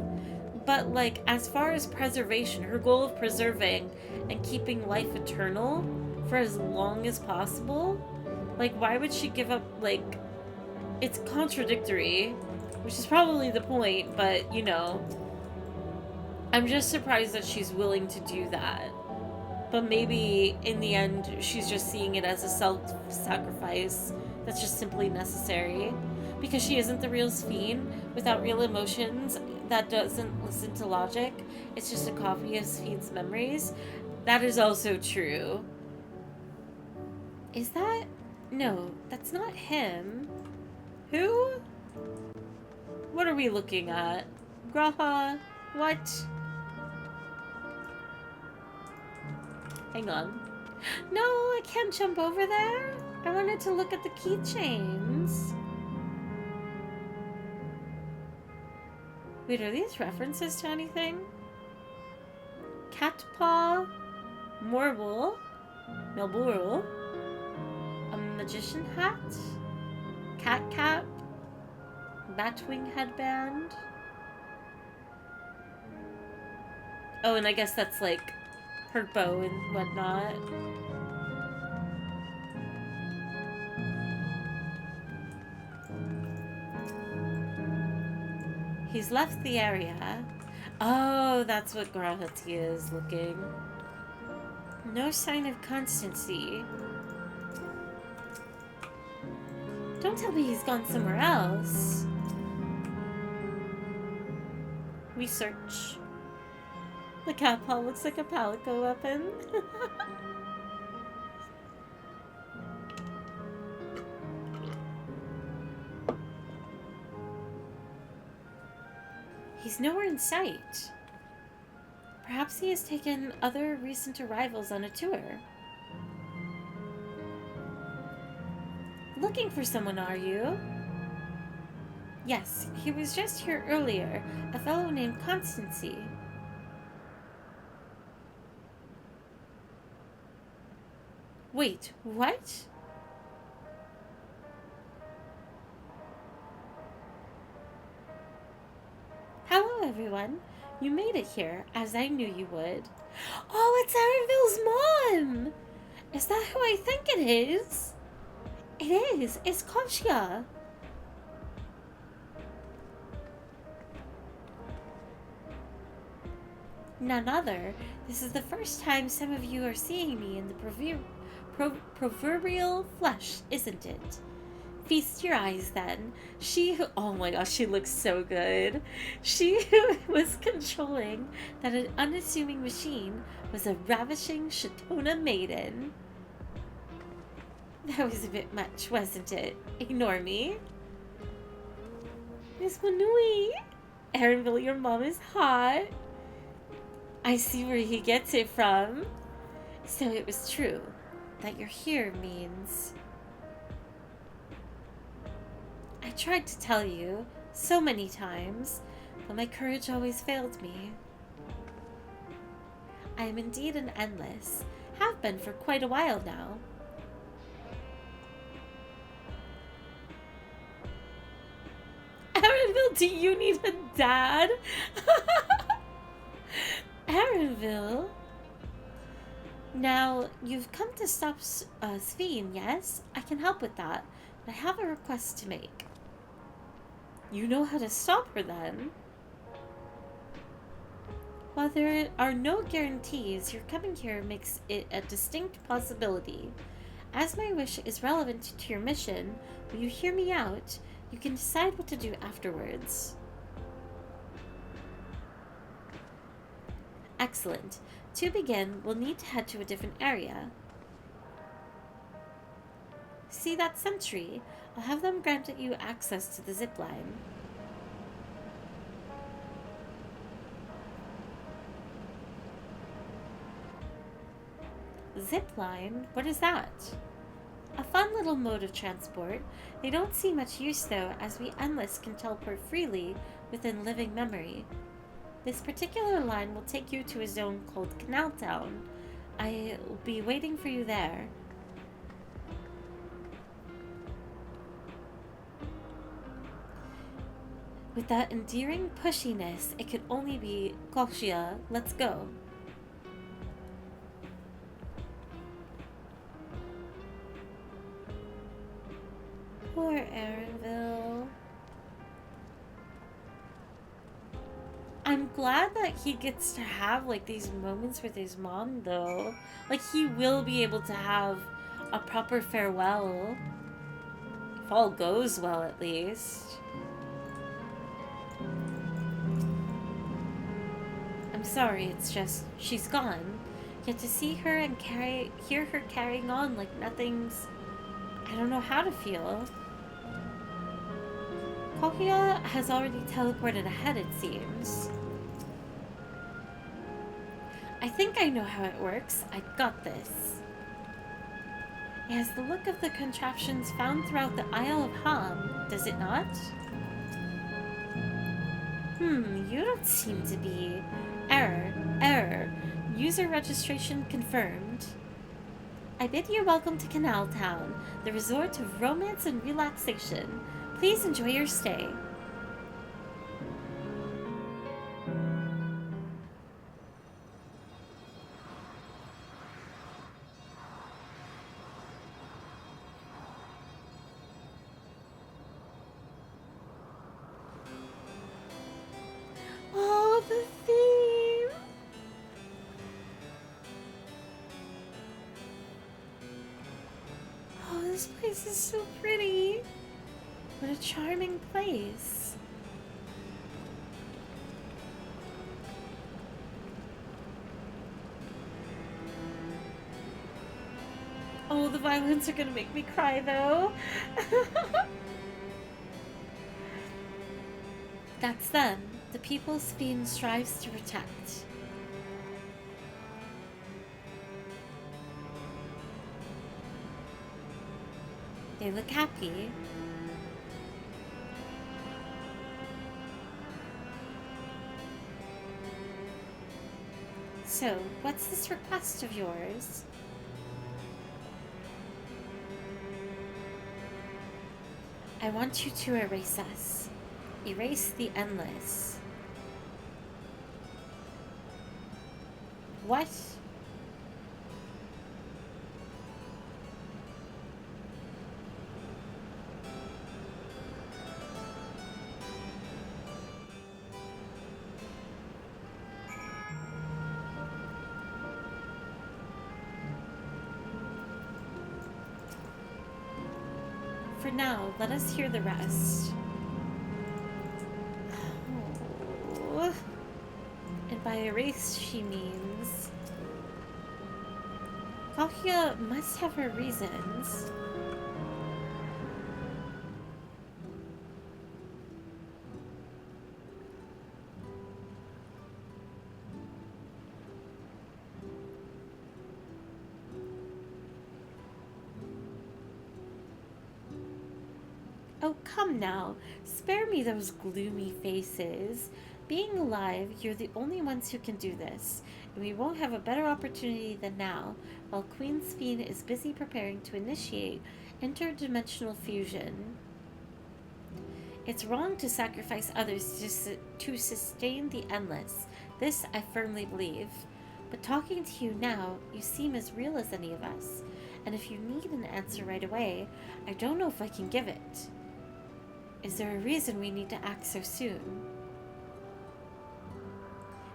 But, like, as far as preservation, her goal of preserving and keeping life eternal for as long as possible, like, why would she give up, like, it's contradictory, which is probably the point, but, you know, I'm just surprised that she's willing to do that. But maybe, in the end, she's just seeing it as a self-sacrifice that's just simply necessary. Because she isn't the real Sphene, without real emotions, that doesn't listen to logic. It's just a copy of Sphene's memories. That is also true. Is that? No, that's not him. Who? What are we looking at? Graha? What? Hang on. No, I can't jump over there. I wanted to look at the keychains. Wait, are these references to anything? Cat paw, Morble, Melbourne, a magician hat, cat cap, batwing headband. Oh, and I guess that's like her bow and whatnot. He's left the area. Oh, that's what Grahatia is looking. No sign of Constancy. Don't tell me he's gone somewhere else. We search. The cat paw looks like a palico weapon. He's nowhere in sight. Perhaps he has taken other recent arrivals on a tour. Looking for someone, are you? Yes, he was just here earlier. A fellow named Constancy. Wait, what? Hello, everyone. You made it here, as I knew you would. Oh, it's Arenville's mom! Is that who I think it is? It is. It's Koshia. None other. This is the first time some of you are seeing me in the proverbial flesh, isn't it? Feast your eyes then. She who, oh my gosh, she looks so good. She who was controlling that an unassuming machine was a ravishing Shatona maiden. That was a bit much, wasn't it? Ignore me. Miss Manui. Aaronville, your mom is hot. I see where he gets it from. So it was true. That you're here means... I tried to tell you so many times, but my courage always failed me. I am indeed an endless. Have been for quite a while now. Aaronville, do you need a dad? Aaronville? Now, you've come to stop Sveen, yes? I can help with that, but I have a request to make. You know how to stop her, then? While there are no guarantees, your coming here makes it a distinct possibility. As my wish is relevant to your mission, will you hear me out? You can decide what to do afterwards. Excellent. To begin, we'll need to head to a different area. See that sentry? I'll have them grant you access to the zip line. Zip line? What is that? A fun little mode of transport. They don't see much use though, as we endless can teleport freely within living memory. This particular line will take you to a zone called Canal Town. I'll be waiting for you there. With that endearing pushiness, it could only be Koshia. Let's go. Poor Aaronville. I'm glad that he gets to have like these moments with his mom though. Like he will be able to have a proper farewell. If all goes well at least. I'm sorry, it's just she's gone. Yet to see her and hear her carrying on like nothing's... I don't know how to feel. Kokia has already teleported ahead, it seems. I think I know how it works. I got this. It has the look of the contraptions found throughout the Isle of Ham, does it not? You don't seem to be... Error. User registration confirmed. I bid you welcome to Canal Town, the resort of romance and relaxation. Please enjoy your stay. Oh, the theme! Oh, this place is so pretty. What a charming place. Oh, the violins are gonna make me cry though. That's them, the people Sveen strives to protect. They look happy. So, what's this request of yours? I want you to erase us. Erase the endless. What? For now, let us hear the rest. Oh. And by erased, she means... Kalkia must have her reasons. Oh, come now. Spare me those gloomy faces. Being alive, you're the only ones who can do this, and we won't have a better opportunity than now, while Queen Sphene is busy preparing to initiate interdimensional fusion. It's wrong to sacrifice others to sustain the endless. This I firmly believe. But talking to you now, you seem as real as any of us, and if you need an answer right away, I don't know if I can give it. Is there a reason we need to act so soon?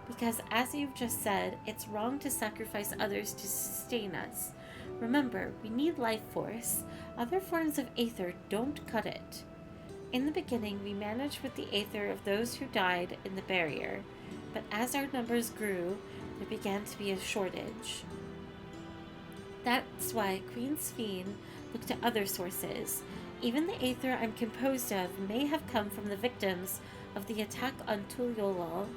Because, as you've just said, it's wrong to sacrifice others to sustain us. Remember, we need life force. Other forms of aether don't cut it. In the beginning, we managed with the aether of those who died in the barrier, but as our numbers grew, there began to be a shortage. That's why Queen Sphene looked to other sources. Even the aether I'm composed of may have come from the victims of the attack on Tuliolol.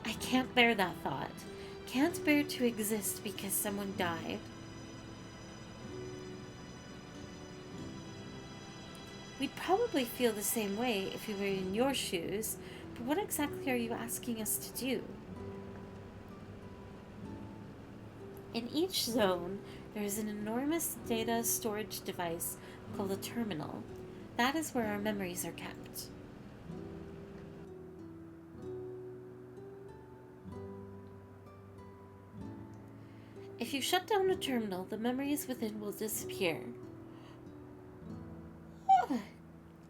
I can't bear that thought. Can't bear to exist because someone died. We'd probably feel the same way if we were in your shoes, but what exactly are you asking us to do? In each zone, there is an enormous data storage device called a terminal. That is where our memories are kept. If you shut down a terminal, the memories within will disappear.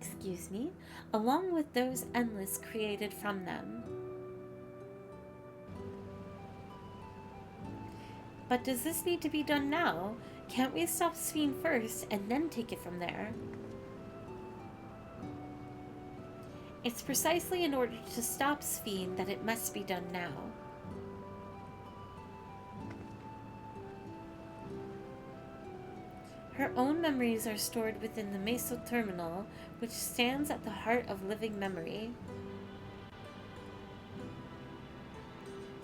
Excuse me, along with those endless created from them. But does this need to be done now? Can't we stop Sphene first and then take it from there? It's precisely in order to stop Sphene that it must be done now. Her own memories are stored within the Meso Terminal, which stands at the heart of living memory.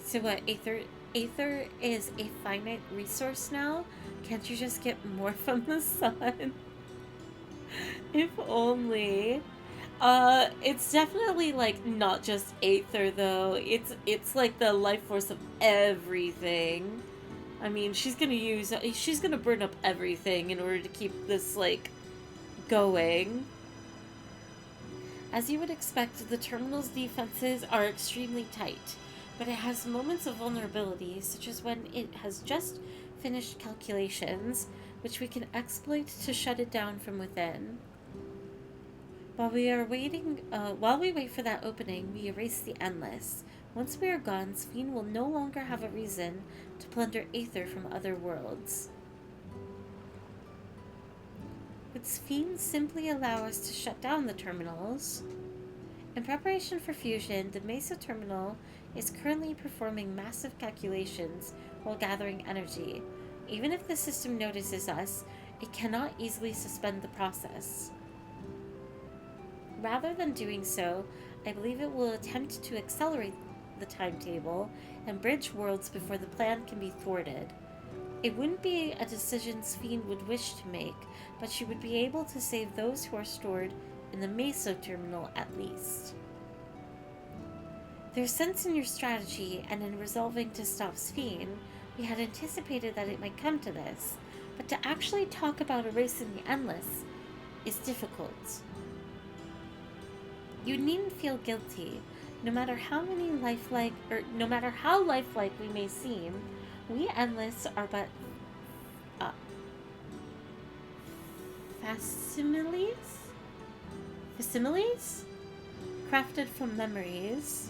So what, Aether is a finite resource now? Can't you just get more from the sun? If only. It's definitely like not just Aether though. It's like the life force of everything. I mean, she's gonna burn up everything in order to keep this, like, going. As you would expect, the terminal's defenses are extremely tight, but it has moments of vulnerability, such as when it has just finished calculations, which we can exploit to shut it down from within. While we wait for that opening, we erase the endless. Once we are gone, Sphene will no longer have a reason to plunder aether from other worlds. Would Sphene simply allow us to shut down the terminals? In preparation for fusion, the Mesa terminal is currently performing massive calculations while gathering energy. Even if the system notices us, it cannot easily suspend the process. Rather than doing so, I believe it will attempt to accelerate the timetable and bridge worlds before the plan can be thwarted. It wouldn't be a decision Sphene would wish to make, but she would be able to save those who are stored in the Meso terminal at least. There's sense in your strategy, and in resolving to stop Sphene, we had anticipated that it might come to this, but to actually talk about erasing the endless is difficult. You needn't feel guilty. No matter how lifelike we may seem, we endless are but facsimiles crafted from memories.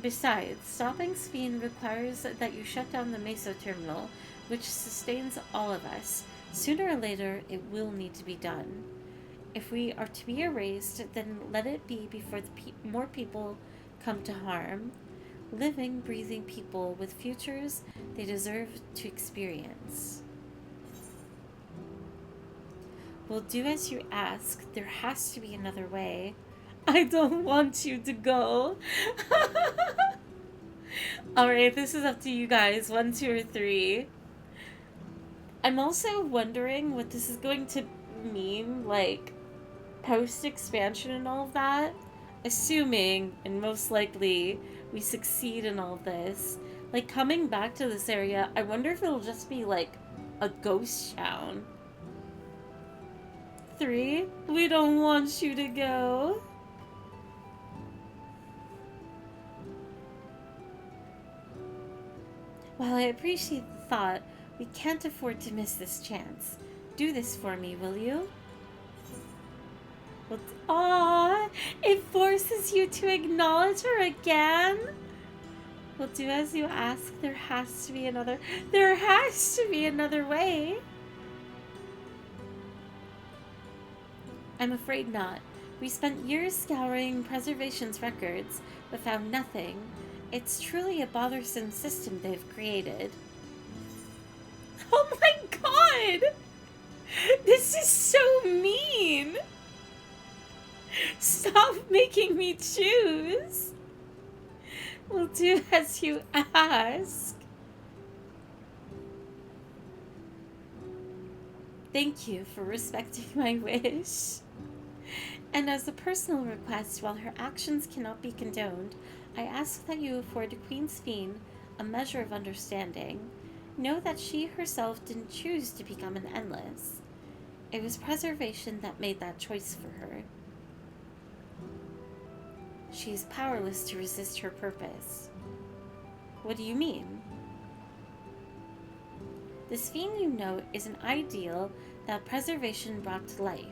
Besides, stopping Sphene requires that you shut down the Meso terminal, which sustains all of us. Sooner or later, it will need to be done. If we are to be erased, then let it be before more people come to harm. Living, breathing people with futures they deserve to experience. We'll do as you ask. There has to be another way. I don't want you to go. Alright, this is up to you guys. 1, 2, or 3. I'm also wondering what this is going to mean, like, post-expansion and all of that. Assuming, and most likely, we succeed in all of this. Like, coming back to this area, I wonder if it'll just be, like, a ghost town. 3, we don't want you to go. While I appreciate the thought, we can't afford to miss this chance. Do this for me, will you? Aww, it forces you to acknowledge her again? We'll do as you ask. There has to be another way. I'm afraid not. We spent years scouring preservation's records, but found nothing. It's truly a bothersome system they've created. Oh my god! This is so mean! Stop making me choose! We'll do as you ask. Thank you for respecting my wish. And as a personal request, while her actions cannot be condoned, I ask that you afford Queen Sphene a measure of understanding. Know that she herself didn't choose to become an Endless. It was preservation that made that choice for her. She is powerless to resist her purpose. What do you mean? The Sphene you know is an ideal that preservation brought to life.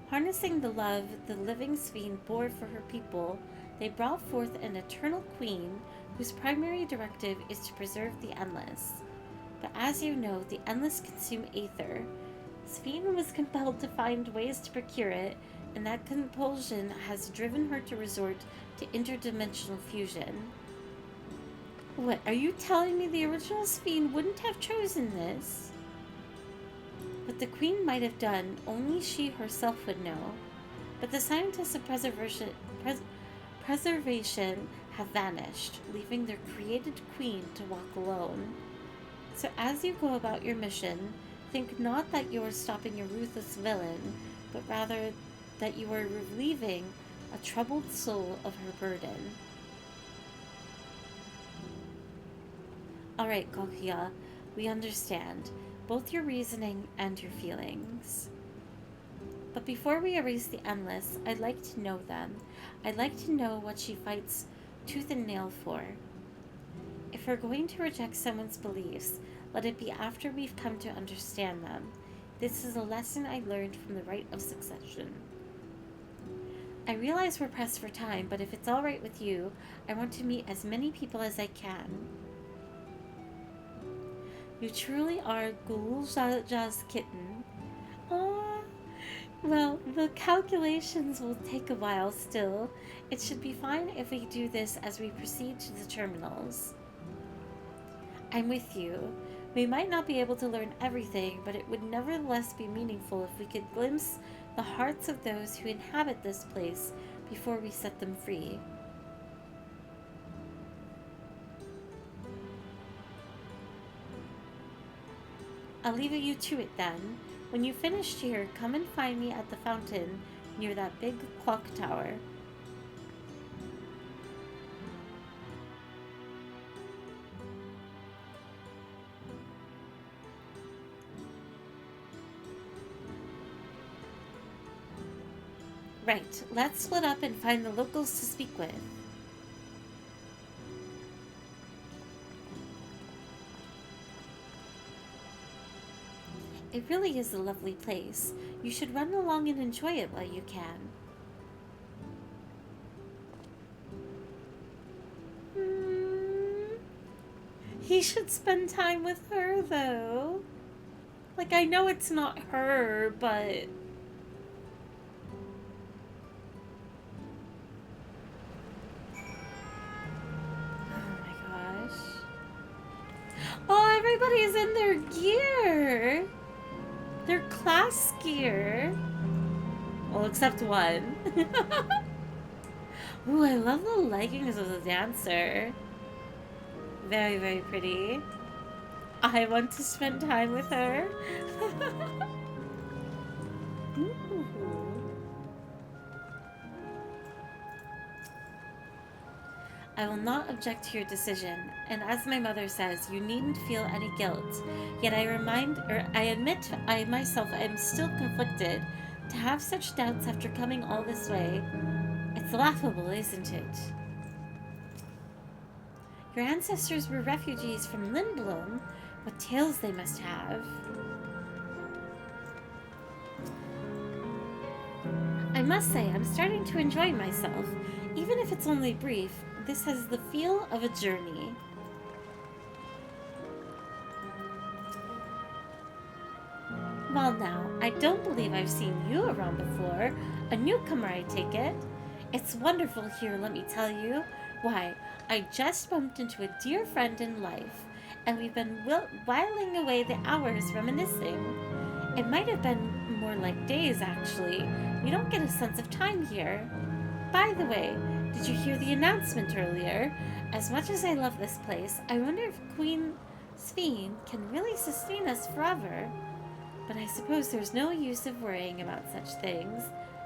Harnessing the love the living Sphene bore for her people, they brought forth an eternal queen whose primary directive is to preserve the Endless. But as you know, the Endless consume aether. Sphene was compelled to find ways to procure it, and that compulsion has driven her to resort to interdimensional fusion. What, are you telling me the original Sphene wouldn't have chosen this? What the Queen might have done, only she herself would know. But the scientists of preservation have vanished, leaving their created Queen to walk alone. So as you go about your mission, think not that you are stopping a ruthless villain, but rather that you are relieving a troubled soul of her burden. Alright, Kokia, we understand, both your reasoning and your feelings. But before we erase the Endless, I'd like to know them. I'd like to know what she fights tooth and nail for. If we're going to reject someone's beliefs, let it be after we've come to understand them. This is a lesson I learned from the Rite of Succession. I realize we're pressed for time, but if it's alright with you, I want to meet as many people as I can. You truly are Gulja's kitten. Oh, well, the calculations will take a while still. It should be fine if we do this as we proceed to the terminals. I'm with you. We might not be able to learn everything, but it would nevertheless be meaningful if we could glimpse the hearts of those who inhabit this place before we set them free. I'll leave you to it then. When you finish here, come and find me at the fountain near that big clock tower. Right, let's split up and find the locals to speak with. It really is a lovely place. You should run along and enjoy it while you can. He should spend time with her, though. Like, I know it's not her, but... Oh, everybody's in their gear! Their class gear. Well, except one. Ooh, I love the leggings of the dancer. Very, very pretty. I want to spend time with her. Ooh. I will not object to your decision, and as my mother says, you needn't feel any guilt. Yet I admit I myself am still conflicted. To have such doubts after coming all this way, it's laughable, isn't it? Your ancestors were refugees from Lindblom. What tales they must have. I must say, I'm starting to enjoy myself. Even if it's only brief, this has the feel of a journey. Well now, I don't believe I've seen you around before. A newcomer, I take it. It's wonderful here, let me tell you. Why, I just bumped into a dear friend in life, and we've been whiling away the hours reminiscing. It might have been more like days, actually. We don't get a sense of time here. By the way, did you hear the announcement earlier? As much as I love this place, I wonder if Queen Sveen can really sustain us forever. But I suppose there's no use of worrying about such things.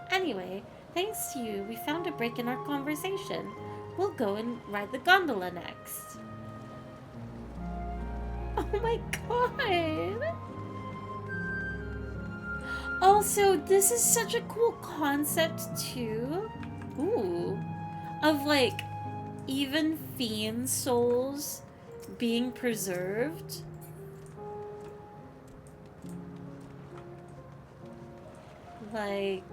Anyway, thanks to you, we found a break in our conversation. We'll go and ride the gondola next. Oh my god! Also, this is such a cool concept too. Ooh. Of like, even fiend souls being preserved. Like,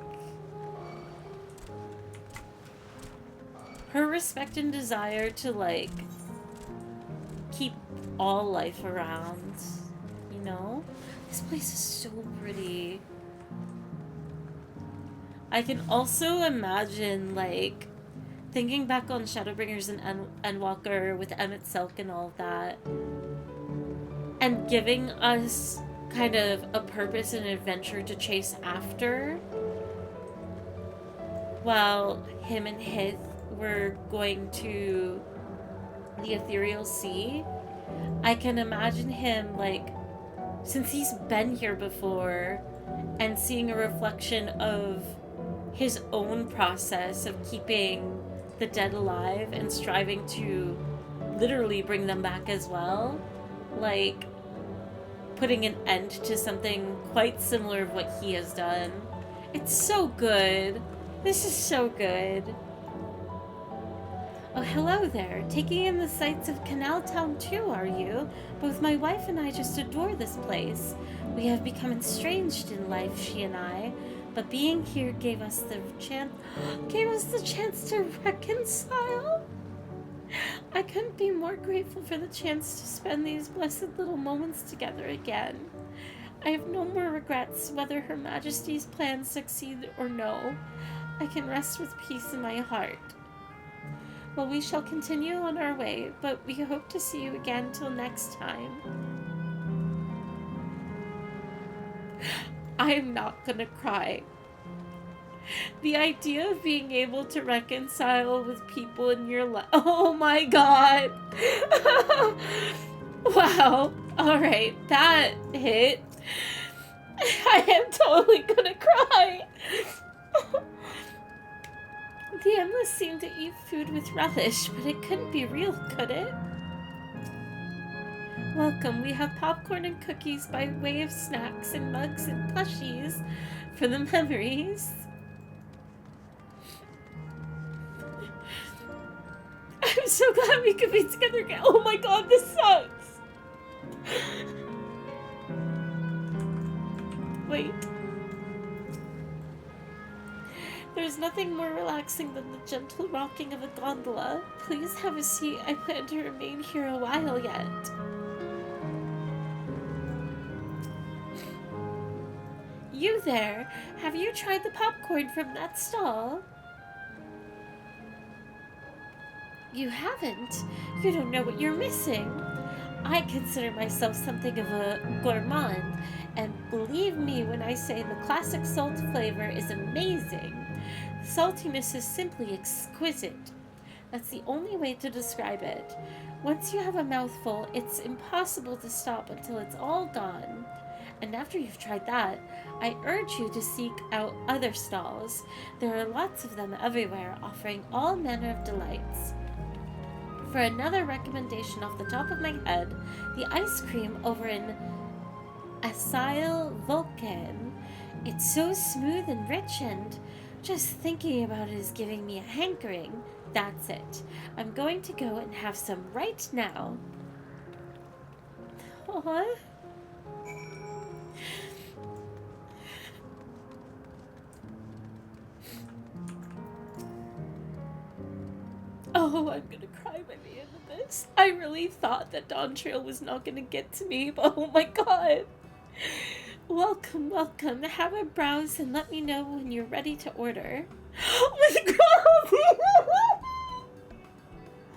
her respect and desire to like keep all life around, you know? This place is so pretty. I can also imagine like thinking back on Shadowbringers and Endwalker with Emmett Silk and all of that, and giving us kind of a purpose and adventure to chase after, while him and Hith were going to the Ethereal Sea. I can imagine him, like, since he's been here before, and seeing a reflection of his own process of keeping the dead alive and striving to literally bring them back as well, like putting an end to something quite similar of what he has done. It's so good. This is so good. Oh, hello there. Taking in the sights of Canal Town too, are you? Both my wife and I just adore this place. We have become estranged in life, she and I, but being here gave us the chance to reconcile. I couldn't be more grateful for the chance to spend these blessed little moments together again. I have no more regrets whether Her Majesty's plans succeed or no. I can rest with peace in my heart. Well, we shall continue on our way, but we hope to see you again till next time. I'm not gonna cry. The idea of being able to reconcile with people in your life. Oh my god! Wow. Alright, that hit. I am totally gonna cry. The Endless seemed to eat food with relish, but it couldn't be real, could it? Welcome, we have popcorn and cookies by way of snacks and mugs and plushies for the memories. I'm so glad we could be together again. Oh my god, this sucks! Wait. There's nothing more relaxing than the gentle rocking of a gondola. Please have a seat. I plan to remain here a while yet. You there! Have you tried the popcorn from that stall? You haven't? You don't know what you're missing. I consider myself something of a gourmand, and believe me when I say the classic salt flavor is amazing. Saltiness is simply exquisite. That's the only way to describe it. Once you have a mouthful, it's impossible to stop until it's all gone. And after you've tried that, I urge you to seek out other stalls. There are lots of them everywhere, offering all manner of delights. For another recommendation off the top of my head, the ice cream over in Asile Volcan. It's so smooth and rich, and just thinking about it is giving me a hankering. That's it. I'm going to go and have some right now. Aww. Oh, I'm gonna cry by the end of this. I really thought that Dawntrail was not gonna get to me, but oh my god. Welcome, welcome. Have a browse and let me know when you're ready to order. With Grahatia!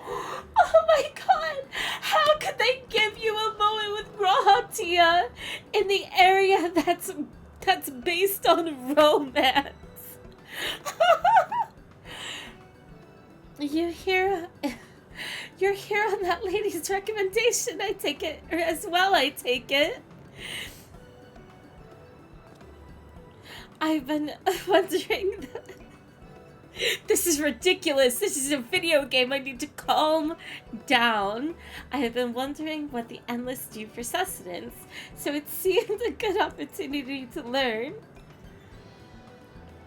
Oh my god! How could they give you a moment with Grahatia in the area that's based on romance? You're here on that lady's recommendation, I take it, or as well, I take it. I've been wondering this is ridiculous. This is a video game. I need to calm down. I have been wondering what the endless do for sustenance, so it seemed a good opportunity to learn.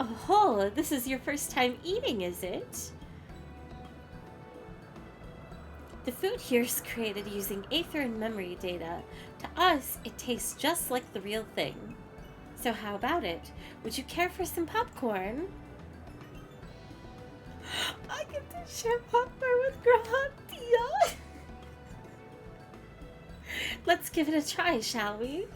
Oh, this is your first time eating, is it? The food here is created using aether and memory data. To us, it tastes just like the real thing. So how about it? Would you care for some popcorn? I get to share popcorn with Grahatia. Let's give it a try, shall we?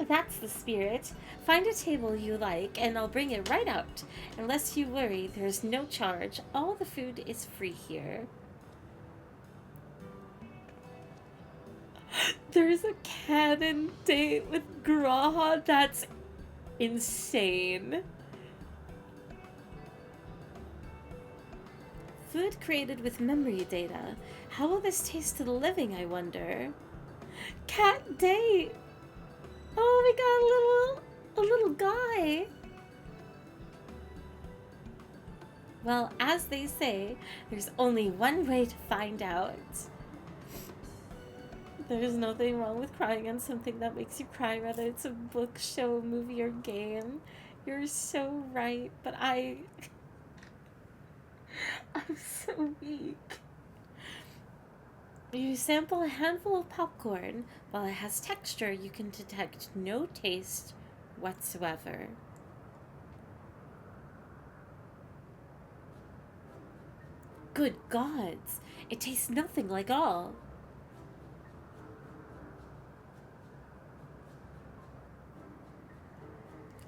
That's the spirit. Find a table you like, and I'll bring it right out. Unless you worry, there's no charge. All the food is free here. There's a canon date with Graha. That's insane. Food created with memory data. How will this taste to the living, I wonder? Cat date. Oh, we got a little guy. Well, as they say, there's only one way to find out. There's nothing wrong with crying on something that makes you cry, whether it's a book, show, movie, or game. You're so right, but I'm so weak. You sample a handful of popcorn. While it has texture, you can detect no taste whatsoever. Good gods! It tastes nothing like all.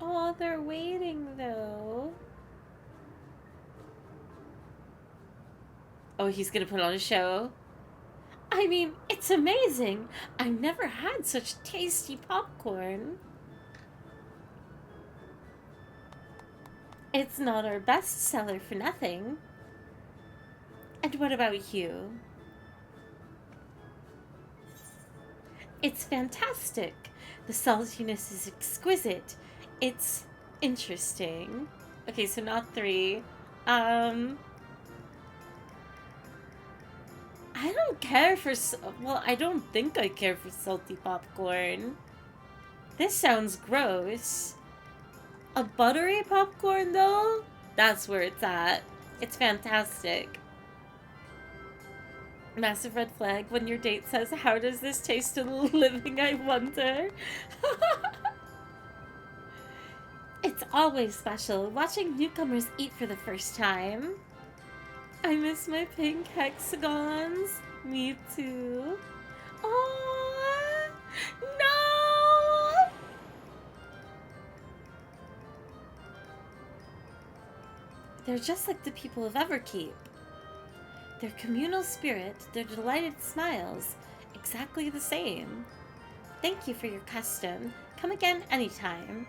Oh, they're waiting though. Oh, he's gonna put on a show? I mean, it's amazing. I've never had such tasty popcorn. It's not our best seller for nothing. And what about you? It's fantastic. The saltiness is exquisite. It's interesting. Okay, so not 3. I don't care for... Well, I don't think I care for salty popcorn. This sounds gross. A buttery popcorn, though? That's where it's at. It's fantastic. Massive red flag when your date says, how does this taste to the living, I wonder? It's always special watching newcomers eat for the first time. I miss my pink hexagons. Me too. Oh no! They're just like the people of Everkeep. Their communal spirit, their delighted smiles, exactly the same. Thank you for your custom. Come again anytime.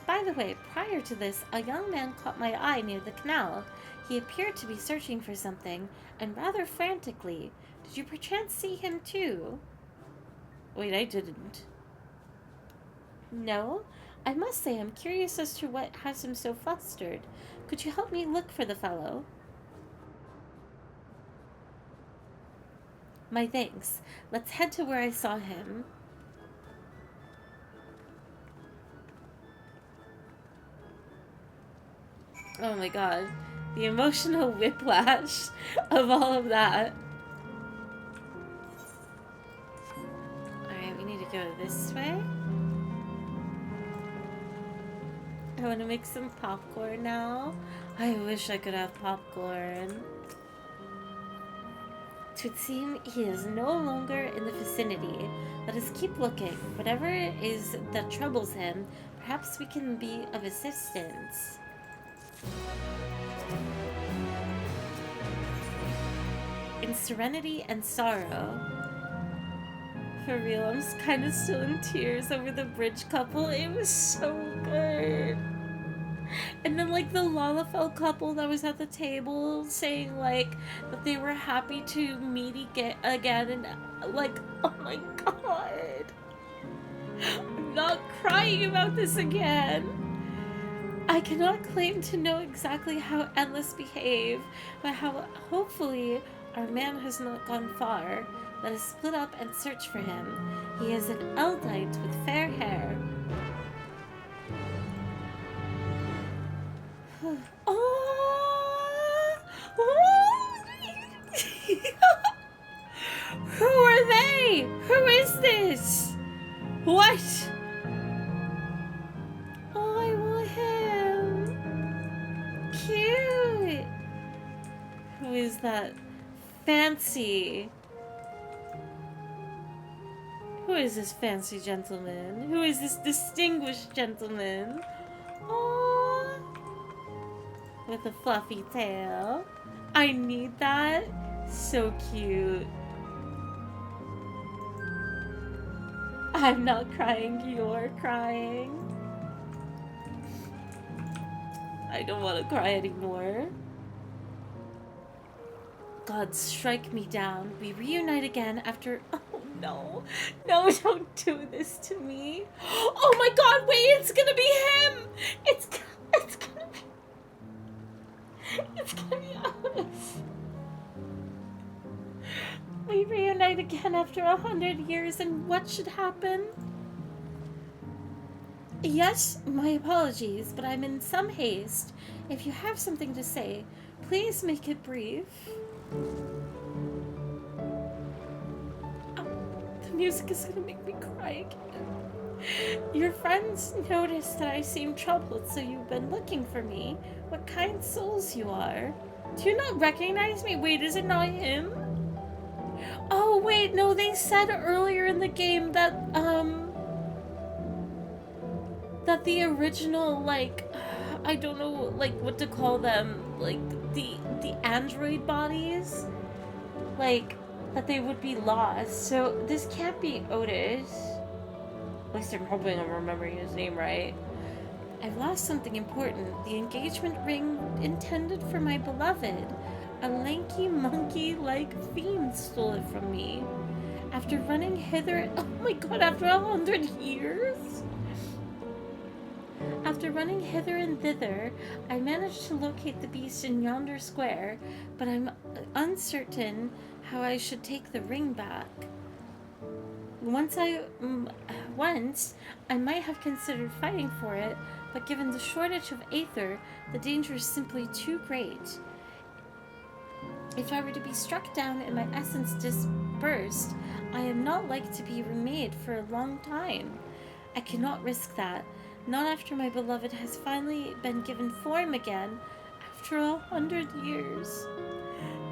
By the way, prior to this, a young man caught my eye near the canal. He appeared to be searching for something, and rather frantically. Did you perchance see him too? Wait, I didn't. No? I must say I'm curious as to what has him so flustered. Could you help me look for the fellow? My thanks. Let's head to where I saw him. Oh my god. The emotional whiplash of all of that. Alright, we need to go this way. I want to make some popcorn now. I wish I could have popcorn. It would seem he is no longer in the vicinity. Let us keep looking. Whatever it is that troubles him, perhaps we can be of assistance. In serenity and sorrow. For real, I'm kind of still in tears over the bridge couple. It was so good. And then like the Lalafell couple that was at the table saying like that they were happy to meet again, and like, oh my god. I'm not crying about this again. I cannot claim to know exactly how Endless behave, but how hopefully our man has not gone far. Let us split up and search for him. He is an Eldite with fair hair. Who are they? Who is this? What? Oh, I want him. Cute. Who is that? Fancy. Who is this fancy gentleman? Who is this distinguished gentleman? Oh, with a fluffy tail. I need that. So cute. I'm not crying, you're crying. I don't want to cry anymore. God, strike me down. We reunite again after... Oh, no. No, don't do this to me. Oh my god, wait, it's gonna be him! It's gonna be us. We reunite again after 100 years, and what should happen? Yes, my apologies, but I'm in some haste. If you have something to say, please make it brief. Oh, the music is gonna make me cry again. Your friends noticed that I seem troubled, so you've been looking for me. What kind souls you are. Do you not recognize me? Wait, is it not him? Oh, wait, no, they said earlier in the game that, that the original, like, I don't know, like, what to call them, like, the android bodies, like, that they would be lost. So, this can't be Otis. At least I'm hoping I'm remembering his name right. I've lost something important. The engagement ring intended for my beloved. A lanky monkey-like fiend stole it from me. After running hither... Oh my god, after 100 years? After running hither and thither, I managed to locate the beast in yonder square, but I'm uncertain how I should take the ring back. Once I might have considered fighting for it, but given the shortage of aether, the danger is simply too great. If I were to be struck down and my essence dispersed, I am not like to be remade for a long time. I cannot risk that. Not after my beloved has finally been given form again, after 100 years.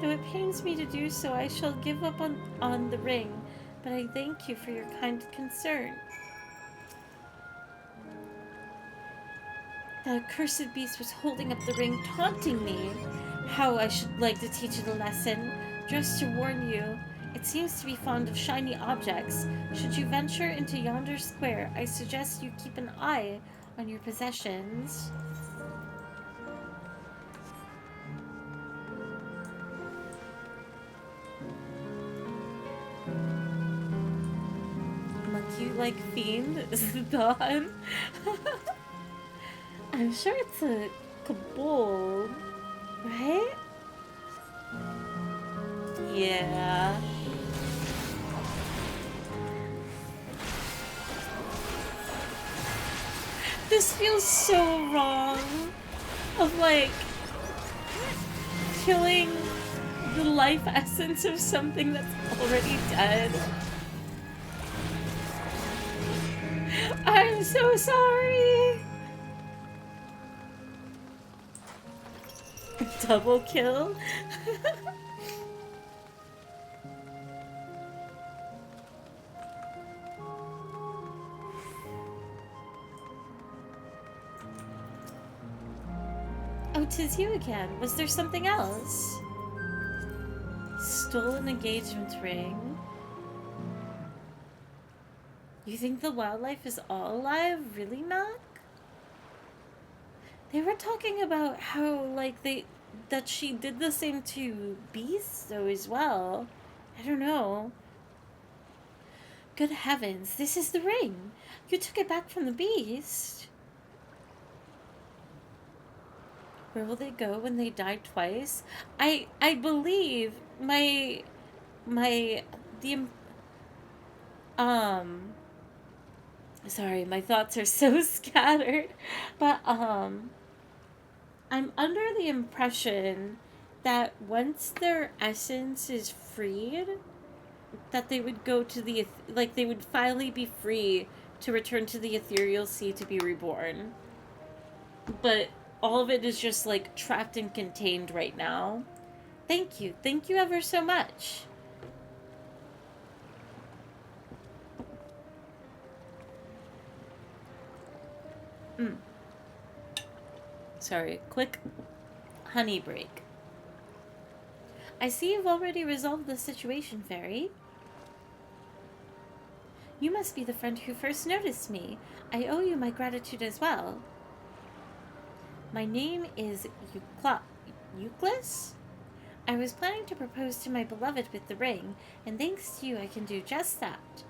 Though it pains me to do so, I shall give up on the ring, but I thank you for your kind concern. The accursed beast was holding up the ring, taunting me. How I should like to teach it a lesson. Just to warn you, it seems to be fond of shiny objects. Should you venture into yonder square, I suggest you keep an eye on your possessions. Monkey-like fiend is the dawn. I'm sure it's a kobold, right? Yeah. This feels so wrong. Of like killing the life essence of something that's already dead. I'm so sorry. Double kill. Oh, 'tis you again. Was there something else? Stole an engagement ring. You think the wildlife is all alive? Really, Knock? They were talking about how, like, that she did the same to beasts, though, as well. I don't know. Good heavens, this is the ring. You took it back from the beast. Where will they go when they die twice? I believe sorry, my thoughts are so scattered. But I'm under the impression that once their essence is freed, that they would go to the, like, they would finally be free to return to the ethereal sea to be reborn. But all of it is just, like, trapped and contained right now. Thank you. Thank you ever so much. Sorry, quick honey break. I see you've already resolved the situation, Fairy. You must be the friend who first noticed me. I owe you my gratitude as well. My name is Euclid. I was planning to propose to my beloved with the ring, and thanks to you I can do just that.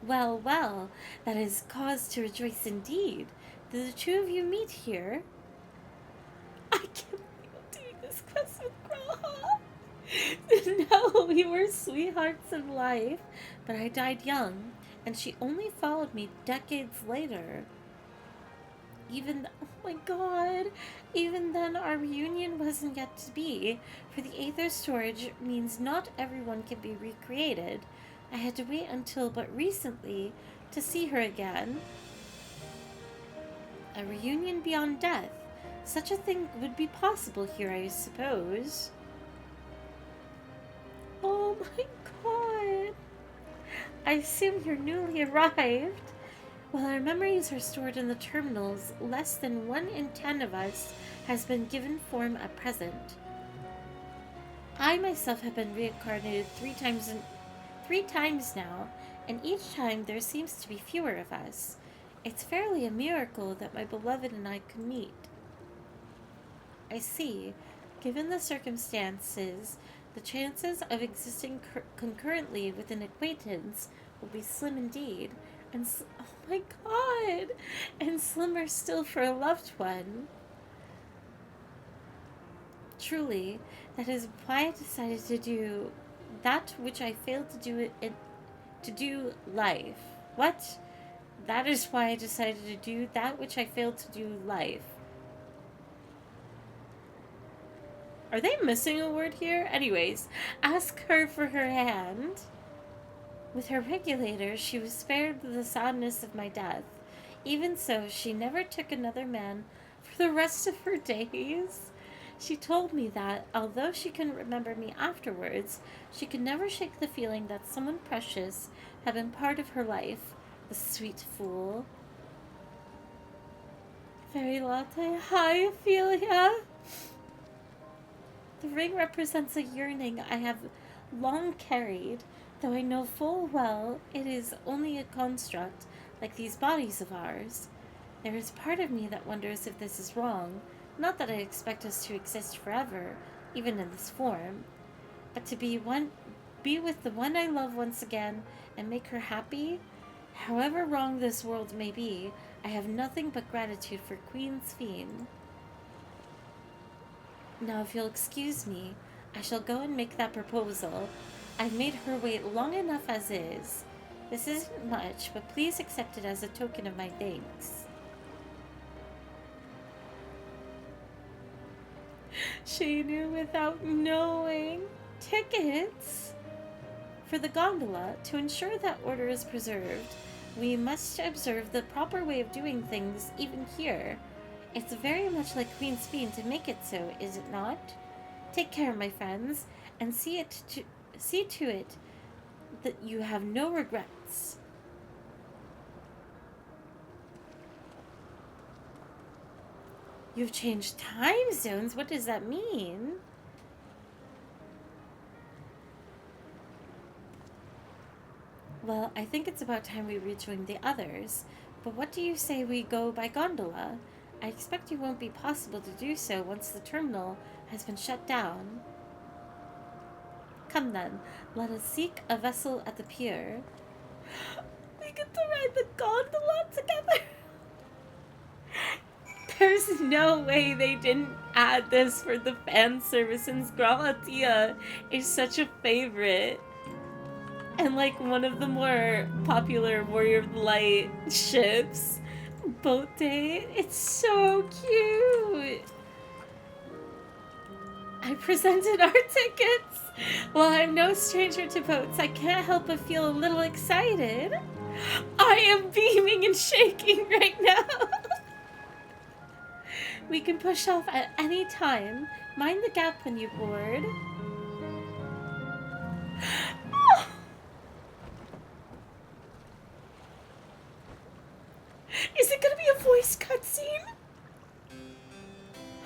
Well, well, that is cause to rejoice indeed. Did the two of you meet here? I can't believe I'm doing this quest with Graha. No, we were sweethearts in life, but I died young, and she only followed me decades later. Oh my god, even then our reunion wasn't yet to be, for the aether storage means not everyone can be recreated. I had to wait until but recently to see her again. A reunion beyond death. Such a thing would be possible here, I suppose. Oh my god. I assume you're newly arrived. While our memories are stored in the terminals, less than 1 in 10 of us has been given form at present. I myself have been reincarnated three times now, and each time there seems to be fewer of us. It's fairly a miracle that my beloved and I could meet. I see. Given the circumstances, the chances of existing concurrently with an acquaintance will be slim indeed, and oh my god, and slimmer still for a loved one. Truly, that is why I decided to do that which I failed to do life. What? That is why I decided to do that which I failed to do life. Are they missing a word here? Anyways, ask her for her hand. With her regulators, she was spared the sadness of my death. Even so, she never took another man for the rest of her days. She told me that, although she couldn't remember me afterwards, she could never shake the feeling that someone precious had been part of her life. The sweet fool. Fairylatte, hi, Ophelia. The ring represents a yearning I have long carried, though I know full well it is only a construct like these bodies of ours. There is part of me that wonders if this is wrong. Not that I expect us to exist forever, even in this form, but to be with the one I love once again and make her happy. However wrong this world may be, I have nothing but gratitude for Queen Sphene. Now, if you'll excuse me, I shall go and make that proposal. I've made her wait long enough as is. This isn't much, but please accept it as a token of my thanks. She knew without knowing. Tickets? For the gondola, to ensure that order is preserved, we must observe the proper way of doing things even here. It's very much like Queen Sphene to make it so, is it not? Take care, my friends, and see to it that you have no regrets. You've changed time zones? What does that mean? Well, I think it's about time we rejoin the others. But what do you say we go by gondola? I expect it won't be possible to do so once the terminal has been shut down. Come then, let us seek a vessel at the pier. We get to ride the gondola together! There's no way they didn't add this for the fan service since Grahatia is such a favorite. And like one of the more popular Warrior of the Light ships. Boat date. It's so cute. I presented our tickets. While I'm no stranger to boats, I can't help but feel a little excited. I am beaming and shaking right now. We can push off at any time. Mind the gap when you board. Is it gonna be a voice cutscene?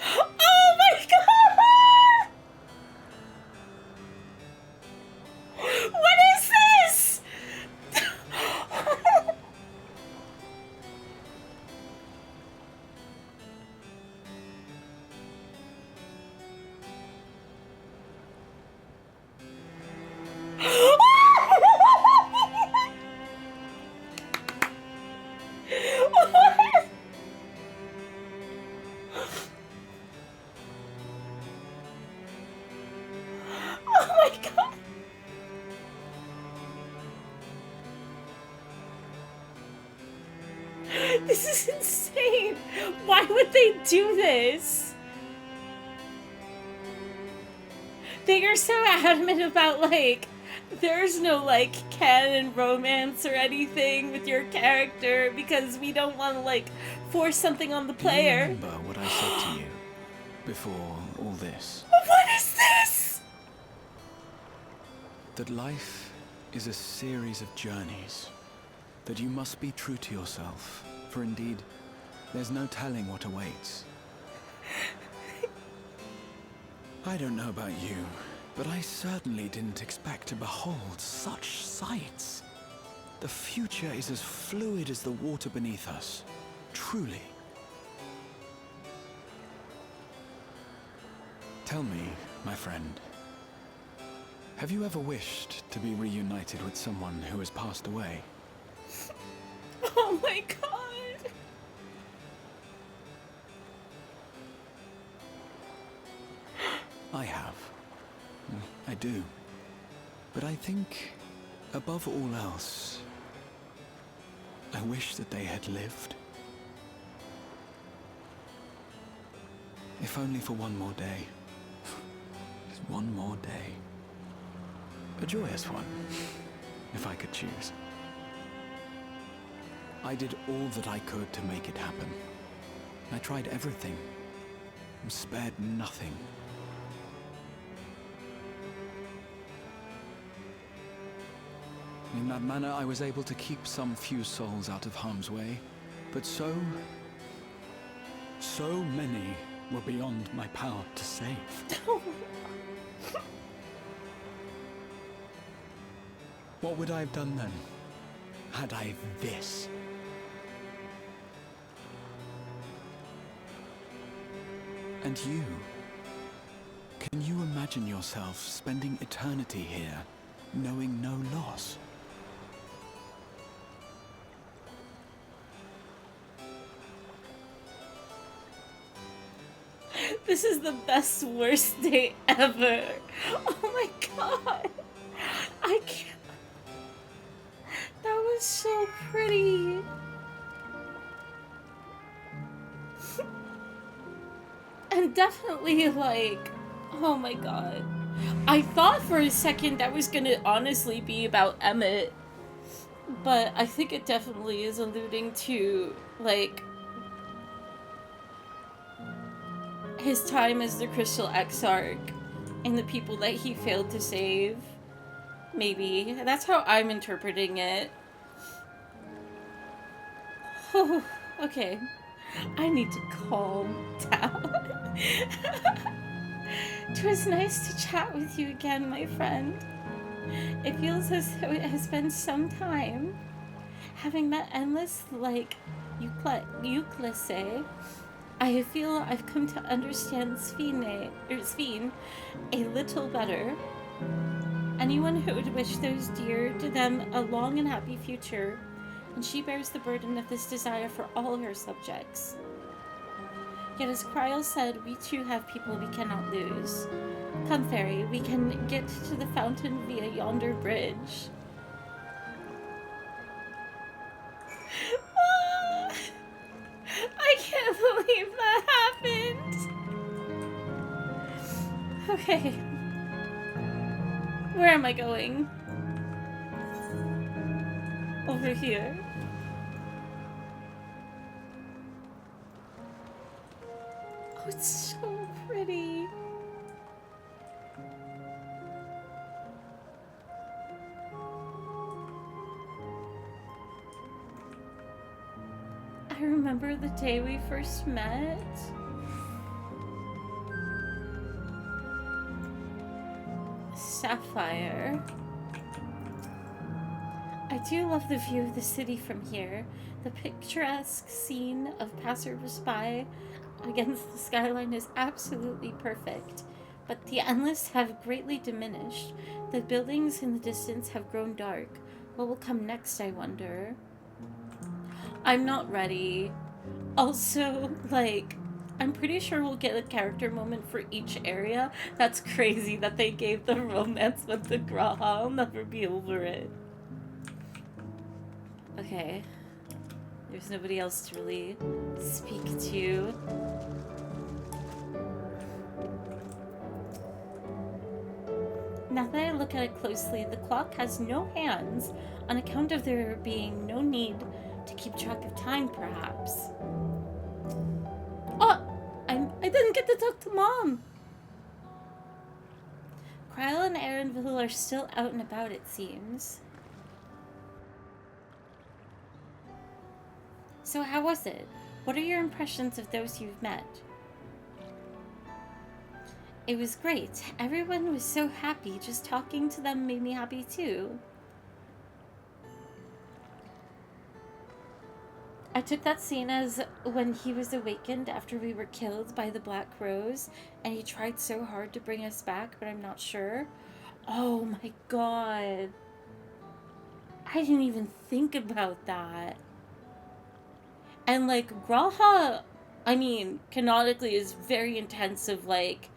Oh my god! What is this? Oh my god! This is insane! Why would they do this? They are so adamant about, like, there's no, like, canon romance or anything with your character because we don't want to, like, force something on the player. Do you remember what I said to you before all this? What is this? That life is a series of journeys. That you must be true to yourself, for indeed, there's no telling what awaits. I don't know about you, but I certainly didn't expect to behold such sights. The future is as fluid as the water beneath us, truly. Tell me, my friend, have you ever wished to be reunited with someone who has passed away? Oh my god! I have. I do. But I think, above all else, I wish that they had lived. If only for one more day. Just one more day. A joyous one, if I could choose. I did all that I could to make it happen. I tried everything, and spared nothing. In that manner, I was able to keep some few souls out of harm's way, but so many were beyond my power to save. What would I have done then, had I this? And you? Can you imagine yourself spending eternity here, knowing no loss? This is the best, worst day ever. Oh my god. I can't. That was so pretty. And definitely like, oh my god. I thought for a second that was gonna honestly be about Emmett. But I think it definitely is alluding to, like, his time as the Crystal Exarch and the people that he failed to save. Maybe. That's how I'm interpreting it. Oh, okay. I need to calm down. 'Twas nice to chat with you again, my friend. It feels as though it has been some time. Having met Endless like Euclise, I feel I've come to understand Sveen a little better. Anyone who would wish those dear to them a long and happy future, and she bears the burden of this desire for all her subjects. Yet as Kryl said, we too have people we cannot lose. Come, Fairy, we can get to the fountain via yonder bridge. I can't believe that happened! Okay. Where am I going? Over here. Oh, it's so pretty. I remember the day we first met. Sapphire. I do love the view of the city from here. The picturesque scene of passers-by against the skyline is absolutely perfect. But the Endless have greatly diminished. The buildings in the distance have grown dark. What will come next, I wonder? I'm not ready. Also, like, I'm pretty sure we'll get a character moment for each area. That's crazy that they gave the romance with the Graha. I'll never be over it. Okay. There's nobody else to really speak to. Now that I look at it closely, the clock has no hands on account of there being no need to keep track of time, perhaps. Oh! I didn't get to talk to Mom! Kryl and Erenville are still out and about, it seems. So how was it? What are your impressions of those you've met? It was great. Everyone was so happy. Just talking to them made me happy too. I took that scene as when he was awakened after we were killed by the Black Rose, and he tried so hard to bring us back, but I'm not sure. Oh my god. I didn't even think about that. And like, Graha, I mean, canonically is very intensive, like,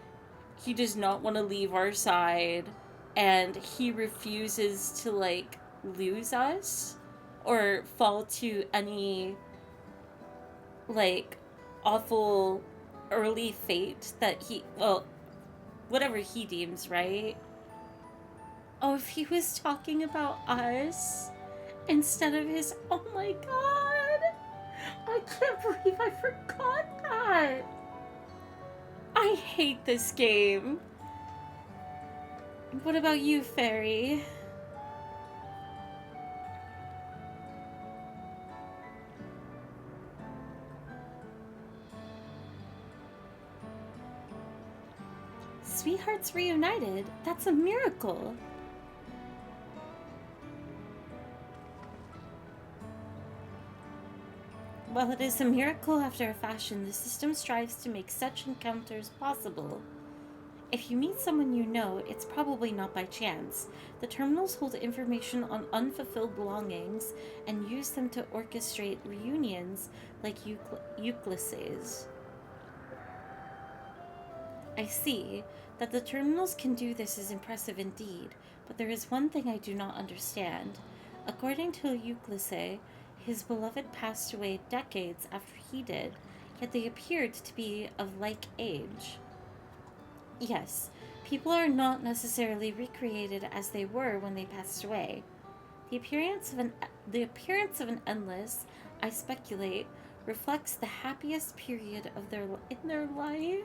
he does not want to leave our side, and he refuses to, like, lose us or fall to any, like, awful early fate that he, well, whatever he deems, right? Oh, if he was talking about us instead of his... Oh my god! I can't believe I forgot that! I hate this game. What about you, Fairy? Sweethearts reunited? That's a miracle. While it is a miracle after a fashion, the system strives to make such encounters possible. If you meet someone you know, it's probably not by chance. The terminals hold information on unfulfilled belongings and use them to orchestrate reunions like Euclides. I see. That the terminals can do this is impressive indeed, but there is one thing I do not understand. According to Euclides, his beloved passed away decades after he did, yet they appeared to be of like age. Yes, people are not necessarily recreated as they were when they passed away. The appearance of an endless, I speculate, reflects the happiest period of in their life.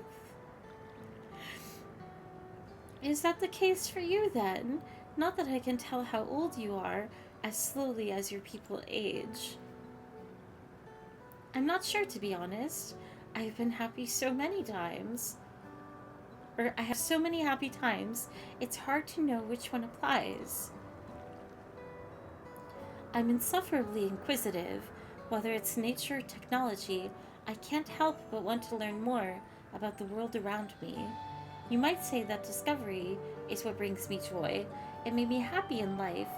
Is that the case for you, then? Not that I can tell how old you are, as slowly as your people age. I'm not sure, to be honest. I've been happy so many times. I have so many happy times, it's hard to know which one applies. I'm insufferably inquisitive. Whether it's nature or technology, I can't help but want to learn more about the world around me. You might say that discovery is what brings me joy. It made me happy in life,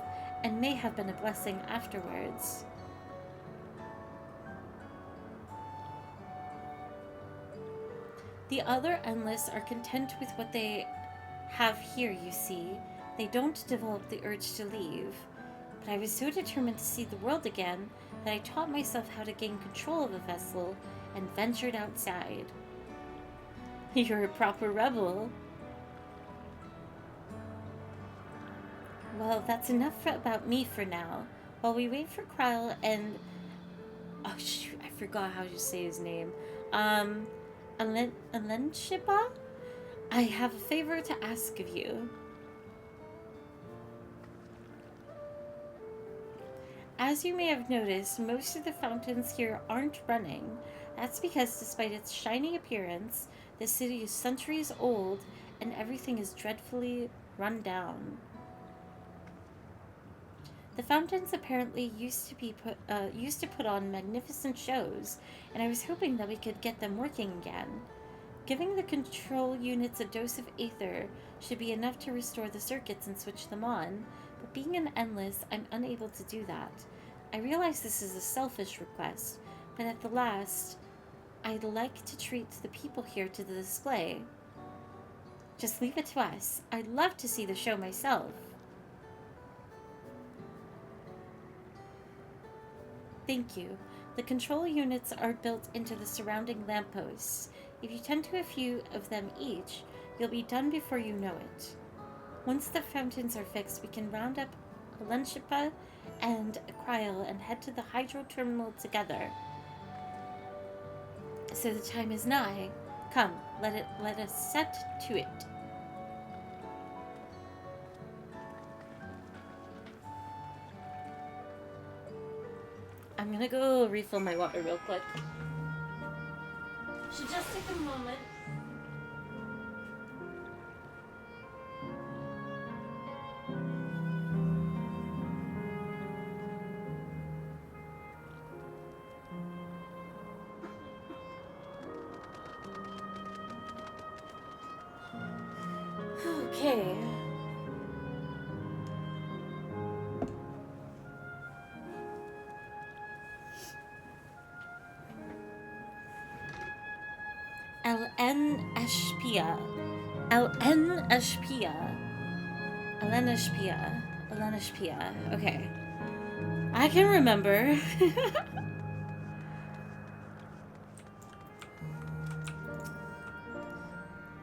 and may have been a blessing afterwards. The other endless are content with what they have here, you see. They don't develop the urge to leave. But I was so determined to see the world again that I taught myself how to gain control of a vessel and ventured outside. You're a proper rebel. Well, that's enough about me for now. While we wait for Kryl and... Oh shoot, I forgot how to say his name. Alenshiba? I have a favor to ask of you. As you may have noticed, most of the fountains here aren't running. That's because despite its shiny appearance, the city is centuries old and everything is dreadfully run down. The fountains apparently used to put on magnificent shows, and I was hoping that we could get them working again. Giving the control units a dose of aether should be enough to restore the circuits and switch them on, but being an endless, I'm unable to do that. I realize this is a selfish request, but at the last, I'd like to treat the people here to the display. Just leave it to us. I'd love to see the show myself. Thank you. The control units are built into the surrounding lampposts. If you tend to a few of them each, you'll be done before you know it. Once the fountains are fixed, we can round up Lenshipa and Kryl and head to the hydro terminal together. So the time is nigh. Come, let us set to it. I'm gonna go refill my water real quick. Should just take a moment. Okay. Alenashpia. Okay. I can remember.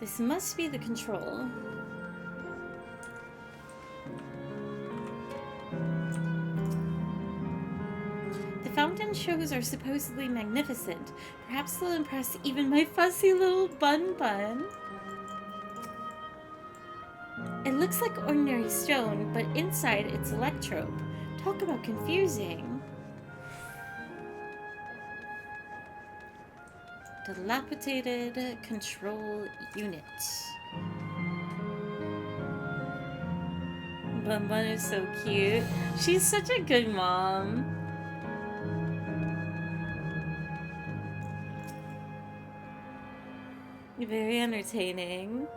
This must be the control. fountain shows are supposedly magnificent. Perhaps they'll impress even my fussy little bun bun. It looks like ordinary stone, but inside it's electrope. Talk about confusing. Dilapidated control unit. Bun Bun is so cute. She's such a good mom. Very entertaining.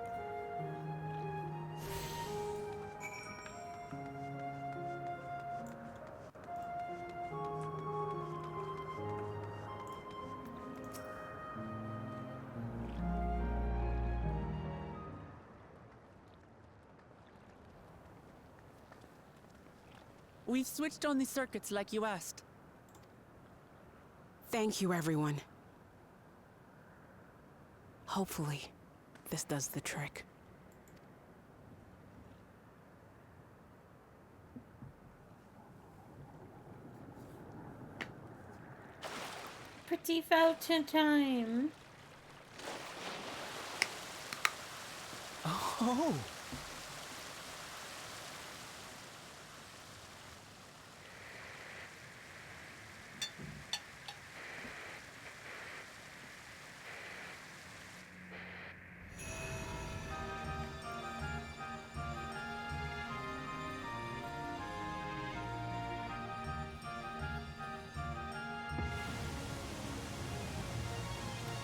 We've switched on the circuits like you asked. Thank you, everyone. Hopefully, this does the trick. Pretty fountain time. Oh!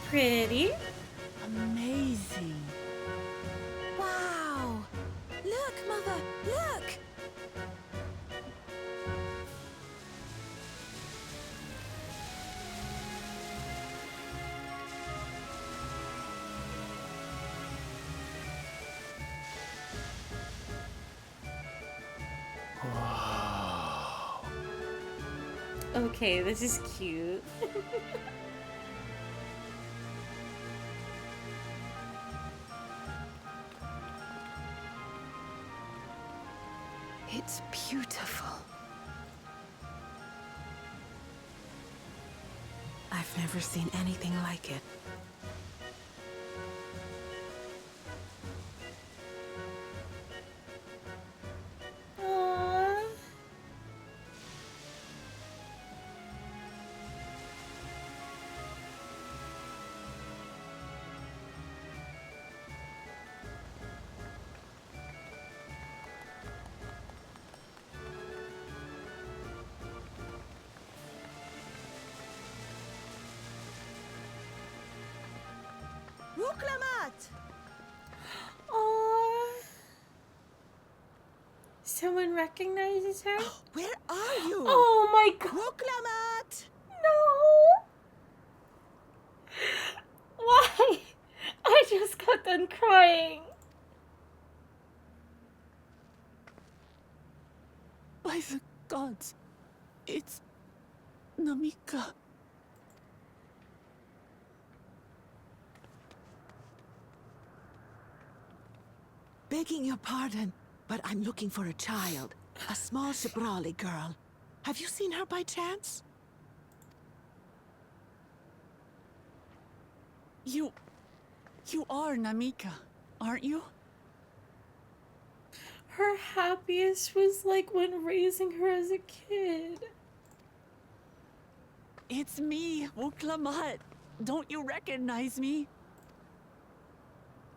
Pretty. Amazing. Wow! Look, Mother, look! Okay, this is cute. It's beautiful. I've never seen anything like it. Aww. Ruklamat! Aww. Someone recognizes her? Where are you? Oh my god. Ruklamat! No. Why? I just got done crying. By the gods, it's Namika. Begging your pardon, but I'm looking for a child. A small Shibrali girl. Have you seen her by chance? You are Namika, aren't you? Her happiest was like when raising her as a kid. It's me, Wuklamat. Don't you recognize me?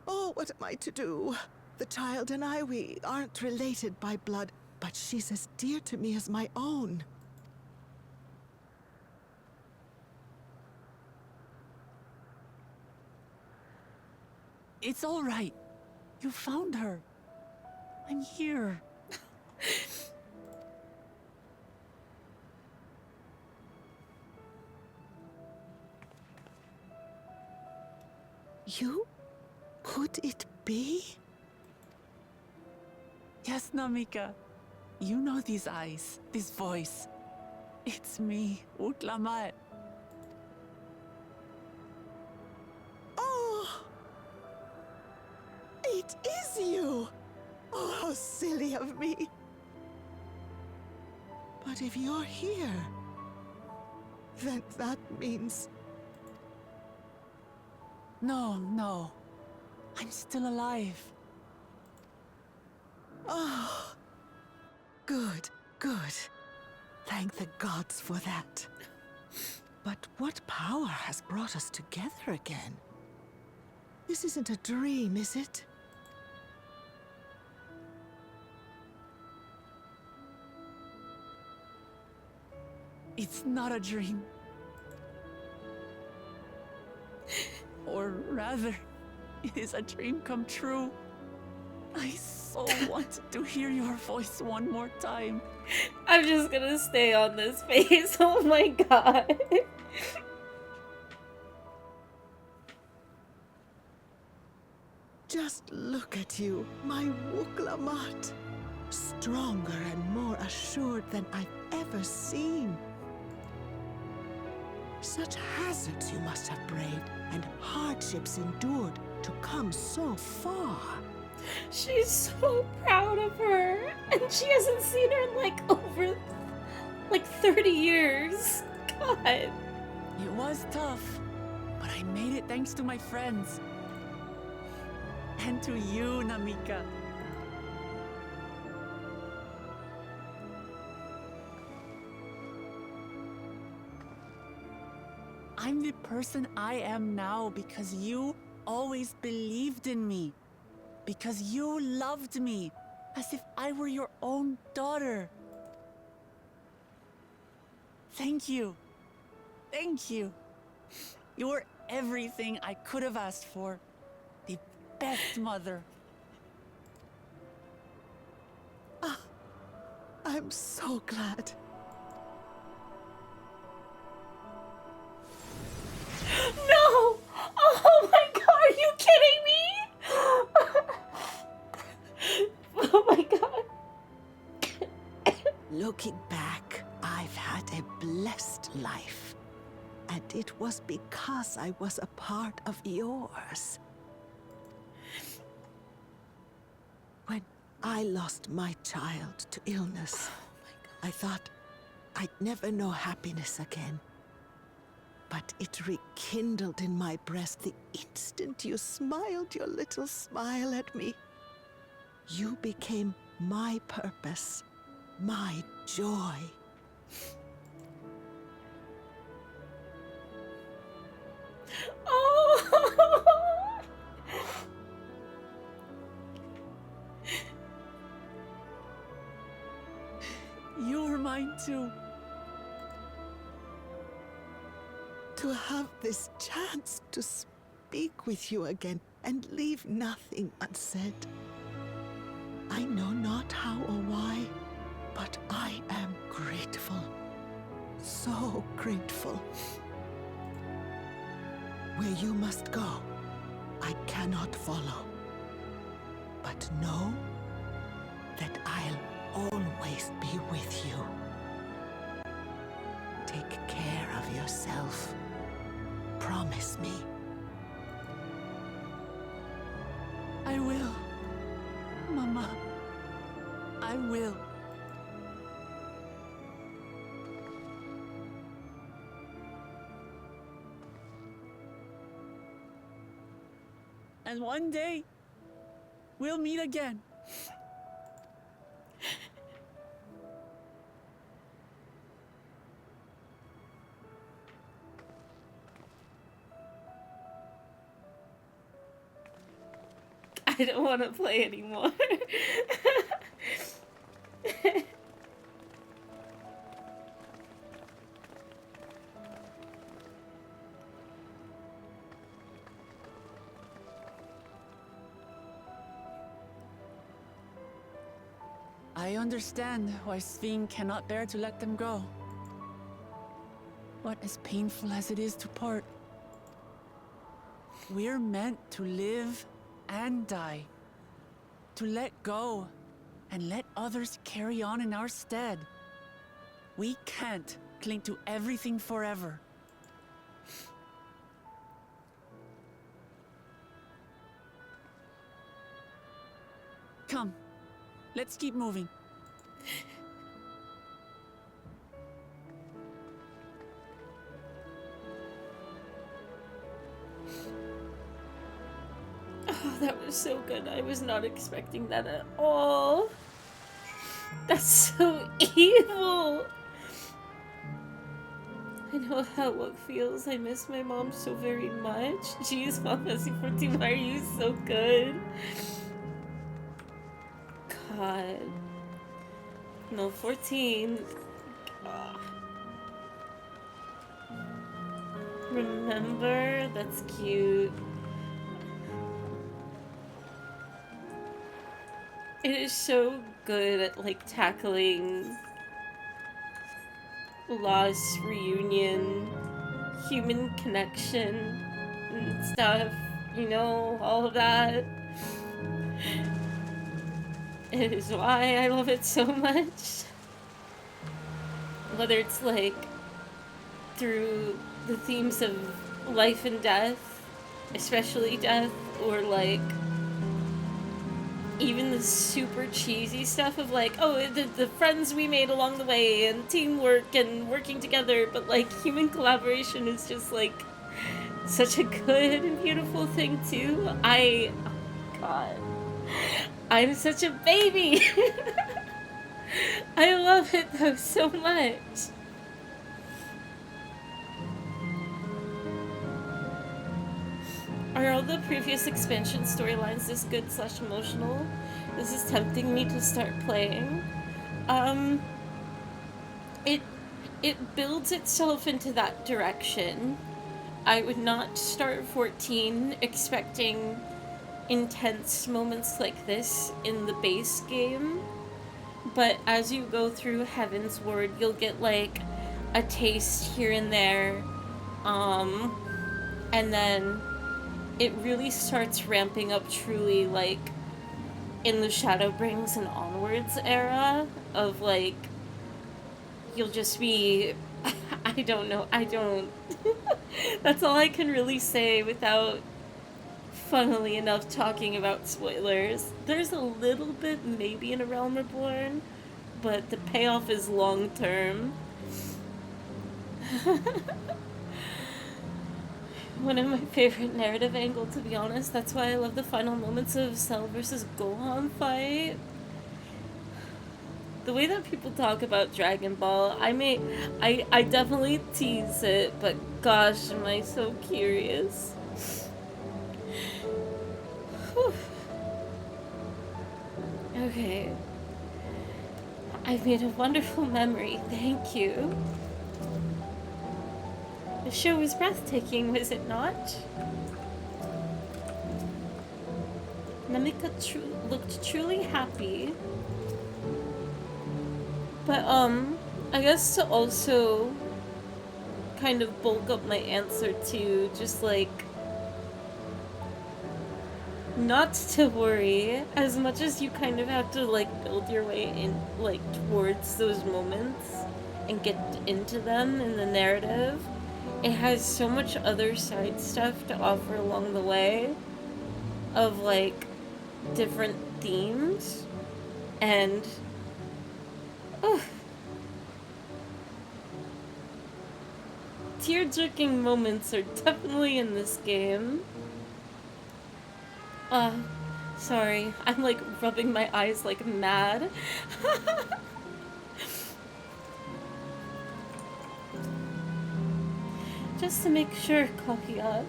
Oh, what am I to do? The child and I, we aren't related by blood, but she's as dear to me as my own. It's all right. You found her. I'm here. You? Could it be? Yes, Namika. You know these eyes, this voice. It's me, Wuklamat. Oh! It is you! Oh, how silly of me. But if you're here, then that means... No. I'm still alive. Oh, good. Thank the gods for that. But what power has brought us together again? This isn't a dream, is it? It's not a dream. Or rather, it is a dream come true. I so wanted to hear your voice one more time. I'm just gonna stay on this face. Oh my god. Just look at you, my Wuklamat. Stronger and more assured than I've ever seen. Such hazards you must have braved, and hardships endured to come so far. She's so proud of her, and she hasn't seen her in over 30 years. God. It was tough, but I made it thanks to my friends. And to you, Namika. I'm the person I am now because you always believed in me. Because you loved me as if I were your own daughter. Thank you. Thank you. You were everything I could have asked for. The best mother. Ah, I'm so glad. No! Oh my god, are you kidding me? Oh my god. Looking back, I've had a blessed life. And it was because I was a part of yours. When I lost my child to illness, I thought I'd never know happiness again. But it rekindled in my breast the instant you smiled your little smile at me. You became my purpose, my joy. Oh! You were mine too. To have this chance to speak with you again and leave nothing unsaid. I know not how or why, but I am grateful. So grateful. Where you must go, I cannot follow. But know that I'll always be with you. Take care of yourself. Promise me. I will. Mama. I will. And one day, we'll meet again. I don't want to play anymore. I understand why Sveen cannot bear to let them go. But as painful as it is to part, we're meant to live and die. To let go and let others carry on in our stead. We can't cling to everything forever. Come, let's keep moving. that was so good. I was not expecting that at all. That's so evil. I know how it feels. I miss my mom so very much. Jeez, Final Fantasy 14, why are you so good? God. No, 14. Ugh. Remember? That's cute. It is so good at, like, tackling loss, reunion, human connection, and stuff. You know, all of that. It is why I love it so much. Whether it's, like, through the themes of life and death, especially death, or, like, even the super cheesy stuff of, like, oh, the friends we made along the way, and teamwork, and working together, but, like, human collaboration is just, like, such a good and beautiful thing, too. Oh, God. I'm such a baby! I love it, though, so much. Are all the previous expansion storylines this good / emotional? This is tempting me to start playing. It builds itself into that direction. I would not start 14 expecting intense moments like this in the base game, but as you go through Heaven's Ward, you'll get, like, a taste here and there, and then it really starts ramping up truly, like, in the Shadowbrings and onwards era of, like, you'll just be, I don't know, that's all I can really say without, funnily enough, talking about spoilers. There's a little bit maybe in A Realm Reborn, but the payoff is long term. One of my favorite narrative angle, to be honest. That's why I love the final moments of Cell versus Gohan fight. The way that people talk about Dragon Ball, I definitely tease it, but gosh, am I so curious. Whew. Okay. I've made a wonderful memory, thank you. The show was breathtaking, was it not? Namika looked truly happy. But, I guess to also kind of bulk up my answer to just, like, not to worry, as much as you kind of have to, like, build your way in, like, towards those moments and get into them in the narrative. It has so much other side stuff to offer along the way of, like, different themes, and tear-jerking moments are definitely in this game. Sorry, I'm, like, rubbing my eyes like mad. Just to make sure, Kaguya,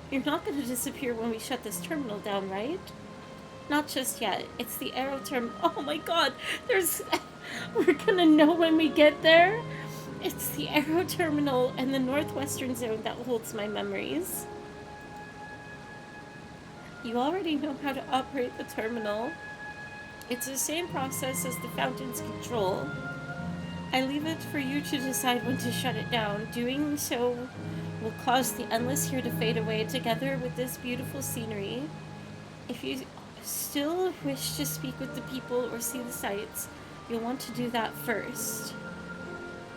you're not gonna disappear when we shut this terminal down, right? Not just yet. It's the Aero terminal. Oh my god, we're gonna know when we get there. It's the Aero terminal and the northwestern zone that holds my memories. You already know how to operate the terminal. It's the same process as the fountain's control. I leave it for you to decide when to shut it down. Doing so will cause the endless here to fade away together with this beautiful scenery. If you still wish to speak with the people or see the sights, you'll want to do that first.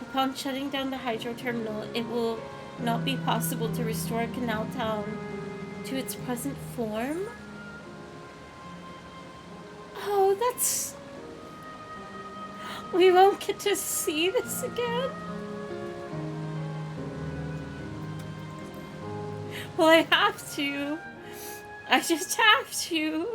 Upon shutting down the hydro terminal, it will not be possible to restore Canal Town to its present form. Oh, that's... We won't get to see this again? Well, I have to. I just have to.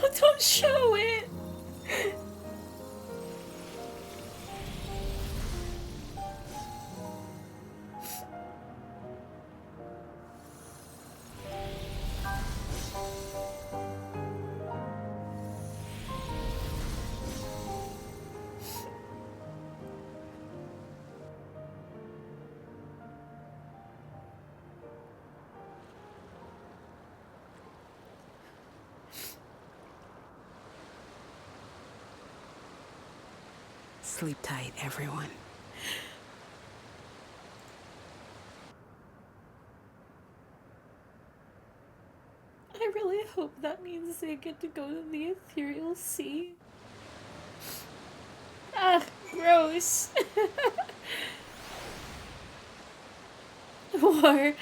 Oh, don't show it! Sleep tight, everyone. I really hope that means they get to go to the ethereal sea. Ah, gross. War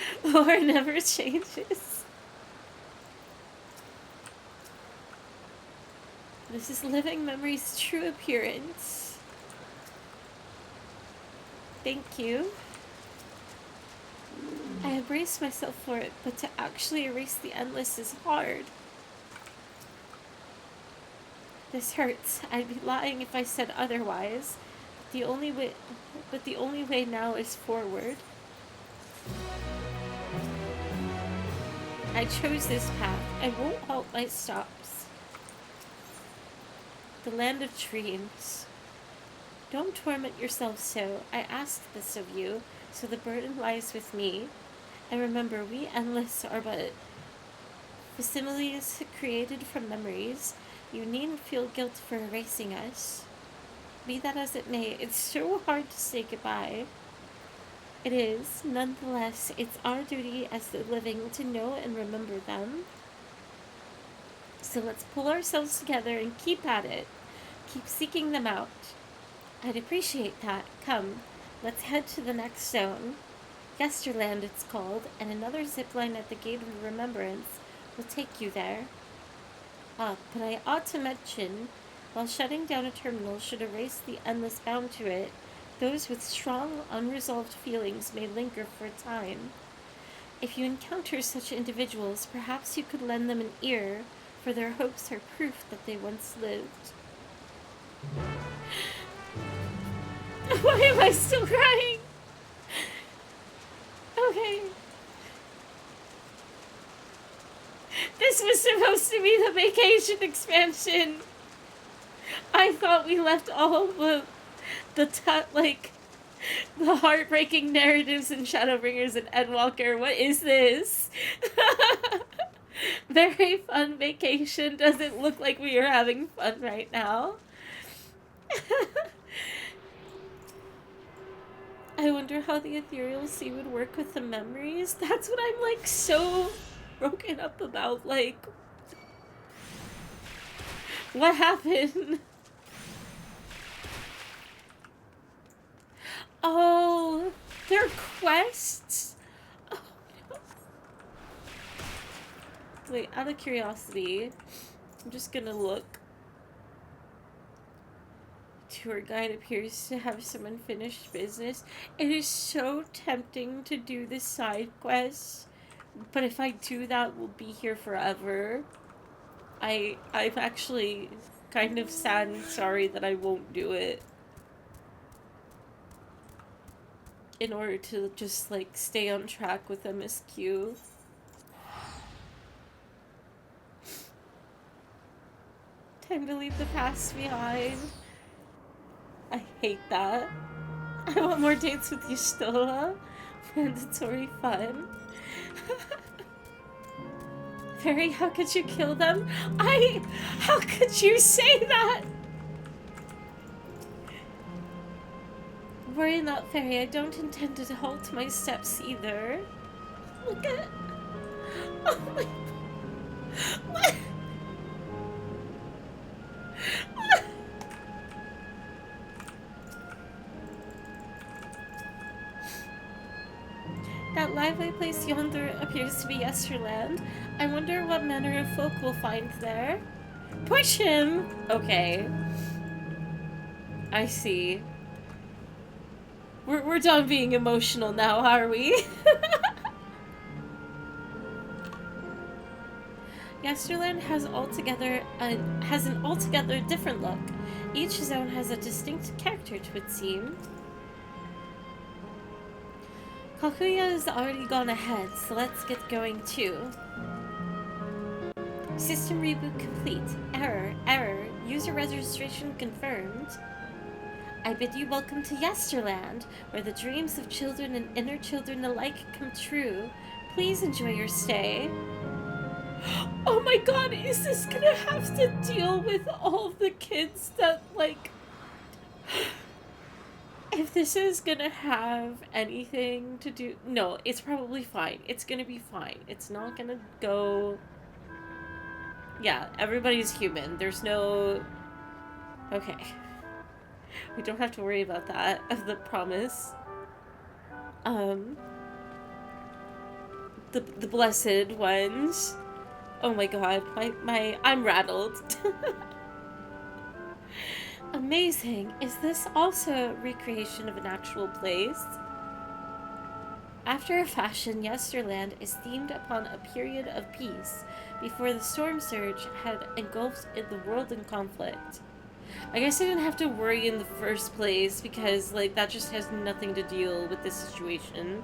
never changes. This is living memory's true appearance. Thank you. I embrace myself for it, but to actually erase the endless is hard. This hurts. I'd be lying if I said otherwise. The only way now is forward. I chose this path. I won't halt my stops. The land of dreams. Don't torment yourself so. I ask this of you, so the burden lies with me. And remember, we endless are but facsimiles created from memories. You needn't feel guilt for erasing us. Be that as it may, it's so hard to say goodbye. It is, nonetheless, it's our duty as the living to know and remember them. So let's pull ourselves together and keep at it. Keep seeking them out. I'd appreciate that. Come, let's head to the next zone. Yesterland it's called, and another zipline at the Gate of Remembrance will take you there. But I ought to mention, while shutting down a terminal should erase the endless bound to it, those with strong, unresolved feelings may linger for a time. If you encounter such individuals, perhaps you could lend them an ear, for their hopes are proof that they once lived. Why am I still crying? Okay. This was supposed to be the vacation expansion. I thought we left all the heartbreaking narratives in Shadowbringers and Endwalker. What is this? Very fun vacation. Doesn't look like we are having fun right now. I wonder how the ethereal sea would work with the memories. That's what I'm like so broken up about. Like, what happened? Oh, they're quests? Oh, no. Wait, out of curiosity, I'm just gonna look. Tour guide appears to have some unfinished business. It is so tempting to do the side quests, but if I do that, we'll be here forever. I'm actually kind of sad and sorry that I won't do it. In order to just, like, stay on track with MSQ. Time to leave the past behind. I hate that. I want more dates with Yustola. Mandatory fun. Fairy, how could you kill them? How could you say that? worry not, Fairy. I don't intend to halt my steps either. Look at... Oh my... What? That lively place yonder appears to be Yesterland. I wonder what manner of folk we'll find there. Push him! Okay. I see. We're done being emotional now, are we? Yesterland has an altogether different look. Each zone has a distinct character to it seem. Kakuya has already gone ahead, so let's get going too. System reboot complete. Error. User registration confirmed. I bid you welcome to Yesterland, where the dreams of children and inner children alike come true. Please enjoy your stay. Oh my god, is this gonna have to deal with all the kids that, like... If this is gonna have anything to do... No, it's probably fine. It's gonna be fine. It's not gonna go... Yeah, everybody's human. There's no... Okay. We don't have to worry about that, of the promise. The blessed ones. Oh my god, I'm rattled. Amazing. Is this also a recreation of an actual place? After a fashion, Yesterland is themed upon a period of peace before the storm surge had engulfed the world in conflict. I guess I didn't have to worry in the first place because, like, that just has nothing to deal with this situation.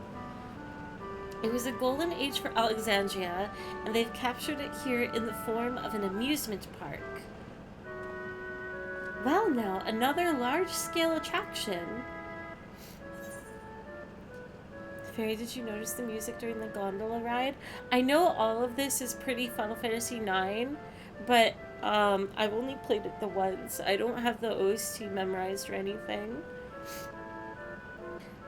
It was a golden age for Alexandria, and they've captured it here in the form of an amusement park. Well now, another large-scale attraction. Fairy, did you notice the music during the gondola ride? I know all of this is pretty Final Fantasy IX, but I've only played it the once. I don't have the OST memorized or anything.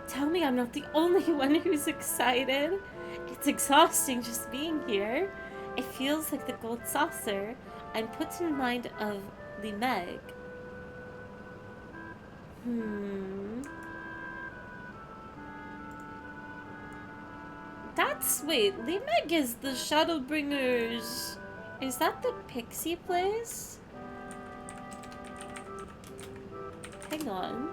Tell me I'm not the only one who's excited. It's exhausting just being here. It feels like the gold saucer. I'm put in mind of Limeg. Wait, Limeg is the Shadowbringers. Is that the pixie place? Hang on.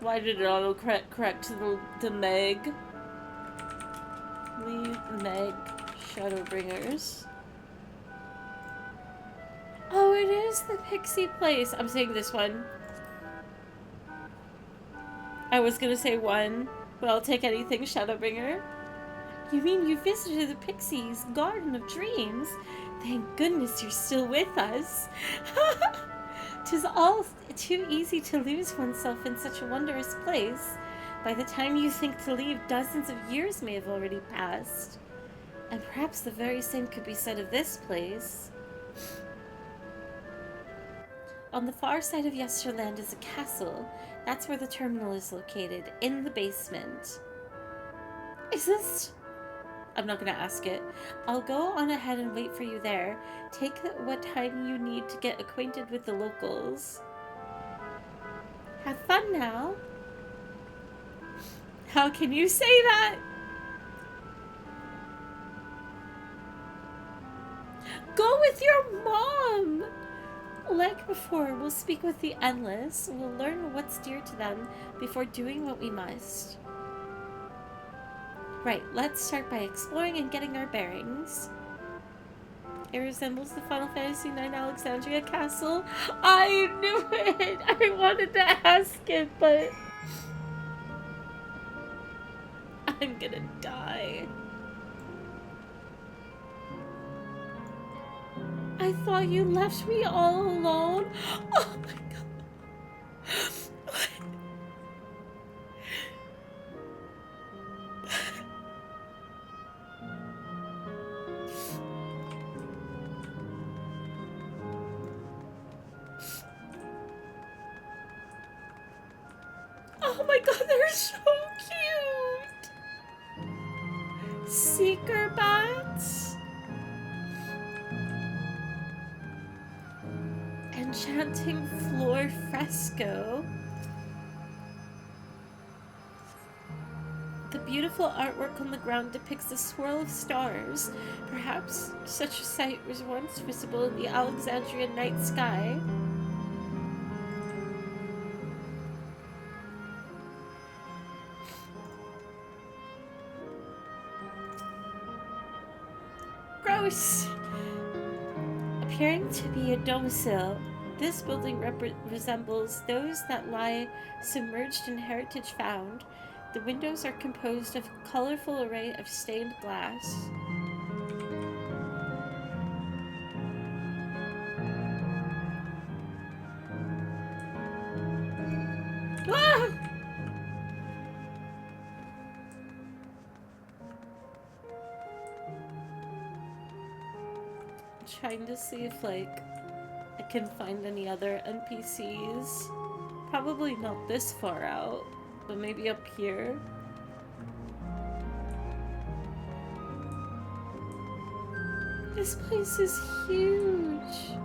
Why did it auto-correct to the Meg? Leave Meg Shadowbringers. Oh, it is the pixie place. I'm saying this one. I was gonna say one, but I'll take anything Shadowbringer. You mean you visited the Pixies' Garden of Dreams? Thank goodness you're still with us. 'Tis all too easy to lose oneself in such a wondrous place. By the time you think to leave, dozens of years may have already passed. And perhaps the very same could be said of this place. On the far side of Yesterland is a castle. That's where the terminal is located, in the basement. Is this... I'm not gonna ask it. I'll go on ahead and wait for you there. Take what time you need to get acquainted with the locals. Have fun now. How can you say that? Go with your mom! Like before, we'll speak with the Endless. We'll learn what's dear to them before doing what we must. Right, let's start by exploring and getting our bearings. It resembles the Final Fantasy IX Alexandria Castle. I knew it! I wanted to ask it, but... I'm gonna die. I thought you left me all alone. Oh my god. Oh my god, they're so cute! Seeker bats. Enchanting floor fresco. The beautiful artwork on the ground depicts a swirl of stars. Perhaps such a sight was once visible in the Alexandrian night sky. Gross! Appearing to be a domicile, this building resembles those that lie submerged in heritage found. The windows are composed of a colorful array of stained glass. Ah! I'm trying to see if, like, I can find any other NPCs. Probably not this far out, but maybe up here. This place is huge.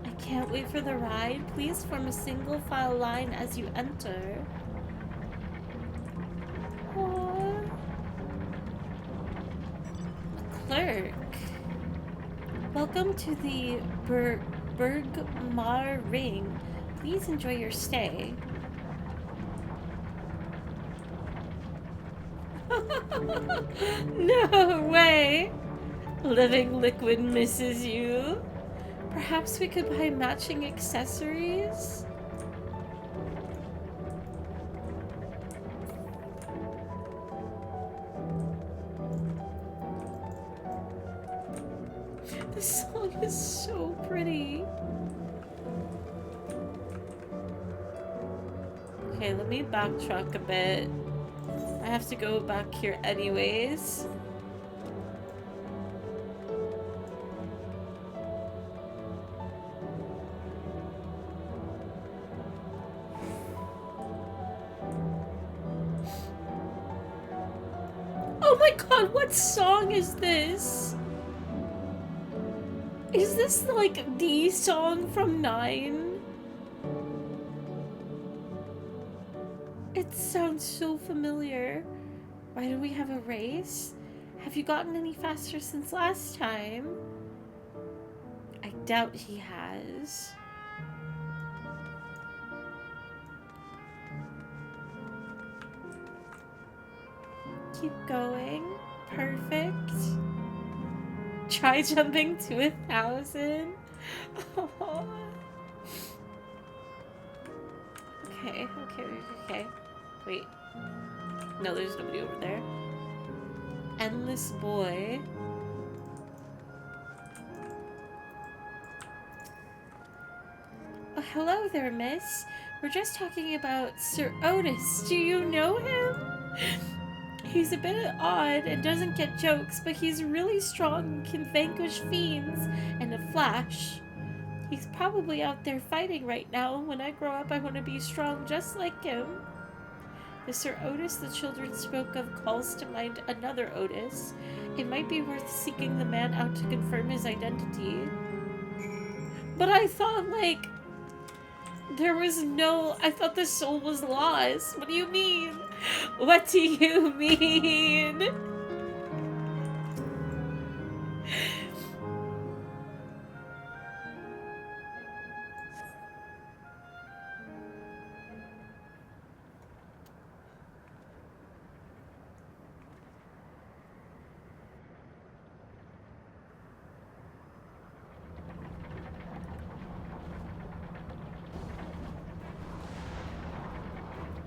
I can't wait for the ride. Please form a single file line as you enter. Aww. Clerk. Welcome to the Bergmar Ring. Please enjoy your stay. No way! Living liquid misses you. Perhaps we could buy matching accessories? This song is so pretty. Okay, let me backtrack a bit. I have to go back here anyways. Oh my god, what song is this? Is this like the song from 9? It sounds so familiar. Why do we have a race? Have you gotten any faster since last time? I doubt he has. Keep going. Perfect. Try jumping to 1,000. Oh. Okay. Wait. No, there's nobody over there. Endless boy. Oh, hello there, miss. We're just talking about Sir Otis. Do you know him? He's a bit odd and doesn't get jokes, but he's really strong and can vanquish fiends in a flash. He's probably out there fighting right now. When I grow up, I want to be strong just like him. The Sir Otis the children spoke of calls to mind another Otis. It might be worth seeking the man out to confirm his identity. But I thought, like, I thought the soul was lost. What do you mean? What do you mean?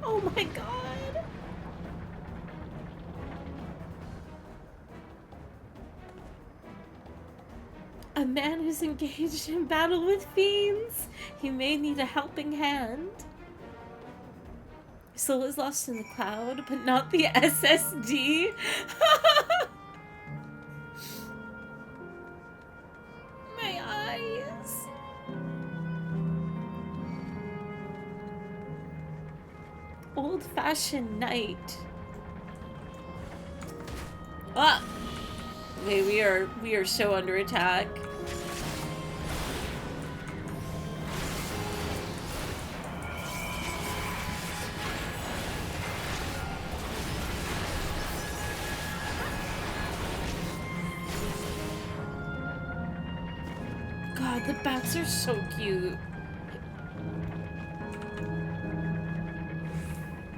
Oh my god! A man who's engaged in battle with fiends. He may need a helping hand. Soul is lost in the cloud, but not the SSD. My eyes. Old-fashioned night. Ah! Okay, we are so under attack. God, the bats are so cute.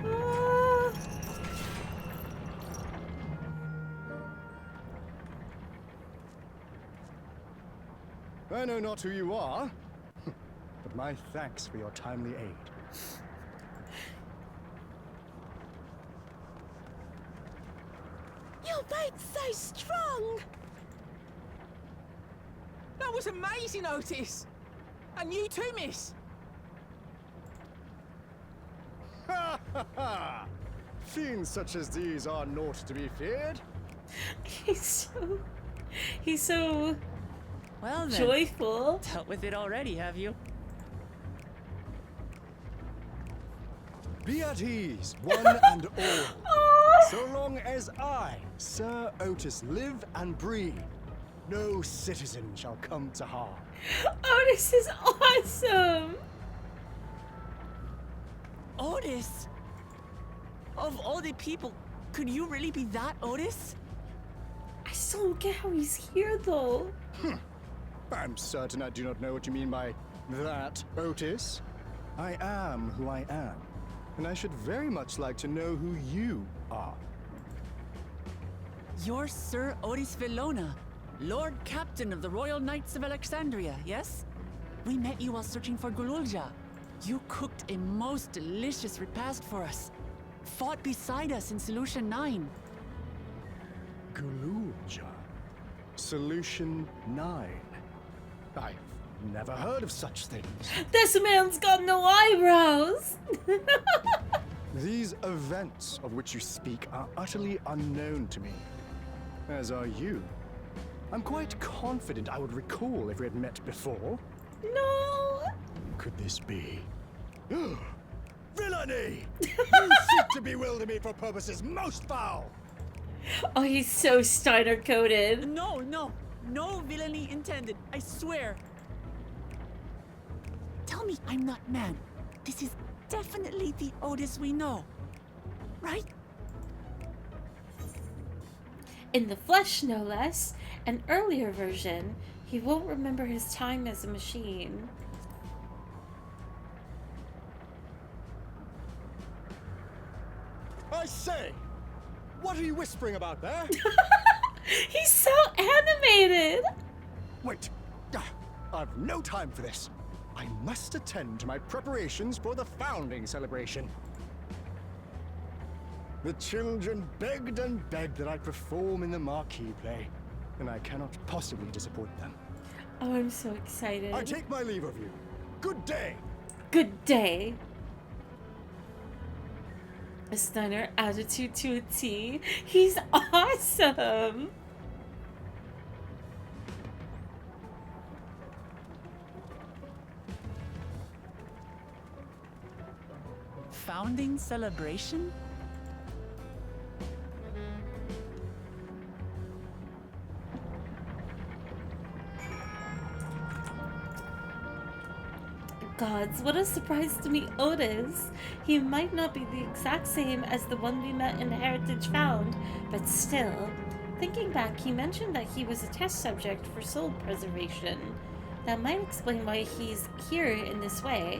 Ah. I know not who you are, but my thanks for your timely aid. You're both so strong! That was amazing, Otis! And you too, miss! Ha ha ha! Fiends such as these are naught to be feared. He's so Well then, joyful. dealt with it already, have you? Be at ease, one and all. So long as I, Sir Otis, live and breathe, no citizen shall come to harm. Otis is awesome. Otis? Of all the people, could you really be that Otis? I still don't get how he's here, though. I'm certain I do not know what you mean by that, Otis. I am who I am, and I should very much like to know who you are. You're Sir Otis Villona, Lord Captain of the Royal Knights of Alexandria, yes? We met you while searching for Gululja. You cooked a most delicious repast for us. Fought beside us in Solution 9. Gululja. Solution 9. I've never heard of such things. This man's got no eyebrows. These events of which you speak are utterly unknown to me, as are you. I'm quite confident I would recall if we had met before. No. Could this be? Villainy! You seek to bewilder me for purposes most foul! Oh, he's so Steiner-coded. No villainy intended, I swear. Tell me I'm not mad. This is definitely the Otis we know, right? In the flesh, no less, an earlier version, he won't remember his time as a machine. I say! What are you whispering about there? He's so animated! Wait! I've no time for this. I must attend to my preparations for the founding celebration. The children begged and begged that I perform in the marquee play, and I cannot possibly disappoint them. Oh, I'm so excited. I take my leave of you. Good day! Good day. A Steiner attitude to a T. He's awesome! Founding celebration? Gods, what a surprise to meet Otis. He might not be the exact same as the one we met in Heritage Found, but still. Thinking back, he mentioned that he was a test subject for soul preservation. That might explain why he's here in this way.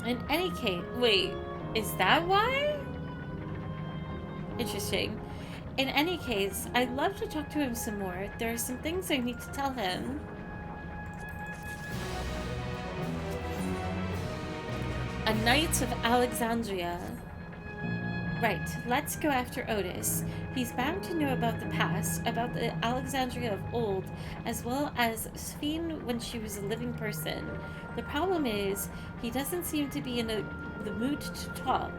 In any case, wait, is that why? Interesting. In any case, I'd love to talk to him some more. There are some things I need to tell him. A Knight of Alexandria. Right, let's go after Otis. He's bound to know about the past, about the Alexandria of old, as well as Sphene when she was a living person. The problem is, he doesn't seem to be in a the mood to talk.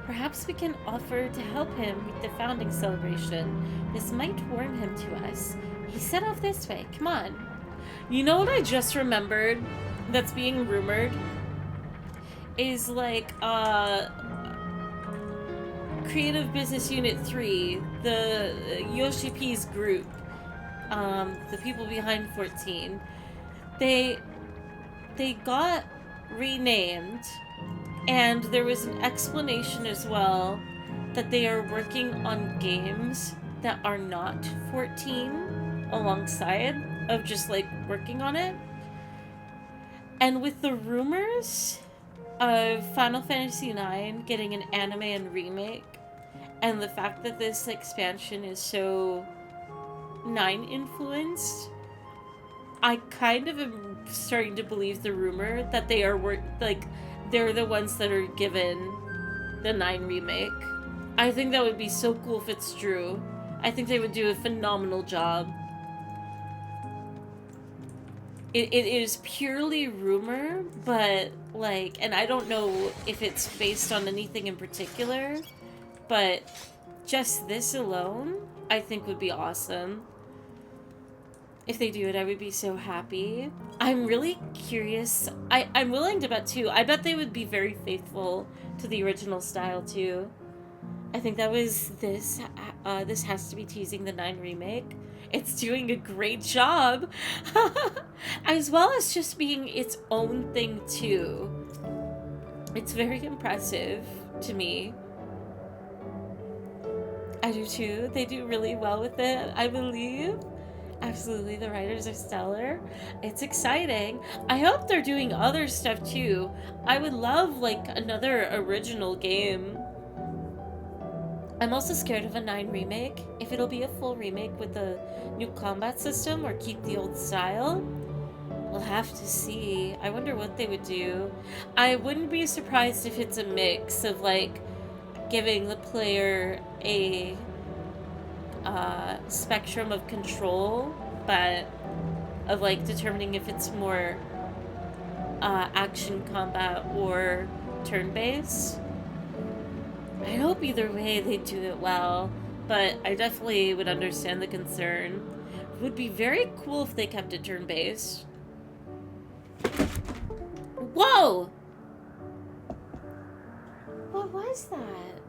Perhaps we can offer to help him with the founding celebration. This might warm him to us. He set off this way. Come on. You know what I just remembered that's being rumored? Is like, Creative Business Unit 3, the Yoshi P's group, the people behind 14, they got renamed, and there was an explanation as well that they are working on games that are not 14 alongside of just like working on it. And with the rumors of Final Fantasy IX getting an anime and remake, and the fact that this expansion is so 9 influenced, I kind of am starting to believe the rumor that they are they're the ones that are given the 9 remake. I think that would be so cool if it's true. I think they would do a phenomenal job. It is purely rumor, but like, and I don't know if it's based on anything in particular, but just this alone, I think would be awesome. If they do it, I would be so happy. I'm really curious. I'm willing to bet too. I bet they would be very faithful to the original style too. I think that was this. This has to be teasing the 9 remake. It's doing a great job, as well as just being its own thing too. It's very impressive to me. I do too. They do really well with it, I believe. Absolutely, the writers are stellar. It's exciting. I hope they're doing other stuff too. I would love like another original game. I'm also scared of a 9 remake. If it'll be a full remake with a new combat system or keep the old style, we'll have to see. I wonder what they would do. I wouldn't be surprised if it's a mix of like giving the player a spectrum of control, but of like determining if it's more action combat or turn-based. I hope either way they do it well, but I definitely would understand the concern. It would be very cool if they kept it turn-based. Whoa! What was that?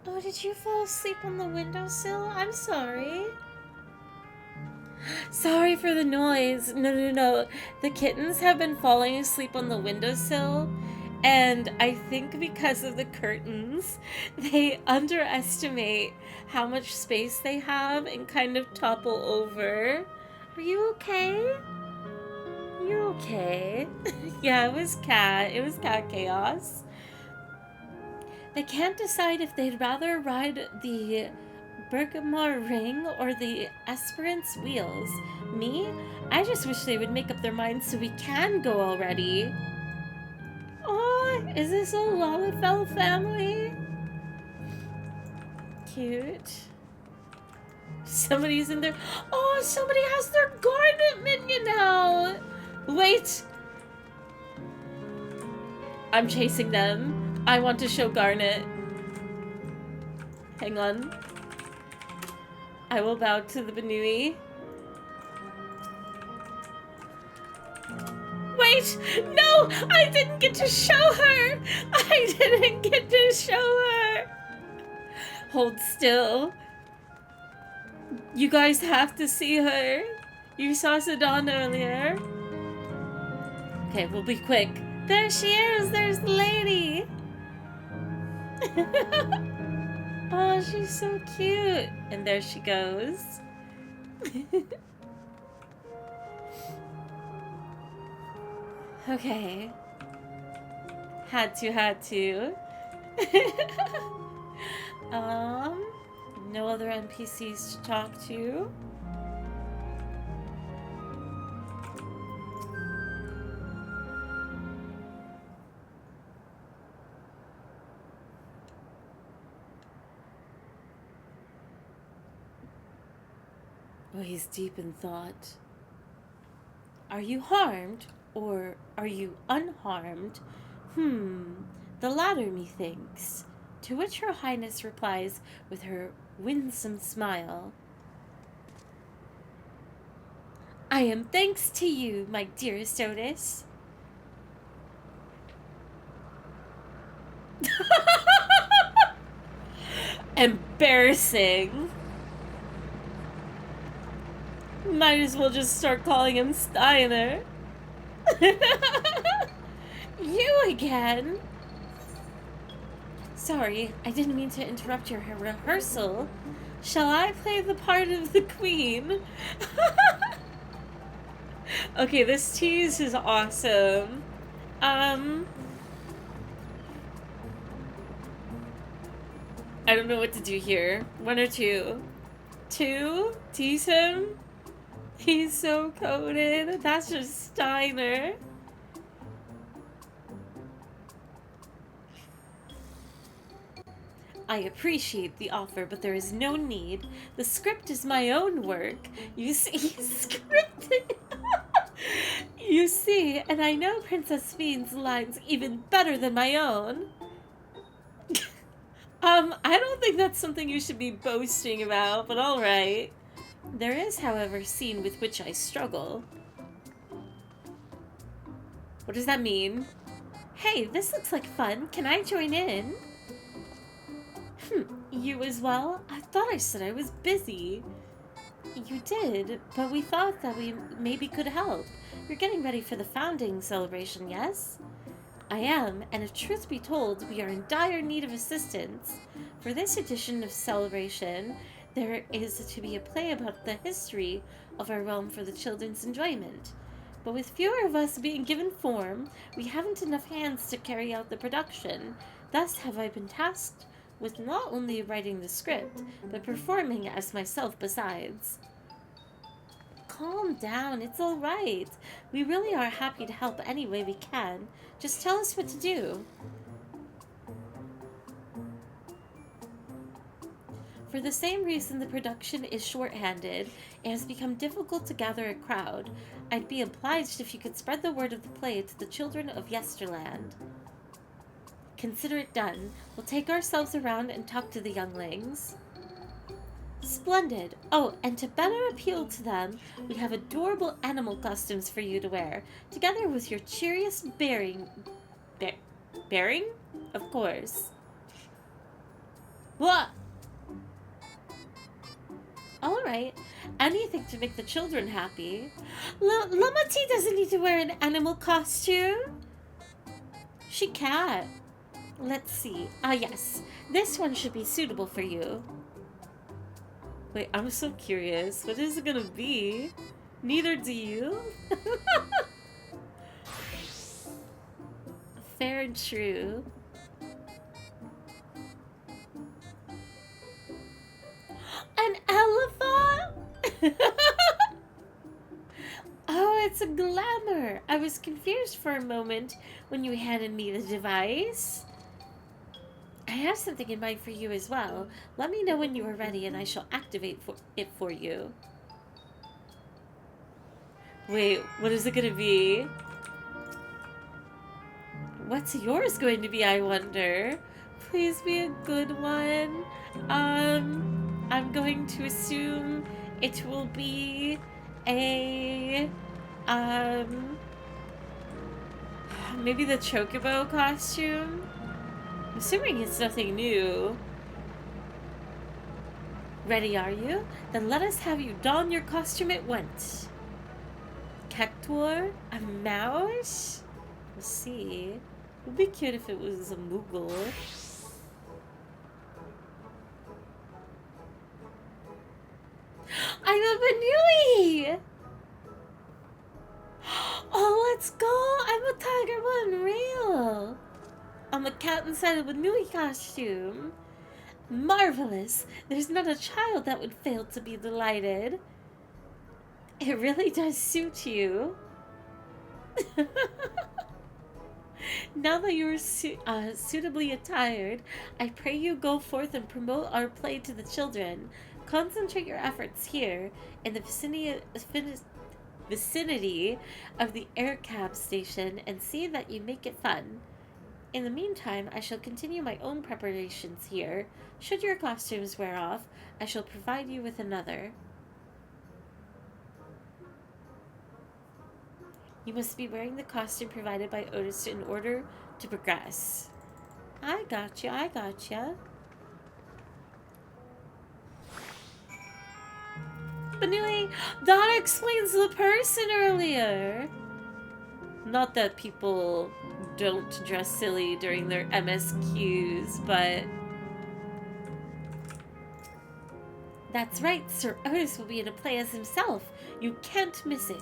Oh, did you fall asleep on the windowsill? I'm sorry. Sorry for the noise. No. The kittens have been falling asleep on the windowsill, and I think because of the curtains, they underestimate how much space they have and kind of topple over. Are you okay? You're okay. Yeah, it was cat chaos. They can't decide if they'd rather ride the Bergamot Ring or the Esperance Wheels. Me? I just wish they would make up their minds so we can go already. Oh, is this a Lalafell family? Cute. Somebody's in there. Oh, somebody has their Garnet minion now. Wait. I'm chasing them. I want to show Garnet. Hang on. I will bow to the Banui. Wait! No! I didn't get to show her! I didn't get to show her! Hold still. You guys have to see her. You saw Sedan earlier. Okay, we'll be quick. There she is! There's the lady! Oh, she's so cute. And there she goes. Okay. Had to. No other NPCs to talk to. Oh, he's deep in thought. Are you harmed, or are you unharmed? The latter, methinks. To which Her Highness replies with her winsome smile. I am thanks to you, my dearest Otis. Embarrassing. Might as well just start calling him Steiner. You again? Sorry, I didn't mean to interrupt your rehearsal. Shall I play the part of the queen? Okay, this tease is awesome. I don't know what to do here. One or two? Two? Tease him? He's so coded. That's just Steiner. I appreciate the offer, but there is no need. The script is my own work. You see, he's scripted. You see, and I know Princess Fiend's lines even better than my own. I don't think that's something you should be boasting about, but alright. There is, however, a scene with which I struggle. What does that mean? Hey, this looks like fun. Can I join in? You as well? I thought I said I was busy. You did, but we thought that we maybe could help. You're getting ready for the founding celebration, yes? I am, and if truth be told, we are in dire need of assistance. For this edition of Celebration, there is to be a play about the history of our realm for the children's enjoyment. But with fewer of us being given form, we haven't enough hands to carry out the production. Thus have I been tasked with not only writing the script, but performing as myself besides. Calm down, it's alright. We really are happy to help any way we can. Just tell us what to do. For the same reason the production is short-handed, it has become difficult to gather a crowd. I'd be obliged if you could spread the word of the play to the children of Yesterland. Consider it done. We'll take ourselves around and talk to the younglings. Splendid. Oh, and to better appeal to them, we have adorable animal costumes for you to wear, together with your cheeriest bearing? Of course. What? Alright. Anything to make the children happy. Lamati doesn't need to wear an animal costume. She can't. Let's see. Ah, yes. This one should be suitable for you. Wait, I'm so curious. What is it gonna be? Neither do you? Fair and true. An elephant? Oh, it's a glamour. I was confused for a moment when you handed me the device. I have something in mind for you as well. Let me know when you are ready and I shall activate it for you. Wait, what is it gonna be? What's yours going to be, I wonder? Please be a good one. I'm going to assume it will be a, maybe the Chocobo costume? Assuming it's nothing new. Ready, are you? Then let us have you don your costume at once. Cactuar? A mouse? We'll see. It would be cute if it was a Moogle. I'm a Banui! Oh, let's go! I'm a Tiger One real! I'm a cat inside a Banui costume. Marvelous! There's not a child that would fail to be delighted. It really does suit you. Now that you are suitably attired, I pray you go forth and promote our play to the children. Concentrate your efforts here in the vicinity of the air cab station and see that you make it fun. In the meantime, I shall continue my own preparations here. Should your costumes wear off, I shall provide you with another. You must be wearing the costume provided by Otis in order to progress. I gotcha, I gotcha. But anyway, that explains the person earlier. Not that people don't dress silly during their MSQs, but... That's right, Sir Otis will be in a play as himself. You can't miss it.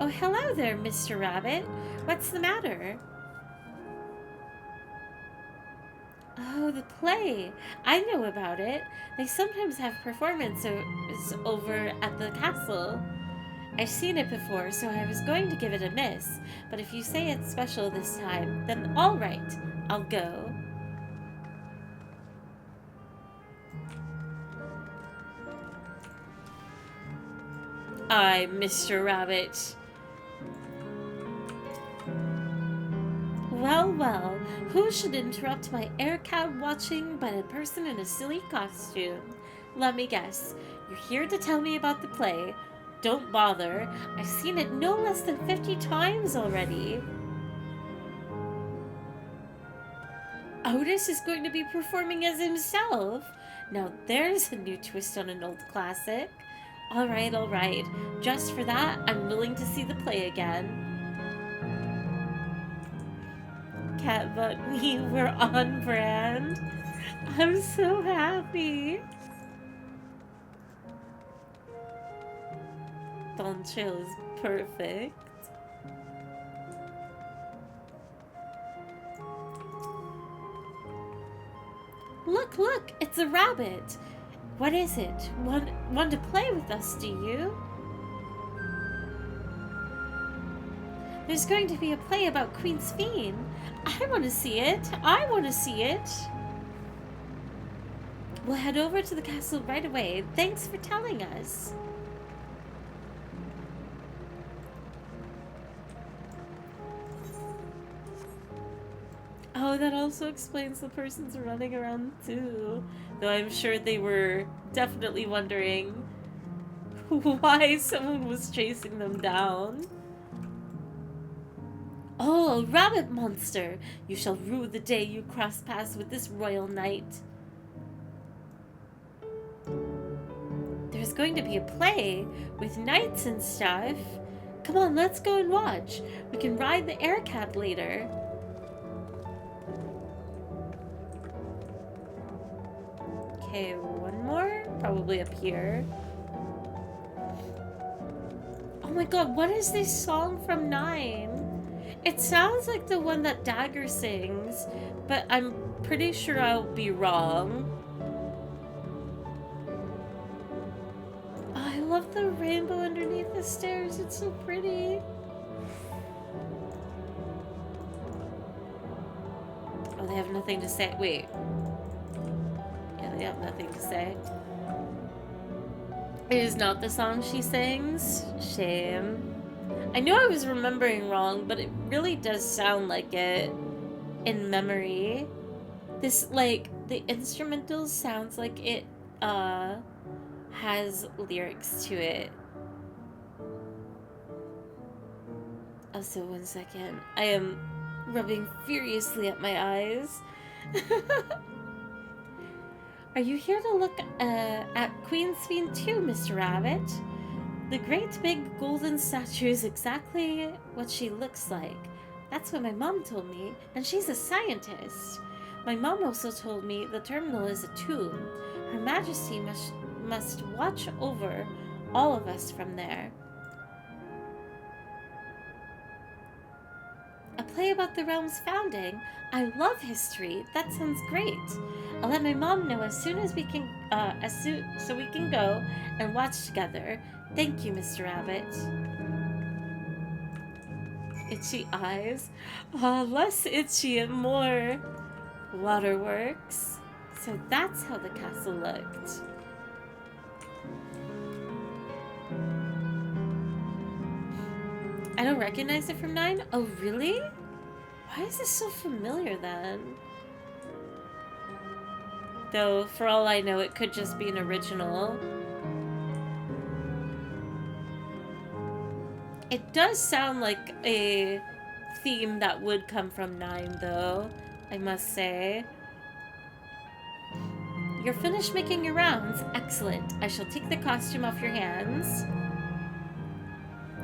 Oh, hello there, Mr. Rabbit. What's the matter? Oh, the play. I know about it. They sometimes have performances over at the castle. I've seen it before, so I was going to give it a miss. But if you say it's special this time, then all right, I'll go. I'm Mr. Rabbit. Well, well, who should interrupt my air-cab watching but a person in a silly costume? Let me guess. You're here to tell me about the play. Don't bother. I've seen it no less than 50 times already. Otis is going to be performing as himself. Now there's a new twist on an old classic. All right. Just for that, I'm willing to see the play again. Cat but we were on brand. I'm so happy. Dawntrail is perfect. Look, it's a rabbit. What is it? Want to play with us, do you? There's going to be a play about Queen Sphene. I want to see it. We'll head over to the castle right away. Thanks for telling us. Oh, that also explains the person's running around too. Though I'm sure they were definitely wondering why someone was chasing them down. Oh, a rabbit monster! You shall rue the day you cross paths with this royal knight. There's going to be a play with knights and stuff. Come on, let's go and watch. We can ride the air cab later. Okay, one more? Probably up here. Oh my god, what is this song from 9? It sounds like the one that Dagger sings, but I'm pretty sure I'll be wrong. Oh, I love the rainbow underneath the stairs. It's so pretty. Oh, they have nothing to say. Wait. Yeah, they have nothing to say. It is not the song she sings. Shame. I knew I was remembering wrong, but it really does sound like it in memory. This, like, the instrumental sounds like it, has lyrics to it. Also, 1 second. I am rubbing furiously at my eyes. Are you here to look, at Queen Sphene too, Mr. Rabbit? The great big golden statue is exactly what she looks like. That's what my mom told me, and she's a scientist. My mom also told me the terminal is a tomb. Her Majesty must watch over all of us from there. A play about the realm's founding? I love history. That sounds great. I'll let my mom know as soon as we can, so we can go and watch together. Thank you, Mr. Rabbit. Itchy eyes. Less itchy and more waterworks. So that's how the castle looked. I don't recognize it from 9? Oh, really? Why is this so familiar then? Though, for all I know, it could just be an original. It does sound like a theme that would come from 9, though, I must say. You're finished making your rounds. Excellent. I shall take the costume off your hands.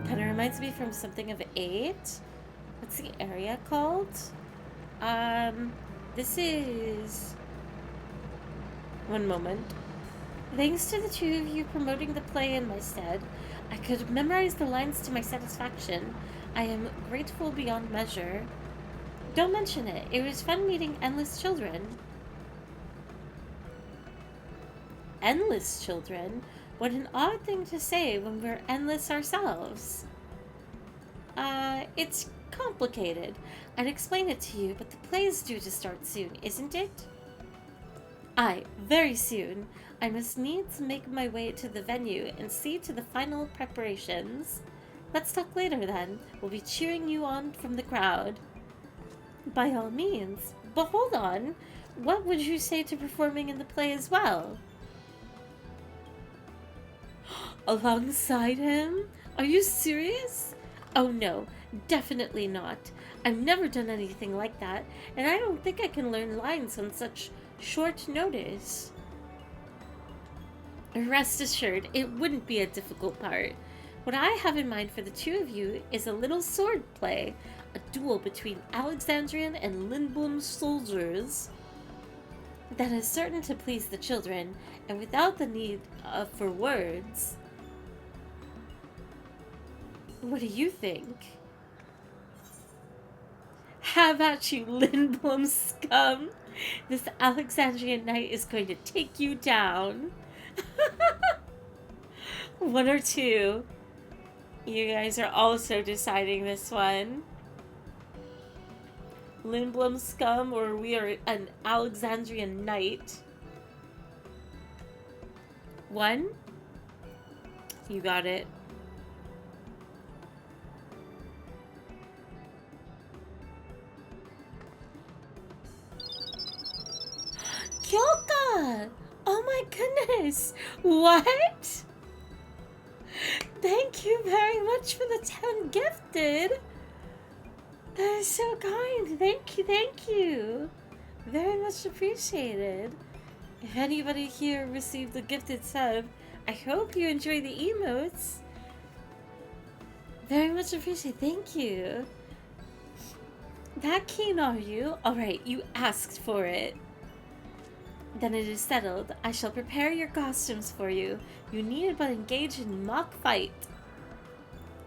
Kind of reminds me from something of 8. What's the area called? This is... One moment. Thanks to the two of you promoting the play in my stead, I could memorize the lines to my satisfaction. I am grateful beyond measure. Don't mention it. It was fun meeting endless children. Endless children? What an odd thing to say when we're endless ourselves. It's complicated. I'd explain it to you, but the play is due to start soon, isn't it? Aye, very soon. I must needs make my way to the venue and see to the final preparations. Let's talk later then. We'll be cheering you on from the crowd. By all means. But hold on. What would you say to performing in the play as well? Alongside him? Are you serious? Oh no, definitely not. I've never done anything like that, and I don't think I can learn lines on such short notice. Rest assured, it wouldn't be a difficult part. What I have in mind for the two of you is a little sword play, a duel between Alexandrian and Lindblom soldiers that is certain to please the children, and without the need for words. What do you think? Have at you, Lindblom scum! This Alexandrian knight is going to take you down. 1 or 2. You guys are also deciding this one. Lindblom scum, or we are an Alexandrian knight. 1. You got it. Kyoka! Oh my goodness! What? Thank you very much for the 10 gifted! That is so kind. Thank you. Very much appreciated. If anybody here received the gifted sub, I hope you enjoy the emotes. Very much appreciated. Thank you. That keen, are you? Alright, you asked for it. Then it is settled. I shall prepare your costumes for you. You need but engage in mock fight.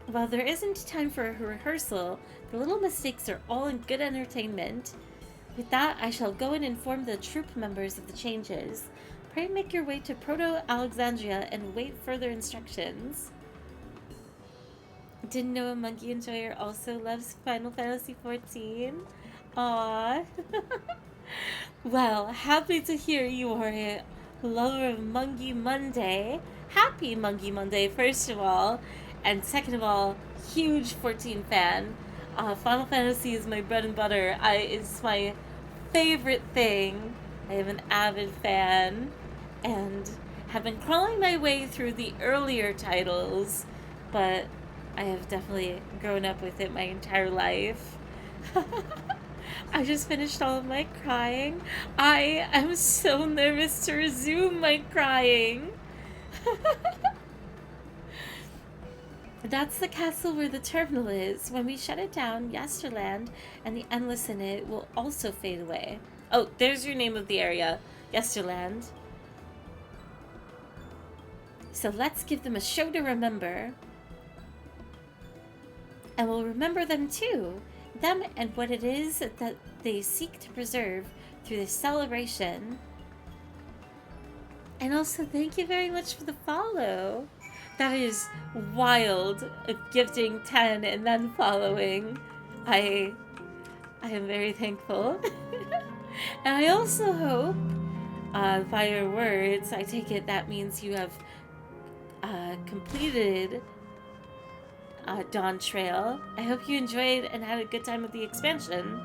While there isn't time for a rehearsal, the little mistakes are all in good entertainment. With that, I shall go and inform the troop members of the changes. Pray make your way to Proto-Alexandria and await further instructions. Didn't know a monkey enjoyer also loves Final Fantasy XIV? Aww. Well, happy to hear you are a lover of Mungy Monday. Happy Mungy Monday, first of all. And second of all, huge 14 fan. Final Fantasy is my bread and butter. It's my favorite thing. I am an avid fan. And have been crawling my way through the earlier titles. But I have definitely grown up with it my entire life. I just finished all of my crying. I am so nervous to resume my crying. That's the castle where the terminal is. When we shut it down, Yesterland and the Endless in it will also fade away. Oh, there's your name of the area. Yesterland. So let's give them a show to remember. And we'll remember them too. Them and what it is that they seek to preserve through this celebration. And also, thank you very much for the follow. That is wild, gifting 10 and then following. I am very thankful. And I also hope, by your words, I take it that means you have completed Dawntrail. I hope you enjoyed and had a good time with the expansion.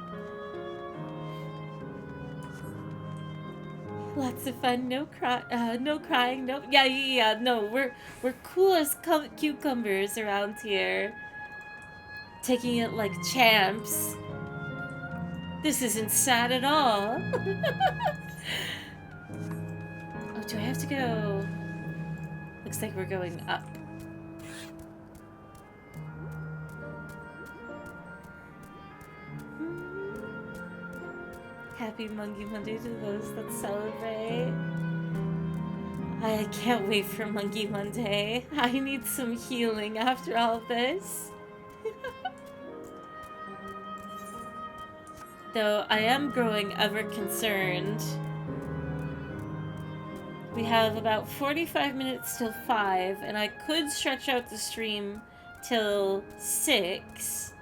Lots of fun, no crying, no, yeah, no, we're cool as cucumbers around here. Taking it like champs. This isn't sad at all. Oh, do I have to go? Looks like we're going up. Happy Mongy Monday to those that celebrate. I can't wait for Mongy Monday. I need some healing after all this. Though I am growing ever concerned. We have about 45 minutes till 5, and I could stretch out the stream till 6.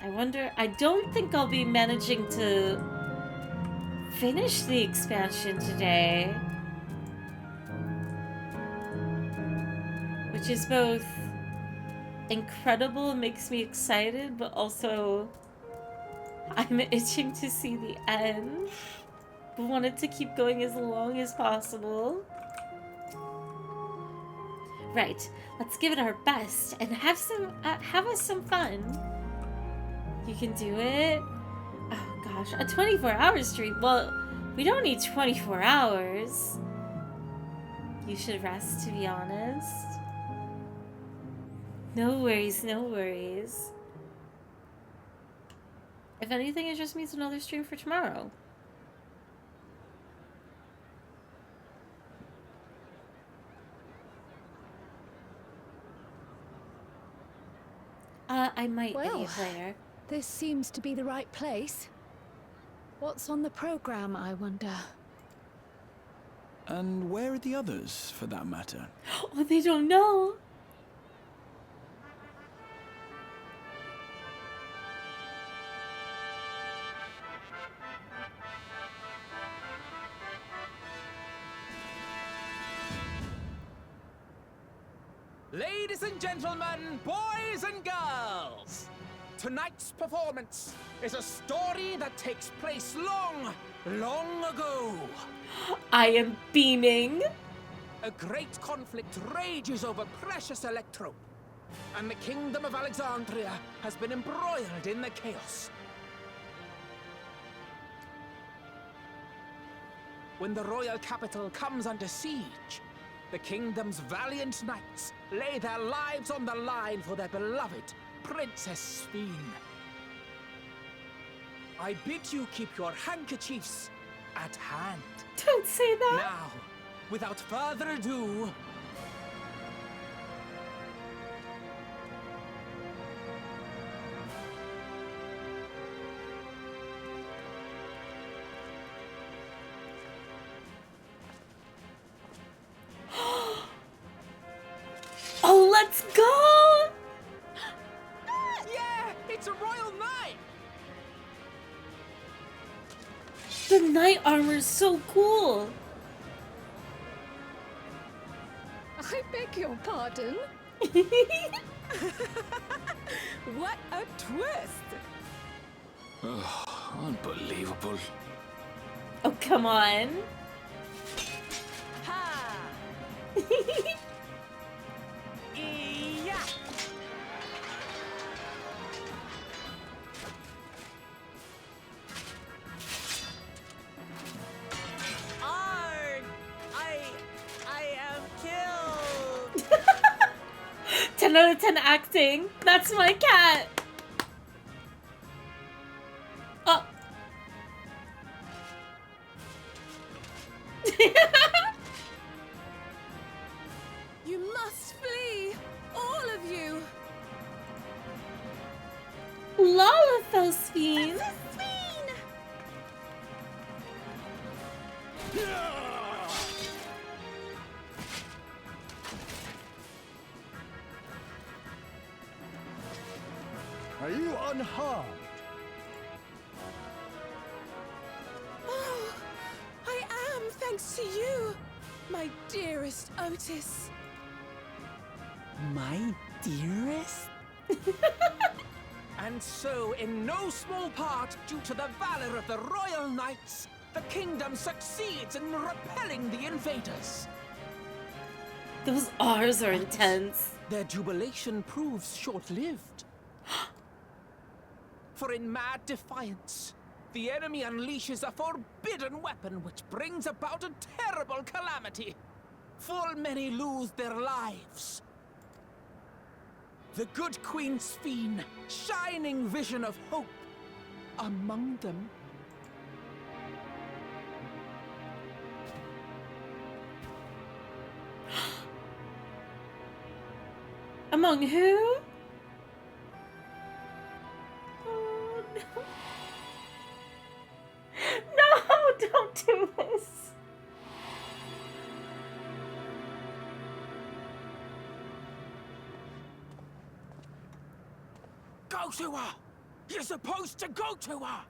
I wonder, I don't think I'll be managing to finish the expansion today. Which is both incredible and makes me excited, but also I'm itching to see the end. I wanted to keep going as long as possible. Right, let's give it our best and have us some fun. You can do it. Oh gosh, a 24-hour stream. Well, we don't need 24 hours. You should rest, to be honest. No worries, no worries. If anything, it just means another stream for tomorrow. I might be there. This seems to be the right place. What's on the program, I wonder? And where are the others, for that matter? Oh, they don't know. Ladies and gentlemen, boys and girls, tonight's performance is a story that takes place long, long ago. I am beaming. A great conflict rages over precious electro, and the kingdom of Alexandria has been embroiled in the chaos. When the royal capital comes under siege, the kingdom's valiant knights lay their lives on the line for their beloved Princess Sphene. I bid you keep your handkerchiefs at hand. Don't say that. Now, without further ado, oh, let's go! Yeah, it's a royal knight! The knight armor is so cool. I beg your pardon? What a twist! Oh, unbelievable. Oh, come on. Ha! Yeah! I am killed! 10 out of 10 acting. That's my cat. Oh. You must flee! All of you! Lalafell Sphene. Are you unharmed? Oh, I am, thanks to you, my dearest Otis. My dearest? And so, in no small part, due to the valor of the royal knights, the kingdom succeeds in repelling the invaders. Those R's are intense. Their jubilation proves short-lived. For in mad defiance, the enemy unleashes a forbidden weapon which brings about a terrible calamity. Full many lose their lives. The good Queen Sphene, shining vision of hope, among them. Among who? Oh no. No, don't do this. Go to her! You're supposed to go to her!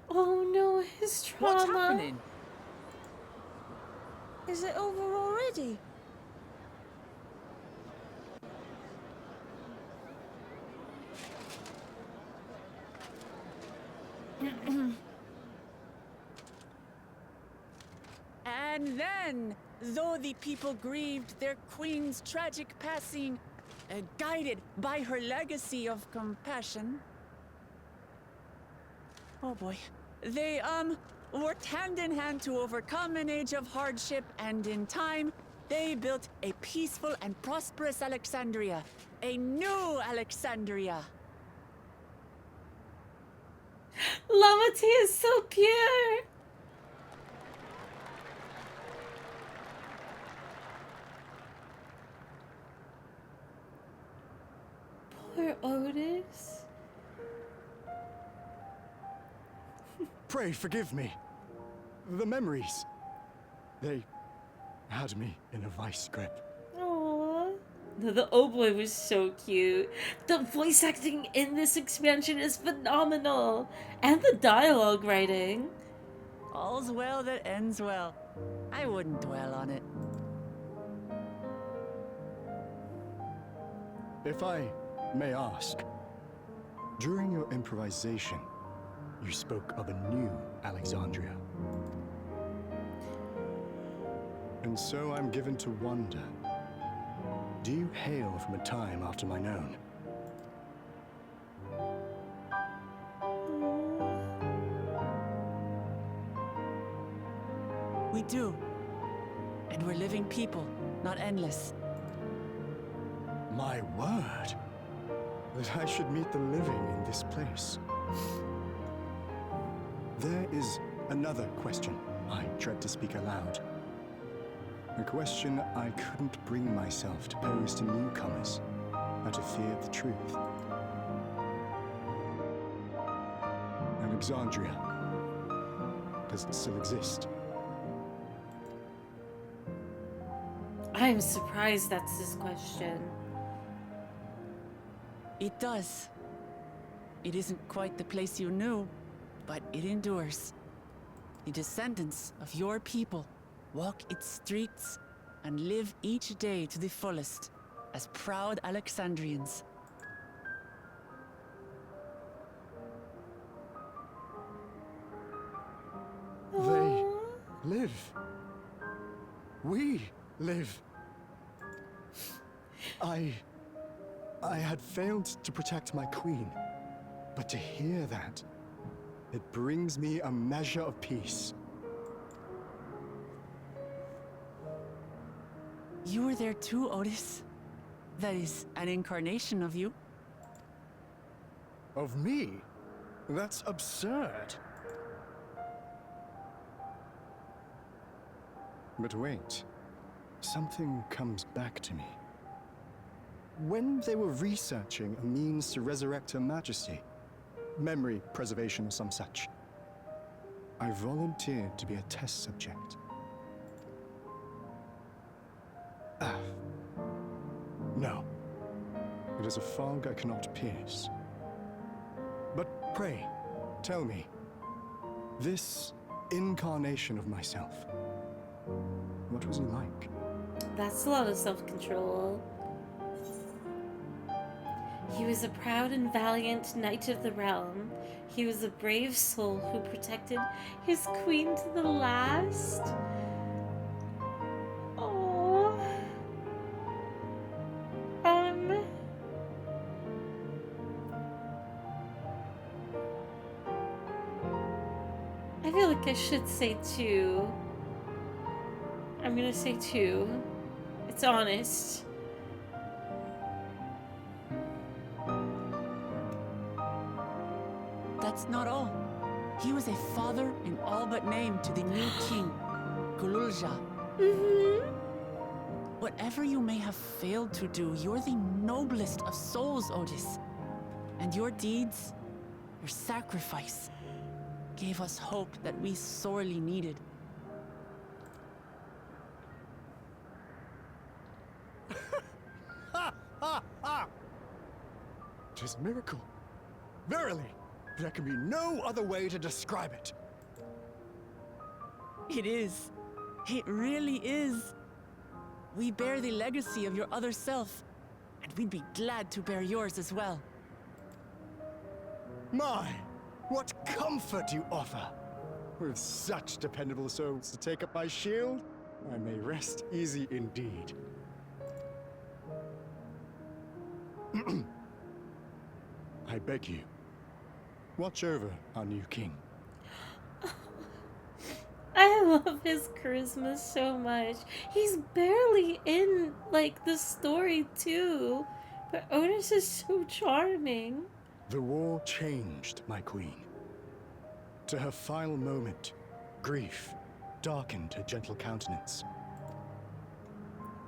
Oh no, his trauma. What's happening? Is it over already? And then, though the people grieved their queen's tragic passing, guided by her legacy of compassion, oh boy, they, worked hand in hand to overcome an age of hardship, and in time, they built a peaceful and prosperous Alexandria. A new Alexandria. Lava tea is so pure. Poor Otis. Pray forgive me. The memories. They had me in a vice grip. Aww. The old boy was so cute. The voice acting in this expansion is phenomenal. And the dialogue writing. All's well that ends well. I wouldn't dwell on it. If I may ask, during your improvisation, you spoke of a new Alexandria. And so I'm given to wonder, do you hail from a time after mine own? We do. And we're living people, not endless. My word, that I should meet the living in this place. There is another question I dread to speak aloud. A question I couldn't bring myself to pose to newcomers out of fear of the truth. Alexandria, does it still exist? I'm surprised that's his question. It does. It isn't quite the place you knew, but it endures. The descendants of your people walk its streets and live each day to the fullest as proud Alexandrians. They live. We live. I had failed to protect my queen, but to hear that, it brings me a measure of peace. You were there too, Otis. That is an incarnation of you. Of me? That's absurd. But wait, something comes back to me. When they were researching a means to resurrect Her Majesty, memory preservation or some such, I volunteered to be a test subject. No. It is a fog I cannot pierce. But pray, tell me, this incarnation of myself, what was he like? That's a lot of self-control. He was a proud and valiant knight of the realm. He was a brave soul who protected his queen to the last. Oh. I feel like I should say 2. I'm gonna say 2. It's honest. That's not all. He was a father in all but name to the new king, Gululja. Whatever you may have failed to do, you're the noblest of souls, Otis. And your deeds, your sacrifice, gave us hope that we sorely needed. Tis a miracle. Verily, there can be no other way to describe it. It is. It really is. We bear the legacy of your other self, and we'd be glad to bear yours as well. My, what comfort you offer! With such dependable souls to take up my shield, I may rest easy indeed. I beg you, watch over our new king. I love his charisma so much. He's barely in, like, the story, too. But Otis is so charming. The war changed my queen. To her final moment, grief darkened her gentle countenance.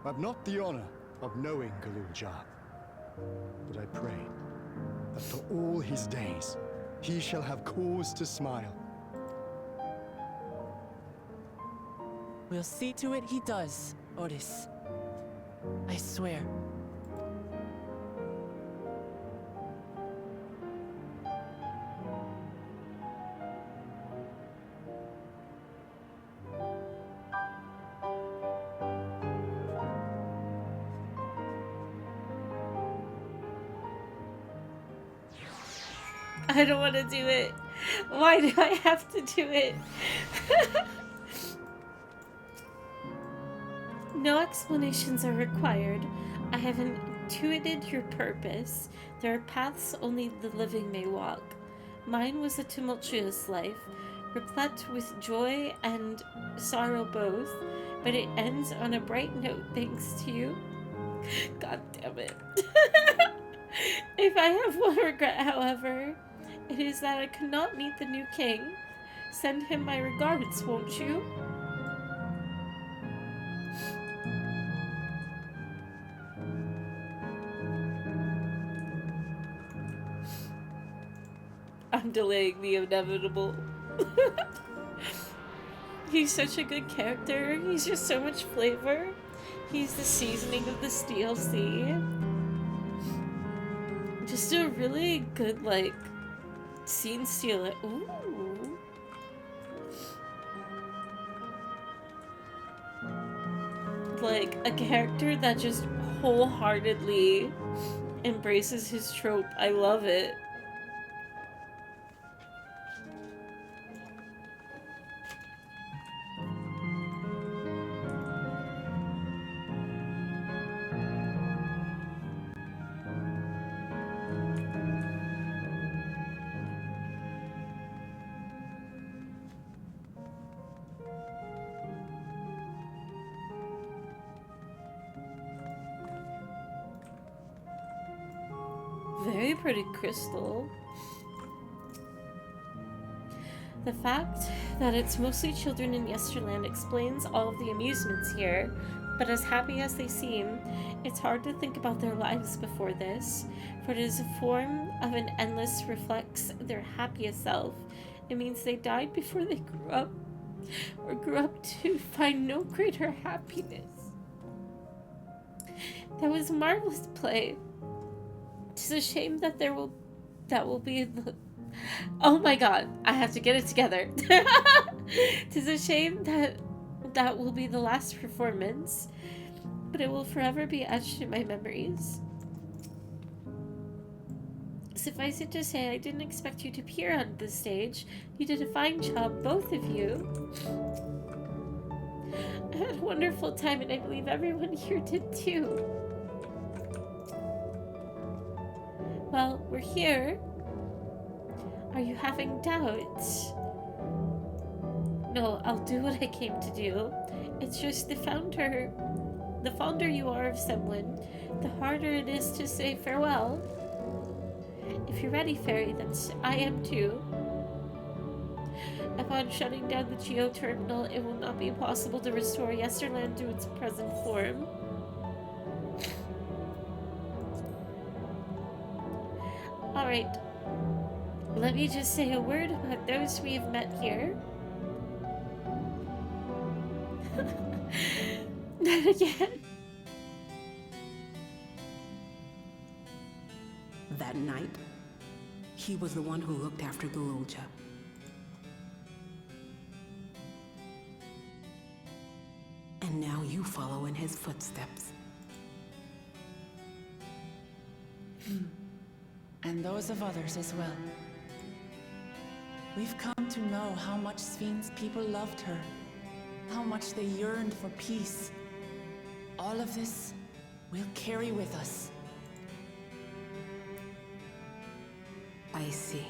I've not the honor of knowing Gululja, but I pray that for all his days, he shall have cause to smile. We'll see to it he does, Otis. I swear. I don't want to do it. Why do I have to do it? No explanations are required. I have intuited your purpose. There are paths only the living may walk. Mine was a tumultuous life, replete with joy and sorrow both, but it ends on a bright note thanks to you. God damn it. If I have one regret, however, it is that I could not meet the new king. Send him my regards, won't you? I'm delaying the inevitable. He's such a good character. He's just so much flavor. He's the seasoning of this DLC. Just a really good, like, scene stealer. Ooh. Like, a character that just wholeheartedly embraces his trope. I love it. Very pretty crystal. The fact that it's mostly children in Yesterland explains all of the amusements here, but as happy as they seem, it's hard to think about their lives before this, for it is a form of an endless reflects their happiest self. It means they died before they grew up, or grew up to find no greater happiness. That was a marvelous play. It's a shame that that will be the... Oh my god, I have to get it together. It's a shame that will be the last performance. but it will forever be etched in my memories. Suffice it to say, I didn't expect you to appear on the stage. You did a fine job, both of you. I had a wonderful time, and I believe everyone here did too. Well, we're here. Are you having doubts? No, I'll do what I came to do. It's just the founder you are of Semlin, the harder it is to say farewell. If you're ready, Fairy, then I am too. Upon shutting down the Geo Terminal, it will not be possible to restore Yesterland to its present form. Alright. Let me just say a word about those we have met here. Not again. That night, he was the one who looked after the Lulja. And now you follow in his footsteps. And those of others as well. We've come to know how much Svin's people loved her, how much they yearned for peace. All of this we'll carry with us. I see.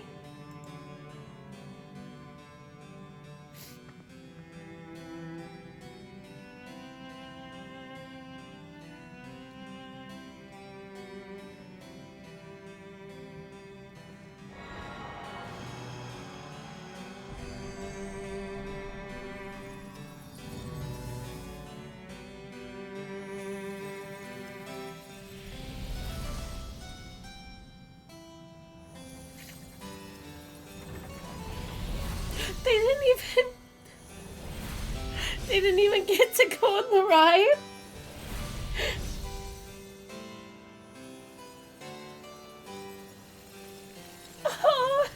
They didn't even get to go on the ride. Oh.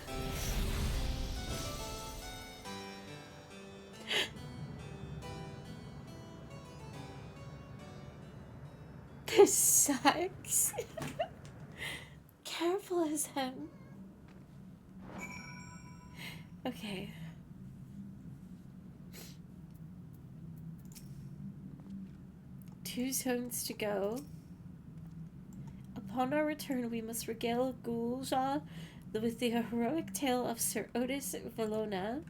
This sucks. Careful as him. Okay. Two zones to go. Upon our return, we must regale Gulja with the heroic tale of Sir Otis Valona.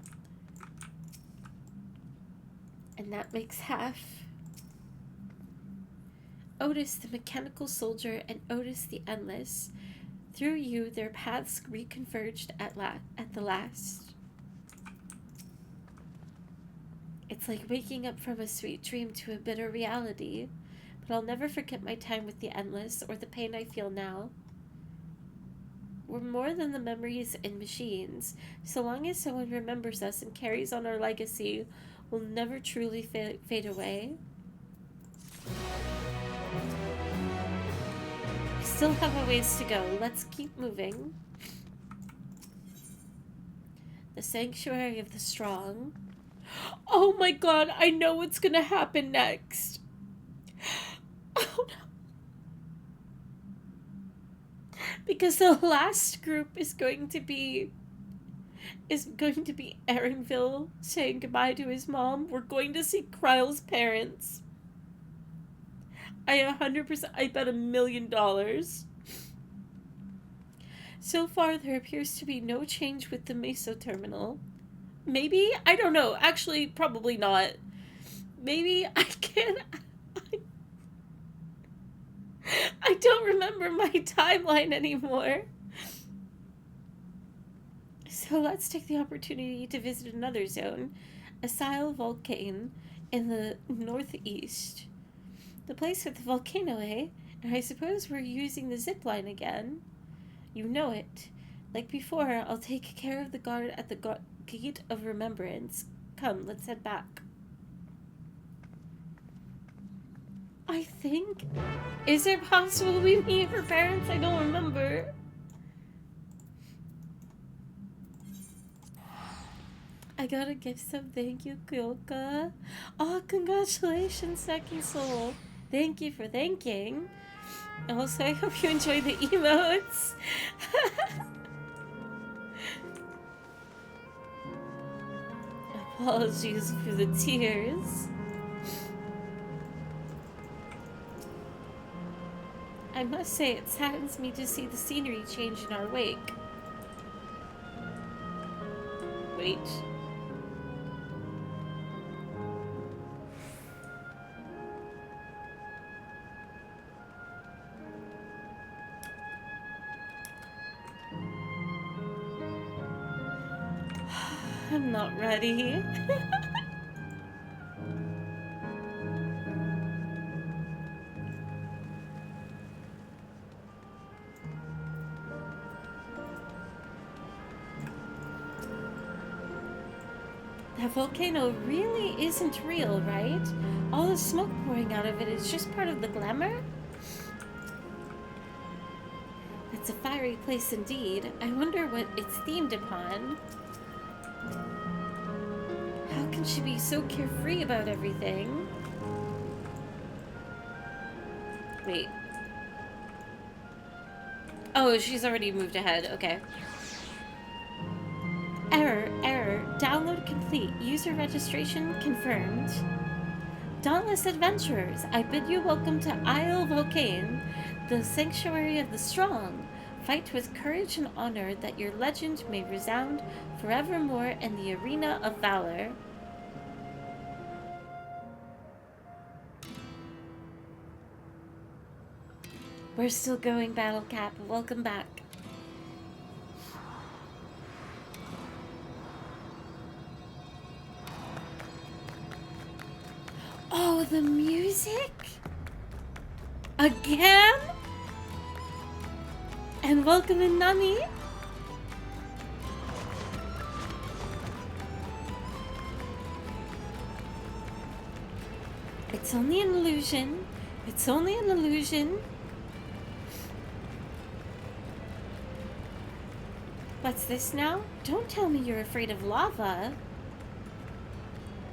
And that makes half. Otis the mechanical soldier and Otis the endless. Through you, their paths reconverged at the last. It's like waking up from a sweet dream to a bitter reality, but I'll never forget my time with the Endless or the pain I feel now. We're more than the memories and machines. So long as someone remembers us and carries on our legacy, we'll never truly fade away. We still have a ways to go. Let's keep moving. The Sanctuary of the Strong. Oh my god, I know what's gonna happen next. Oh no. Because the last group is going to be Aaronville saying goodbye to his mom. We're going to see Kryle's parents. I 100%, I bet $1 million. So far, there appears to be no change with the Meso terminal. Maybe? I don't know. Actually, probably not. Maybe I can't... I don't remember my timeline anymore. So let's take the opportunity to visit another zone, Asile Volcane in the northeast. The place with the volcano, eh? And I suppose we're using the zip line again. You know it. Like before, I'll take care of the guard at the Gate of Remembrance. Come, let's head back. I think... Is it possible we meet her parents? I don't remember. I got a gift sub. Thank you, Kyoka. Oh, congratulations, Second Soul. Thank you for thanking. Also, I hope you enjoy the emotes. Apologies for the tears. I must say, it saddens me to see the scenery change in our wake. Wait. I'm not ready. That volcano really isn't real, right? All the smoke pouring out of it is just part of the glamour? It's a fiery place indeed. I wonder what it's themed upon. How can she be so carefree about everything? Wait. Oh, she's already moved ahead. Okay. Error. Download complete. User registration confirmed. Dauntless adventurers, I bid you welcome to Isle Volcane, the sanctuary of the strong. Fight with courage and honor that your legend may resound forevermore in the arena of valor. We're still going, Battle Cap. Welcome back. Oh, the music? Again? And welcome in, Nami. It's only an illusion. It's only an illusion. What's this now? Don't tell me you're afraid of lava.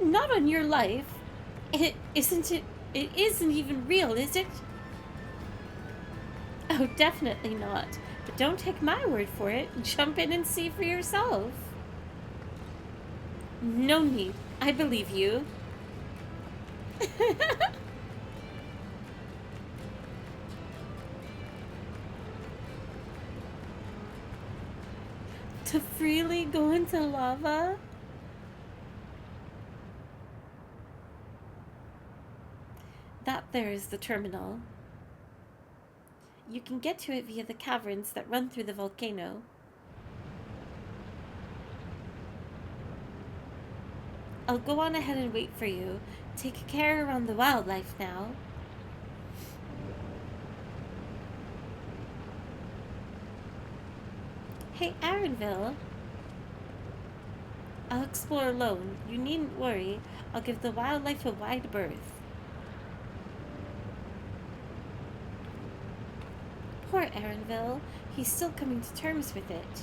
Not on your life. It isn't even real, is it? Oh, definitely not. But don't take my word for it. Jump in and see for yourself. No need. I believe you. To freely go into lava? That there is the terminal. You can get to it via the caverns that run through the volcano. I'll go on ahead and wait for you. Take care around the wildlife now. Hey, Arenville. I'll explore alone. You needn't worry. I'll give the wildlife a wide berth. Poor Arenville. He's still coming to terms with it.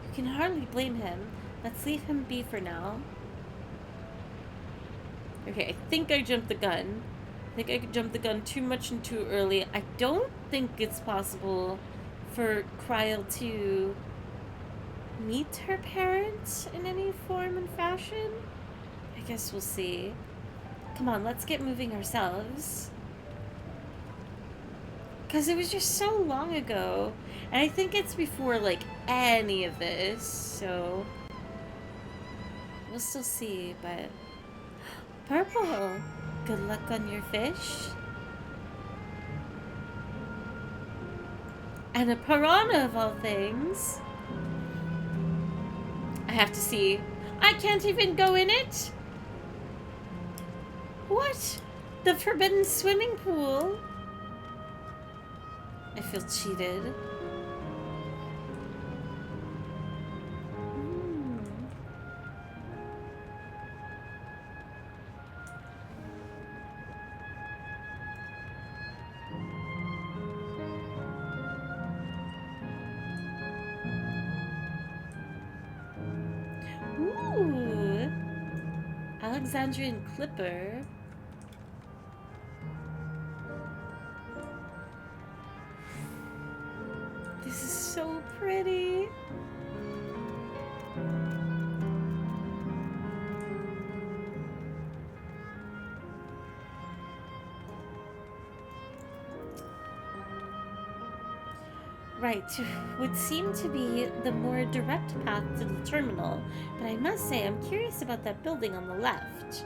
You can hardly blame him. Let's leave him be for now. Okay, I think I jumped the gun. I think I jumped the gun too much and too early. I don't think it's possible for Kryl to meet her parents in any form and fashion. I guess we'll see. Come on, let's get moving ourselves. Because it was just so long ago. And I think it's before, like, any of this. So we'll still see, but... Purple! Good luck on your fish. And a piranha of all things. I have to see. I can't even go in it? What? The forbidden swimming pool? I feel cheated. Ooh. Alexandrian Clipper. pretty. Right, would seem to be the more direct path to the terminal, but I must say I'm curious about that building on the left.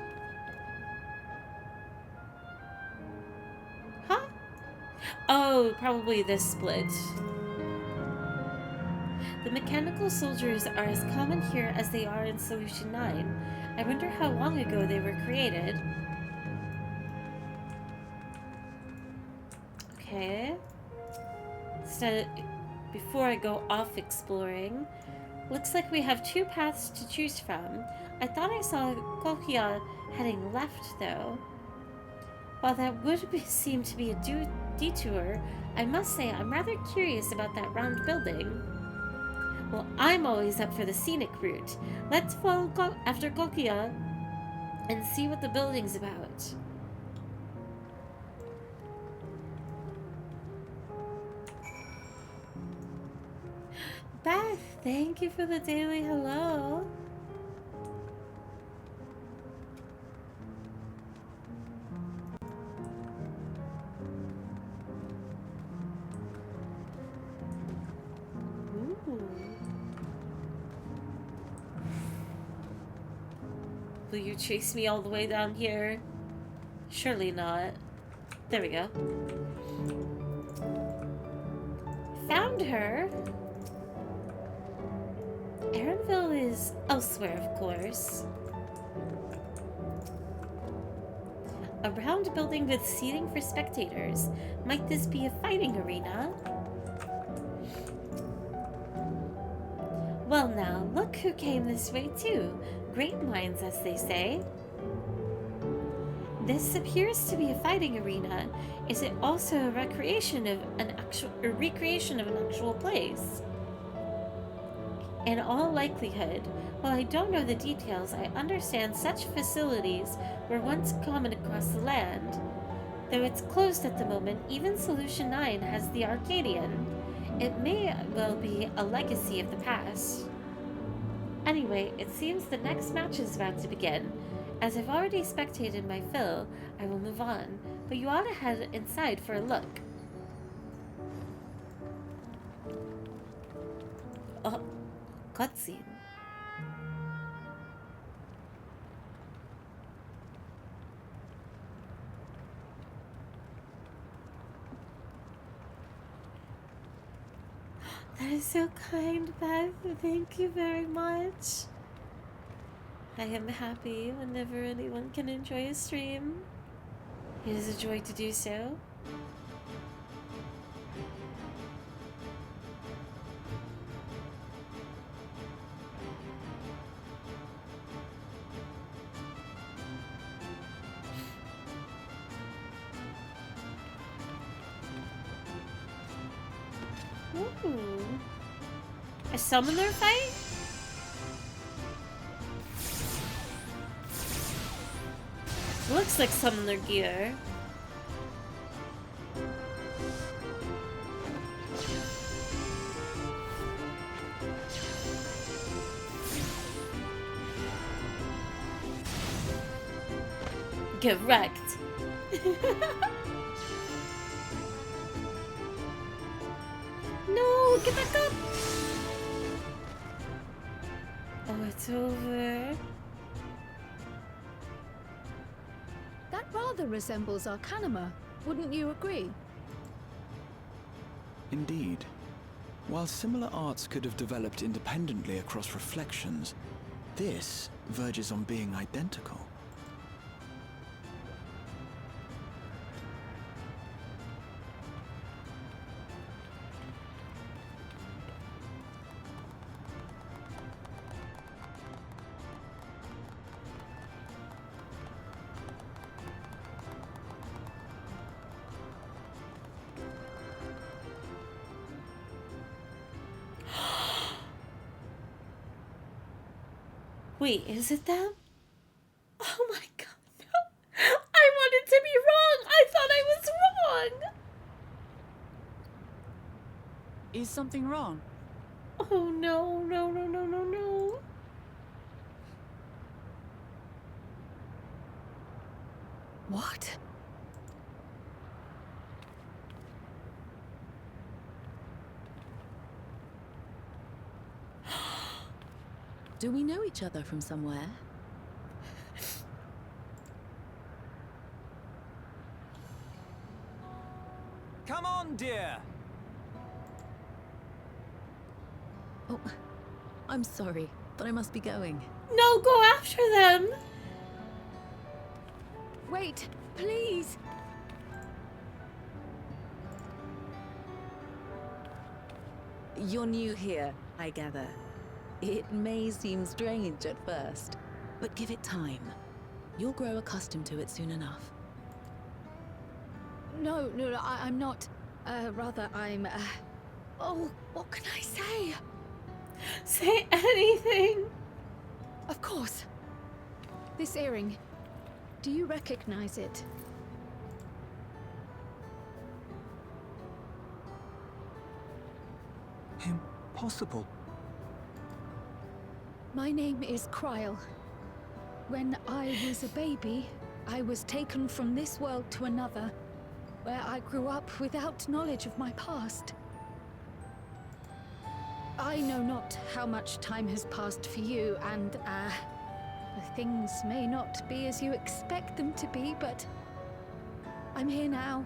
Huh? Oh, probably this split. The mechanical soldiers are as common here as they are in Solution 9. I wonder how long ago they were created. Okay. So, before I go off exploring, looks like we have two paths to choose from. I thought I saw Kokia heading left, though. While that would seem to be a detour, I must say I'm rather curious about that round building. Well, I'm always up for the scenic route. Let's follow after Kokia and see what the building's about. Beth, thank you for the daily hello. Ooh. Will you chase me all the way down here? Surely not. There we go. Found her. Aaronville is elsewhere, of course. A round building with seating for spectators. Might this be a fighting arena? Well now, look who came this way too. Great minds, as they say. This appears to be a fighting arena. Is it also a recreation of an actual place? In all likelihood, while I don't know the details, I understand such facilities were once common across the land. Though it's closed at the moment, even Solution 9 has the Arcadian. It may well be a legacy of the past. Anyway, it seems the next match is about to begin. As I've already spectated my fill, I will move on, but you ought to head inside for a look. Oh, cutscene. That is so kind, Beth. Thank you very much. I am happy whenever anyone can enjoy a stream. It is a joy to do so. Ooh. A summoner fight? Looks like summoner gear. Get wrecked. No, get back up! Oh, it's over. That rather resembles Arcanima, wouldn't you agree? Indeed. While similar arts could have developed independently across reflections, this verges on being identical. Wait, is it them? Oh my god, no. I wanted to be wrong. I thought I was wrong. Is something wrong? Oh no, no, no, no, no, no. What? Do we know each other from somewhere? Come on, dear. Oh, I'm sorry, but I must be going. No, go after them. Wait, please. You're new here, I gather. It may seem strange at first, but give it time. You'll grow accustomed to it soon enough. No, I'm not. Rather, I'm. Oh, what can I say? Say anything. Of course. This earring. Do you recognize it? Impossible. My name is Kryle. When I was a baby, I was taken from this world to another, where I grew up without knowledge of my past. I know not how much time has passed for you, and, things may not be as you expect them to be, but I'm here now.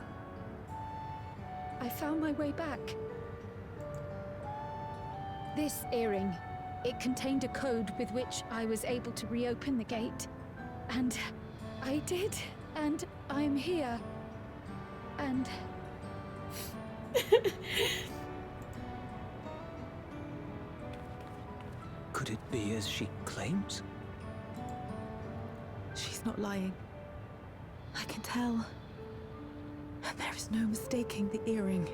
I found my way back. This earring, it contained a code with which I was able to reopen the gate. And I did, and I'm here. And... Could it be as she claims? She's not lying. I can tell. There is no mistaking the earring.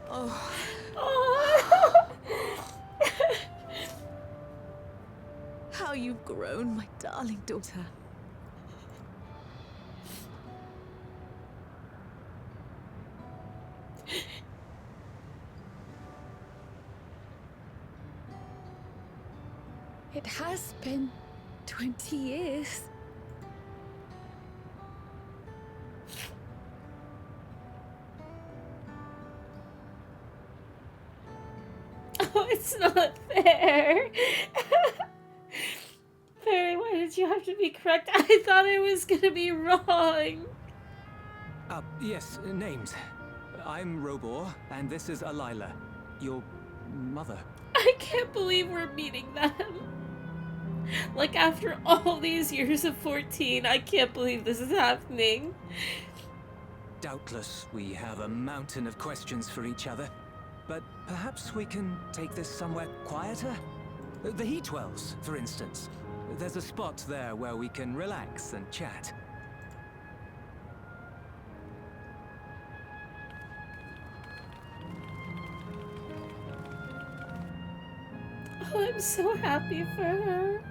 Oh. How you've grown, my darling daughter. It has been 20 years. Oh, it's not fair. Fairy, why did you have to be correct? I thought I was gonna be wrong. Yes, names. I'm Robor, and this is Alila, your mother. I can't believe we're meeting them. Like, after all these years of 14, I can't believe this is happening. Doubtless, we have a mountain of questions for each other. But perhaps we can take this somewhere quieter? The Heatwells, for instance. There's a spot there where we can relax and chat. Oh, I'm so happy for her.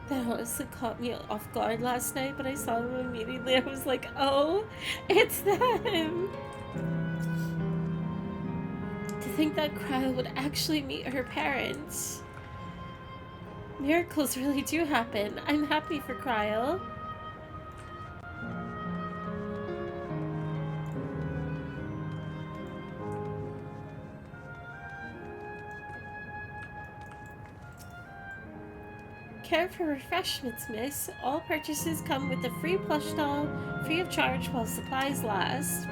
That honestly caught me off guard last night, but I saw him immediately. I was like, oh, it's them. To think that Kryle would actually meet her parents. Miracles really do happen. I'm happy for Kryle. Care for refreshments, miss. All purchases come with a free plush doll, free of charge while supplies last.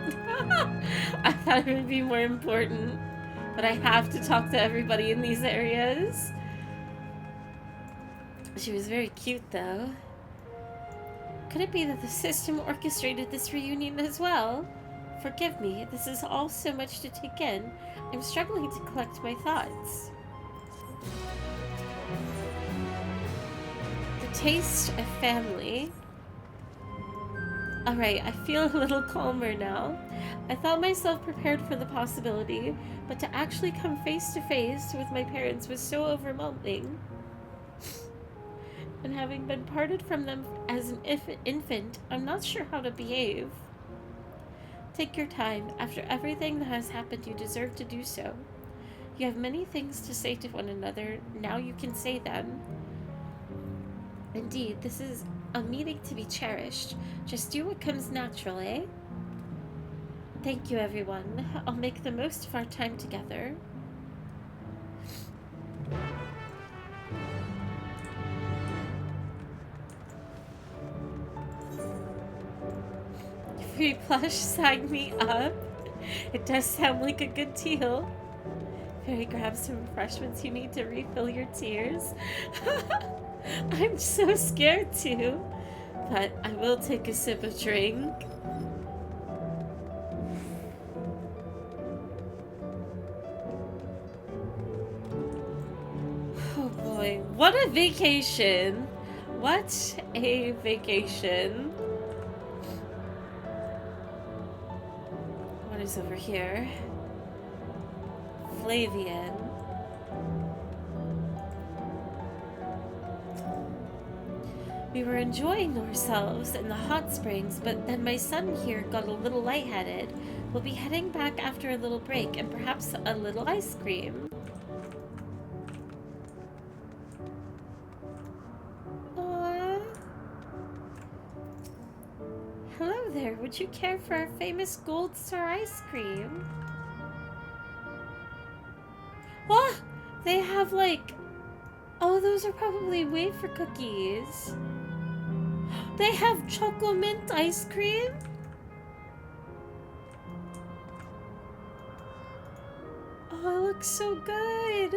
I thought it would be more important, but I have to talk to everybody in these areas. She was very cute, though. Could it be that the system orchestrated this reunion as well? Forgive me, this is all so much to take in. I'm struggling to collect my thoughts. Taste of family. Alright, I feel a little calmer now. I thought myself prepared for the possibility, but to actually come face to face with my parents was so overwhelming. And having been parted from them as an infant, I'm not sure how to behave. Take your time. After everything that has happened, you deserve to do so. You have many things to say to one another. Now you can say them. Indeed, this is a meeting to be cherished. Just do what comes natural, eh? Thank you, everyone. I'll make the most of our time together. Free plush, sign me up. It does sound like a good deal. Fairy, grab some refreshments. You need to refill your tears. I'm so scared too, but I will take a sip of drink. Oh boy, what a vacation! What a vacation! What is over here? Flavian. We were enjoying ourselves in the hot springs, but then my son here got a little lightheaded. We'll be heading back after a little break and perhaps a little ice cream. Aww. Hello there, would you care for our famous Gold Star ice cream? What? They have like... Oh, those are probably wafer cookies. They have chocolate mint ice cream? Oh, it looks so good.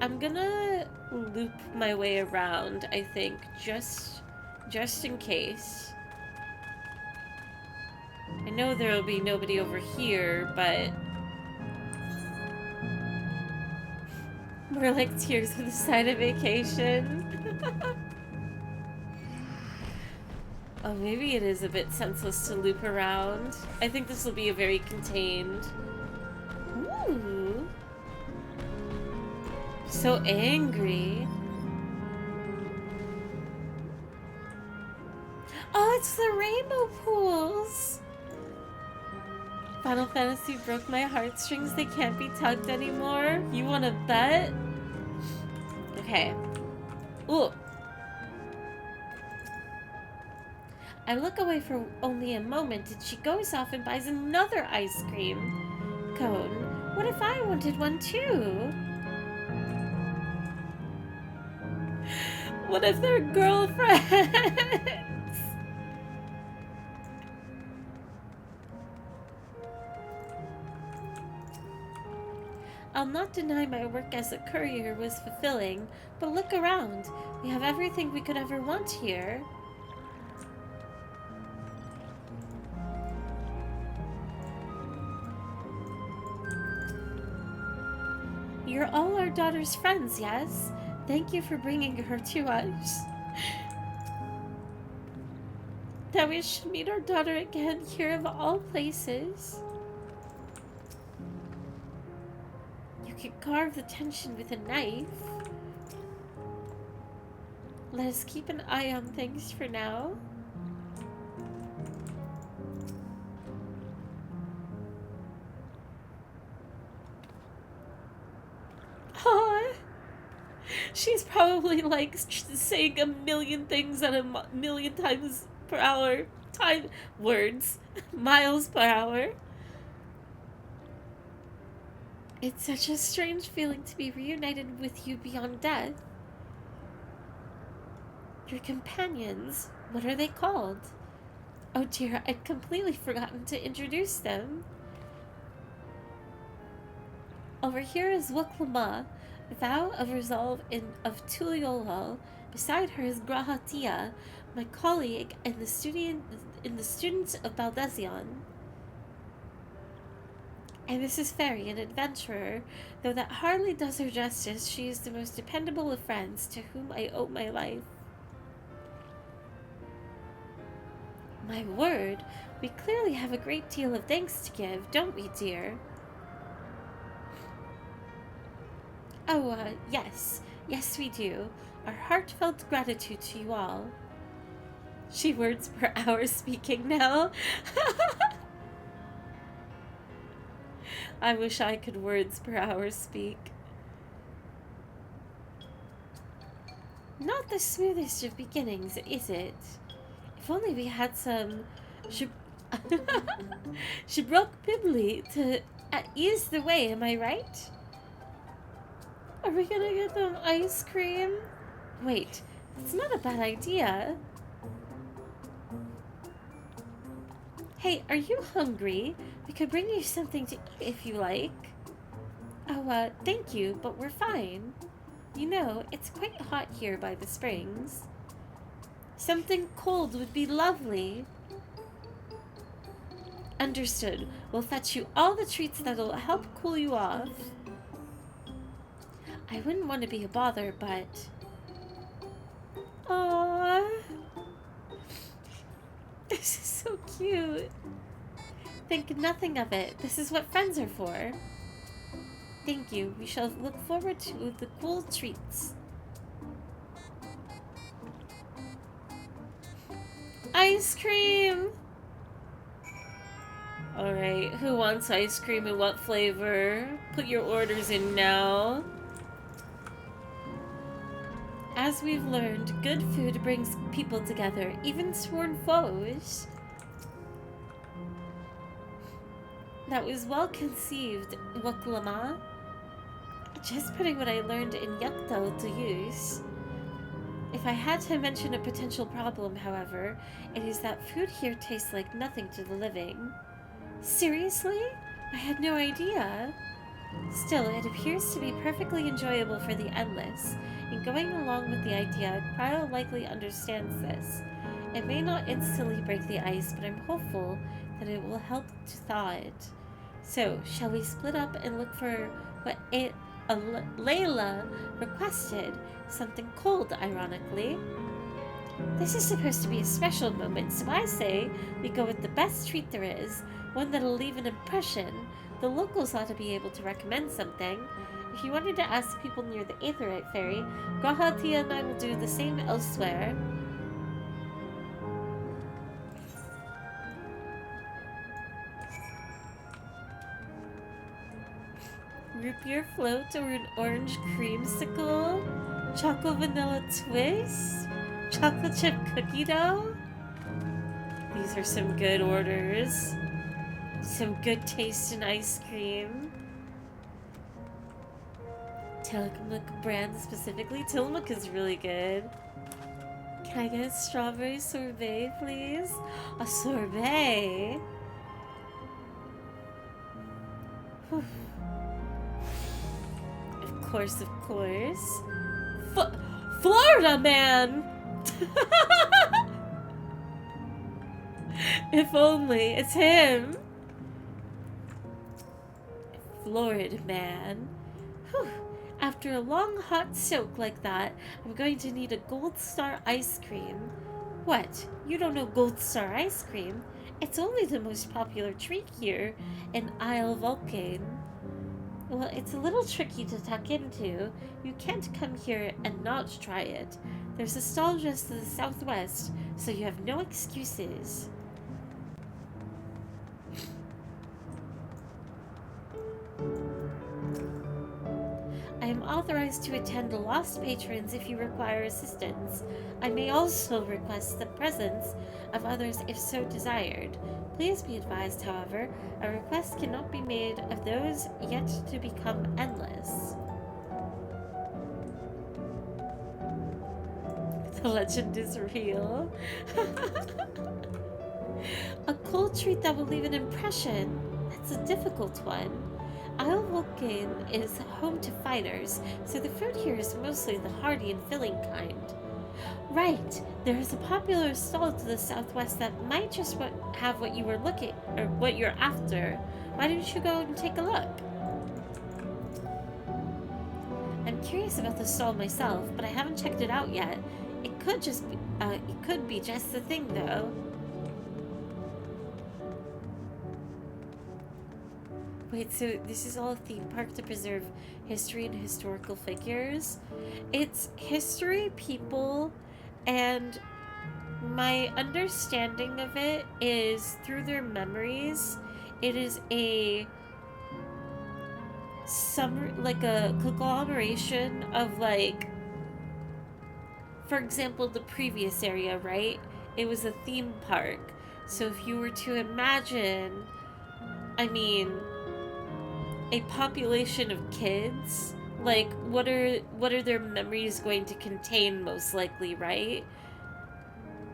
I'm gonna loop my way around, I think, just in case. I know there'll be nobody over here, but more like tears at the side of vacation. Oh, maybe it is a bit senseless to loop around. I think this will be a very contained. Ooh. So angry. Oh, it's the rainbow pools. Final Fantasy broke my heartstrings. They can't be tugged anymore. You want to bet? Okay. Ooh. I look away for only a moment and she goes off and buys another ice cream cone. What if I wanted one too? What if they're girlfriends? I'll not deny my work as a courier was fulfilling, but look around. We have everything we could ever want here. You're all our daughter's friends, yes? Thank you for bringing her to us. That we should meet our daughter again here of all places. You can carve the tension with a knife. Let us keep an eye on things for now. Aww. She's probably like saying a million things at a million times per hour. Words. Miles per hour. It's such a strange feeling to be reunited with you beyond death. Your companions, what are they called? Oh dear, I'd completely forgotten to introduce them. Over here is Wuklama, vow of resolve of Tuliolal. Beside her is Grahatia, my colleague and the student of Baldesion. And Mrs. Fairy, an adventurer, though that hardly does her justice, she is the most dependable of friends to whom I owe my life. My word, we clearly have a great deal of thanks to give, don't we, dear? Oh, yes. Yes, we do. Our heartfelt gratitude to you all. She words per hour speaking now. I wish I could words per hour speak. Not the smoothest of beginnings, is it? If only we had some Shibrok Pibbly to ease the way, am I right? Are we gonna get them ice cream? Wait, that's not a bad idea. Hey, are you hungry? We could bring you something to eat if you like. Oh, thank you, but we're fine. You know, it's quite hot here by the springs. Something cold would be lovely. Understood. We'll fetch you all the treats that'll help cool you off. I wouldn't want to be a bother, but... Aww. This is so cute. Think nothing of it. This is what friends are for. Thank you. We shall look forward to the cool treats. Ice cream! Alright, who wants ice cream and what flavor? Put your orders in now. As we've learned, good food brings people together, even sworn foes. That was well conceived, Waklama. Just putting what I learned in Yakto to use. If I had to mention a potential problem, however, it is that food here tastes like nothing to the living. Seriously? I had no idea. Still, it appears to be perfectly enjoyable for the endless, and going along with the idea, Cryo likely understands this. It may not instantly break the ice, but I'm hopeful that it will help to thaw it. So, shall we split up and look for what Layla requested? Something cold, ironically. This is supposed to be a special moment, so I say we go with the best treat there is, one that'll leave an impression. The locals ought to be able to recommend something. If you wanted to ask people near the Aetherite Ferry, Grahatia and I will do the same elsewhere. Root beer float or an orange creamsicle? Chocolate vanilla twist? Chocolate chip cookie dough? These are some good orders. Some good taste in ice cream. Tillamook brand specifically. Tillamook is really good. Can I get a strawberry sorbet, please? A sorbet? Whew. Of course, of course. Florida man! If only it's him. Florida man. Whew. After a long hot soak like that, I'm going to need a Gold Star ice cream. What? You don't know Gold Star ice cream? It's only the most popular treat here in Isle Vulcan. Well, it's a little tricky to tuck into. You can't come here and not try it. There's a stall just to the southwest, so you have no excuses. I am authorized to attend to lost patrons if you require assistance. I may also request the presence of others if so desired. Please be advised, however, a request cannot be made of those yet to become endless. The legend is real. A cold treat that will leave an impression. That's a difficult one. Isle Vulcan is home to fighters, so the food here is mostly the hearty and filling kind. Right, there is a popular stall to the southwest that might just have what you were looking, or what you're after. Why don't you go and take a look? I'm curious about the stall myself, but I haven't checked it out yet. It could be just the thing, though. Wait, so this is all a theme park to preserve history and historical figures? It's history, people, and my understanding of it is through their memories. It is a conglomeration of, like, for example, the previous area, right? It was a theme park. So if you were to imagine, I mean, a population of kids, like, what are their memories going to contain most likely, right?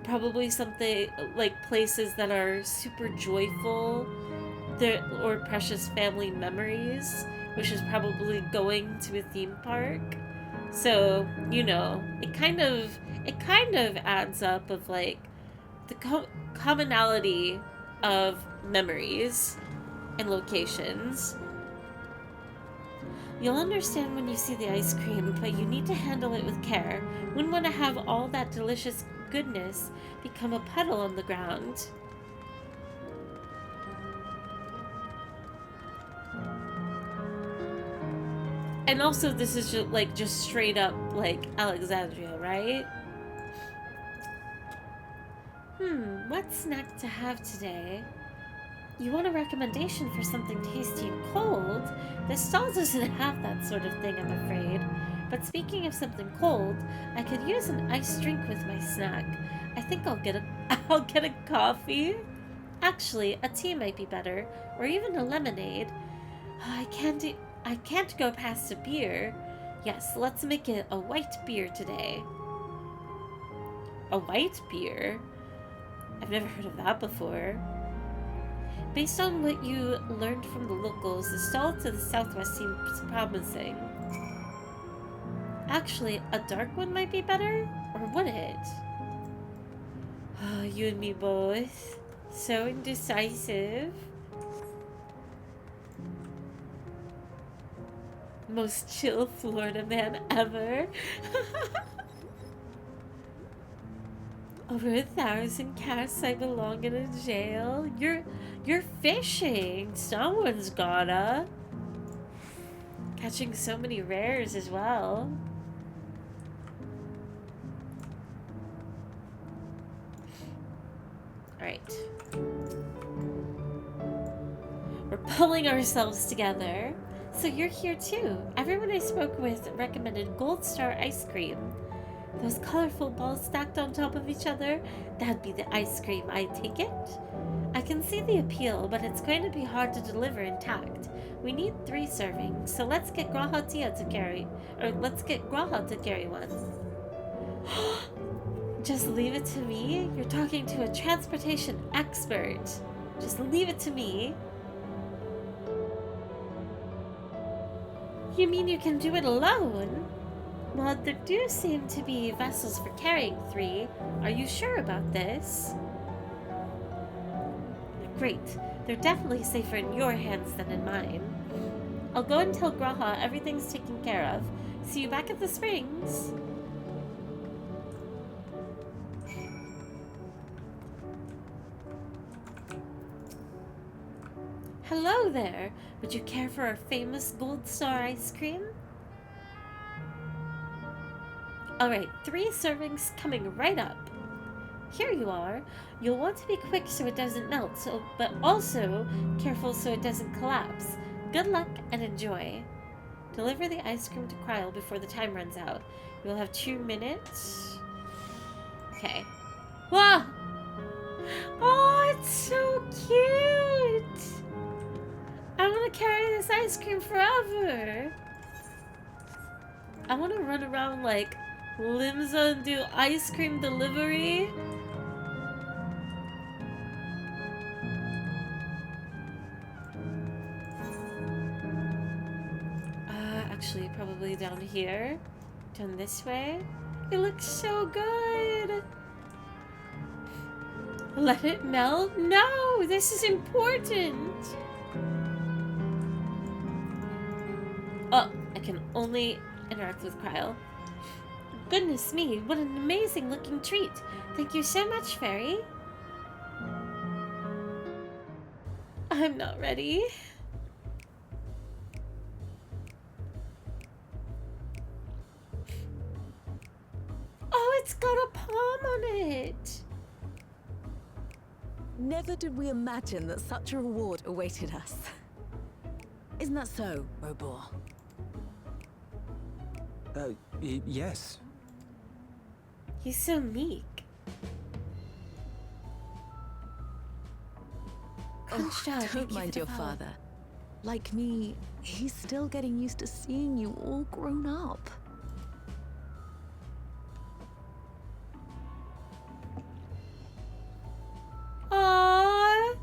Probably something like places that are super joyful, or precious family memories, which is probably going to a theme park. So, you know, it kind of adds up of, like, the commonality of memories and locations. You'll understand when you see the ice cream, but you need to handle it with care. Wouldn't want to have all that delicious goodness become a puddle on the ground. And also, this is just straight up, like, Alexandria, right? What snack to have today? You want a recommendation for something tasty and cold? This stall doesn't have that sort of thing, I'm afraid. But speaking of something cold, I could use an iced drink with my snack. I think I'll get a coffee. Actually, a tea might be better, or even a lemonade. I can't go past a beer. Yes, let's make it a white beer today. A white beer? I've never heard of that before. Based on what you learned from the locals, the stall to the southwest seems promising. Actually, a dark one might be better? Or would it? Oh, you and me both. So indecisive. Most chill Florida man ever. Over 1,000 casts I belong in a jail. You're fishing. Someone's gotta. Catching so many rares as well. Alright. We're pulling ourselves together. So you're here too. Everyone I spoke with recommended Gold Star ice cream. Those colorful balls stacked on top of each other, that'd be the ice cream, I take it? I can see the appeal, but it's going to be hard to deliver intact. We need 3 servings, so let's get Graha to carry one. Just leave it to me? You're talking to a transportation expert. Just leave it to me. You mean you can do it alone? Well, there do seem to be vessels for carrying 3. Are you sure about this? Great. They're definitely safer in your hands than in mine. I'll go and tell Graha everything's taken care of. See you back at the springs. Hello there. Would you care for our famous Gold Star ice cream? Alright, 3 servings coming right up. Here you are. You'll want to be quick so it doesn't melt, but also careful so it doesn't collapse. Good luck and enjoy. Deliver the ice cream to Cryle before the time runs out. You'll have 2 minutes. Okay. Whoa! Oh, it's so cute! I want to carry this ice cream forever. I want to run around like Limsa and do ice cream delivery. Actually, probably down here. Down this way. It looks so good. Let it melt? No, this is important. can only interact with Kryle. Goodness me, what an amazing looking treat. Thank you so much, Fairy. I'm not ready. Oh, it's got a palm on it. Never did we imagine that such a reward awaited us. Isn't that so, Robor? Yes. He's so meek. Don't mind your father. Like me, he's still getting used to seeing you all grown up. Aww.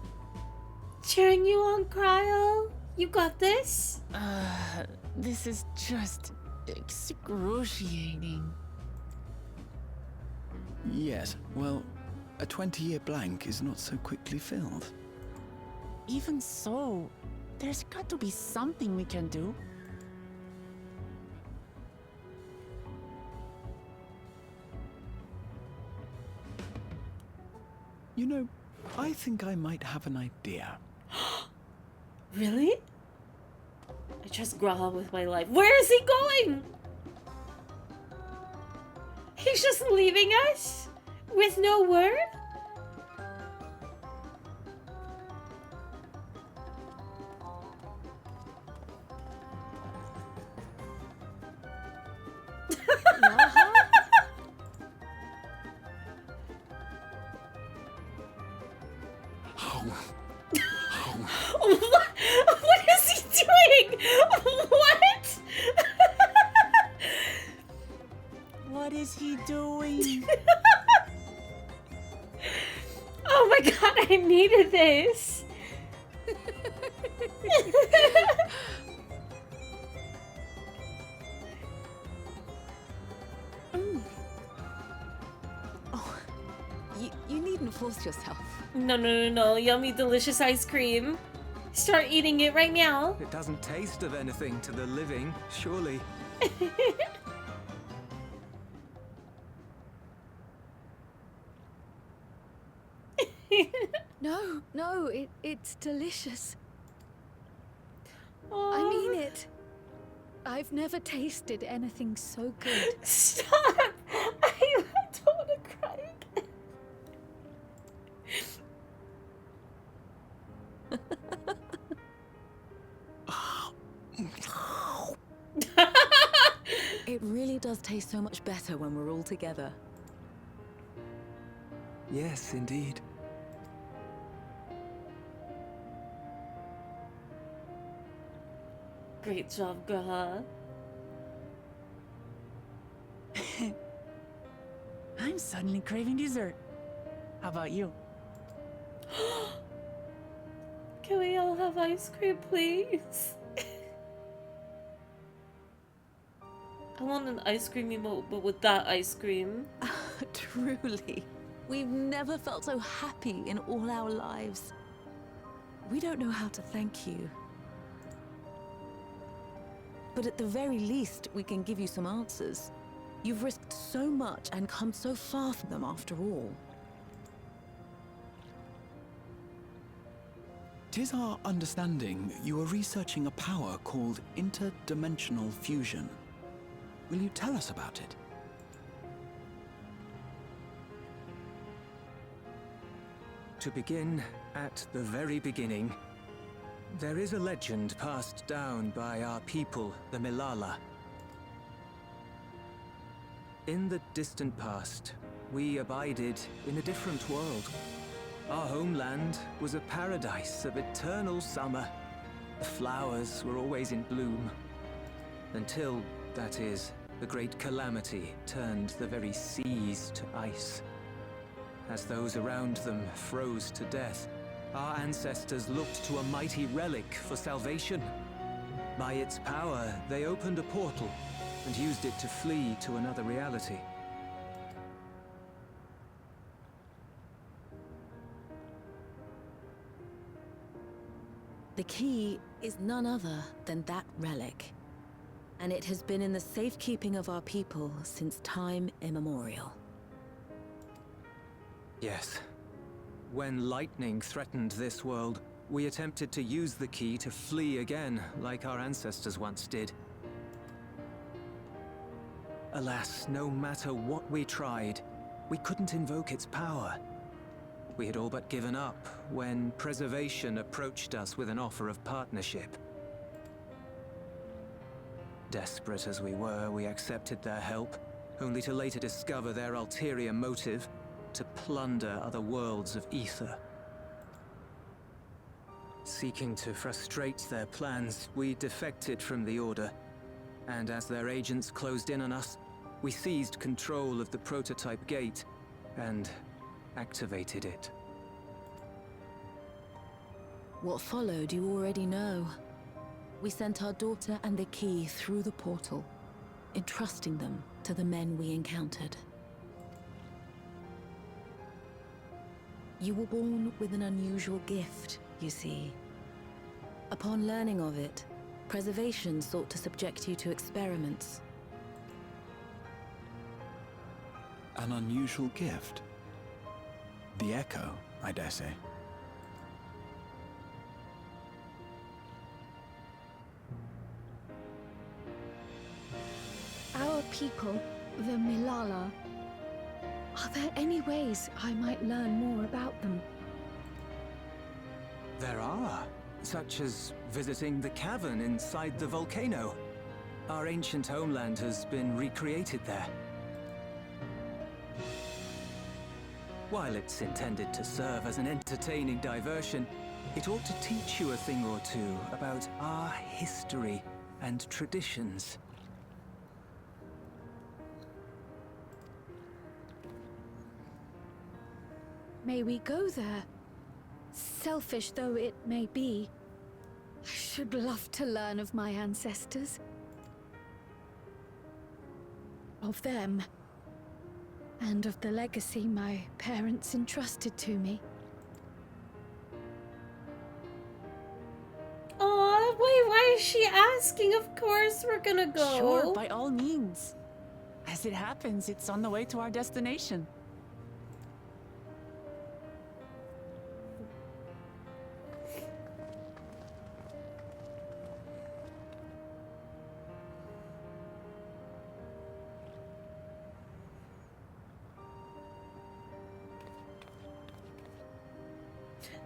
Cheering you on, Kryle. You got this? This is just excruciating. Yes, well, a 20-year blank is not so quickly filled. Even so, there's got to be something we can do. You know, I think I might have an idea. Really? I trust Graha with my life. Where is he going? He's just leaving us? With no word? What is he doing? What? What is he doing? Oh my god, I needed this. Oh, you needn't force yourself. No. Yummy, delicious ice cream. Start eating it right now. It doesn't taste of anything to the living, surely. No, it's delicious. Oh. I mean it. I've never tasted anything so good. Stop! I don't want to cry again. It really does taste so much better when we're all together. Yes, indeed. Great job, Graha. I'm suddenly craving dessert. How about you? Can we all have ice cream, please? I want an ice cream emote, but with that ice cream. Truly. We've never felt so happy in all our lives. We don't know how to thank you. But at the very least, we can give you some answers. You've risked so much and come so far from them after all. 'Tis our understanding you are researching a power called interdimensional fusion. Will you tell us about it? To begin at the very beginning, there is a legend passed down by our people, the Milala. In the distant past, we abided in a different world. Our homeland was a paradise of eternal summer. The flowers were always in bloom. Until, that is, the great calamity turned the very seas to ice. As those around them froze to death, our ancestors looked to a mighty relic for salvation. By its power, they opened a portal and used it to flee to another reality. The key is none other than that relic. and it has been in the safekeeping of our people since time immemorial. Yes. When lightning threatened this world, we attempted to use the key to flee again, like our ancestors once did. Alas, no matter what we tried, we couldn't invoke its power. We had all but given up when Preservation approached us with an offer of partnership. Desperate as we were, we accepted their help, only to later discover their ulterior motive: to plunder other worlds of ether. Seeking to frustrate their plans, we defected from the Order, and as their agents closed in on us, we seized control of the prototype gate and activated it. What followed you already know. We sent our daughter and the key through the portal, entrusting them to the men we encountered. You were born with an unusual gift, you see. Upon learning of it, Preservation sought to subject you to experiments. An unusual gift? The echo, I dare say. Our people, the Milala, are there any ways I might learn more about them? There are, such as visiting the cavern inside the volcano. Our ancient homeland has been recreated there. While it's intended to serve as an entertaining diversion, it ought to teach you a thing or two about our history and traditions. May we go there? Selfish though it may be, I should love to learn of my ancestors. Of them. And of the legacy my parents entrusted to me. Aw, wait, why is she asking? Of course we're gonna go. Sure, by all means. As it happens, it's on the way to our destination.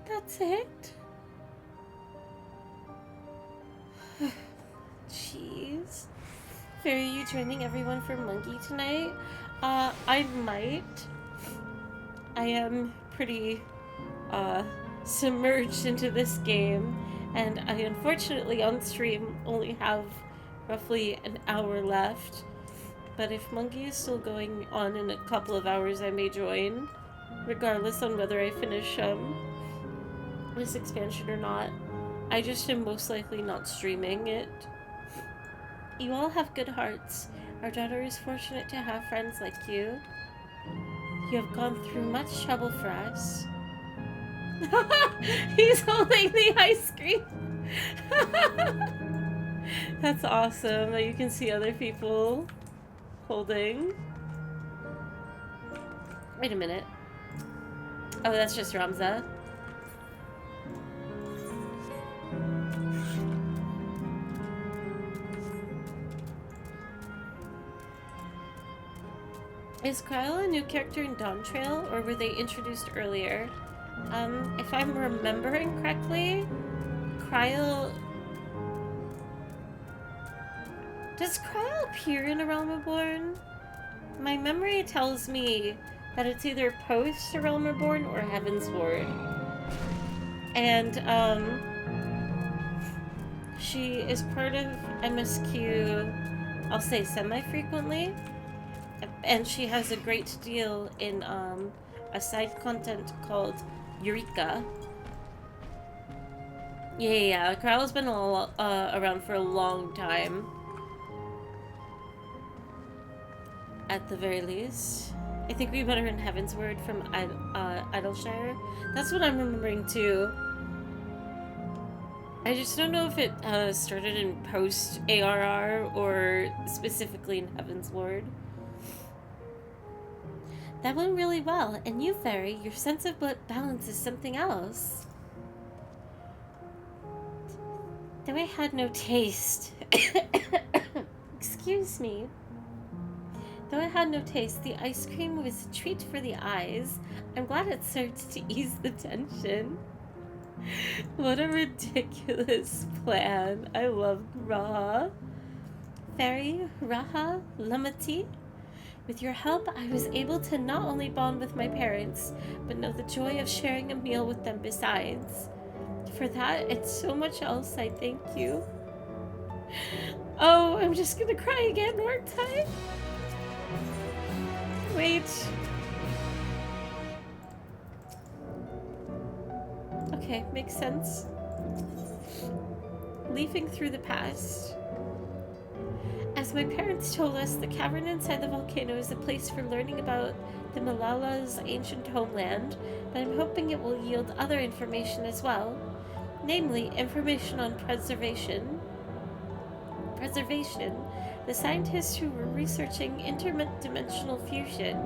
That's it? Jeez. Fairy, you joining everyone for Mongy tonight? I might. I am pretty, submerged into this game, and I unfortunately on stream only have roughly an hour left. But if Mongy is still going on in a couple of hours, I may join, regardless on whether I finish, this expansion or not. I just am most likely not streaming it. You all have good hearts. Our daughter is fortunate to have friends like you. You have gone through much trouble for us. He's holding the ice cream. That's awesome that you can see other people holding. Wait a minute. Oh, that's just Ramza. Is Kryle a new character in Dawntrail, or were they introduced earlier? If I'm remembering correctly, Kryle... Does Kryle appear in A Realm Reborn? My memory tells me that it's either post A Realm Reborn or Heavensward. And, she is part of MSQ, I'll say semi-frequently. And she has a great deal in a side content called Eureka. Yeah. Kryle's been around for a long time. At the very least. I think we met her in Heavensward from Idleshire. That's what I'm remembering too. I just don't know if it started in post ARR or specifically in Heaven's Lord. That went really well, and you, Fairy, your sense of balance is something else. Though I had no taste. Excuse me. Though I had no taste, the ice cream was a treat for the eyes. I'm glad it served to ease the tension. What a ridiculous plan. I love Raha. Fairy, Raha, Lamati. With your help, I was able to not only bond with my parents, but know the joy of sharing a meal with them besides. For that, and so much else, I thank you. Oh, I'm just gonna cry again, aren't I? Wait. Okay, makes sense. Leafing through the past. As my parents told us, the cavern inside the volcano is a place for learning about the Malala's ancient homeland, but I'm hoping it will yield other information as well. Namely, information on preservation. The scientists who were researching interdimensional fusion,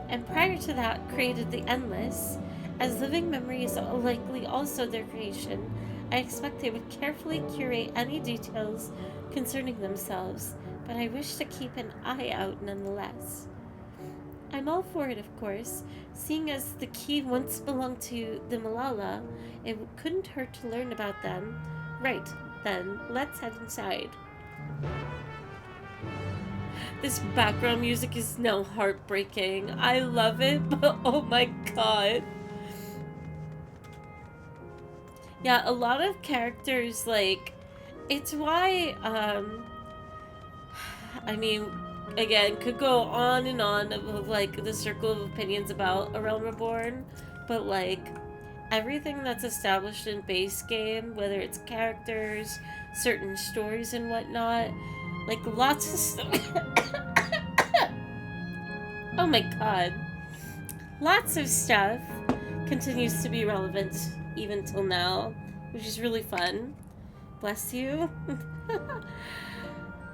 and prior to that created the Endless. As living memory is likely also their creation, I expect they would carefully curate any details concerning themselves, but I wish to keep an eye out nonetheless. I'm all for it, of course. Seeing as the key once belonged to the Malala, it couldn't hurt to learn about them. Right, then, let's head inside. This background music is now heartbreaking. I love it, but oh my god. Yeah, a lot of characters, like, it's why, I mean, again, could go on and on of like the circle of opinions about A Realm Reborn, but like everything that's established in base game, whether it's characters, certain stories and whatnot, like lots of stuff. Oh my god. Lots of stuff continues to be relevant even till now, which is really fun. Bless you.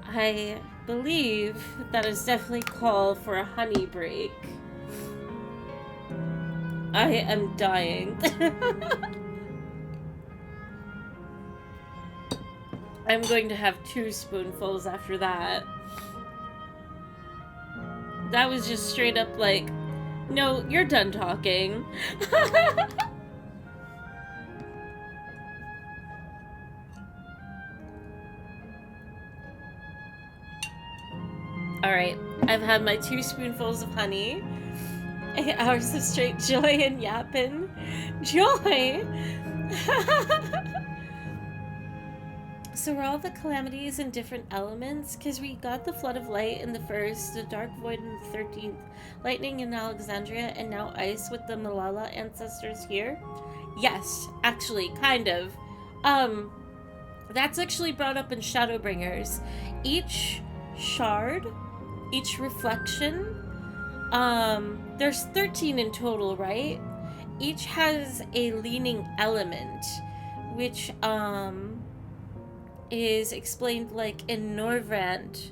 I believe that is definitely call for a honey break. I am dying. I'm going to have 2 spoonfuls after that. That was just straight up like, no, you're done talking. Alright, I've had my 2 spoonfuls of honey. 8 hours of straight joy and yapping. Joy! So were all the calamities in different elements? Because we got the flood of light in the first, the dark void in the 13th, lightning in Alexandria, and now ice with the Malala ancestors here? Yes, actually, kind of. That's actually brought up in Shadowbringers. Each shard, each reflection, there's 13 in total, right? Each has a leaning element, which, is explained like in Norvrand,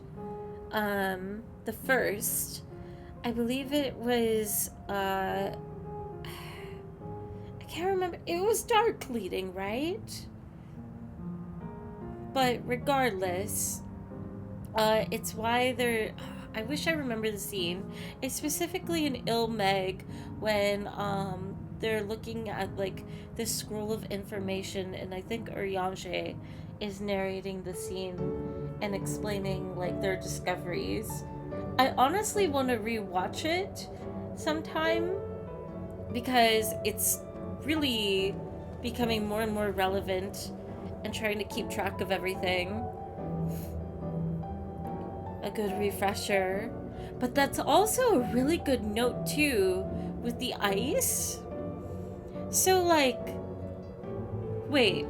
the first. I believe it was, I can't remember. It was dark leading, right? But regardless, it's why they're... I wish I remember the scene. It's specifically in Ilmeg when they're looking at like this scroll of information, and I think Uryange is narrating the scene and explaining like their discoveries. I honestly want to rewatch it sometime because it's really becoming more and more relevant and trying to keep track of everything. A good refresher. But that's also a really good note too with the ice. So like, wait,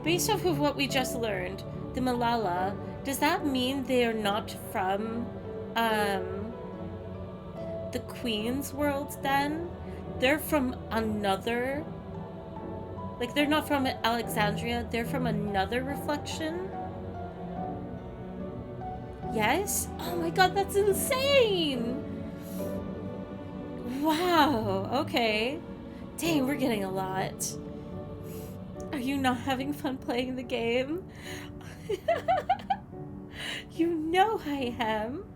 based off of what we just learned, the Malala, does that mean they are not from the Queen's world then? They're from another, Like, they're not from Alexandria, they're from another reflection? Yes? Oh my god, that's insane! Wow, okay. Dang, we're getting a lot. Are you not having fun playing the game? You know I am.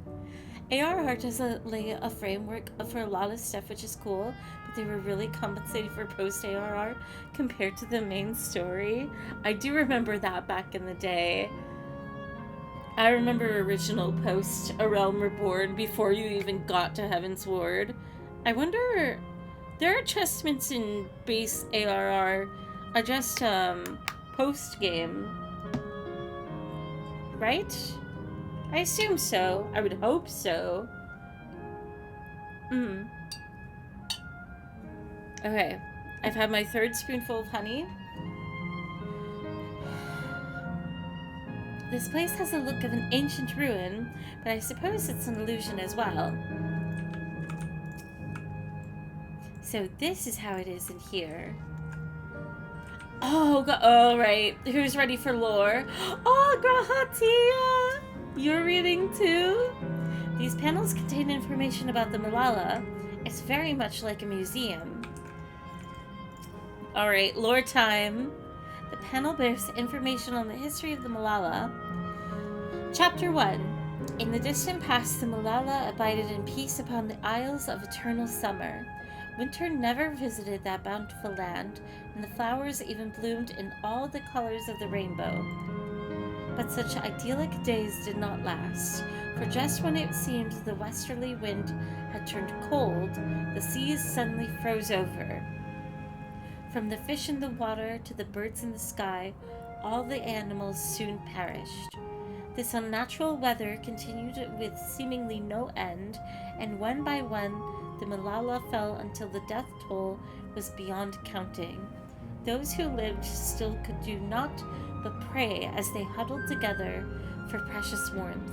ARR does lay a framework for a lot of stuff, which is cool, but they were really compensating for post-ARR compared to the main story. I do remember that back in the day. I remember original post A Realm Reborn before you even got to Heaven's Ward. I wonder, there are adjustments in base ARR, are just post-game, right? I assume so. I would hope so. Okay, I've had my third spoonful of honey. This place has a look of an ancient ruin, but I suppose it's an illusion as well. So this is how it is in here. Oh, oh right. Who's ready for lore? Oh, Grahatia! You're reading too? These panels contain information about the Malala. It's very much like a museum. Alright, lore time. The panel bears information on the history of the Malala. Chapter 1. In the distant past, the Malala abided in peace upon the Isles of Eternal Summer. Winter never visited that bountiful land, and the flowers even bloomed in all the colors of the rainbow. But such idyllic days did not last, for just when it seemed the westerly wind had turned cold, the seas suddenly froze over. From the fish in the water to the birds in the sky, all the animals soon perished. This unnatural weather continued with seemingly no end, and one by one, the Malala fell until the death toll was beyond counting. Those who lived still could do naught but pray as they huddled together for precious warmth.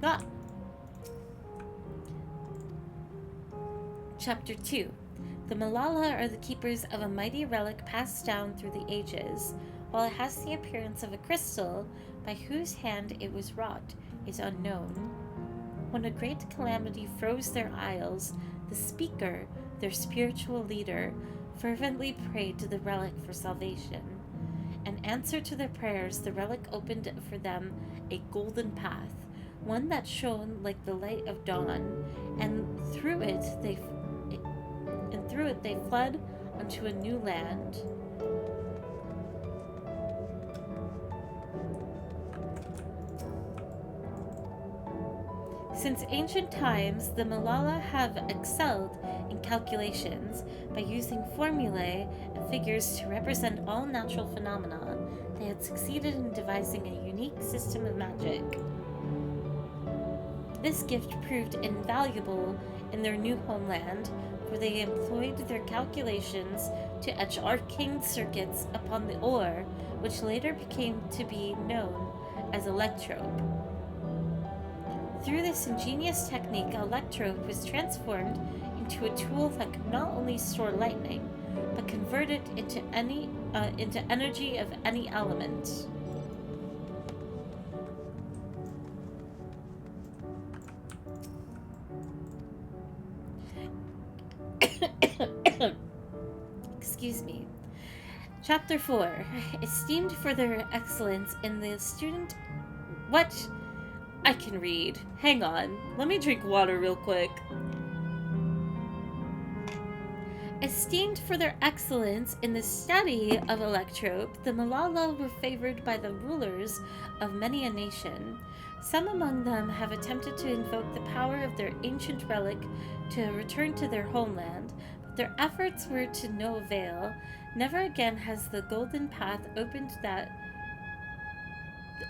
Ah. Chapter 2. The Malala are the keepers of a mighty relic passed down through the ages. While it has the appearance of a crystal, by whose hand it was wrought is unknown. When a great calamity froze their isles, the speaker, their spiritual leader, fervently prayed to the relic for salvation. In answer to their prayers, the relic opened for them a golden path, one that shone like the light of dawn, and through it they fled unto a new land. Since ancient times, the Malala have excelled in calculations. By using formulae and figures to represent all natural phenomena, they had succeeded in devising a unique system of magic. This gift proved invaluable in their new homeland, for they employed their calculations to etch arcane circuits upon the ore, which later became to be known as electrope. Through this ingenious technique, electrope was transformed into a tool that could not only store lightning, but convert it into energy of any element. Excuse me. Chapter 4. Esteemed for their excellence in the student... What? I can read. Hang on. Let me drink water real quick. Esteemed for their excellence in the study of electrope, the Malala were favored by the rulers of many a nation. Some among them have attempted to invoke the power of their ancient relic to return to their homeland, but their efforts were to no avail. Never again has the golden path opened that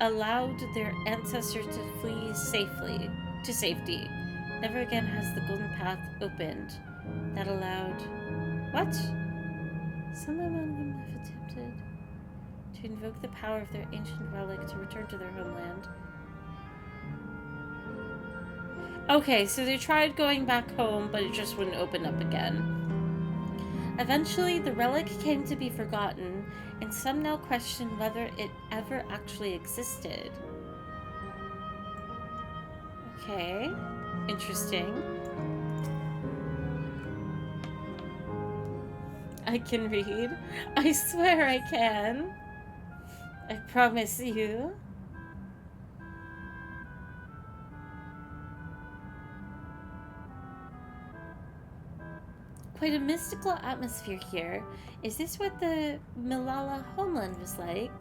allowed their ancestors to flee to safety. Never again has the golden path opened that allowed... What? Some among them have attempted to invoke the power of their ancient relic to return to their homeland. Okay, so they tried going back home, but it just wouldn't open up again. Eventually, the relic came to be forgotten, and some now question whether it ever actually existed. Okay, interesting. I can read. I swear I can. I promise you. Quite a mystical atmosphere here. Is this what the Malala homeland was like?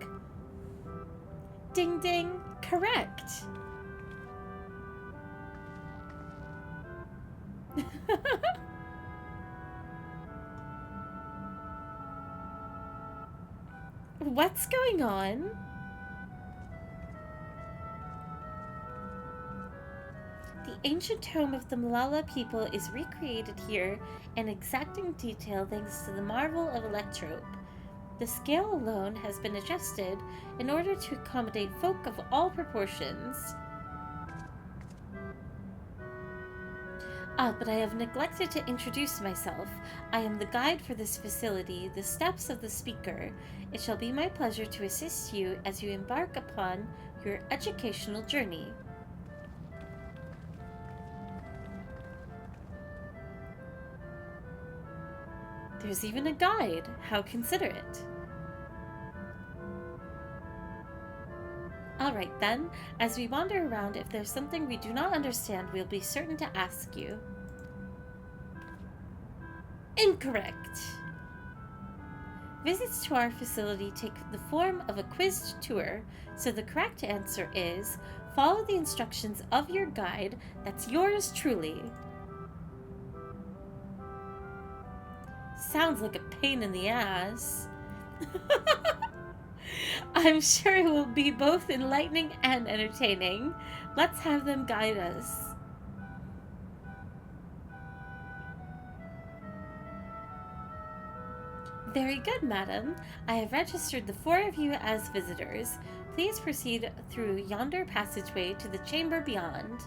Ding ding, correct. What's going on? The ancient home of the Malala people is recreated here in exacting detail thanks to the marvel of electrope. The scale alone has been adjusted in order to accommodate folk of all proportions. Ah, but I have neglected to introduce myself. I am the guide for this facility, the steps of the speaker. It shall be my pleasure to assist you as you embark upon your educational journey. There's even a guide. How considerate. Alright then, as we wander around, if there's something we do not understand, we'll be certain to ask you. Incorrect! Visits to our facility take the form of a quizzed tour, so the correct answer is, follow the instructions of your guide. That's yours truly. Sounds like a pain in the ass. I'm sure it will be both enlightening and entertaining. Let's have them guide us. Very good, madam. I have registered the 4 of you as visitors. Please proceed through yonder passageway to the chamber beyond.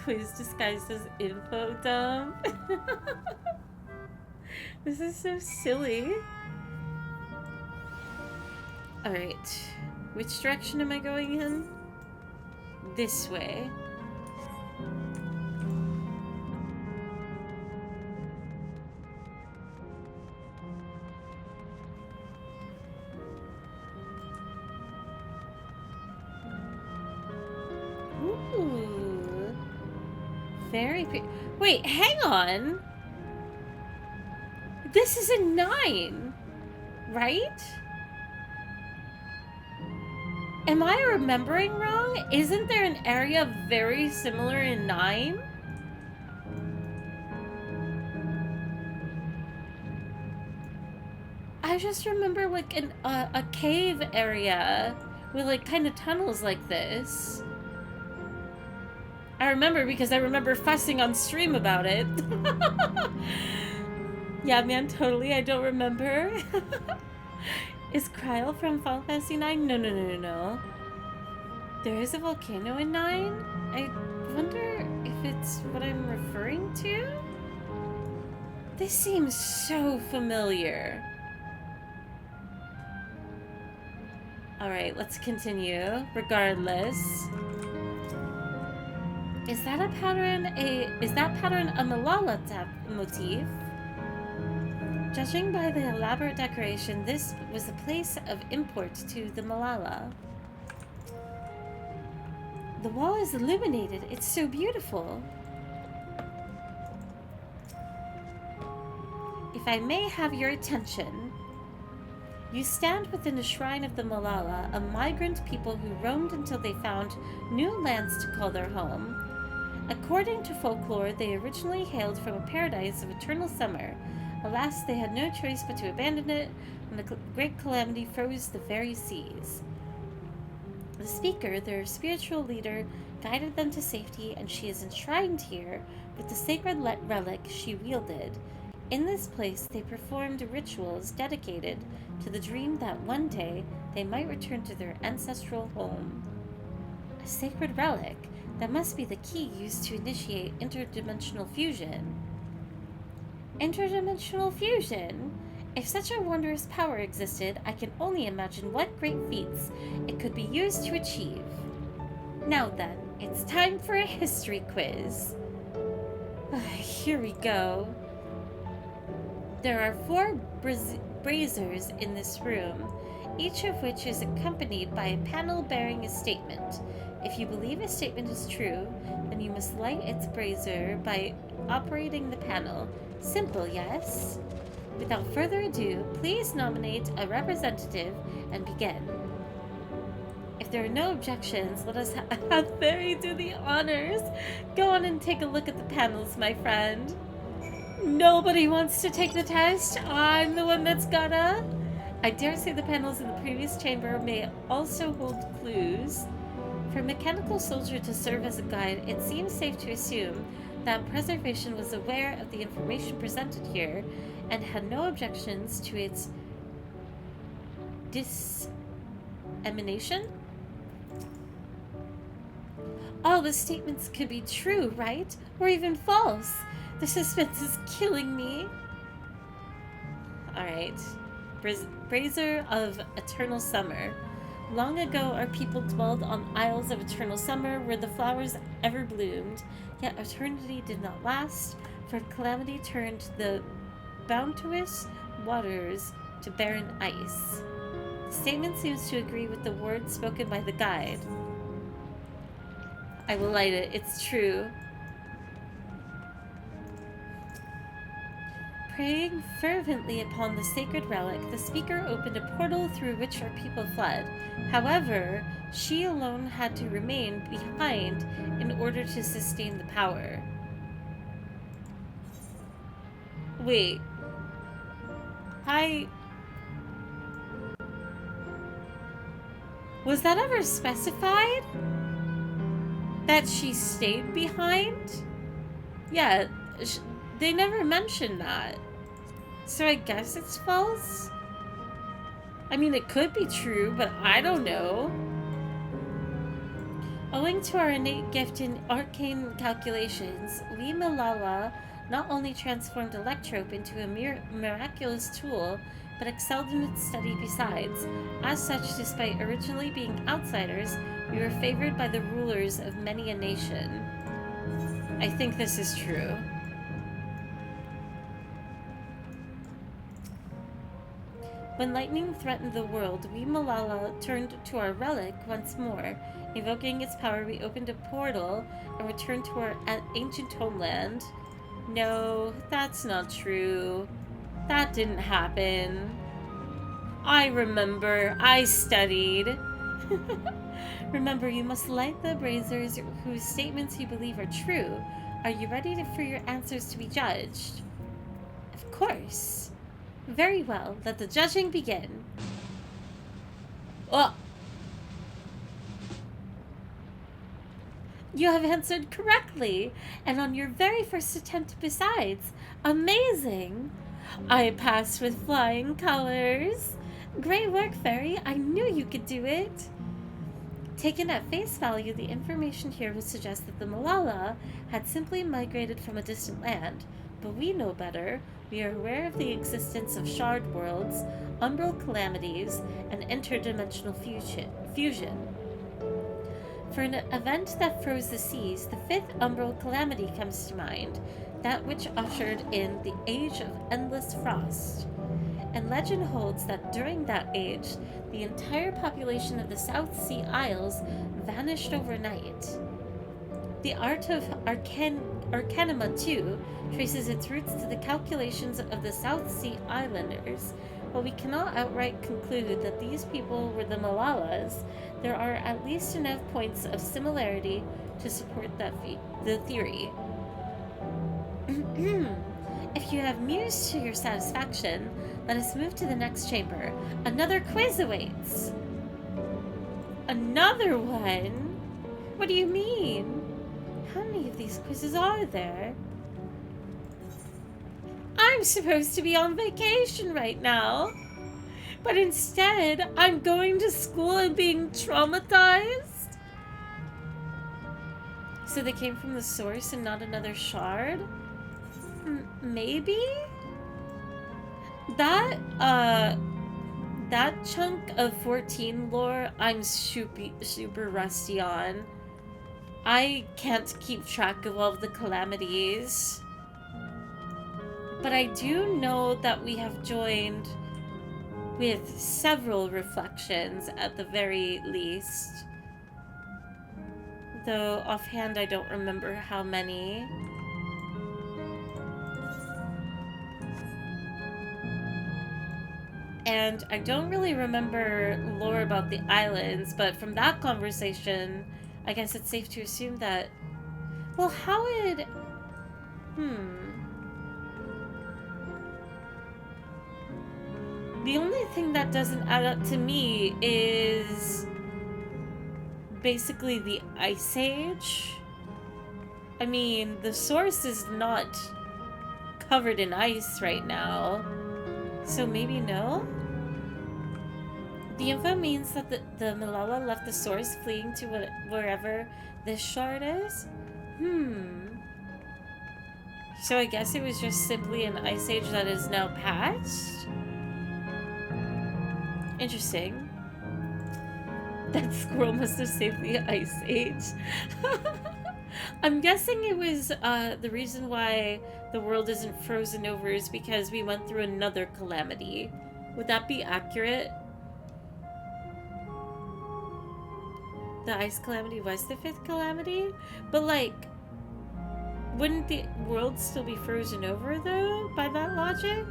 Quiz disguised as info dump. This is so silly. Alright. Which direction am I going in? This way. Ooh. Very pretty. Wait, hang on. This is a 9, right? Am I remembering wrong? Isn't there an area very similar in 9? I just remember like a cave area with like kind of tunnels like this. I remember because I remember fussing on stream about it. Yeah, man, totally. I don't remember. Is Kryl from Final Fantasy 9? No. There is a volcano in 9? I wonder if it's what I'm referring to? This seems so familiar. Alright, let's continue. Regardless. Is that pattern a Malala motif? Judging by the elaborate decoration, this was a place of import to the Malala. The wall is illuminated. It's so beautiful. If I may have your attention, you stand within the shrine of the Malala, a migrant people who roamed until they found new lands to call their home. According to folklore, they originally hailed from a paradise of eternal summer. Alas, they had no choice but to abandon it when the great calamity froze the very seas. The speaker, their spiritual leader, guided them to safety, and she is enshrined here with the sacred relic she wielded. In this place, they performed rituals dedicated to the dream that one day they might return to their ancestral home. A sacred relic. That must be the key used to initiate interdimensional fusion. Interdimensional fusion? If such a wondrous power existed, I can only imagine what great feats it could be used to achieve. Now then, it's time for a history quiz. Here we go. There are 4 braziers in this room, each of which is accompanied by a panel bearing a statement. If you believe a statement is true, then you must light its brazier by operating the panel. Simple, yes? Without further ado, please nominate a representative and begin. If there are no objections, let us have Fairy do the honors. Go on and take a look at the panels, my friend. Nobody wants to take the test. I'm the one that's gotta. I dare say the panels in the previous chamber may also hold clues. For a mechanical soldier to serve as a guide, it seems safe to assume that preservation was aware of the information presented here and had no objections to its dissemination. All the statements could be true, right? Or even false. The suspense is killing me. Alright. Brazier of Eternal Summer. Long ago, our people dwelled on isles of eternal summer where the flowers ever bloomed, yet eternity did not last, for calamity turned the bounteous waters to barren ice. The statement seems to agree with the words spoken by the guide. I will light it. It's true. Praying fervently upon the sacred relic, the speaker opened a portal through which our people fled. However, she alone had to remain behind in order to sustain the power. Wait. Was that ever specified? That she stayed behind? Yeah, they never mentioned that. So I guess it's false? I mean, it could be true, but I don't know. Owing to our innate gift in arcane calculations, we Malala not only transformed Electrope into a miraculous tool, but excelled in its study besides. As such, despite originally being outsiders, we were favored by the rulers of many a nation. I think this is true. When lightning threatened the world, we Malala turned to our relic once more. Evoking its power, we opened a portal and returned to our ancient homeland. No, that's not true. That didn't happen. I remember. I studied. Remember, you must light the braziers whose statements you believe are true. Are you ready for your answers to be judged? Of course. Very well, let the judging begin. Oh! You have answered correctly, and on your very first attempt besides. Amazing! I passed with flying colors. Great work, Fairy. I knew you could do it. Taken at face value, the information here would suggest that the Malala had simply migrated from a distant land. But we know better. We are aware of the existence of shard worlds, umbral calamities, and interdimensional fusion. For an event that froze the seas, the 5th umbral calamity comes to mind, that which ushered in the Age of Endless Frost. And legend holds that during that age, the entire population of the South Sea Isles vanished overnight. The art of Arcanima, too, traces its roots to the calculations of the South Sea Islanders. While we cannot outright conclude that these people were the Malalas, there are at least enough points of similarity to support the theory. If you have mused to your satisfaction, let us move to the next chamber. Another quiz awaits! Another one? What do you mean? How many of these quizzes are there? I'm supposed to be on vacation right now, but instead I'm going to school and being traumatized? So they came from the source and not another shard? Maybe? That chunk of 14 lore, I'm super rusty on. I can't keep track of all of the calamities. But I do know that we have joined with several reflections at the very least. Though offhand I don't remember how many. And I don't really remember lore about the islands, but from that conversation, I guess it's safe to assume that... Well, how would... The only thing that doesn't add up to me is... basically the Ice Age. I mean, the source is not covered in ice right now, so maybe no? The info means that the Malala left the source fleeing to wherever this shard is? So I guess it was just simply an ice age that is now past? Interesting. That squirrel must have saved the ice age. I'm guessing it was the reason why the world isn't frozen over is because we went through another calamity. Would that be accurate? The ice calamity was the 5th calamity? But like, wouldn't the world still be frozen over though, by that logic?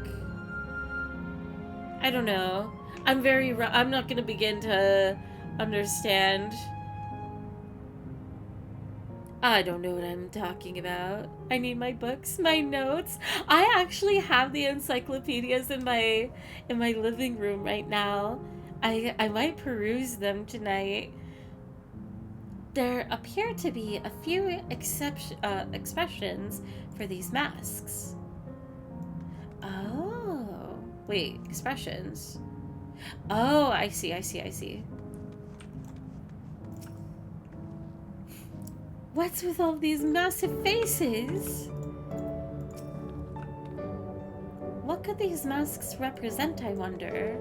I don't know. I'm not gonna begin to understand. I don't know what I'm talking about. I need my books, my notes. I actually have the encyclopedias in my living room right now. I might peruse them tonight. There appear to be a few expressions for these masks. Oh, wait, expressions. Oh, I see. What's with all these massive faces? What could these masks represent, I wonder?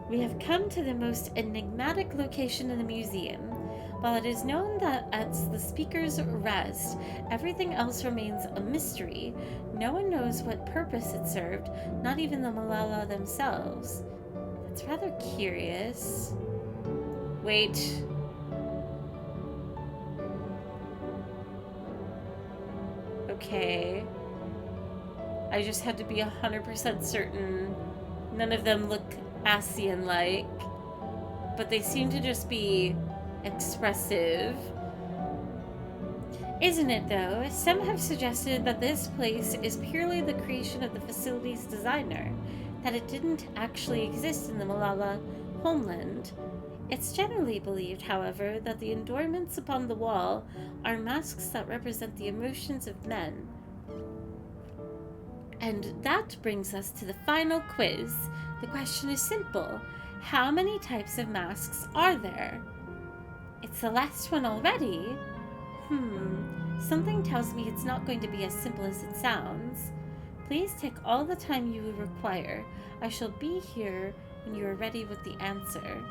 We have come to the most enigmatic location in the museum. While it is known that at the speaker's rest, everything else remains a mystery, no one knows what purpose it served, not even the Malala themselves. That's rather curious. Wait. Okay. I just had to be 100% certain none of them look Asian-like, but they seem to just be expressive. Isn't it, though? Some have suggested that this place is purely the creation of the facility's designer, that it didn't actually exist in the Malala homeland. It's generally believed, however, that the adornments upon the wall are masks that represent the emotions of men. And that brings us to the final quiz. The question is simple. How many types of masks are there? It's the last one already. Something tells me it's not going to be as simple as it sounds. Please take all the time you require. I shall be here when you are ready with the answer.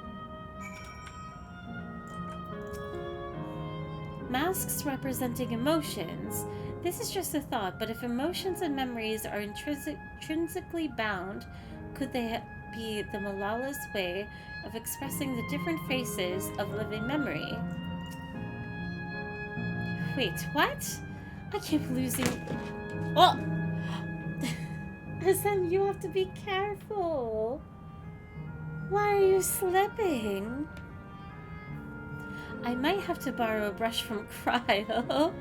Masks representing emotions. This is just a thought, but if emotions and memories are intrinsically bound, could they be the Malala's way of expressing the different phases of living memory? Wait, what? I keep losing... Oh! Hassan, you have to be careful. Why are you slipping? I might have to borrow a brush from Cryo.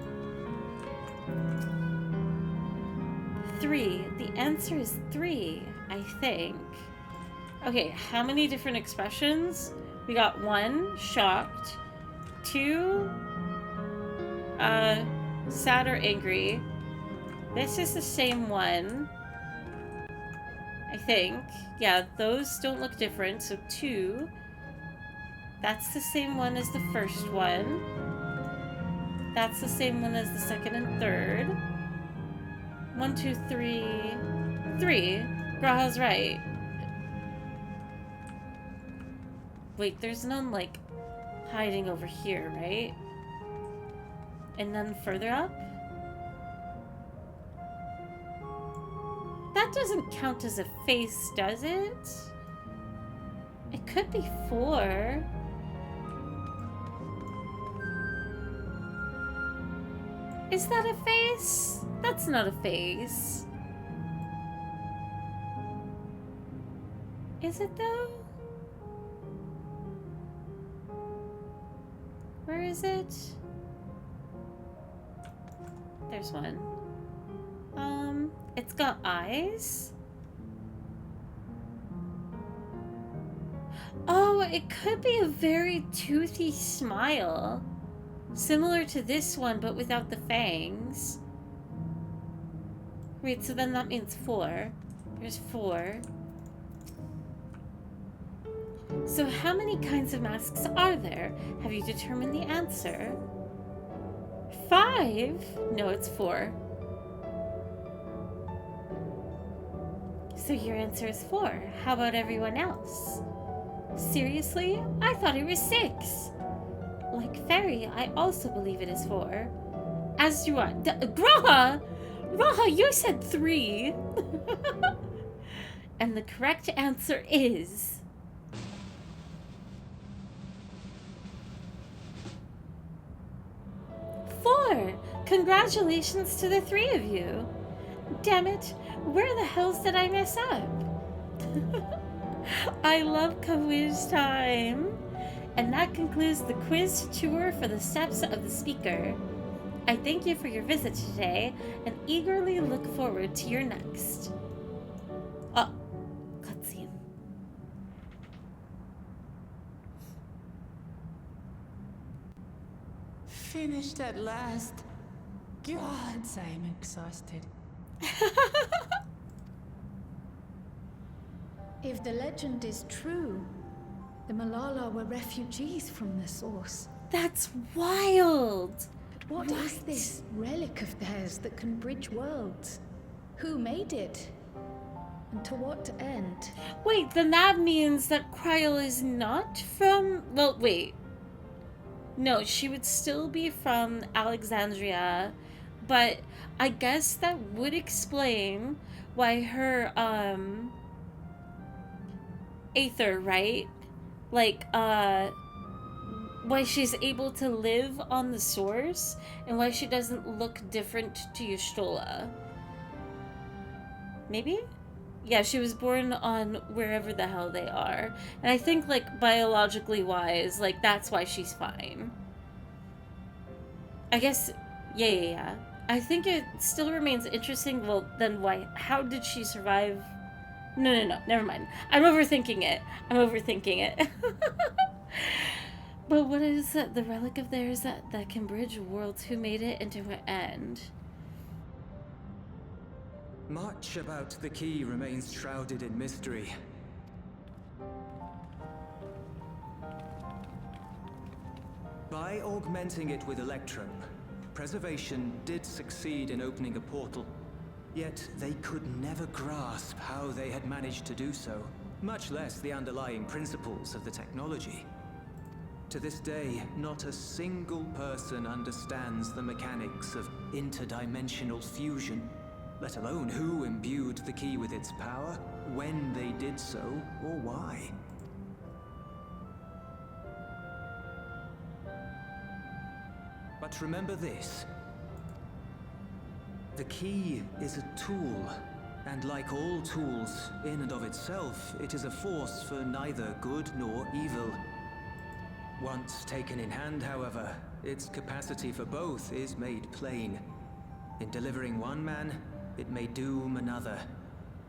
3. The answer is 3, I think. Okay, how many different expressions? We got 1, shocked. 2, sad or angry. This is the same one, I think. Yeah, those don't look different, so 2. That's the same one as the first one. That's the same one as the second and third. 1, 2, 3. 3. Graha's right. Wait, there's none, like, hiding over here, right? And then further up? That doesn't count as a face, does it? It could be 4. Is that a face? That's not a face. Is it though? Where is it? There's one. It's got eyes. Oh, it could be a very toothy smile. Similar to this one, but without the fangs. Wait, so then that means 4. There's 4. So how many kinds of masks are there? Have you determined the answer? 5? No, it's 4. So your answer is 4. How about everyone else? Seriously? I thought it was 6. Like Fairy, I also believe it is 4. As do I. Graha! Graha, you said 3. And the correct answer is... 4! Congratulations to the 3 of you. Damn it, where the hells did I mess up? I love quiz time. And that concludes the quiz tour for the steps of the speaker. I thank you for your visit today and eagerly look forward to your next. Oh, cutscene. Finished at last. Gods, I'm exhausted. If the legend is true, the Malala were refugees from the source. That's wild! But what is this relic of theirs that can bridge worlds? Who made it? And to what end? Wait, then that means that Kryl is not from... Well, wait. No, she would still be from Alexandria, but I guess that would explain why her, Aether, right? Like, why she's able to live on the source and why she doesn't look different to Y'shtola. Maybe? Yeah, she was born on wherever the hell they are. And I think, like, biologically wise, like, that's why she's fine. I guess, yeah. I think it still remains interesting, well, then why, how did she survive? No, never mind. I'm overthinking it. But what is that, the relic of theirs that can bridge worlds? Who made it and to what end? Much about the key remains shrouded in mystery. By augmenting it with Electrum, Preservation did succeed in opening a portal. Yet they could never grasp how they had managed to do so, much less the underlying principles of the technology. To this day, not a single person understands the mechanics of interdimensional fusion, let alone who imbued the key with its power, when they did so, or why. But remember this. The key is a tool, and like all tools, in and of itself, it is a force for neither good nor evil. Once taken in hand, however, its capacity for both is made plain. In delivering one man, it may doom another,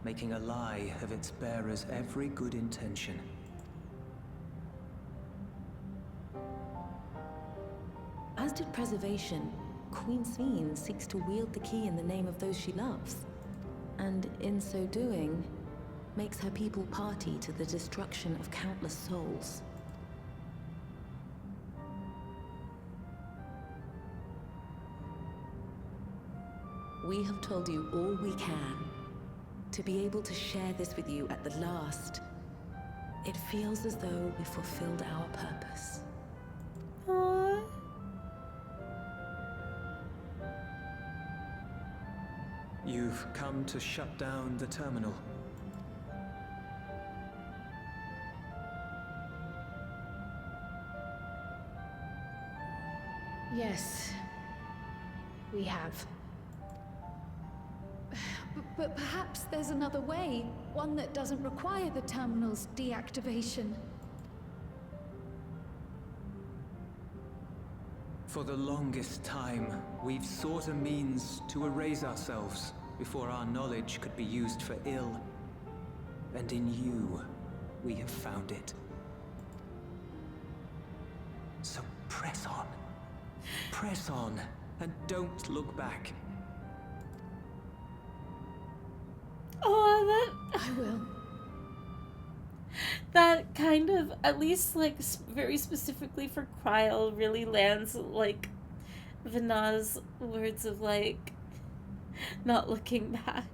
making a lie of its bearer's every good intention. As did Preservation, Queen Sveen seeks to wield the key in the name of those she loves. And in so doing, makes her people party to the destruction of countless souls. We have told you all we can. To be able to share this with you at the last, it feels as though we fulfilled our purpose. Aww. You've come to shut down the terminal. Yes, we have. But perhaps there's another way, one that doesn't require the terminal's deactivation. For the longest time, we've sought a means to erase ourselves before our knowledge could be used for ill. And in you, we have found it. So press on. Press on, and don't look back. Oh, I will. That kind of, at least like very specifically for Kryl, really lands like Vana's words of like not looking back.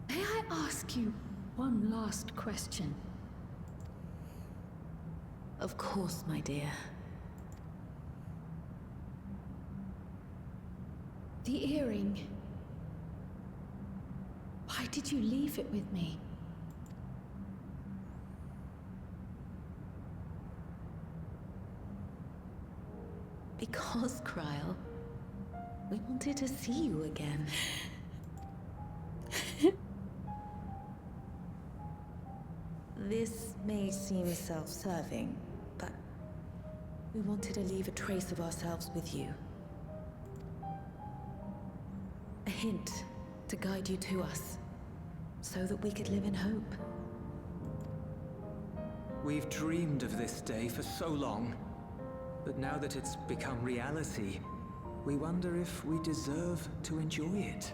May I ask you one last question? Of course, my dear. The earring. Why did you leave it with me? Because, Kryl, we wanted to see you again. This may seem self-serving, but we wanted to leave a trace of ourselves with you. A hint to guide you to us, so that we could live in hope. We've dreamed of this day for so long, but now that it's become reality, we wonder if we deserve to enjoy it.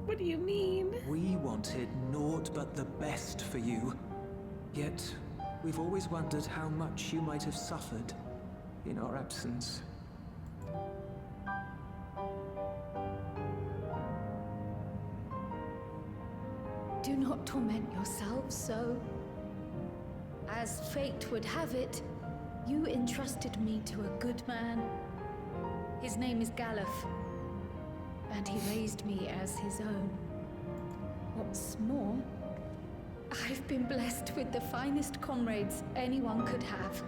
What do you mean? We wanted naught but the best for you, yet we've always wondered how much you might have suffered in our absence. Do not torment yourselves so. As fate would have it, you entrusted me to a good man. His name is Galuf, and he raised me as his own. What's more, I've been blessed with the finest comrades anyone could have.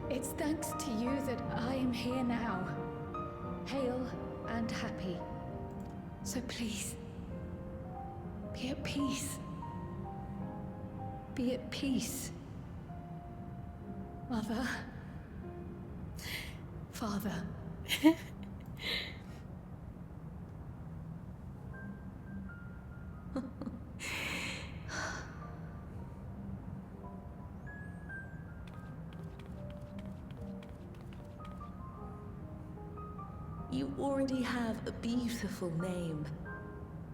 It's thanks to you that I am here now, hale and happy. So please, be at peace. Be at peace. Mother. Father. You already have a beautiful name,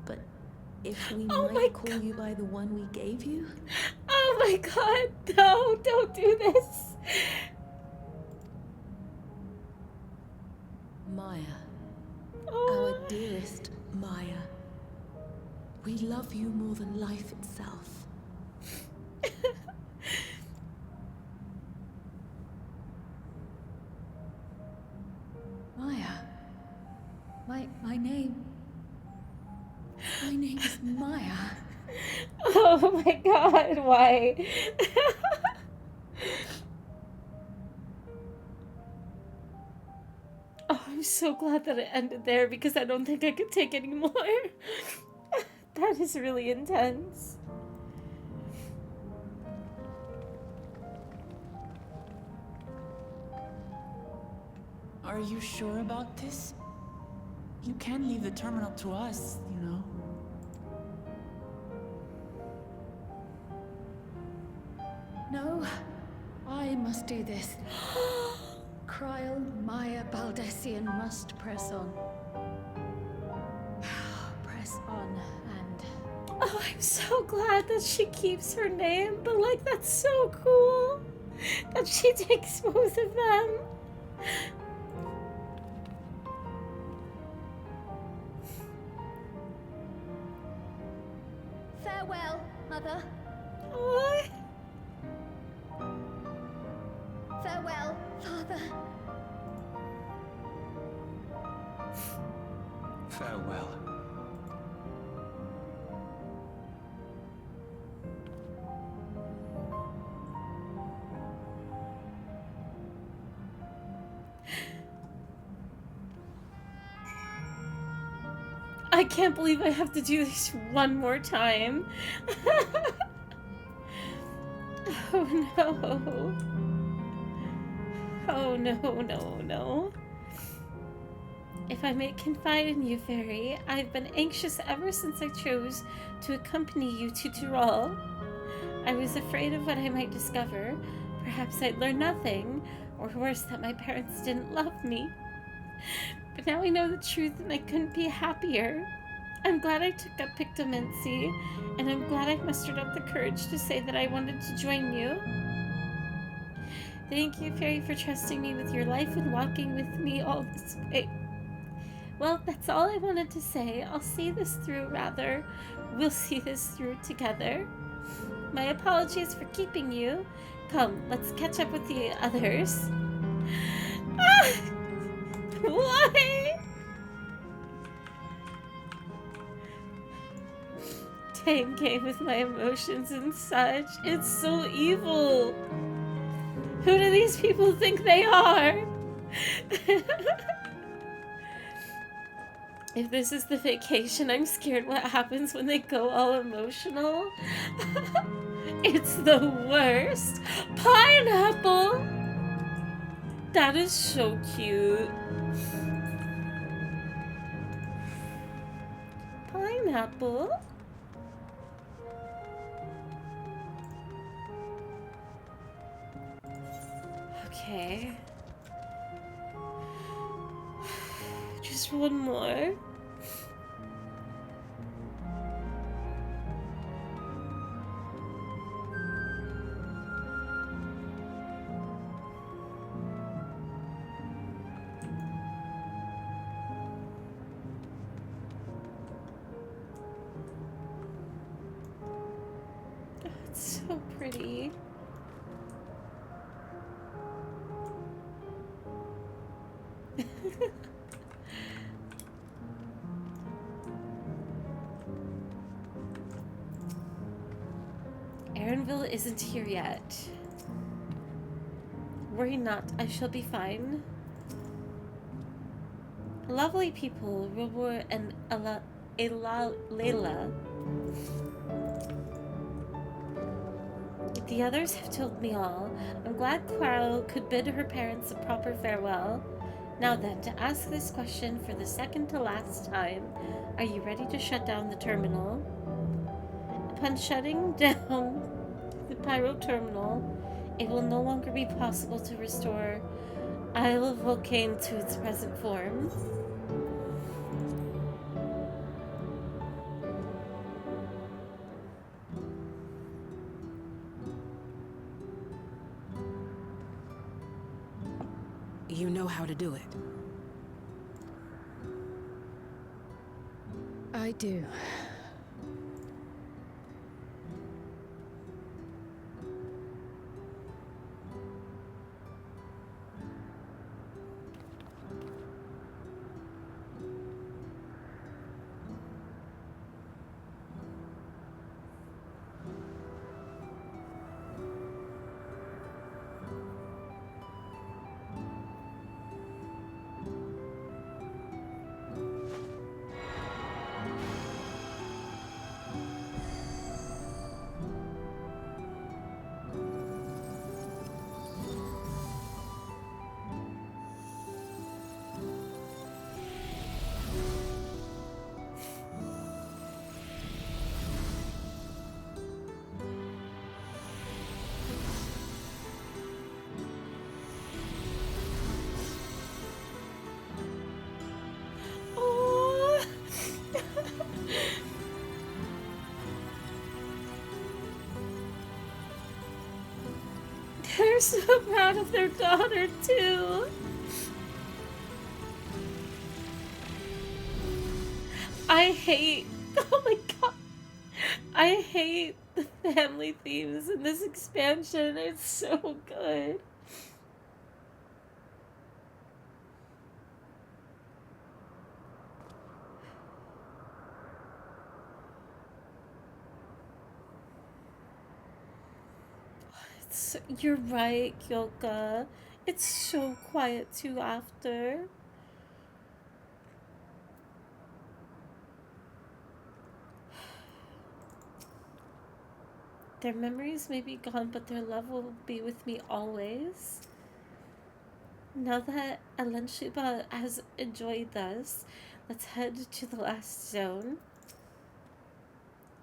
but if we Oh might call you by the one we gave you? Oh my god, no, don't do this. Maya. Oh. Our dearest Maya. We love you more than life itself. Maya. My name. My name is Maya. Oh my god, why? Oh, I'm so glad that it ended there because I don't think I could take any more. That is really intense. Are you sure about this? You can leave the terminal to us, you know. No, I must do this. Kryl, Maya, Baldessian must press on. Press on and... Oh, I'm so glad that she keeps her name, but like, that's so cool. that she takes both of them. Farewell, Mother. What? Farewell, Father. Farewell. I can't believe I have to do this one more time. Oh no. Oh no. If I may confide in you, Fairy, I've been anxious ever since I chose to accompany you to Tyrol. I was afraid of what I might discover. Perhaps I'd learn nothing, or worse, that my parents didn't love me. But now I know the truth and I couldn't be happier. I'm glad I took up Pictomancy, and I'm glad I mustered up the courage to say that I wanted to join you. Thank you, Fairy, for trusting me with your life and walking with me all this way. Well, that's all I wanted to say. I'll see this through, rather. We'll see this through together. My apologies for keeping you. Come, let's catch up with the others. Ah! Why? Tame game with my emotions and such. It's so evil. Who do these people think they are? If this is the vacation, I'm scared what happens when they go all emotional. It's the worst. Pineapple! That is so cute. Pineapple? Okay. Just one more. Oh, it's so pretty. Erinville isn't here yet. Worry not, I shall be fine. Lovely people, Robor and Layla. The others have told me all. I'm glad Quarrel could bid her parents a proper farewell. Now then, to ask this question for the second to last time, are you ready to shut down the terminal? Upon shutting down the Pyro Terminal, it will no longer be possible to restore Isle of Volcane to its present form. You know how to do it. I do. they're so proud of their daughter, too. I hate... Oh my god. I hate the family themes in this expansion. It's so good. You're right, Kyoka. It's so quiet too after. Their memories may be gone, but their love will be with me always. Now that Alanshiba has enjoyed this, let's head to the last zone.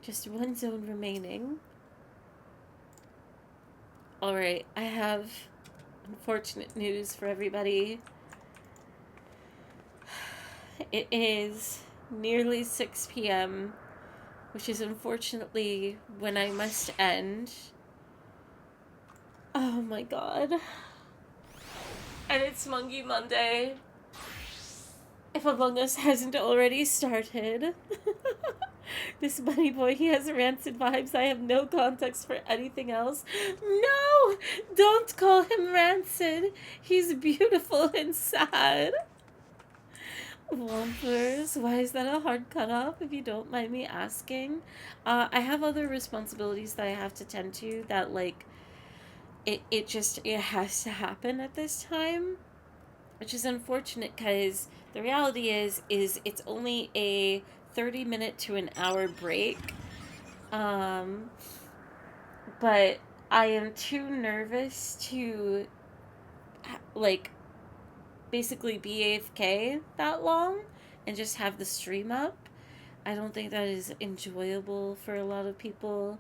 Just one zone remaining. Alright, I have unfortunate news for everybody. It is nearly 6 p.m., which is unfortunately when I must end. Oh my god. And it's Mongy Monday. If Among Us hasn't already started. This bunny boy, he has rancid vibes. I have no context for anything else. No! Don't call him rancid. He's beautiful and sad. Whompers, why is that a hard cutoff, if you don't mind me asking? I have other responsibilities that I have to tend to that, like, it has to happen at this time. Which is unfortunate, because the reality is it's only a 30-minute to an hour break. But I am too nervous to, like, basically be AFK that long and just have the stream up. I don't think that is enjoyable for a lot of people.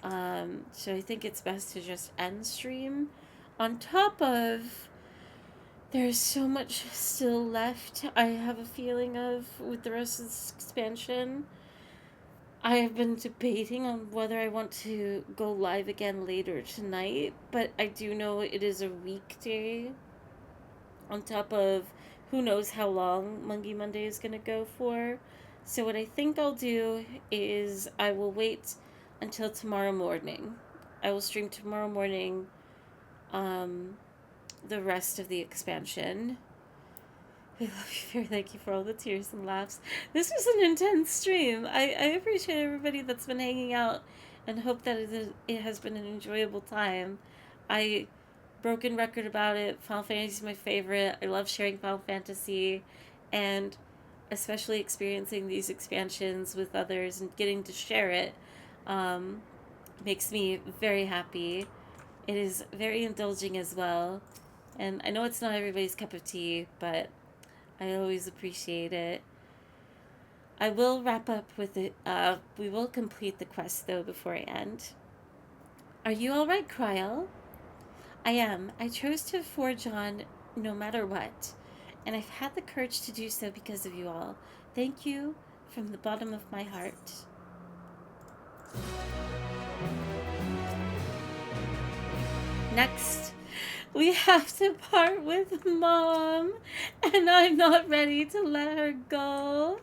So I think it's best to just end stream. On top of, there's so much still left, I have a feeling of, with the rest of this expansion. I have been debating on whether I want to go live again later tonight, but I do know it is a weekday. On top of who knows how long Mongy Monday is going to go for. So what I think I'll do is I will wait until tomorrow morning. I will stream tomorrow morning the rest of the expansion. I love you, Fair. Thank you for all the tears and laughs. This was an intense stream. I appreciate everybody that's been hanging out and hope that it has been an enjoyable time. I broken record about it. Final Fantasy is my favorite. I love sharing Final Fantasy, and especially experiencing these expansions with others and getting to share it makes me very happy. It is very indulging as well, and I know it's not everybody's cup of tea, but I always appreciate it. I will wrap up with it. We will complete the quest, though, before I end. Are you alright, Kryl? I am. I chose to forge on no matter what, and I've had the courage to do so because of you all. Thank you from the bottom of my heart. Next, we have to part with Mom, and I'm not ready to let her go.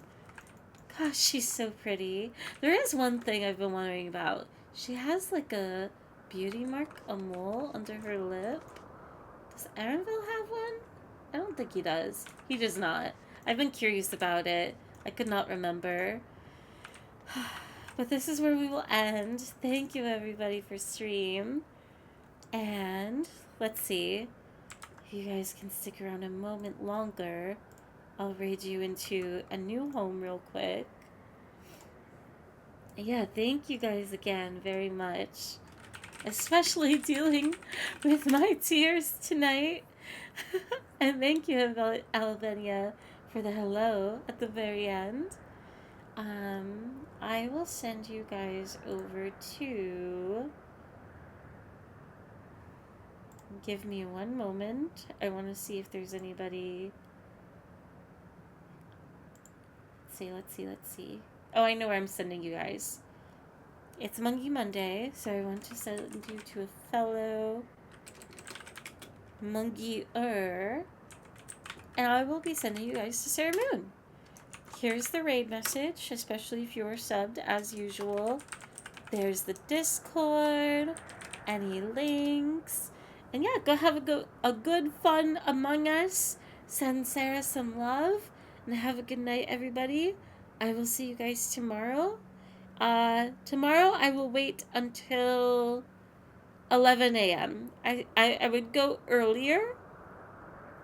Gosh, she's so pretty. There is one thing I've been wondering about. She has like a beauty mark, a mole under her lip. Does Arenville have one? I don't think he does. He does not. I've been curious about it. I could not remember. But this is where we will end. Thank you everybody for stream. And let's see if you guys can stick around a moment longer. I'll raid you into a new home real quick. Yeah, thank you guys again very much. Especially dealing with my tears tonight. And thank you, Albania, for the hello at the very end. I will send you guys over to... Give me one moment. I want to see if there's anybody... Let's see. Oh, I know where I'm sending you guys. It's Mongy Monday, so I want to send you to a fellow Mungy-er. And I will be sending you guys to Sarah Moon. Here's the raid message, especially if you're subbed as usual. There's the Discord, any links. And yeah, go have a good fun Among Us. Send Sarah some love. And have a good night, everybody. I will see you guys tomorrow. Tomorrow I will wait until 11 a.m. I would go earlier.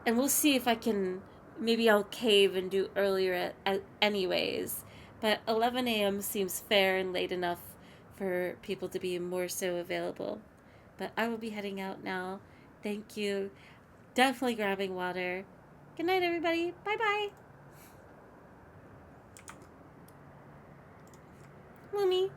And we'll see if I can, maybe I'll cave and do earlier anyways. But 11 a.m. seems fair and late enough for people to be more so available. But I will be heading out now. Thank you. Definitely grabbing water. Good night, everybody. Bye-bye. Moomy.